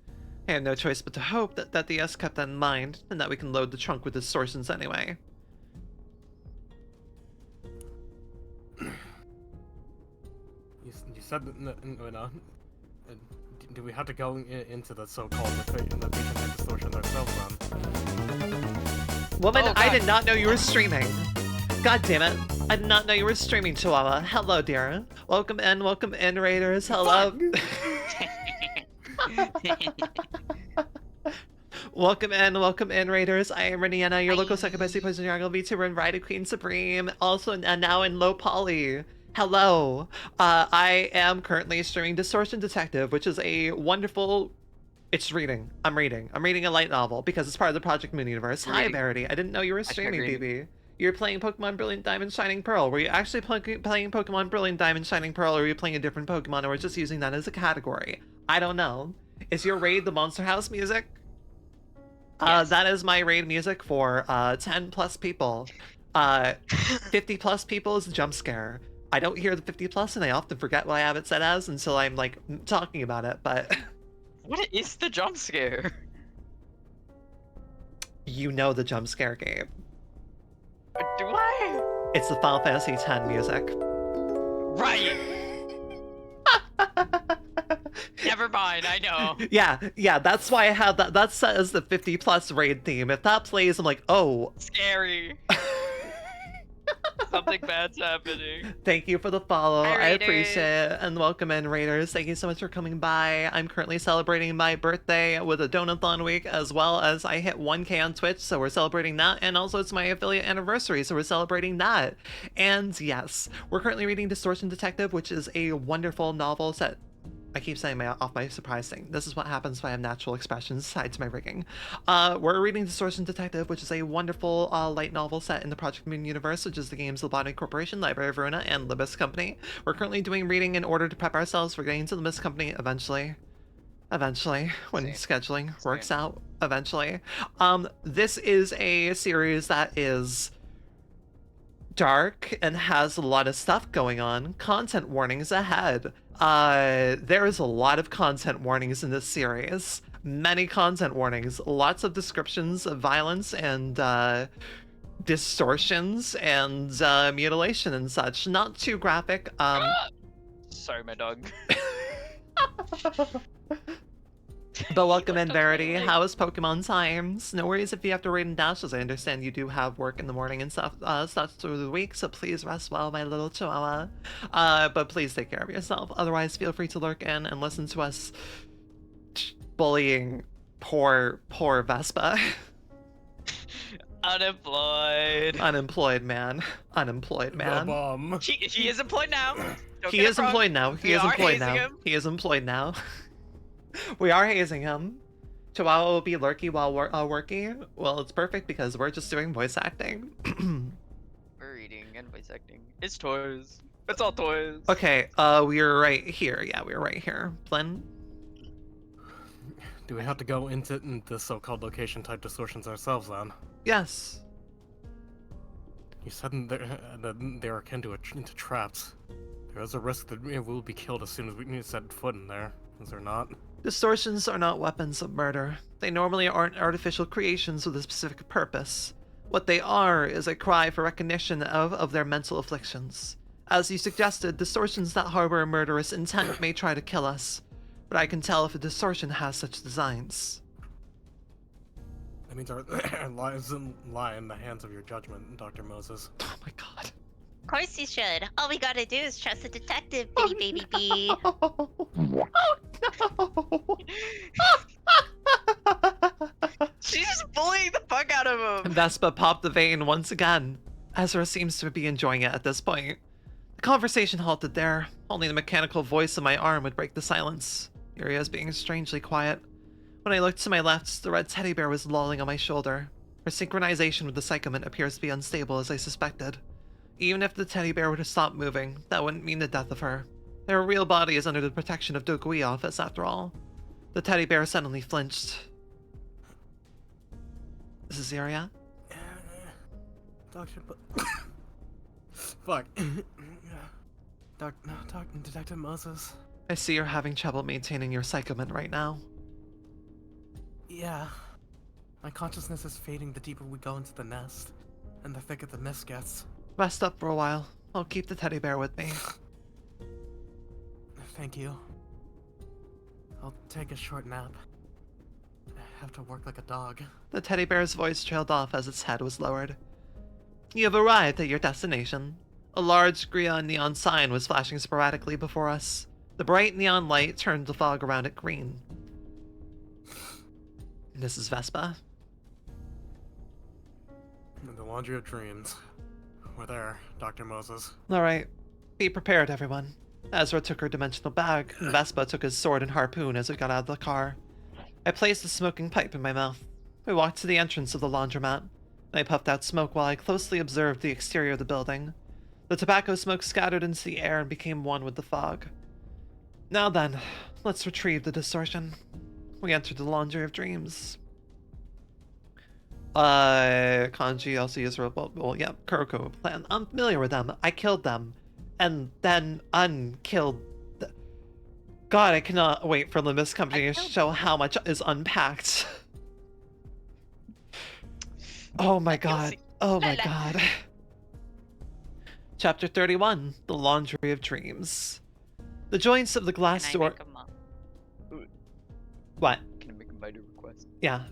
[SPEAKER 1] I have no choice but to hope that Diaz kept that in mind, and that we can load the trunk with distortions anyway.
[SPEAKER 5] You said do we have to go into the so-called location type distortions ourselves then?
[SPEAKER 1] Woman,
[SPEAKER 3] Oh,
[SPEAKER 1] I
[SPEAKER 3] God.
[SPEAKER 1] did not know you were streaming. God damn it. I did not know you were streaming, Chihuahua. Hello, dear. Welcome in, Raiders. Hello. Welcome in, Raiders. I am Rinienna, your local second best poison jungle VTuber and Rider Queen Supreme. Also, and now in low poly. Hello. I am currently streaming Distortion Detective, which is a wonderful... It's reading. I'm reading a light novel because it's part of the Project Moon universe. Hi,
[SPEAKER 3] Reading.
[SPEAKER 1] Verity. I didn't know you were streaming, BB. You're playing Pokemon Brilliant Diamond Shining Pearl. Were you actually playing Pokemon Brilliant Diamond Shining Pearl, or were you playing a different Pokemon, or were you just using that as a category? I don't know. Is your raid the Monster House music?
[SPEAKER 3] Yes.
[SPEAKER 1] That is my raid music for 10 plus people. 50 plus people is a jump scare. I don't hear the 50 plus, and I often forget what I have it set as until I'm like talking about it, but
[SPEAKER 6] What is the jump scare?
[SPEAKER 1] you know the jump scare game.
[SPEAKER 6] Do I?
[SPEAKER 1] It's the Final Fantasy X music.
[SPEAKER 6] Right. Never mind, I know.
[SPEAKER 1] Yeah, that's why I have that. That's set as the 50 plus raid theme. If that plays, I'm like, oh.
[SPEAKER 6] Scary. Something bad's happening.
[SPEAKER 1] Thank you for the follow.
[SPEAKER 4] Hi,
[SPEAKER 1] I
[SPEAKER 4] Raiders.
[SPEAKER 1] appreciate it. And welcome in, Raiders. Thank you so much for coming by. I'm currently celebrating my birthday with a Donathon week, as well as I hit 1K on Twitch, so we're celebrating that. And also it's my affiliate anniversary, so we're celebrating that. And yes, we're currently reading Distortion Detective, which is a wonderful novel set. I keep saying off my surprise thing. This is what happens if I have natural expressions tied to my rigging. We're reading Distortion Detective, which is a wonderful light novel set in the Project Moon universe, which is the games Lobotomy Corporation, Library of Verona, and Libis Company. We're currently doing reading in order to prep ourselves for getting to Libis Company eventually. Eventually, when
[SPEAKER 3] Same.
[SPEAKER 1] scheduling works
[SPEAKER 3] Same.
[SPEAKER 1] out. Eventually. This is a series that is dark and has a lot of stuff going on. Content warnings ahead. There is a lot of content warnings in this series. Many content warnings. Lots of descriptions of violence and distortions and mutilation and such. Not too graphic.
[SPEAKER 6] Sorry, my dog.
[SPEAKER 1] But welcome in,
[SPEAKER 6] Like,
[SPEAKER 1] Verity.
[SPEAKER 6] okay.
[SPEAKER 1] How is Pokemon times? No worries if you have to raid and dash, as I understand you do have work in the morning and stuff through the week, so please rest well, my little chihuahua. But please take care of yourself. Otherwise, feel free to lurk in and listen to us bullying poor Vespa.
[SPEAKER 6] Unemployed.
[SPEAKER 1] Unemployed man. Unemployed
[SPEAKER 5] The
[SPEAKER 1] man.
[SPEAKER 5] bomb.
[SPEAKER 6] He is employed now. Don't
[SPEAKER 1] He
[SPEAKER 6] get
[SPEAKER 1] is
[SPEAKER 6] it wrong.
[SPEAKER 1] employed now. He
[SPEAKER 6] We
[SPEAKER 1] is
[SPEAKER 6] are
[SPEAKER 1] employed
[SPEAKER 6] hazing
[SPEAKER 1] now.
[SPEAKER 6] him.
[SPEAKER 1] He is employed now. We are hazing him. Chihuahua will be lurky while working. Well, it's perfect because we're just doing voice acting.
[SPEAKER 6] We're reading and voice acting. It's toys. It's all toys.
[SPEAKER 1] Okay, we are right here. Yeah, we are right here. Flynn?
[SPEAKER 5] Do we have to go into the so-called location type distortions ourselves then?
[SPEAKER 1] Yes.
[SPEAKER 5] You said that they're akin to into traps. There is a risk that we will be killed as soon as we set foot in there. Is there not?
[SPEAKER 1] Distortions are not weapons of murder. They normally aren't artificial creations with a specific purpose. What they are is a cry for recognition of their mental afflictions. As you suggested, distortions that harbor a murderous intent may try to kill us, but I can tell if a distortion has such designs.
[SPEAKER 5] That means our lives lie in the hands of your judgment, Dr. Moses.
[SPEAKER 1] Oh my god.
[SPEAKER 4] Of course you should. All we gotta do is trust the detective, bitty baby bee.
[SPEAKER 6] She's just bullying the fuck out of him.
[SPEAKER 1] Vespa popped the vein once again. Ezra seems to be enjoying it at this point. The conversation halted there. Only the mechanical voice in my arm would break the silence. The area is being strangely quiet. When I looked to my left, the red teddy bear was lolling on my shoulder. Her synchronization with the psychoment appears to be unstable as I suspected. Even if the teddy bear were to stop moving, that wouldn't mean the death of her. Her real body is under the protection of Dokui office after all. The teddy bear suddenly flinched. This is Zaria?
[SPEAKER 5] Doctor, fuck. Detective Moses.
[SPEAKER 1] I see you're having trouble maintaining your psychoment right now.
[SPEAKER 5] Yeah. My consciousness is fading the deeper we go into the nest, and the thicker the mist gets.
[SPEAKER 1] Rest up for a while. I'll keep the teddy bear with me.
[SPEAKER 5] Thank you. I'll take a short nap. I have to work like a dog.
[SPEAKER 1] The teddy bear's voice trailed off as its head was lowered. You have arrived at your destination. A large green neon sign was flashing sporadically before us. The bright neon light turned the fog around it green. This is Vespa.
[SPEAKER 5] The laundry of dreams. We're there, Dr. Moses.
[SPEAKER 1] Alright, be prepared, everyone. Ezra took her dimensional bag, and Vespa took his sword and harpoon as we got out of the car. I placed a smoking pipe in my mouth. We walked to the entrance of the laundromat. I puffed out smoke while I closely observed the exterior of the building. The tobacco smoke scattered into the air and became one with the fog. Now then, let's retrieve the distortion. We entered the laundry of dreams. Kanji also used yeah, Kuroko plan. I'm familiar with them. I killed them. And then unkilled. God, I cannot wait for Limbus Company to show how much is unpacked. Oh my god. Oh my god. Chapter 31, The Laundry of Dreams. The joints of the glass door... What?
[SPEAKER 6] Can I make a minor request?
[SPEAKER 1] Yeah.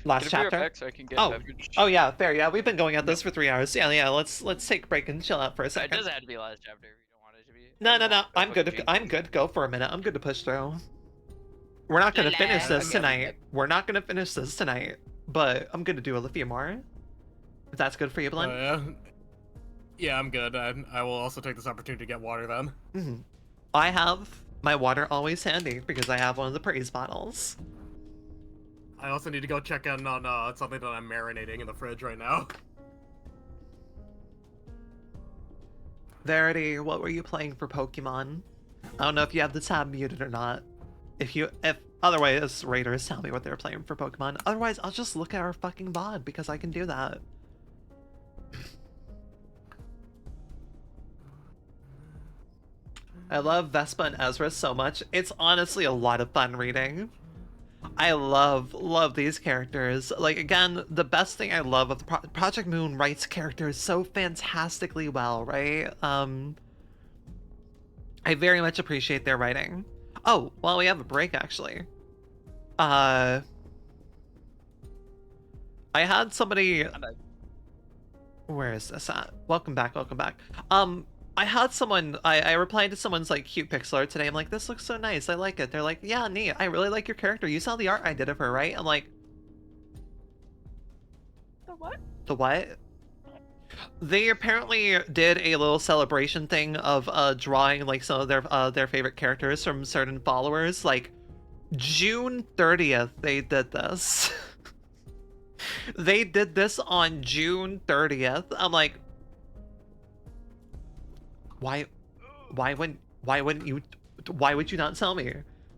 [SPEAKER 1] Last
[SPEAKER 6] Can I be
[SPEAKER 1] chapter?
[SPEAKER 6] right back so I can get
[SPEAKER 1] Oh.
[SPEAKER 6] beverage?
[SPEAKER 1] Oh yeah, fair. Yeah, we've been going at this for 3 hours. Yeah. Let's take a break and chill out for a
[SPEAKER 6] It
[SPEAKER 1] second.
[SPEAKER 6] doesn't have to be last chapter if you don't want it to be.
[SPEAKER 1] No. I'm good. I'm good. Go for a minute. I'm good to push through. We're not gonna finish this tonight. We're not gonna finish this tonight. But I'm gonna do a few more. If that's good for you, Blend.
[SPEAKER 5] Yeah. Yeah, I'm good. I will also take this opportunity to get water then.
[SPEAKER 1] Mm-hmm. I have my water always handy because I have one of the praise bottles.
[SPEAKER 5] I also need to go check in on something that I'm marinating in the fridge right now.
[SPEAKER 1] Verity, what were you playing for Pokemon? I don't know if you have the tab muted or not. If otherwise, raiders tell me what they're playing for Pokemon. Otherwise, I'll just look at our fucking VOD because I can do that. I love Vespa and Ezra so much. It's honestly a lot of fun reading. I love these characters. Like, again, the best thing I love of the Project Moon writes characters so fantastically well, right? I very much appreciate their writing. Oh, well, we have a break, actually. I had somebody... Where is this at? Welcome back. I had someone, I replied to someone's like cute pixel art today. I'm like, this looks so nice. I like it. They're like, yeah, neat. I really like your character. You saw the art I did of her, right? I'm like,
[SPEAKER 6] The what?
[SPEAKER 1] the what? They apparently did a little celebration thing of drawing like some of their favorite characters from certain followers. Like June 30th, they did this. They did this on June 30th. I'm like, why would you not tell me?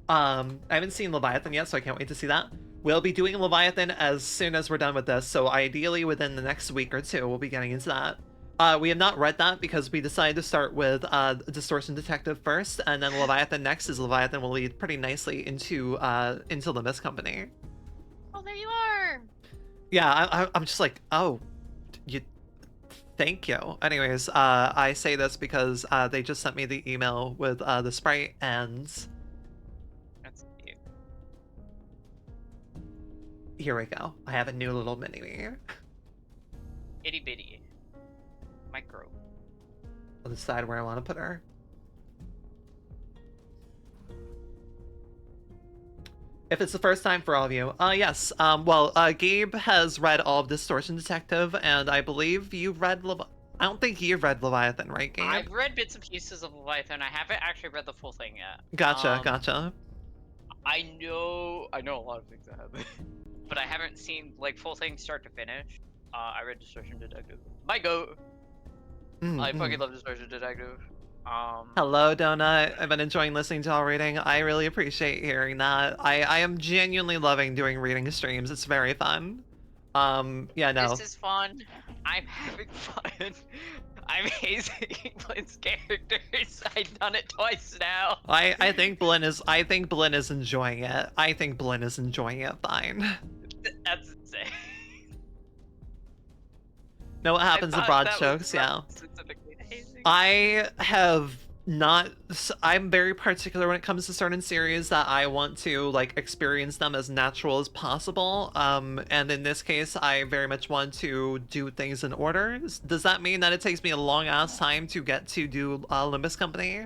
[SPEAKER 1] I haven't seen Leviathan yet, so I can't wait to see that. We'll be doing Leviathan as soon as we're done with this, so ideally within the next week or two, we'll be getting into that. We have not read that because we decided to start with Distortion Detective first, and then Leviathan next, as Leviathan will lead pretty nicely into the Mist Company.
[SPEAKER 4] Oh, there you are.
[SPEAKER 1] Yeah, I'm just like, oh, you. Thank you. Anyways, I say this because they just sent me the email with the sprite, and
[SPEAKER 6] That's cute.
[SPEAKER 1] here we go. I have a new little mini-me.
[SPEAKER 6] Itty bitty. Micro.
[SPEAKER 1] I'll decide where I want to put her. If it's the first time for all of you, yes. Well, Gabe has read all of Distortion Detective, and I believe you've read I don't think you've read Leviathan, right, Gabe?
[SPEAKER 6] I've read bits and pieces of Leviathan. I haven't actually read the full thing yet.
[SPEAKER 1] Gotcha.
[SPEAKER 6] I know a lot of things that happen. but I haven't seen like full thing start to finish. I read Distortion Detective. My goat. I fucking love Distortion Detective.
[SPEAKER 1] Hello, Donut. I've been enjoying listening to all reading. I really appreciate hearing that. I am genuinely loving doing reading streams. It's very fun. Yeah, no.
[SPEAKER 6] This is fun. I'm having fun. I'm hazing Blind's characters. I've done it twice now.
[SPEAKER 1] I think Blinn is enjoying it. I think Blinn is enjoying it fine.
[SPEAKER 6] That's insane.
[SPEAKER 1] Know what happens in broad strokes, yeah. I have not. I'm very particular when it comes to certain series that I want to like experience them as natural as possible. And in this case, I very much want to do things in order. Does that mean that it takes me a long ass time to get to do Limbus Company?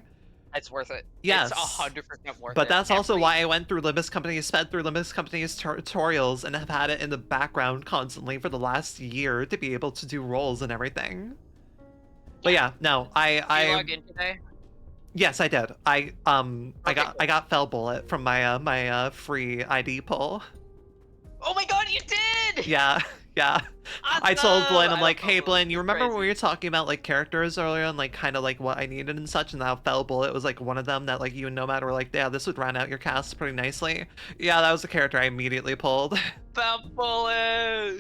[SPEAKER 6] It's worth it.
[SPEAKER 1] Yes.
[SPEAKER 6] It's 100% worth it.
[SPEAKER 1] But that's also why I went through Limbus Company, sped through Limbus Company's tutorials, and have had it in the background constantly for the last year to be able to do roles and everything. But yeah, no,
[SPEAKER 6] Did you log in today?
[SPEAKER 1] Yes, I did. I got Fell Bullet from my my free ID pull.
[SPEAKER 6] Oh my god, you did!
[SPEAKER 1] Yeah. Yeah.
[SPEAKER 6] Awesome!
[SPEAKER 1] I told Blinn, I'm
[SPEAKER 6] I
[SPEAKER 1] like,
[SPEAKER 6] love
[SPEAKER 1] hey
[SPEAKER 6] Fell
[SPEAKER 1] Blinn,
[SPEAKER 6] Bullet.
[SPEAKER 1] you remember when we were
[SPEAKER 6] Crazy.
[SPEAKER 1] talking about like characters earlier and like kind of like what I needed and such, and how Fell Bullet was like one of them that like you and Nomad were like, yeah, this would round out your cast pretty nicely. Yeah, that was the character I immediately pulled.
[SPEAKER 6] Fell Bullet!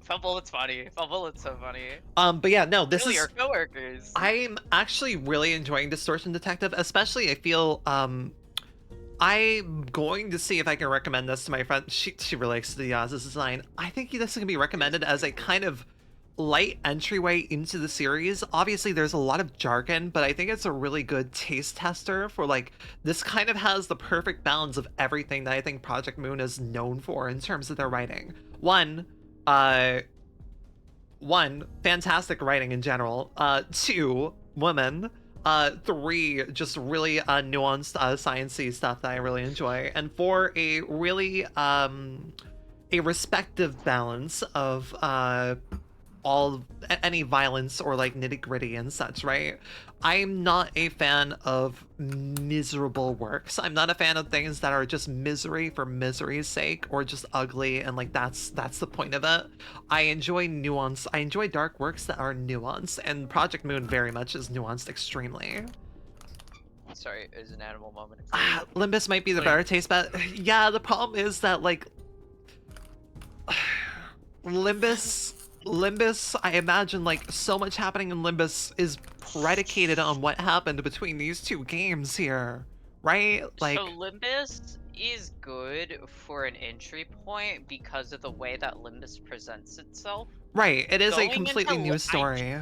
[SPEAKER 6] Fell Bullet's funny. Fell Bullet's so funny.
[SPEAKER 1] But yeah, no, this
[SPEAKER 6] Really,
[SPEAKER 1] is
[SPEAKER 6] our coworkers.
[SPEAKER 1] I'm actually really enjoying Distortion Detective, especially I feel I'm going to see if I can recommend this to my friend. She really likes the Yaz's design. I think this can be recommended as a kind of light entryway into the series. Obviously, there's a lot of jargon, but I think it's a really good taste tester for like, this kind of has the perfect balance of everything that I think Project Moon is known for in terms of their writing. One, fantastic writing in general. Two, women. Three, just really nuanced sciencey stuff that I really enjoy, and four, a really a respective balance of any violence or like nitty gritty and such, right? I'm not a fan of miserable works. I'm not a fan of things that are just misery for misery's sake or just ugly and like that's the point of it. I enjoy nuance. I enjoy dark works that are nuanced, and Project Moon very much is nuanced extremely.
[SPEAKER 6] Sorry, it was an animal moment.
[SPEAKER 1] Limbus might be the better taste, but yeah, the problem is that like Limbus, I imagine like so much happening in Limbus is predicated on what happened between these two games here, right? Like,
[SPEAKER 6] So Limbus is good for an entry point because of the way that Limbus presents itself.
[SPEAKER 1] right, it is a
[SPEAKER 6] Going
[SPEAKER 1] completely
[SPEAKER 6] into
[SPEAKER 1] new story.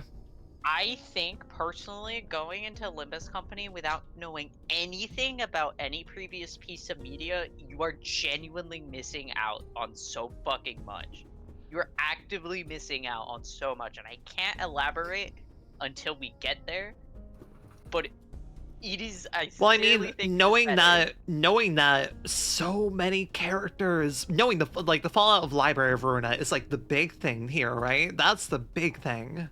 [SPEAKER 6] I think personally going into Limbus Company without knowing anything about any previous piece of media, you are genuinely missing out on so fucking much. You're actively missing out on so much, and I can't elaborate until we get there. But it is.
[SPEAKER 1] Well, I
[SPEAKER 6] sincerely
[SPEAKER 1] mean,
[SPEAKER 6] think
[SPEAKER 1] knowing that so many characters, knowing the fallout of Library of Ruina is like the big thing here, right? That's the big thing.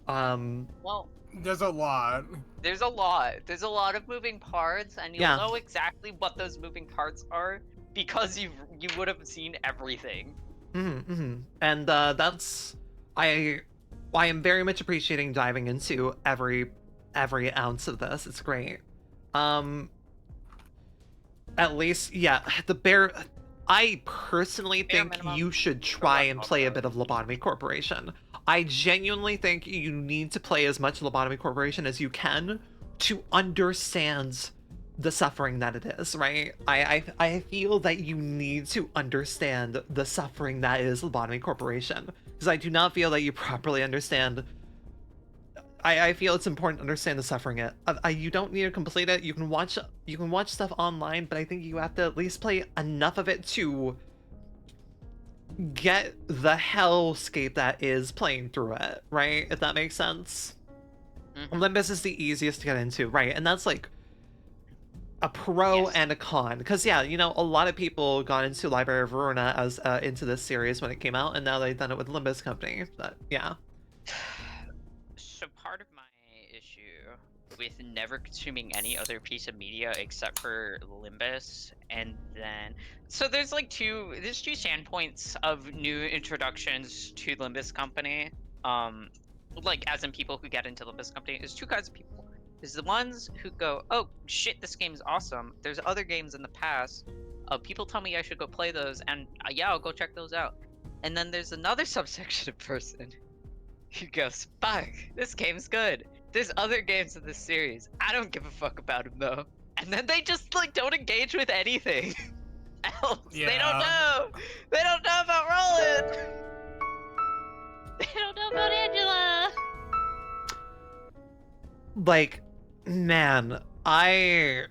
[SPEAKER 6] Well,
[SPEAKER 5] There's a lot.
[SPEAKER 6] there's a lot. There's a lot of moving parts, and you'll
[SPEAKER 1] Yeah.
[SPEAKER 6] know exactly what those moving parts are because you would have seen everything.
[SPEAKER 1] And that's I am very much appreciating diving into every ounce of this. It's great. At least, yeah, I personally think
[SPEAKER 6] minimum.
[SPEAKER 1] you should try and play a bit of Lobotomy Corporation. I genuinely think you need to play as much Lobotomy Corporation as you can to understand the suffering that it is, right? I feel that you need to understand the suffering that is Lobotomy Corporation, because I do not feel that you properly understand. I feel it's important to understand the suffering it. You don't need to complete it. You can watch stuff online, but I think you have to at least play enough of it to get the hellscape that is playing through it, right? If that makes sense. Limbus is the easiest to get into, right? And that's like a pro
[SPEAKER 6] Yes.
[SPEAKER 1] and a con, because yeah, you know, a lot of people got into Library of Ruina as into this series when it came out, and now they've done it with Limbus Company. But yeah.
[SPEAKER 6] So part of my issue with never consuming any other piece of media except for Limbus and then so there's like there's two standpoints of new introductions to Limbus Company. Like as in people who get into Limbus Company, there's two kinds of people. There's the ones who go, oh shit, this game's awesome. There's other games in the past. People tell me I should go play those, and yeah, I'll go check those out. And then there's another subsection of person who goes, fuck, this game's good. There's other games in this series. I don't give a fuck about them though. And then they just like don't engage with anything else.
[SPEAKER 2] Yeah.
[SPEAKER 6] They don't know. They don't know about Roland.
[SPEAKER 4] I don't know about Angela.
[SPEAKER 1] Like, man, I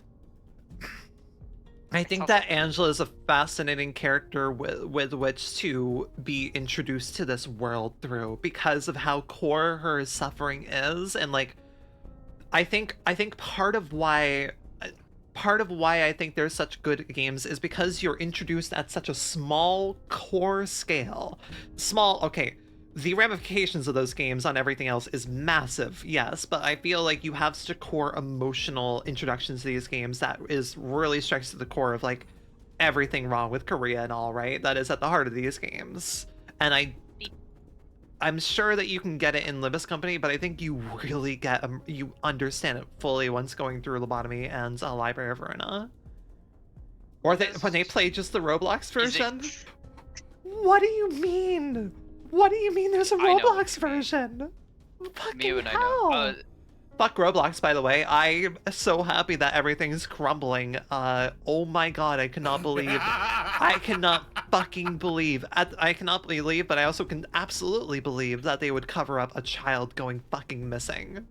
[SPEAKER 1] think that Angela is a fascinating character with which to be introduced to this world through, because of how core her suffering is. And like, I think part of why I think there's such good games is because you're introduced at such a small core scale. Okay, the ramifications of those games on everything else is massive, yes, but I feel like you have such a core emotional introduction to these games that is really strikes to the core of like everything wrong with Korea and all, right? That is at the heart of these games. And I'm sure that you can get it in Limbus Company, but I think you really you understand it fully once going through Lobotomy and Library of Ruina. Or when they play just the Roblox version. What do you mean? What do you mean there's a Roblox version? Fucking hell. Fuck Roblox, by the way. I'm so happy that everything's crumbling. Oh my god, I cannot believe. I cannot fucking believe. I cannot believe, but I also can absolutely believe that they would cover up a child going fucking missing.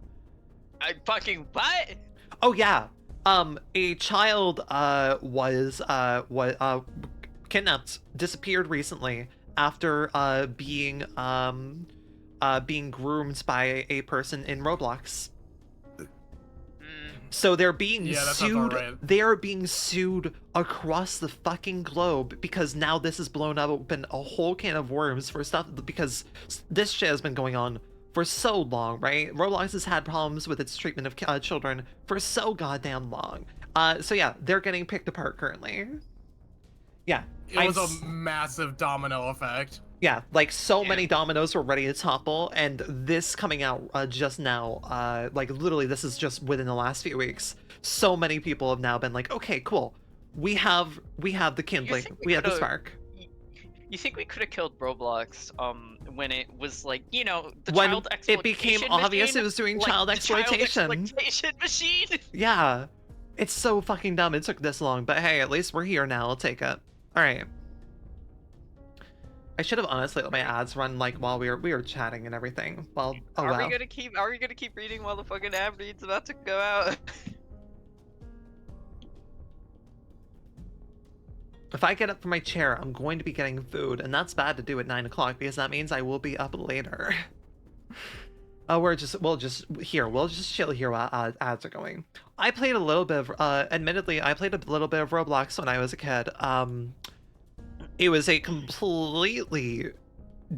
[SPEAKER 6] I fucking what?
[SPEAKER 1] Oh yeah. A child was kidnapped, disappeared recently after being groomed by a person in Roblox. So they're being sued.
[SPEAKER 2] Right.
[SPEAKER 1] They are being sued across the fucking globe because now this has blown open a whole can of worms for stuff, because this shit has been going on for so long, right? Roblox has had problems with its treatment of children for so goddamn long. So yeah, they're getting picked apart currently. Yeah.
[SPEAKER 2] It was a massive domino effect.
[SPEAKER 1] Yeah, like so many dominoes were ready to topple, and this coming out just now, like literally this is just within the last few weeks. So many people have now been like, okay, cool. We have the kindling, we have the spark.
[SPEAKER 6] You think we could have killed Roblox when it was like, you know, the
[SPEAKER 1] when
[SPEAKER 6] child exploitation
[SPEAKER 1] it became obvious
[SPEAKER 6] machine?
[SPEAKER 1] it was doing
[SPEAKER 6] Like,
[SPEAKER 1] child
[SPEAKER 6] the
[SPEAKER 1] exploitation.
[SPEAKER 6] Child exploitation machine.
[SPEAKER 1] Yeah, it's so fucking dumb it took this long, but hey, at least we're here now. I'll take it. All right. I should have honestly let my ads run like while we were chatting and everything. Well, oh
[SPEAKER 6] Are
[SPEAKER 1] well.
[SPEAKER 6] we gonna keep reading while the fucking ad read's about to go out?
[SPEAKER 1] If I get up from my chair, I'm going to be getting food, and that's bad to do at 9 o'clock because that means I will be up later. Oh, we'll just chill here while ads are going. I played a little bit of, admittedly, I played a little bit of Roblox when I was a kid. It was a completely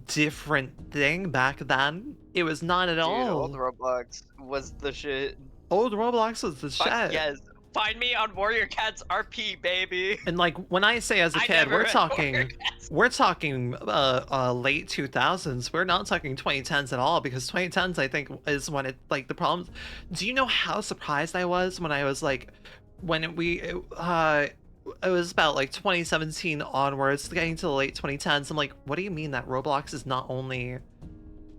[SPEAKER 1] different thing back then. It was not at all.
[SPEAKER 6] Old Roblox was the shit.
[SPEAKER 1] Old Roblox was the shit.
[SPEAKER 6] Yes. Find me on Warrior Cats RP, baby.
[SPEAKER 1] And like when I say as a kid, we're talking late 2000s. We're not talking 2010s at all, because 2010s I think is when it like the problems. Do you know how surprised I was when I was like it was about like 2017 onwards, getting to the late 2010s. I'm like, what do you mean that Roblox is not only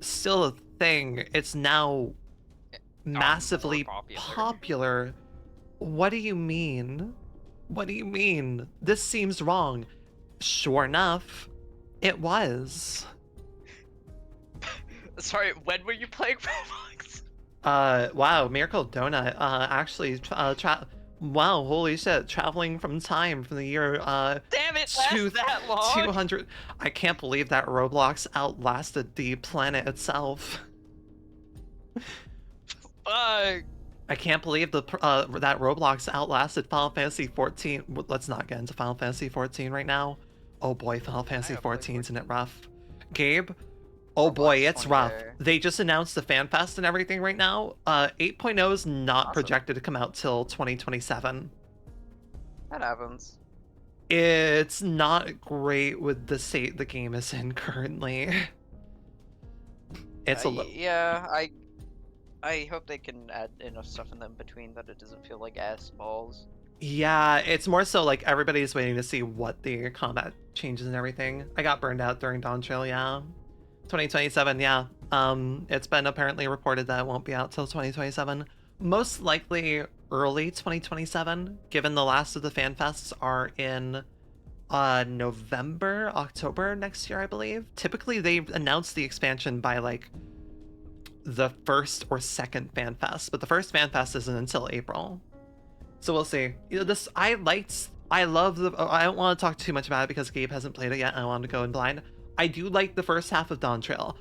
[SPEAKER 1] still a thing, it's now massively popular? What do you mean? What do you mean? This seems wrong. Sure enough, it was.
[SPEAKER 6] Sorry, when were you playing Roblox?
[SPEAKER 1] Wow, Miracle Donut, actually, wow, holy shit, traveling from time from the year,
[SPEAKER 6] Damn it, lasts that long?
[SPEAKER 1] 200. I can't believe that Roblox outlasted the planet itself.
[SPEAKER 6] Fuck.
[SPEAKER 1] I can't believe that Roblox outlasted Final Fantasy 14. Let's not get into Final Fantasy 14 right now. Oh boy, Final Fantasy 14, isn't it rough? Gabe? Oh boy, it's rough. They just announced the FanFest and everything right now. 8.0 is not projected to come out till 2027.
[SPEAKER 6] That happens.
[SPEAKER 1] It's not great with the state the game is in currently. It's a little.
[SPEAKER 6] Yeah, I hope they can add enough stuff in between that it doesn't feel like ass balls.
[SPEAKER 1] Yeah, it's more so like everybody's waiting to see what the combat changes and everything. I got burned out during Dawn Trail, yeah. 2027, yeah. It's been apparently reported that it won't be out till 2027. Most likely early 2027, given the last of the fan fests are in November, October next year, I believe. Typically they announce the expansion by like the first or second fan fest, but the first fan fest isn't until April. So we'll see. You know, I love the. I don't want to talk too much about it because Gabe hasn't played it yet and I want to go in blind. I do like the first half of Dawn Trail.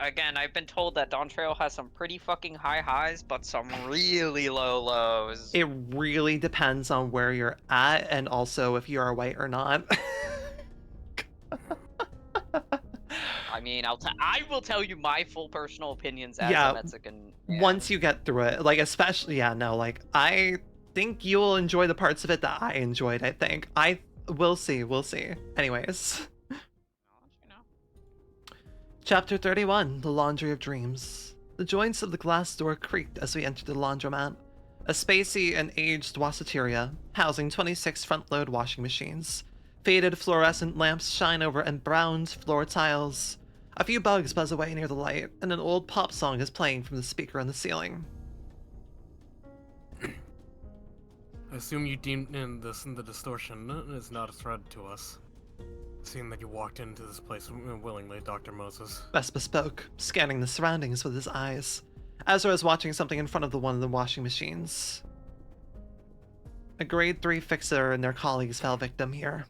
[SPEAKER 6] Again, I've been told that Dawn Trail has some pretty fucking high highs, but some really low lows.
[SPEAKER 1] It really depends on where you're at and also if you are white or not.
[SPEAKER 6] I mean, I will tell you my full personal opinions as
[SPEAKER 1] Yeah,
[SPEAKER 6] a Mexican. Yeah.
[SPEAKER 1] Once you get through it, like especially, yeah, no, like I think you will enjoy the parts of it that I enjoyed. I think we'll see. Anyways. Chapter 31, The Laundry of Dreams. The joints of the glass door creaked as we entered the laundromat, a spacey and aged wassateria, housing 26 front-load washing machines. Faded fluorescent lamps shine over embrowned floor tiles. A few bugs buzz away near the light, and an old pop song is playing from the speaker on the ceiling.
[SPEAKER 5] I assume you deemed in the distortion is not a threat to us. Seeing that you walked into this place willingly, Dr. Moses.
[SPEAKER 1] Vespa spoke, scanning the surroundings with his eyes. Ezra was watching something in front of one of the washing machines. A grade 3 fixer and their colleagues fell victim here.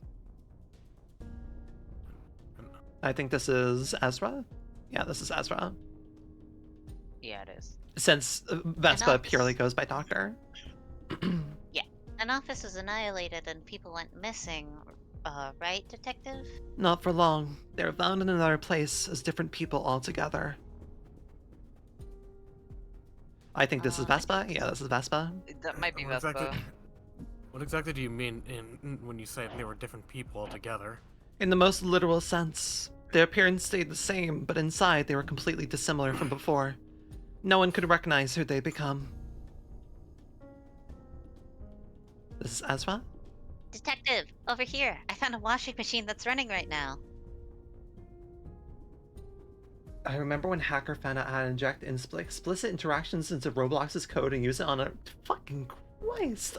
[SPEAKER 1] I think this is Ezra? Yeah, this is Ezra.
[SPEAKER 3] Yeah, it is.
[SPEAKER 1] Since Vespa
[SPEAKER 4] Enough.
[SPEAKER 1] purely goes by doctor.
[SPEAKER 4] An office was annihilated and people went missing, right, Detective?
[SPEAKER 1] Not for long. They were found in another place as different people altogether. I think this is Vespa? Yeah, this is Vespa.
[SPEAKER 6] That might be
[SPEAKER 5] What
[SPEAKER 6] Vespa.
[SPEAKER 5] what exactly do you mean when you say they were different people altogether?
[SPEAKER 1] In the most literal sense, their appearance stayed the same, but inside they were completely dissimilar from before. No one could recognize who they'd become. This is Ezra?
[SPEAKER 4] Detective, over here. I found a washing machine that's running right now.
[SPEAKER 1] I remember when Hacker found out how to inject explicit interactions into Roblox's code and use it on a... Fucking Christ!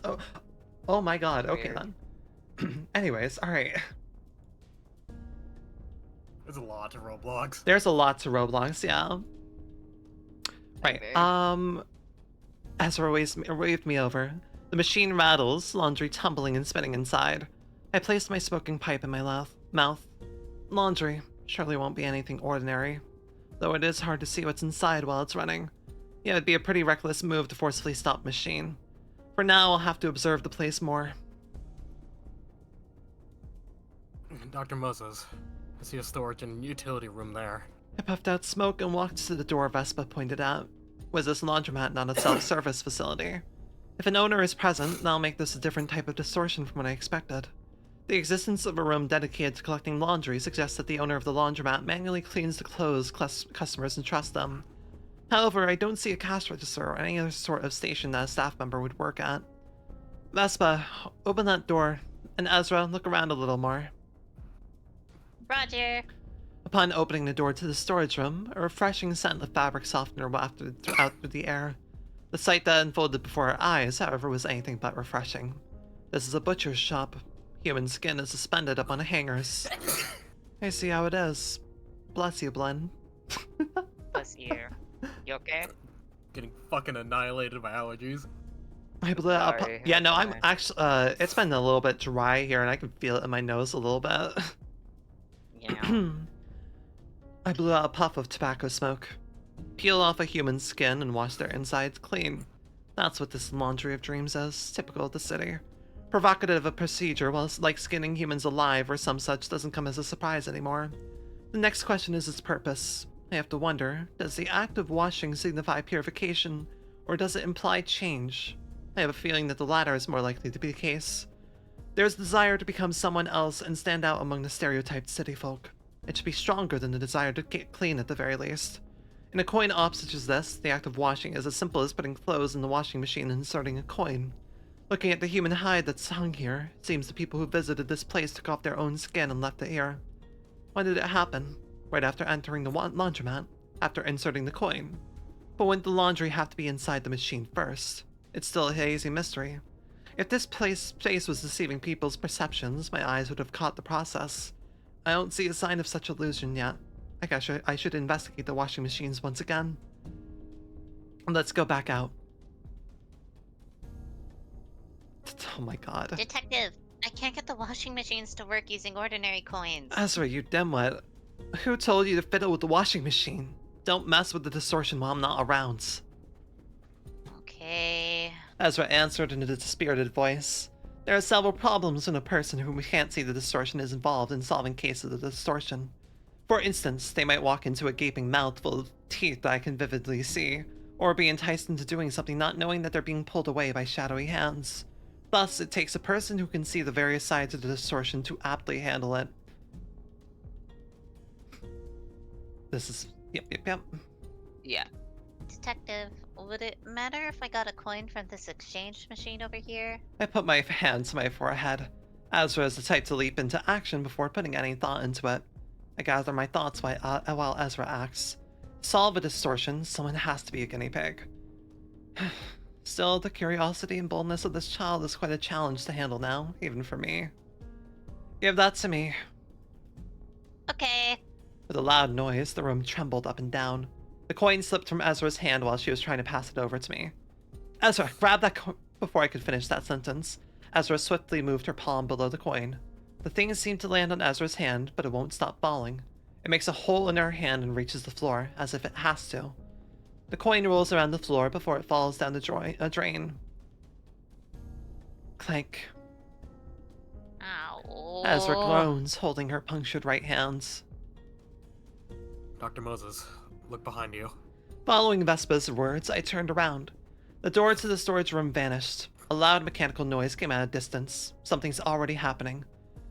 [SPEAKER 1] Oh my god, okay
[SPEAKER 6] Weird.
[SPEAKER 1] then. Anyways, alright.
[SPEAKER 5] There's a lot to Roblox.
[SPEAKER 1] There's a lot to Roblox, yeah. Right,
[SPEAKER 6] Okay.
[SPEAKER 1] Ezra waved me over. The machine rattles, laundry tumbling and spinning inside. I placed my smoking pipe in my mouth. Laundry surely won't be anything ordinary, though it is hard to see what's inside while it's running. Yeah, it'd be a pretty reckless move to forcefully stop the machine. For now, I'll have to observe the place more.
[SPEAKER 5] Dr. Moses, I see a storage and utility room there.
[SPEAKER 1] I puffed out smoke and walked to the door Vespa pointed out. Was this laundromat not a self-service facility? If an owner is present, that'll make this a different type of distortion from what I expected. The existence of a room dedicated to collecting laundry suggests that the owner of the laundromat manually cleans the clothes customers entrust them. However, I don't see a cash register or any other sort of station that a staff member would work at. Vespa, open that door, and Ezra, look around a little more.
[SPEAKER 4] Roger.
[SPEAKER 1] Upon opening the door to the storage room, a refreshing scent of fabric softener wafted out through the air. The sight that unfolded before our eyes, however, was anything but refreshing. This is a butcher's shop. Human skin is suspended up on hangers. I see how it is. Bless you, Blinn.
[SPEAKER 3] Bless you. You okay?
[SPEAKER 5] Getting fucking annihilated by allergies.
[SPEAKER 1] I blew out.
[SPEAKER 3] Sorry,
[SPEAKER 1] Yeah, no, I'm
[SPEAKER 3] okay.
[SPEAKER 1] actually. It's been a little bit dry here, and I can feel it in my nose a little bit.
[SPEAKER 3] Yeah.
[SPEAKER 1] I blew out a puff of tobacco smoke. Peel off a human's skin and wash their insides clean. That's what this laundry of dreams is, typical of the city. Provocative a procedure, while like skinning humans alive or some such doesn't come as a surprise anymore. The next question is its purpose. I have to wonder, does the act of washing signify purification, or does it imply change? I have a feeling that the latter is more likely to be the case. There's the desire to become someone else and stand out among the stereotyped city folk. It should be stronger than the desire to get clean at the very least. In a coin op such as this, the act of washing is as simple as putting clothes in the washing machine and inserting a coin. Looking at the human hide that's hung here, it seems the people who visited this place took off their own skin and left it here. When did it happen? Right after entering the laundromat, after inserting the coin. But wouldn't the laundry have to be inside the machine first? It's still a hazy mystery. If this space was deceiving people's perceptions, my eyes would have caught the process. I don't see a sign of such illusion yet. I guess I should investigate the washing machines once again. Let's go back out. Oh my god.
[SPEAKER 4] Detective, I can't get the washing machines to work using ordinary coins.
[SPEAKER 1] Ezra, you dimwit. Who told you to fiddle with the washing machine? Don't mess with the distortion while I'm not around.
[SPEAKER 4] Okay.
[SPEAKER 1] Ezra answered in a dispirited voice. There are several problems when a person whom we can't see the distortion is involved in solving cases of the distortion. For instance, they might walk into a gaping mouth full of teeth that I can vividly see, or be enticed into doing something not knowing that they're being pulled away by shadowy hands. Thus, it takes a person who can see the various sides of the distortion to aptly handle it. This is... Yep.
[SPEAKER 3] Yeah.
[SPEAKER 4] Detective, would it matter if I got a coin from this exchange machine over here?
[SPEAKER 1] I put my hand to my forehead. Ezra is the type to leap into action before putting any thought into it. I gather my thoughts while Ezra acts. To solve a distortion, someone has to be a guinea pig. Still, the curiosity and boldness of this child is quite a challenge to handle now, even for me. Give that to me.
[SPEAKER 4] Okay.
[SPEAKER 1] With a loud noise, the room trembled up and down. The coin slipped from Ezra's hand while she was trying to pass it over to me. Ezra, grab that coin. Before I could finish that sentence, Ezra swiftly moved her palm below the coin. The thing seemed to land on Ezra's hand, but it won't stop falling. It makes a hole in her hand and reaches the floor, as if it has to. The coin rolls around the floor before it falls down the drain. Clank.
[SPEAKER 4] Ow.
[SPEAKER 1] Ezra groans, holding her punctured right hands.
[SPEAKER 5] Dr. Moses, look behind you.
[SPEAKER 1] Following Vespa's words, I turned around. The door to the storage room vanished. A loud mechanical noise came at a distance. Something's already happening.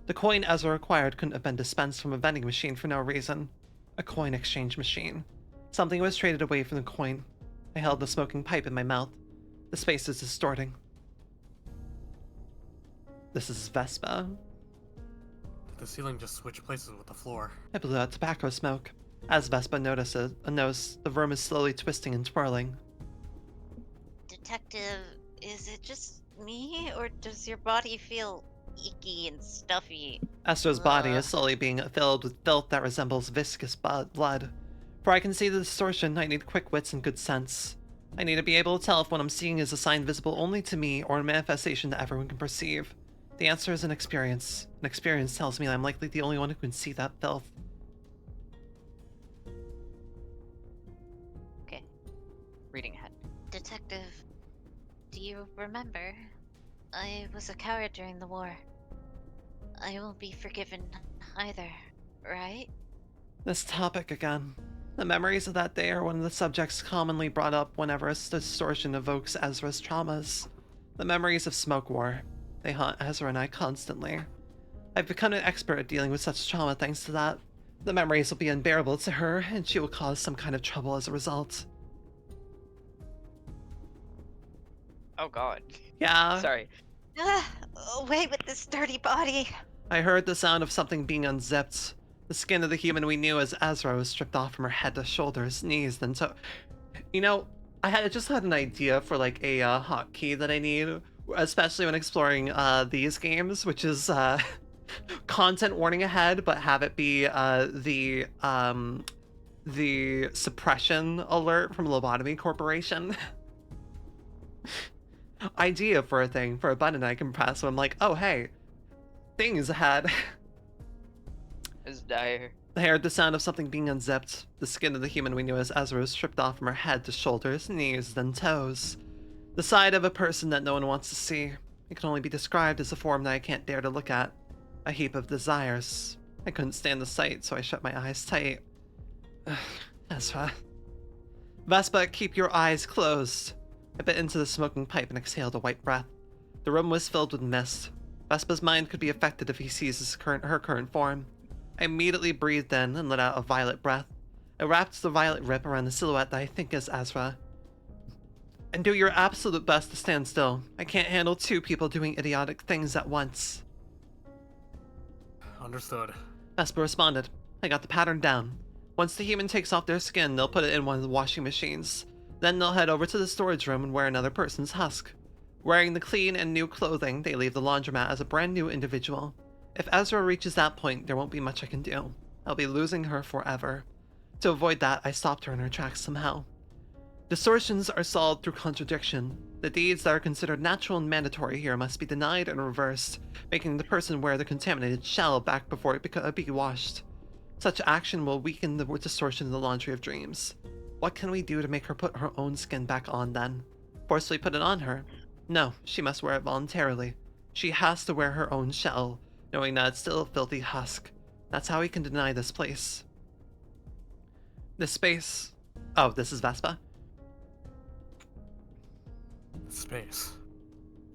[SPEAKER 1] The coin Ezra acquired couldn't have been dispensed from a vending machine for no reason. A coin exchange machine. Something was traded away from the coin. I held the smoking pipe in my mouth. The space is distorting. This is Vespa.
[SPEAKER 5] Did the ceiling just switch places with the floor?
[SPEAKER 1] I blew out tobacco smoke. As Vespa noticed, the room is slowly twisting and twirling.
[SPEAKER 4] Detective, is it just me, or does your body feel icky and stuffy?
[SPEAKER 1] Esther's body is slowly being filled with filth that resembles viscous blood. For I can see the distortion, I need quick wits and good sense. I need to be able to tell if what I'm seeing is a sign visible only to me or a manifestation that everyone can perceive. The answer is an experience. An experience tells me I'm likely the only one who can see that filth.
[SPEAKER 6] Okay. Reading ahead.
[SPEAKER 4] Detective, do you remember? I was a coward during the war. I won't be forgiven either, right?
[SPEAKER 1] This topic again. The memories of that day are one of the subjects commonly brought up whenever a distortion evokes Ezra's traumas. The memories of Smoke War. They haunt Ezra and I constantly. I've become an expert at dealing with such trauma thanks to that. The memories will be unbearable to her, and she will cause some kind of trouble as a result.
[SPEAKER 6] Oh god.
[SPEAKER 1] Yeah.
[SPEAKER 6] Sorry.
[SPEAKER 4] Away with this dirty body!
[SPEAKER 1] I heard the sound of something being unzipped. The skin of the human we knew as Ezra was stripped off from her head to shoulders, knees, then toe. You know, I just had an idea for like a hotkey that I need, especially when exploring these games, which is content warning ahead, but have it be the suppression alert from Lobotomy Corporation. Idea for a thing, for a button I can press, so I'm like, oh hey, things ahead.
[SPEAKER 6] It's dire.
[SPEAKER 1] I heard the sound of something being unzipped. The skin of the human we knew as Ezra was stripped off from her head to shoulders, knees, then toes. The side of a person that no one wants to see. It can only be described as a form that I can't dare to look at. A heap of desires. I couldn't stand the sight, so I shut my eyes tight. Ezra. Vespa, keep your eyes closed. I bit into the smoking pipe and exhaled a white breath. The room was filled with mist. Vespa's mind could be affected if he sees her current form. I immediately breathed in and let out a violet breath. I wrapped the violet rip around the silhouette that I think is Ezra. And do your absolute best to stand still. I can't handle two people doing idiotic things at once.
[SPEAKER 5] Understood.
[SPEAKER 1] Vespa responded. I got the pattern down. Once the human takes off their skin, they'll put it in one of the washing machines. Then they'll head over to the storage room and wear another person's husk. Wearing the clean and new clothing, they leave the laundromat as a brand new individual. If Ezra reaches that point, there won't be much I can do. I'll be losing her forever. To avoid that, I stopped her in her tracks somehow. Distortions are solved through contradiction. The deeds that are considered natural and mandatory here must be denied and reversed, making the person wear the contaminated shell back before it be washed. Such action will weaken the distortion in the laundry of dreams. What can we do to make her put her own skin back on then? Forcefully put it on her? No, she must wear it voluntarily. She has to wear her own shell, knowing that it's still a filthy husk. That's how we can deny this place. This space... Oh, this is Vespa?
[SPEAKER 5] Space.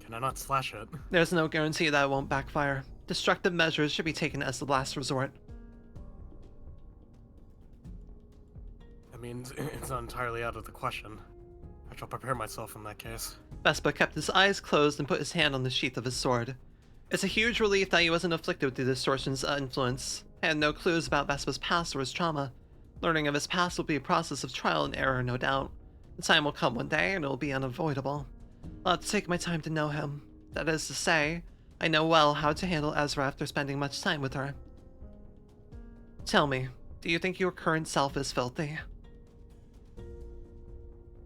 [SPEAKER 5] Can I not slash it?
[SPEAKER 1] There's no guarantee that it won't backfire. Destructive measures should be taken as the last resort.
[SPEAKER 5] I mean, it's not entirely out of the question. I shall prepare myself in that case.
[SPEAKER 1] Vespa kept his eyes closed and put his hand on the sheath of his sword. It's a huge relief that he wasn't afflicted with the distortion's influence. I had no clues about Vespa's past or his trauma. Learning of his past will be a process of trial and error, no doubt. The time will come one day and it will be unavoidable. I'll have to take my time to know him. That is to say, I know well how to handle Ezra after spending much time with her. Tell me, do you think your current self is filthy?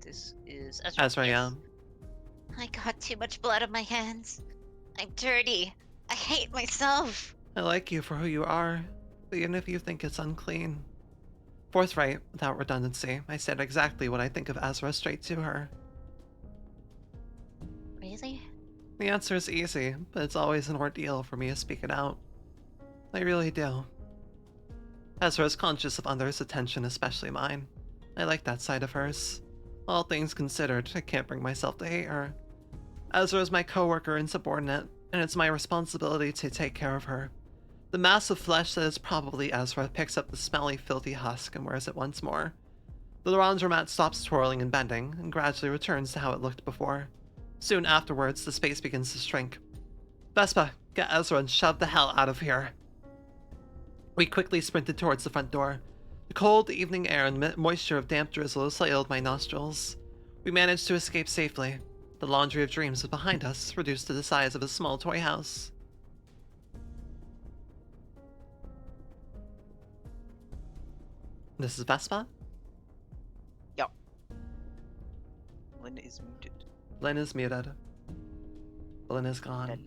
[SPEAKER 4] This is Ezra.
[SPEAKER 1] Ezra, yeah.
[SPEAKER 4] I got too much blood on my hands. I'm dirty. I hate myself.
[SPEAKER 1] I like you for who you are, even if you think it's unclean. Forthright, without redundancy, I said exactly what I think of Ezra straight to her.
[SPEAKER 4] Really?
[SPEAKER 1] The answer is easy, but it's always an ordeal for me to speak it out. I really do. Ezra is conscious of others' attention, especially mine. I like that side of hers. All things considered, I can't bring myself to hate her. Ezra is my coworker and subordinate, and it's my responsibility to take care of her. The mass of flesh that is probably Ezra picks up the smelly, filthy husk and wears it once more. The laundromat stops twirling and bending, and gradually returns to how it looked before. Soon afterwards, the space begins to shrink. Vespa, get Ezra and shove the hell out of here. We quickly sprinted towards the front door. The cold evening air and moisture of damp drizzle assailed my nostrils. We managed to escape safely. The laundry of dreams was behind us, reduced to the size of a small toy house. This is Vespa?
[SPEAKER 6] Yep. Lynn is muted.
[SPEAKER 1] Lynn is muted. Lynn is gone.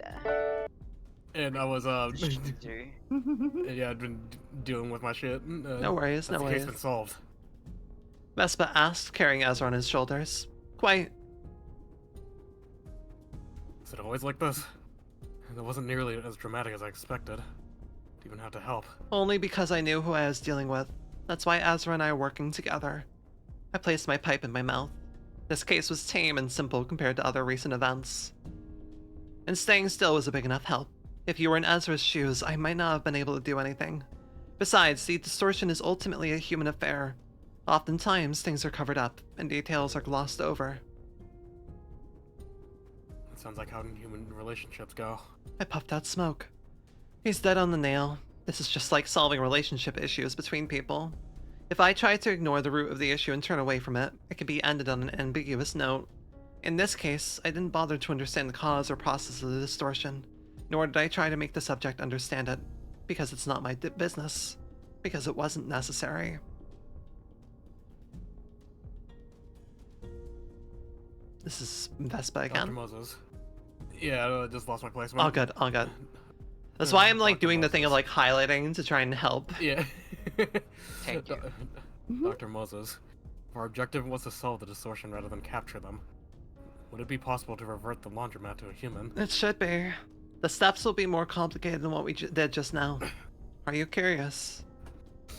[SPEAKER 5] And I was,
[SPEAKER 6] Sorry.
[SPEAKER 5] yeah, I'd been dealing with my shit.
[SPEAKER 1] No worries, no
[SPEAKER 5] that's the
[SPEAKER 1] worries.
[SPEAKER 5] case been solved.
[SPEAKER 1] Vespa asked, carrying Ezra on his shoulders. Quite.
[SPEAKER 5] Is it always like this? It wasn't nearly as dramatic as I expected. Even had to help.
[SPEAKER 1] Only because I knew who I was dealing with. That's why Ezra and I are working together. I placed my pipe in my mouth. This case was tame and simple compared to other recent events. And staying still was a big enough help. If you were in Ezra's shoes, I might not have been able to do anything. Besides, the distortion is ultimately a human affair. Oftentimes, things are covered up, and details are glossed over.
[SPEAKER 5] It sounds like how human relationships go.
[SPEAKER 1] I puffed out smoke. He's dead on the nail. This is just like solving relationship issues between people. If I try to ignore the root of the issue and turn away from it, it can be ended on an ambiguous note. In this case, I didn't bother to understand the cause or process of the distortion, nor did I try to make the subject understand it, because it's not my business, because it wasn't necessary. This is Vespa
[SPEAKER 5] Dr.
[SPEAKER 1] again.
[SPEAKER 5] Moses. Yeah, I just lost my placement.
[SPEAKER 1] All good, all good. That's why I'm like
[SPEAKER 5] Dr.
[SPEAKER 1] doing the thing of like
[SPEAKER 5] Moses.
[SPEAKER 1] highlighting to try and help.
[SPEAKER 5] Yeah.
[SPEAKER 6] Thank you.
[SPEAKER 5] Dr. Moses, if our objective was to solve the distortion rather than capture them, would it be possible to revert the laundromat to a human?
[SPEAKER 1] It should be. The steps will be more complicated than what we did just now. Are you curious?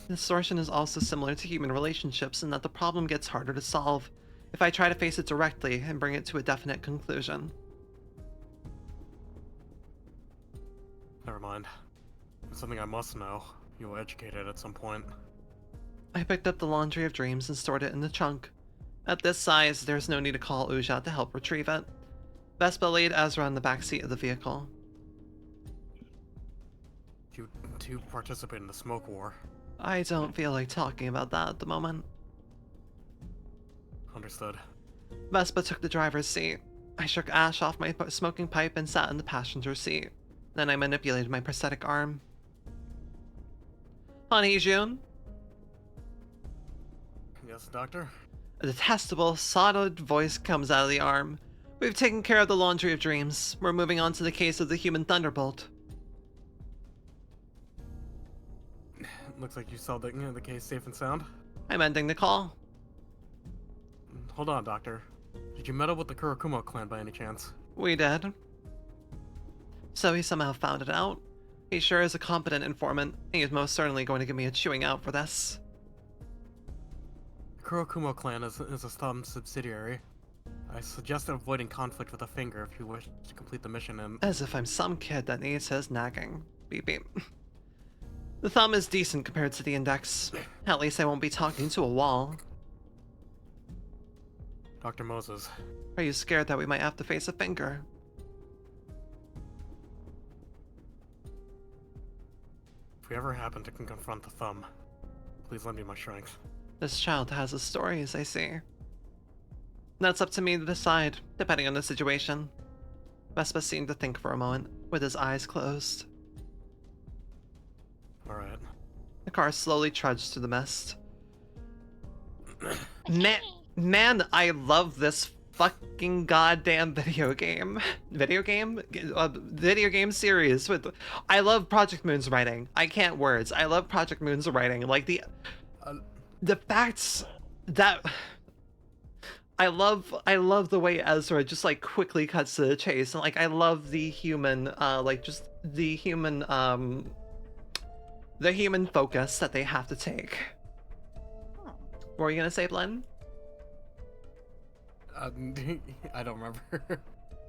[SPEAKER 1] Distortion is also similar to human relationships in that the problem gets harder to solve if I try to face it directly and bring it to a definite conclusion.
[SPEAKER 5] Never mind. It's something I must know. You will educate it at some point.
[SPEAKER 1] I picked up the laundry of dreams and stored it in the trunk. At this size, there's no need to call Uja to help retrieve it. Vespa laid Ezra in the back seat of the vehicle.
[SPEAKER 5] You two participate in the smoke war.
[SPEAKER 1] I don't feel like talking about that at the moment.
[SPEAKER 5] Understood.
[SPEAKER 1] Vespa took the driver's seat. I shook ash off my smoking pipe and sat in the passenger seat. Then I manipulated my prosthetic arm. Honey June?
[SPEAKER 5] Yes, Doctor?
[SPEAKER 1] A detestable, solid voice comes out of the arm. We've taken care of the laundry of dreams. We're moving on to the case of the human thunderbolt.
[SPEAKER 5] Looks like you solved the case safe and sound.
[SPEAKER 1] I'm ending the call.
[SPEAKER 5] Hold on, Doctor. Did you meddle with the Kurokumo clan by any chance?
[SPEAKER 1] We did. So he somehow found it out. He sure is a competent informant. He is most certainly going to give me a chewing out for this.
[SPEAKER 5] The Kurokumo clan is a Thumb subsidiary. I suggest avoiding conflict with a finger if you wish to complete the mission and—
[SPEAKER 1] As if I'm some kid that needs his nagging. Beep beep. The thumb is decent compared to the index. At least I won't be talking to a wall.
[SPEAKER 5] Dr. Moses.
[SPEAKER 1] Are you scared that we might have to face a finger?
[SPEAKER 5] If we ever happen to confront the Thumb, please lend me my strength.
[SPEAKER 1] This child has his stories, I see. That's up to me to decide, depending on the situation. Vespa seemed to think for a moment, with his eyes closed.
[SPEAKER 5] Alright.
[SPEAKER 1] The car slowly trudged through the mist. Man, I love this fucking goddamn video game. Video game series with. I love Project Moon's writing. I can't words. I love Project Moon's writing. Like the facts that. I love the way Ezra just like quickly cuts to the chase, and like I love the human just the human focus that they have to take. What were you gonna say, Blend?
[SPEAKER 5] I don't remember.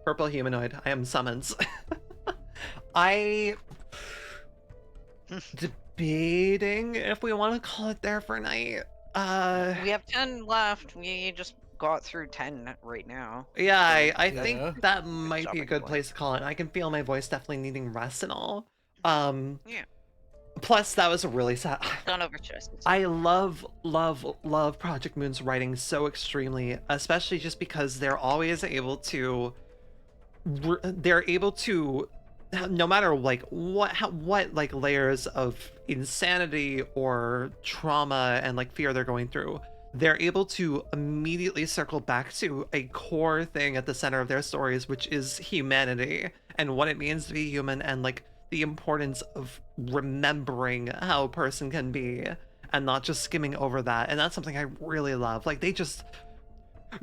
[SPEAKER 1] Purple humanoid. I am summons. I debating if we want to call it there for night.
[SPEAKER 6] We have 10 left. We just got through 10 right now.
[SPEAKER 1] Yeah, I
[SPEAKER 5] Yeah.
[SPEAKER 1] think that might be a
[SPEAKER 6] Stopping
[SPEAKER 1] good
[SPEAKER 6] point.
[SPEAKER 1] place to call it. I can feel my voice definitely needing rest and all.
[SPEAKER 6] Yeah.
[SPEAKER 1] Plus, that was a really sad.
[SPEAKER 6] Don't overstress it.
[SPEAKER 1] I love Project Moon's writing so extremely, especially just because they're always able to. They're able to, no matter like what like layers of insanity or trauma and like fear they're going through, they're able to immediately circle back to a core thing at the center of their stories, which is humanity and what it means to be human, and like the importance of remembering how a person can be and not just skimming over that. And that's something I really love. Like they just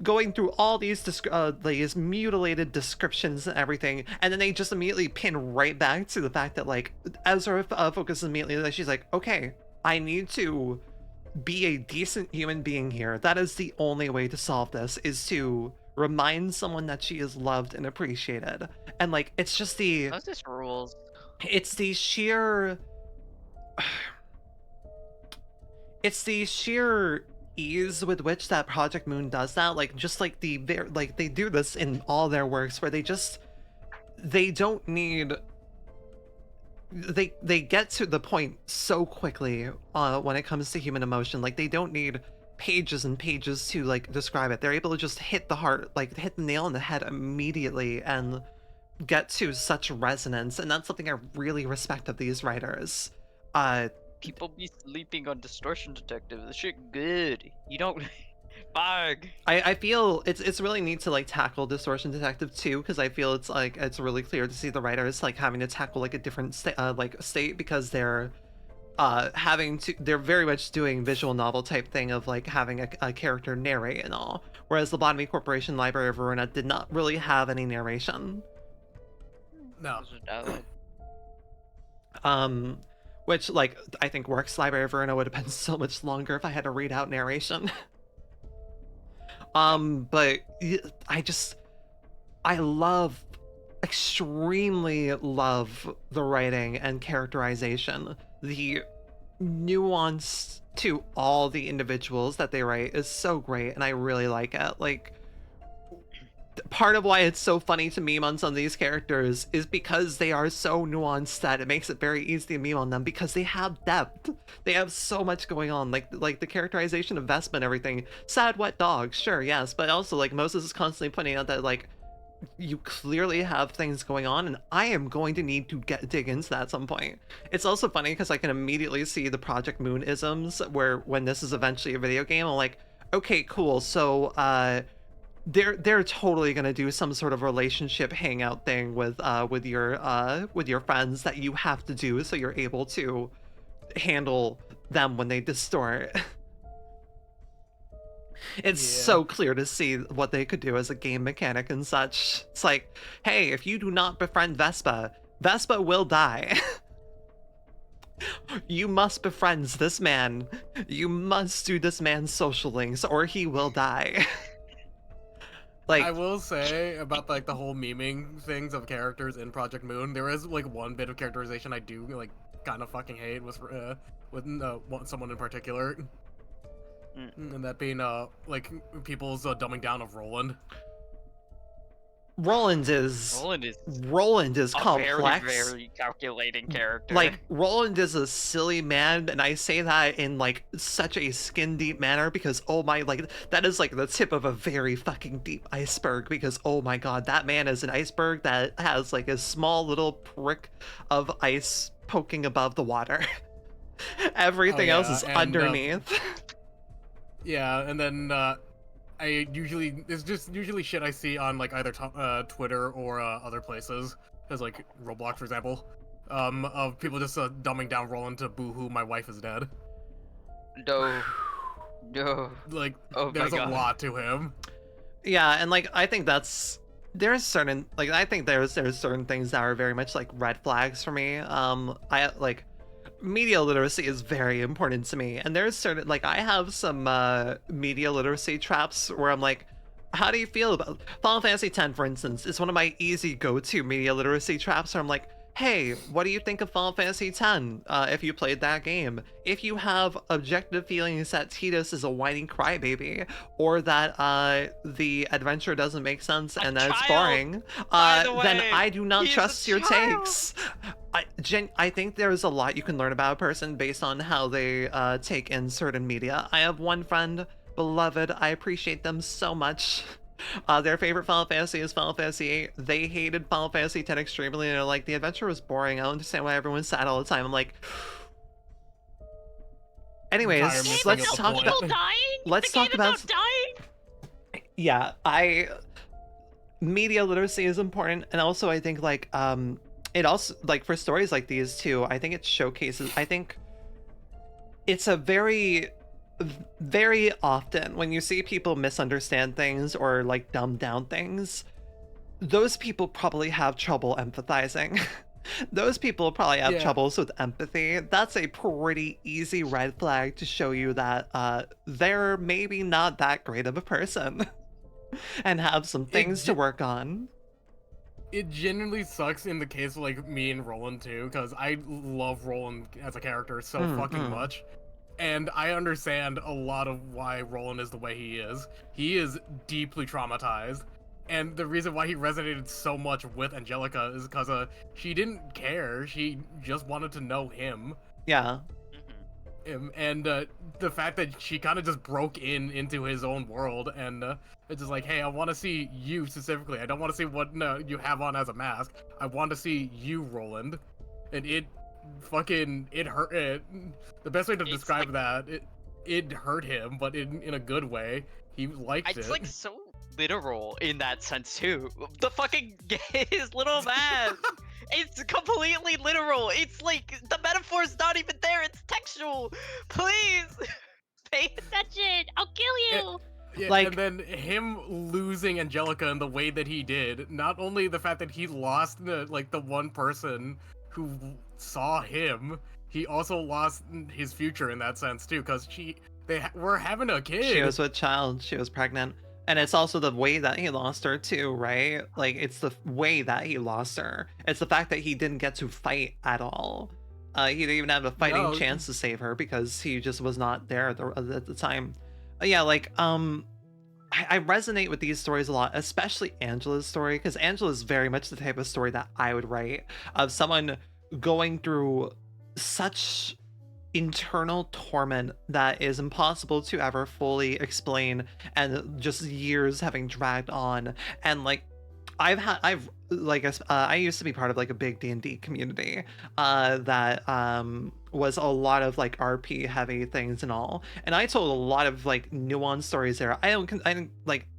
[SPEAKER 1] going through all these these mutilated descriptions and everything, and then they just immediately pin right back to the fact that like Ezra focuses immediately that she's like, okay, I need to be a decent human being here. That is the only way to solve this, is to remind someone that she is loved and appreciated. And like it's just the
[SPEAKER 6] Those just rules.
[SPEAKER 1] it's the sheer ease with which that Project Moon does that. Like just like like they do this in all their works, where they don't need, they get to the point so quickly when it comes to human emotion. Like they don't need pages and pages to like describe it. They're able to just hit the heart, like hit the nail on the head immediately and get to such resonance. And that's something I really respect of these writers.
[SPEAKER 6] People be sleeping on Distortion Detective. The shit good. You don't. Fuck.
[SPEAKER 1] I feel it's really neat to like tackle Distortion Detective too, because I feel it's like it's really clear to see the writers like having to tackle like a different state, because they're they're very much doing visual novel type thing of like having a character narrate and all, whereas the Lobotomy Corporation Library of Verona did not really have any narration.
[SPEAKER 5] No.
[SPEAKER 1] Which like I think Works Library of Verona would have been so much longer if I had to read out narration. But I love extremely love the writing and characterization. The nuance to all the individuals that they write is so great, and I really like it. Like, part of why it's so funny to meme on some of these characters is because they are so nuanced that it makes it very easy to meme on them, because they have depth. They have so much going on, like the characterization of Vespa and everything. Sad wet dog, sure, yes, but also like Moses is constantly pointing out that like you clearly have things going on, and I am going to need to dig into that at some point. It's also funny because I can immediately see the Project Moon isms, where when this is eventually a video game, I'm like, okay, cool, so they're totally gonna do some sort of relationship hangout thing with your friends that you have to do so you're able to handle them when they distort. It's so clear to see what they could do as a game mechanic and such. It's like, hey, if you do not befriend Vespa, Vespa will die. You must befriend this man. You must do this man's social links or he will die. Like,
[SPEAKER 2] I will say about like the whole memeing things of characters in Project Moon, there is like one bit of characterization I do like kind of fucking hate with someone in particular. And that being like people's dumbing down of Roland.
[SPEAKER 1] Roland is
[SPEAKER 6] a
[SPEAKER 1] complex.
[SPEAKER 6] very, very calculating character.
[SPEAKER 1] Like, Roland is a silly man, and I say that in like such a skin deep manner because oh my, like that is like the tip of a very fucking deep iceberg, because oh my god, that man is an iceberg that has like a small little prick of ice poking above the water. Everything else is underneath.
[SPEAKER 2] Yeah, and then it's just usually shit I see on like either Twitter or other places, as like Roblox for example, of people just dumbing down Roland to boo-hoo, my wife is dead.
[SPEAKER 6] No.
[SPEAKER 2] Like,
[SPEAKER 6] Oh
[SPEAKER 2] there's
[SPEAKER 6] my
[SPEAKER 2] a
[SPEAKER 6] God.
[SPEAKER 2] lot to him.
[SPEAKER 1] Yeah, and like I think there's certain things that are very much like red flags for me. I like media literacy is very important to me, and there's certain, like, I have some media literacy traps where I'm like, how do you feel about Final Fantasy X, for instance? Is one of my easy go-to media literacy traps where I'm like, hey, what do you think of Final Fantasy X if you played that game? If you have objective feelings that Tidus is a whining crybaby, or that the adventure doesn't make sense and that it's boring, then I do not trust your takes. I think there's a lot you can learn about a person based on how they take in certain media. I have one friend, beloved, I appreciate them so much. Their favorite Final Fantasy is Final Fantasy VIII. They hated Final Fantasy X extremely, and they're like, the adventure was boring. I don't understand why everyone's sad all the time. I'm like, anyways, let's talk about
[SPEAKER 4] dying.
[SPEAKER 1] Yeah, media literacy is important, and also I think like it also, like, for stories like these too, I think it showcases, I think it's a very often when you see people misunderstand things or like dumb down things, those people probably have trouble empathizing. Those people probably have troubles with empathy. That's a pretty easy red flag to show you that they're maybe not that great of a person and have some things to work on.
[SPEAKER 2] It genuinely sucks in the case of like me and Roland too, because I love Roland as a character so fucking much. And I understand a lot of why Roland is the way he is. He is deeply traumatized. And the reason why he resonated so much with Angelica is because she didn't care. She just wanted to know him.
[SPEAKER 1] Yeah.
[SPEAKER 2] And the fact that she kind of just broke into his own world, and it's just like, hey, I want to see you specifically. I don't want to see what you have on as a mask. I want to see you, Roland. And it hurt. The best way to describe that, it hurt him, but in a good way. He liked it.
[SPEAKER 6] It's like so literal in that sense too. The fucking his little mask. It's completely literal. It's like the metaphor's not even there. It's textual. Please pay attention. I'll kill you.
[SPEAKER 2] Yeah,
[SPEAKER 1] like,
[SPEAKER 2] and then him losing Angelica in the way that he did. Not only the fact that he lost the one person who saw him, he also lost his future in that sense too, because they were having a kid.
[SPEAKER 1] She was with child. She was pregnant. And it's also the way that he lost her too, right? Like, it's the way that he lost her. It's the fact that he didn't get to fight at all. He didn't even have a fighting
[SPEAKER 5] No.
[SPEAKER 1] chance to save her because he just was not there at the time. Yeah, like, I resonate with these stories a lot, especially Angela's story, because Angela is very much the type of story that I would write, of someone going through such internal torment that is impossible to ever fully explain, and just years having dragged on. And like, I used to be part of like a big D&D community that was a lot of like RP heavy things and all, and I told a lot of like nuanced stories there. I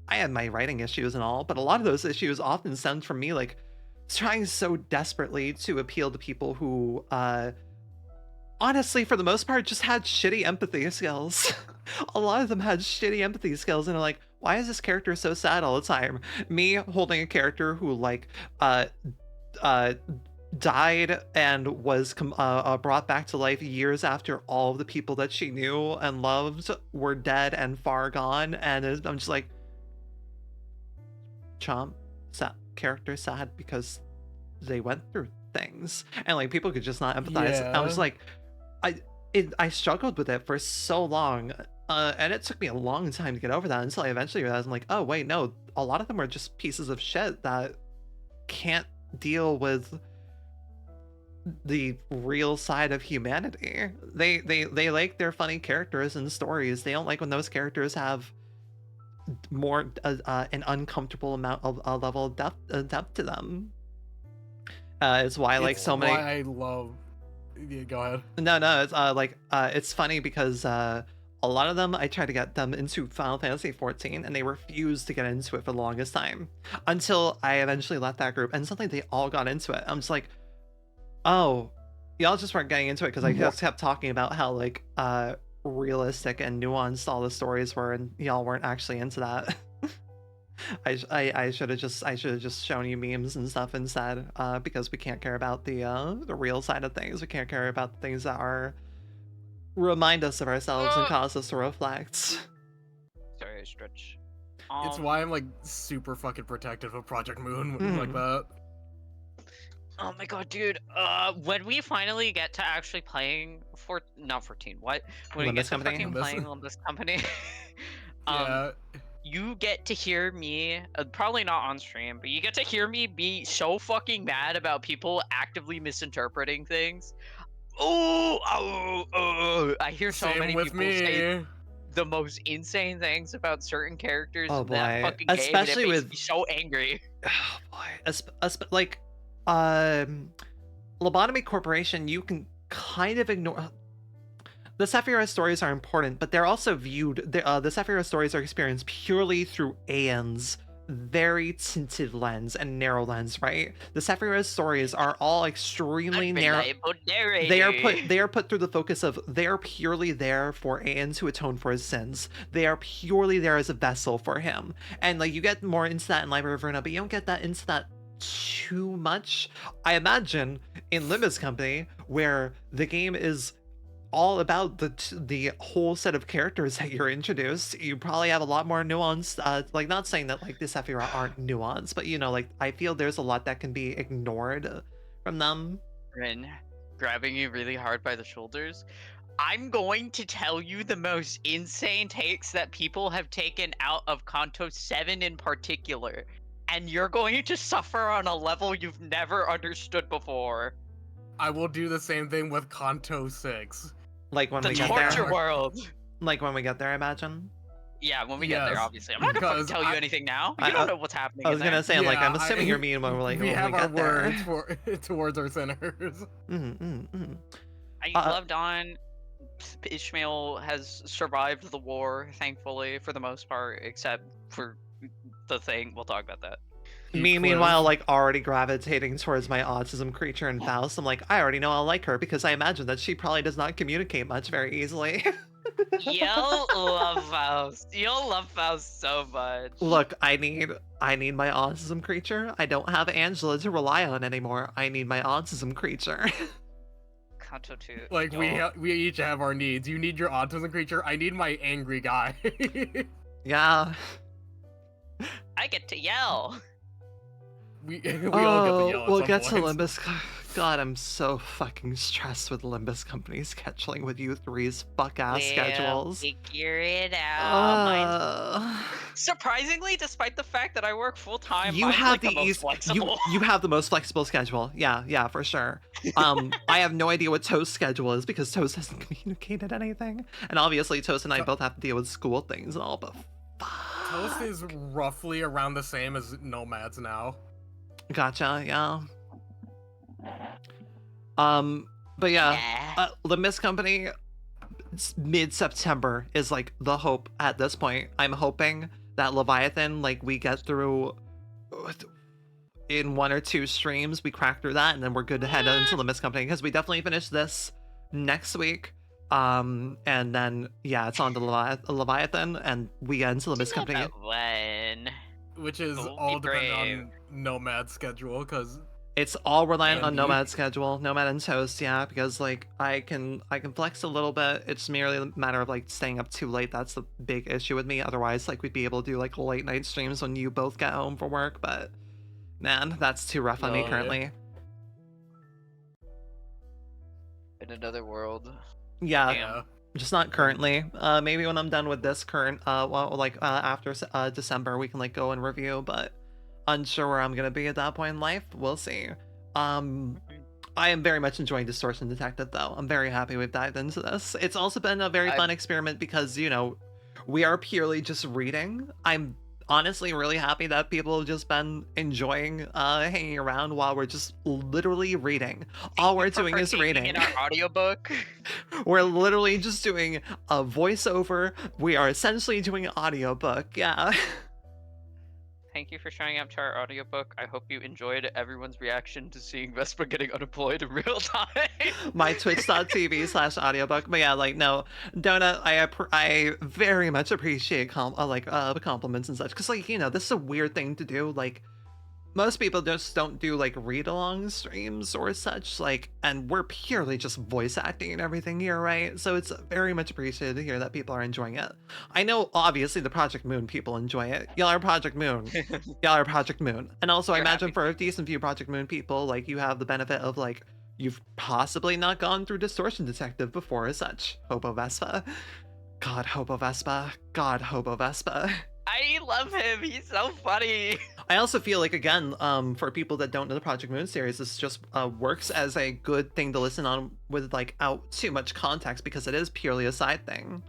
[SPEAKER 1] had my writing issues and all, but a lot of those issues often stemmed from me like trying so desperately to appeal to people who honestly, for the most part, just had shitty empathy skills. A lot of them had shitty empathy skills, and are like, why is this character so sad all the time? Me holding a character who like died and was brought back to life years after all of the people that she knew and loved were dead and far gone, and I'm just like, Chomp, character sad because they went through things, and like people could just not empathize. I was like, I struggled with it for so long, and it took me a long time to get over that until I eventually realized, I'm like, oh wait, no, a lot of them are just pieces of shit that can't deal with the real side of humanity. They like their funny characters and stories. They don't like when those characters have more an uncomfortable amount of level of depth to them. It's why like so many.
[SPEAKER 5] I love. Yeah, go ahead.
[SPEAKER 1] No, it's it's funny because a lot of them I tried to get them into Final Fantasy 14 and they refused to get into it for the longest time until I eventually left that group, and suddenly they all got into it. I'm just like, oh, y'all just weren't getting into it because I just kept talking about how like realistic and nuanced all the stories were, and y'all weren't actually into that. I should have just shown you memes and stuff instead, because we can't care about the real side of things. We can't care about the things that are remind us of ourselves and cause us to reflect.
[SPEAKER 6] Sorry, I stretch.
[SPEAKER 5] It's why I'm like super fucking protective of Project Moon like that.
[SPEAKER 6] Oh my god, dude. When we finally get to actually playing not 14, what? When we get to fucking playing Limbus Company,
[SPEAKER 5] Yeah.
[SPEAKER 6] you get to hear me, probably not on stream, but you get to hear me be so fucking mad about people actively misinterpreting things. I hear so many people say the most insane things about certain characters in that fucking game,
[SPEAKER 1] especially
[SPEAKER 6] and it makes
[SPEAKER 1] with
[SPEAKER 6] me so angry.
[SPEAKER 1] Oh boy, like Lobotomy Corporation, you can kind of ignore. The Sephiroth stories are important, but they're also viewed. The Sephiroth stories are experienced purely through Aeon's very tinted lens and narrow lens, right? The Sephiroth stories are all extremely narrow. They are put through the focus of they are purely there for Aeon to atone for his sins. They are purely there as a vessel for him, and like you get more into that in Library of Verna, but you don't get that into that too much. I imagine in Limbus Company, where the game is all about the whole set of characters that you're introduced, you probably have a lot more nuance. Like, not saying that like the Sephiroth aren't nuanced, but you know, like I feel there's a lot that can be ignored from them.
[SPEAKER 6] Rin, grabbing you really hard by the shoulders. I'm going to tell you the most insane takes that people have taken out of Kanto 7 in particular, and you're going to suffer on a level you've never understood before.
[SPEAKER 5] I will do the same thing with Kanto 6.
[SPEAKER 1] Like when
[SPEAKER 6] The
[SPEAKER 1] we get there.
[SPEAKER 6] torture world.
[SPEAKER 1] Like when we get there, I imagine.
[SPEAKER 6] Yeah, when we get there, obviously. I'm not gonna fucking tell you anything now. You don't know what's happening.
[SPEAKER 1] I was gonna say, like, I'm assuming you're mean when we're like,
[SPEAKER 5] we have our
[SPEAKER 1] words
[SPEAKER 5] towards our sinners.
[SPEAKER 6] I loved on. Ishmael has survived the war, thankfully, for the most part, except for the thing. We'll talk about that.
[SPEAKER 1] Me, meanwhile, like already gravitating towards my autism creature and Faust. I'm like, I already know I'll like her because I imagine that she probably does not communicate much very easily.
[SPEAKER 6] You'll love Faust. You'll love Faust so much.
[SPEAKER 1] Look, I need my autism creature. I don't have Angela to rely on anymore. I need my autism creature.
[SPEAKER 6] Kanto 2.
[SPEAKER 5] Like we each have our needs. You need your autism creature. I need my angry guy.
[SPEAKER 1] Yeah.
[SPEAKER 3] I get to yell.
[SPEAKER 2] We all get to yell at
[SPEAKER 1] we'll
[SPEAKER 2] some
[SPEAKER 1] get to
[SPEAKER 2] point.
[SPEAKER 1] Limbus. God, I'm so fucking stressed with Limbus Company scheduling with you three's fuck ass schedules.
[SPEAKER 3] Figure it out.
[SPEAKER 1] Uh,
[SPEAKER 6] Surprisingly, despite the fact that I work full time,
[SPEAKER 1] you
[SPEAKER 6] mine's
[SPEAKER 1] have
[SPEAKER 6] like
[SPEAKER 1] the
[SPEAKER 6] the most flexible.
[SPEAKER 1] you have the most flexible schedule. Yeah, for sure. I have no idea what Toast's schedule is because Toast hasn't communicated anything, and obviously Toast and I both have to deal with school things and all. But
[SPEAKER 2] Toast is roughly around the same as Nomads now.
[SPEAKER 1] gotcha. Yeah. But yeah, Limbus Company, mid-September is like the hope at this point. I'm hoping that Leviathan, like, we get through in 1 or 2 streams, we crack through that, and then we're good to head into Limbus Company, because we definitely finish this next week. And then, yeah, it's on to Leviathan, and we get into Limbus Company.
[SPEAKER 3] One.
[SPEAKER 2] Which is
[SPEAKER 3] Don't
[SPEAKER 2] all
[SPEAKER 3] be
[SPEAKER 2] dependent on Nomad's schedule, because
[SPEAKER 1] It's all reliant on
[SPEAKER 2] And
[SPEAKER 1] Nomad's schedule, Nomad and Toast, yeah, because like I can flex a little bit. It's merely a matter of like staying up too late. That's the big issue with me. Otherwise, like we'd be able to do like late night streams when you both get home from work. But man, that's too rough on me
[SPEAKER 2] Oh, yeah.
[SPEAKER 1] currently.
[SPEAKER 6] In another world.
[SPEAKER 1] Yeah,
[SPEAKER 2] yeah.
[SPEAKER 1] just not currently. Maybe when I'm done with this current, after December, we can like go and review. But unsure where I'm gonna be at that point in life. We'll see. I am very much enjoying Distortion Detective, though. I'm very happy we've dived into this. It's also been a very fun experiment because, you know, we are purely just reading. I'm honestly really happy that people have just been enjoying hanging around while we're just literally reading. All we're doing is reading.
[SPEAKER 3] In our audiobook.
[SPEAKER 1] We're literally just doing a voiceover. We are essentially doing an audiobook, yeah.
[SPEAKER 6] Thank you for showing up to our audiobook. I hope you enjoyed everyone's reaction to seeing Vespa getting unemployed in real time.
[SPEAKER 1] My twitch.tv/audiobook. But yeah, like, no, Donut, I very much appreciate the compliments and such, because like, you know, this is a weird thing to do. Like, most people just don't do like read-along streams or such, like, and we're purely just voice acting and everything here, right? So it's very much appreciated to hear that people are enjoying it. I know obviously the Project Moon people enjoy it. Y'all are Project Moon. Y'all are Project Moon. And also I
[SPEAKER 6] We're
[SPEAKER 1] imagine
[SPEAKER 6] happy.
[SPEAKER 1] for a decent few Project Moon people, like, you have the benefit of like, you've possibly not gone through Distortion Detective before as such. Hobo Vespa. God, Hobo Vespa. God, Hobo Vespa.
[SPEAKER 3] I love him. He's so funny.
[SPEAKER 1] I also feel like, again, for people that don't know the Project Moon series, this just works as a good thing to listen on with like out too much context, because it is purely a side thing.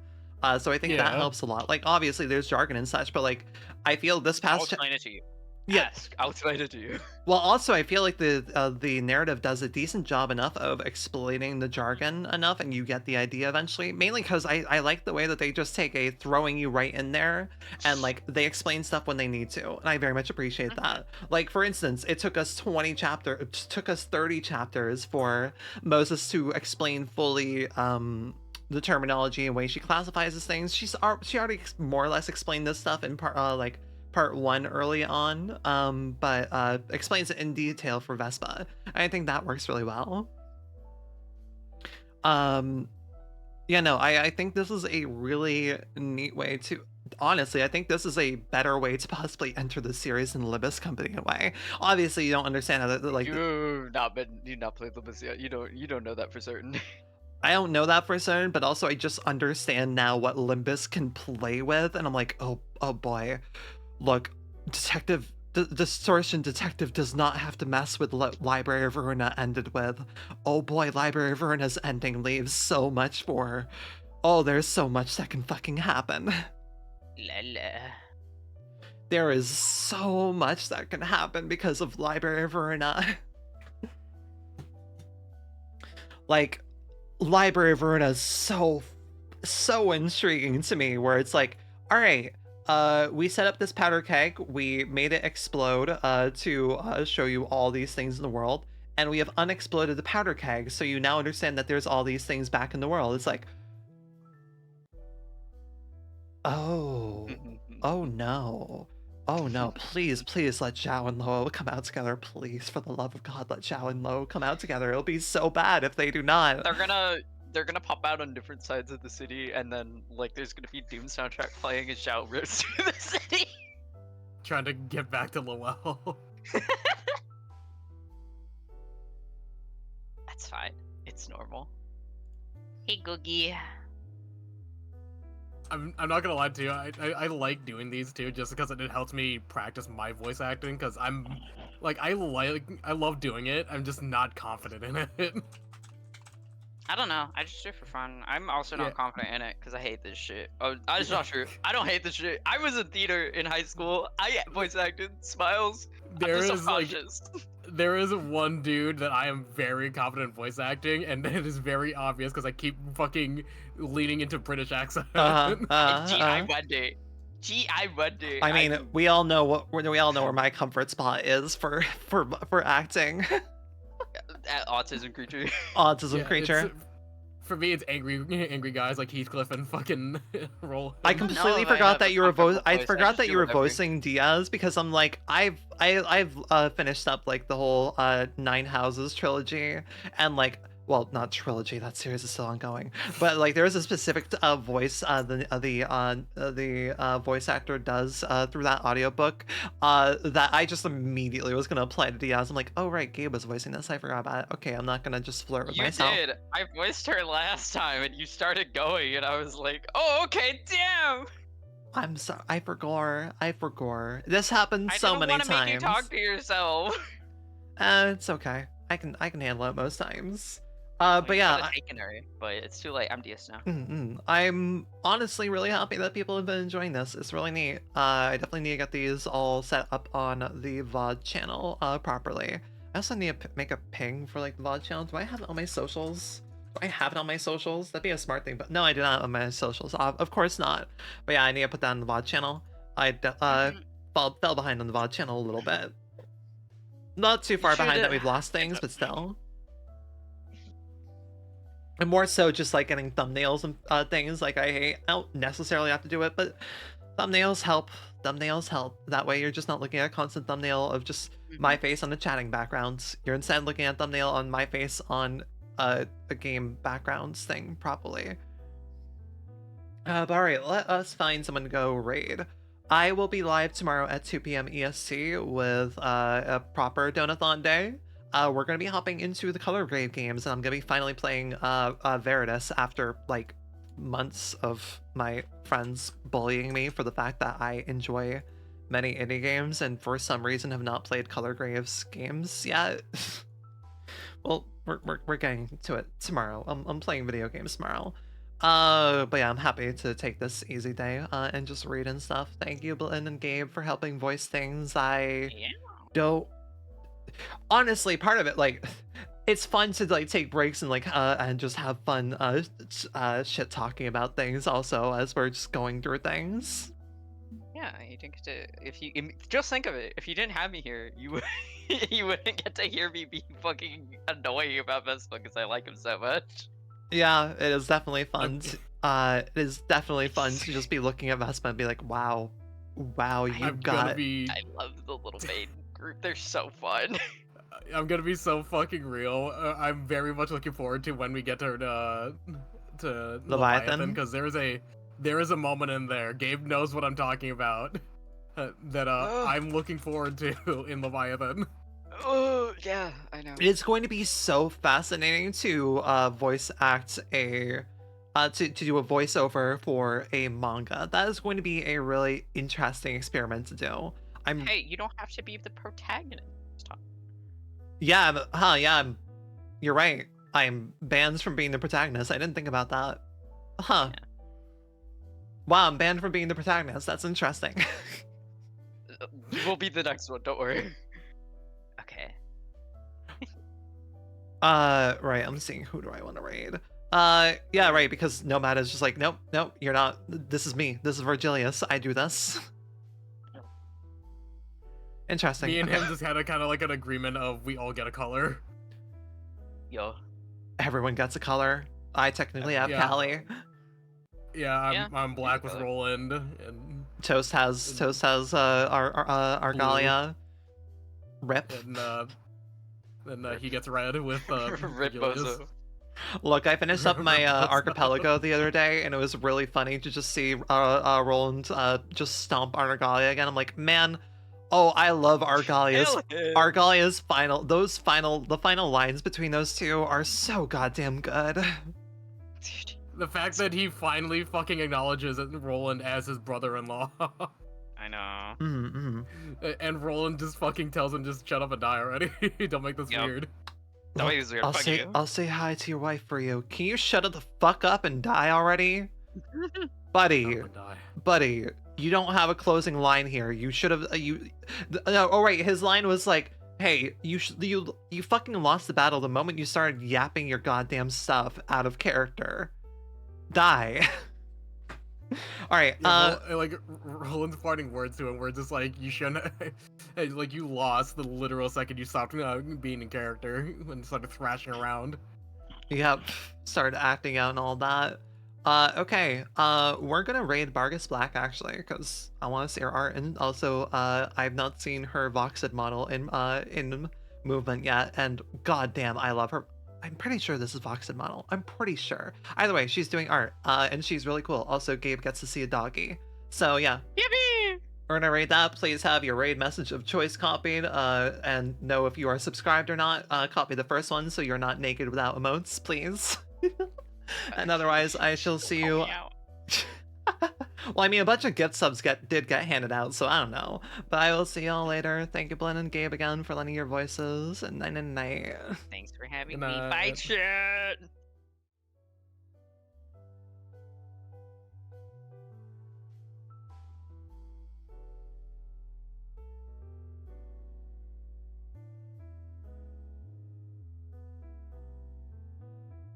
[SPEAKER 1] So I think that
[SPEAKER 2] Yeah.
[SPEAKER 1] helps a lot. Like, obviously there's jargon and such, but like I feel this
[SPEAKER 3] I'll
[SPEAKER 1] past
[SPEAKER 3] explain it to you.
[SPEAKER 1] Yeah.
[SPEAKER 3] Ask. I'll explain it to you.
[SPEAKER 1] well, also I feel like the narrative does a decent job enough of explaining the jargon enough, and you get the idea eventually. Mainly because I like the way that they just take a throwing you right in there, and like they explain stuff when they need to, and I very much appreciate that. Like, for instance, it took us 30 chapters for Moses to explain fully the terminology and way she classifies these things. She already more or less explained this stuff in part 1 early on, but explains it in detail for Vespa. I think that works really well. Yeah, no, I think this is a really neat way to, honestly, I think this is a better way to possibly enter the series than Limbus Company in a way. Obviously, you don't understand how that, like,
[SPEAKER 6] You've not played Limbus yet. You don't know that for certain.
[SPEAKER 1] I don't know that for certain, but also I just understand now what Limbus can play with, and I'm like, oh boy. Look, Distortion Detective does not have to mess with Library of Ruina ended with. Oh boy, Library of Ruina's ending leaves so much for... Oh, there's so much that can fucking happen. There is so much that can happen because of Library of Ruina. Like, Library of Ruina is so intriguing to me, where it's like, alright, we set up this powder keg, we made it explode to show you all these things in the world, and we have unexploded the powder keg, so you now understand that there's all these things back in the world. It's like, oh no, please let Zhao and Lo come out together, please, for the love of God, let Zhao and Lo come out together. It'll be so bad if they do not.
[SPEAKER 6] They're gonna pop out on different sides of the city, and then like there's gonna be Doom soundtrack playing as Zhao rips through the city.
[SPEAKER 2] trying to get back to Lowell.
[SPEAKER 6] That's fine. It's normal.
[SPEAKER 4] Hey, Googie.
[SPEAKER 2] I'm not gonna lie to you. I like doing these too, just because it helps me practice my voice acting. Because I'm like I love doing it. I'm just not confident in it.
[SPEAKER 6] I don't know. I just do it for fun. I'm also not
[SPEAKER 2] Yeah.
[SPEAKER 6] confident in it because I hate this shit. Oh, that's not true. I don't hate this shit. I was in theater in high school. I voice acted Smiles.
[SPEAKER 2] There
[SPEAKER 6] I'm just
[SPEAKER 2] is like
[SPEAKER 6] subconscious.
[SPEAKER 2] there is one dude that I am very confident in voice acting, and it is very obvious because I keep fucking leaning into British accent.
[SPEAKER 6] G.I. Wendy. G.I. Wendy.
[SPEAKER 1] I mean, we all know where my comfort spot is for acting.
[SPEAKER 6] Autism creature.
[SPEAKER 1] Autism
[SPEAKER 2] Yeah,
[SPEAKER 1] creature.
[SPEAKER 2] For me, it's angry guys like Heathcliff and fucking Roll.
[SPEAKER 1] I
[SPEAKER 6] don't know
[SPEAKER 1] completely
[SPEAKER 6] if I
[SPEAKER 1] forgot
[SPEAKER 6] have
[SPEAKER 1] that
[SPEAKER 6] a
[SPEAKER 1] you were
[SPEAKER 6] comfortable
[SPEAKER 1] I
[SPEAKER 6] voice, I
[SPEAKER 1] forgot
[SPEAKER 6] just
[SPEAKER 1] that
[SPEAKER 6] do
[SPEAKER 1] you were
[SPEAKER 6] whatever.
[SPEAKER 1] voicing Diaz because I'm like I've finished up like the whole Nine Houses trilogy, and like, well, not trilogy, that series is still ongoing, but like there is a specific voice the voice actor does through that audiobook that I just immediately was gonna apply to Diaz. I'm like, oh right, Gabe was voicing this, I forgot about it. Okay, I'm not gonna just flirt with
[SPEAKER 6] You
[SPEAKER 1] myself.
[SPEAKER 6] did. I voiced her last time, and you started going, and I was like, "Oh, okay, damn."
[SPEAKER 1] I'm sorry, I forgot. This happened
[SPEAKER 6] I
[SPEAKER 1] so
[SPEAKER 6] didn't
[SPEAKER 1] many
[SPEAKER 6] want to
[SPEAKER 1] times.
[SPEAKER 6] make you talk to yourself.
[SPEAKER 1] It's okay. I can handle it most times.
[SPEAKER 6] Well,
[SPEAKER 1] But
[SPEAKER 6] you
[SPEAKER 1] yeah,
[SPEAKER 6] could've taken her, but it's too late. I'm DS now.
[SPEAKER 1] I'm honestly really happy that people have been enjoying this. It's really neat. I definitely need to get these all set up on the VOD channel properly. I also need to make a ping for like the VOD channel. Do I have it on my socials? Do I have it on my socials? That'd be a smart thing, but no, I do not on my socials. Of course not. But yeah, I need to put that on the VOD channel. I fell behind on the VOD channel a little bit. Not too far behind that we've lost things, but still. And more so just like getting thumbnails and things like I hate. I don't necessarily have to do it, but thumbnails help. Thumbnails help. That way you're just not looking at a constant thumbnail of just my face on the chatting backgrounds. You're instead looking at thumbnail on my face on a game backgrounds thing properly. But alright, let us find someone to go raid. I will be live tomorrow at 2 p.m. EST with a proper Donathon day. We're going to be hopping into the Color Grade games, and I'm going to be finally playing Veritas after like months of my friends bullying me for the fact that I enjoy many indie games and for some reason have not played Color Graves games yet. Well, we're getting to it tomorrow. I'm playing video games tomorrow. But yeah, I'm happy to take this easy day and just read and stuff. Thank you, Blinn and Gabe, for helping voice things. I don't honestly, part of it, like, it's fun to like take breaks and like and just have fun shit talking about things also as we're just going through things.
[SPEAKER 6] Yeah, you didn't get to. If you just think of it, if you didn't have me here, you you wouldn't get to hear me be fucking annoying about Vespa because I like him so much.
[SPEAKER 1] Yeah, it is definitely fun. It is definitely fun to just be looking at Vespa and be like, wow, you've got.
[SPEAKER 6] I love the little main group. They're so fun.
[SPEAKER 2] I'm gonna be so fucking real. I'm very much looking forward to when we get to Leviathan, because there is a moment in there. Gabe knows what I'm talking about. That I'm looking forward to in Leviathan.
[SPEAKER 6] Oh yeah, I know.
[SPEAKER 1] It's going to be so fascinating to voice act a to do a voiceover for a manga. That is going to be a really interesting experiment to do.
[SPEAKER 6] Hey, you don't have to be the protagonist.
[SPEAKER 1] Yeah, you're right. I'm banned from being the protagonist. I didn't think about that. Huh.
[SPEAKER 6] Yeah.
[SPEAKER 1] Wow, I'm banned from being the protagonist. That's interesting.
[SPEAKER 6] We'll be the next one, don't worry. Okay.
[SPEAKER 1] Right, I'm seeing who do I want to raid. Yeah, right, because Nomad is just like, nope, you're not. This is me. This is Virgilius. I do this. Interesting.
[SPEAKER 2] Me and him just had a kind of like an agreement of we all get a color.
[SPEAKER 6] Yo.
[SPEAKER 1] Everyone gets a color. I technically have
[SPEAKER 2] Yeah.
[SPEAKER 1] Callie.
[SPEAKER 2] Yeah, I'm black with Roland, and
[SPEAKER 1] Toast has Argalia. Rip.
[SPEAKER 2] and he gets red with
[SPEAKER 6] Rip
[SPEAKER 2] Virgilius.
[SPEAKER 6] Bozo.
[SPEAKER 1] Look, I finished up my Archipelago the other day, and it was really funny to just see Roland just stomp Argalia again. I'm like, man, Oh, I love Argalia's
[SPEAKER 6] Hell yeah.
[SPEAKER 1] Argalia's the final lines between those two are so goddamn good.
[SPEAKER 6] Dude,
[SPEAKER 2] The fact that he finally fucking acknowledges Roland as his brother-in-law.
[SPEAKER 6] I know.
[SPEAKER 1] Mm-hmm.
[SPEAKER 2] And Roland just fucking tells him just shut up and die already. Don't make this
[SPEAKER 6] Yep.
[SPEAKER 2] weird.
[SPEAKER 6] That way he's weird. Fuck you.
[SPEAKER 1] I'll say hi to your wife for you. Can you shut the fuck up and die already? Buddy,
[SPEAKER 2] Shut up and die.
[SPEAKER 1] buddy, you don't have a closing line here. You should have no, oh right, his line was like, "Hey, you fucking lost the battle the moment you started yapping your goddamn stuff out of character. Die." All right,
[SPEAKER 2] Yeah, like Roland's parting words to him were just like, you shouldn't, hey, like you lost the literal second you stopped being in character and started thrashing around.
[SPEAKER 1] yep, started acting out and all that. Okay, we're gonna raid Vargas Black actually, because I want to see her art, and also, I've not seen her Voxed model in movement yet, and goddamn, I love her. I'm pretty sure this is Voxed model. I'm pretty sure. Either way, she's doing art, and she's really cool. Also, Gabe gets to see a doggy. So yeah,
[SPEAKER 6] Yippee!
[SPEAKER 1] we're gonna raid that. Please have your raid message of choice copied, and know if you are subscribed or not. Copy the first one so you're not naked without emotes, please. And otherwise, I shall see
[SPEAKER 6] Call
[SPEAKER 1] you.
[SPEAKER 6] me out.
[SPEAKER 1] Well, I mean, a bunch of gift subs did get handed out, so I don't know. But I will see y'all later. Thank you, Blinn and Gabe, again for lending your voices. And night and night.
[SPEAKER 6] Thanks for having
[SPEAKER 2] Good
[SPEAKER 6] me.
[SPEAKER 2] night.
[SPEAKER 6] Bye, chat.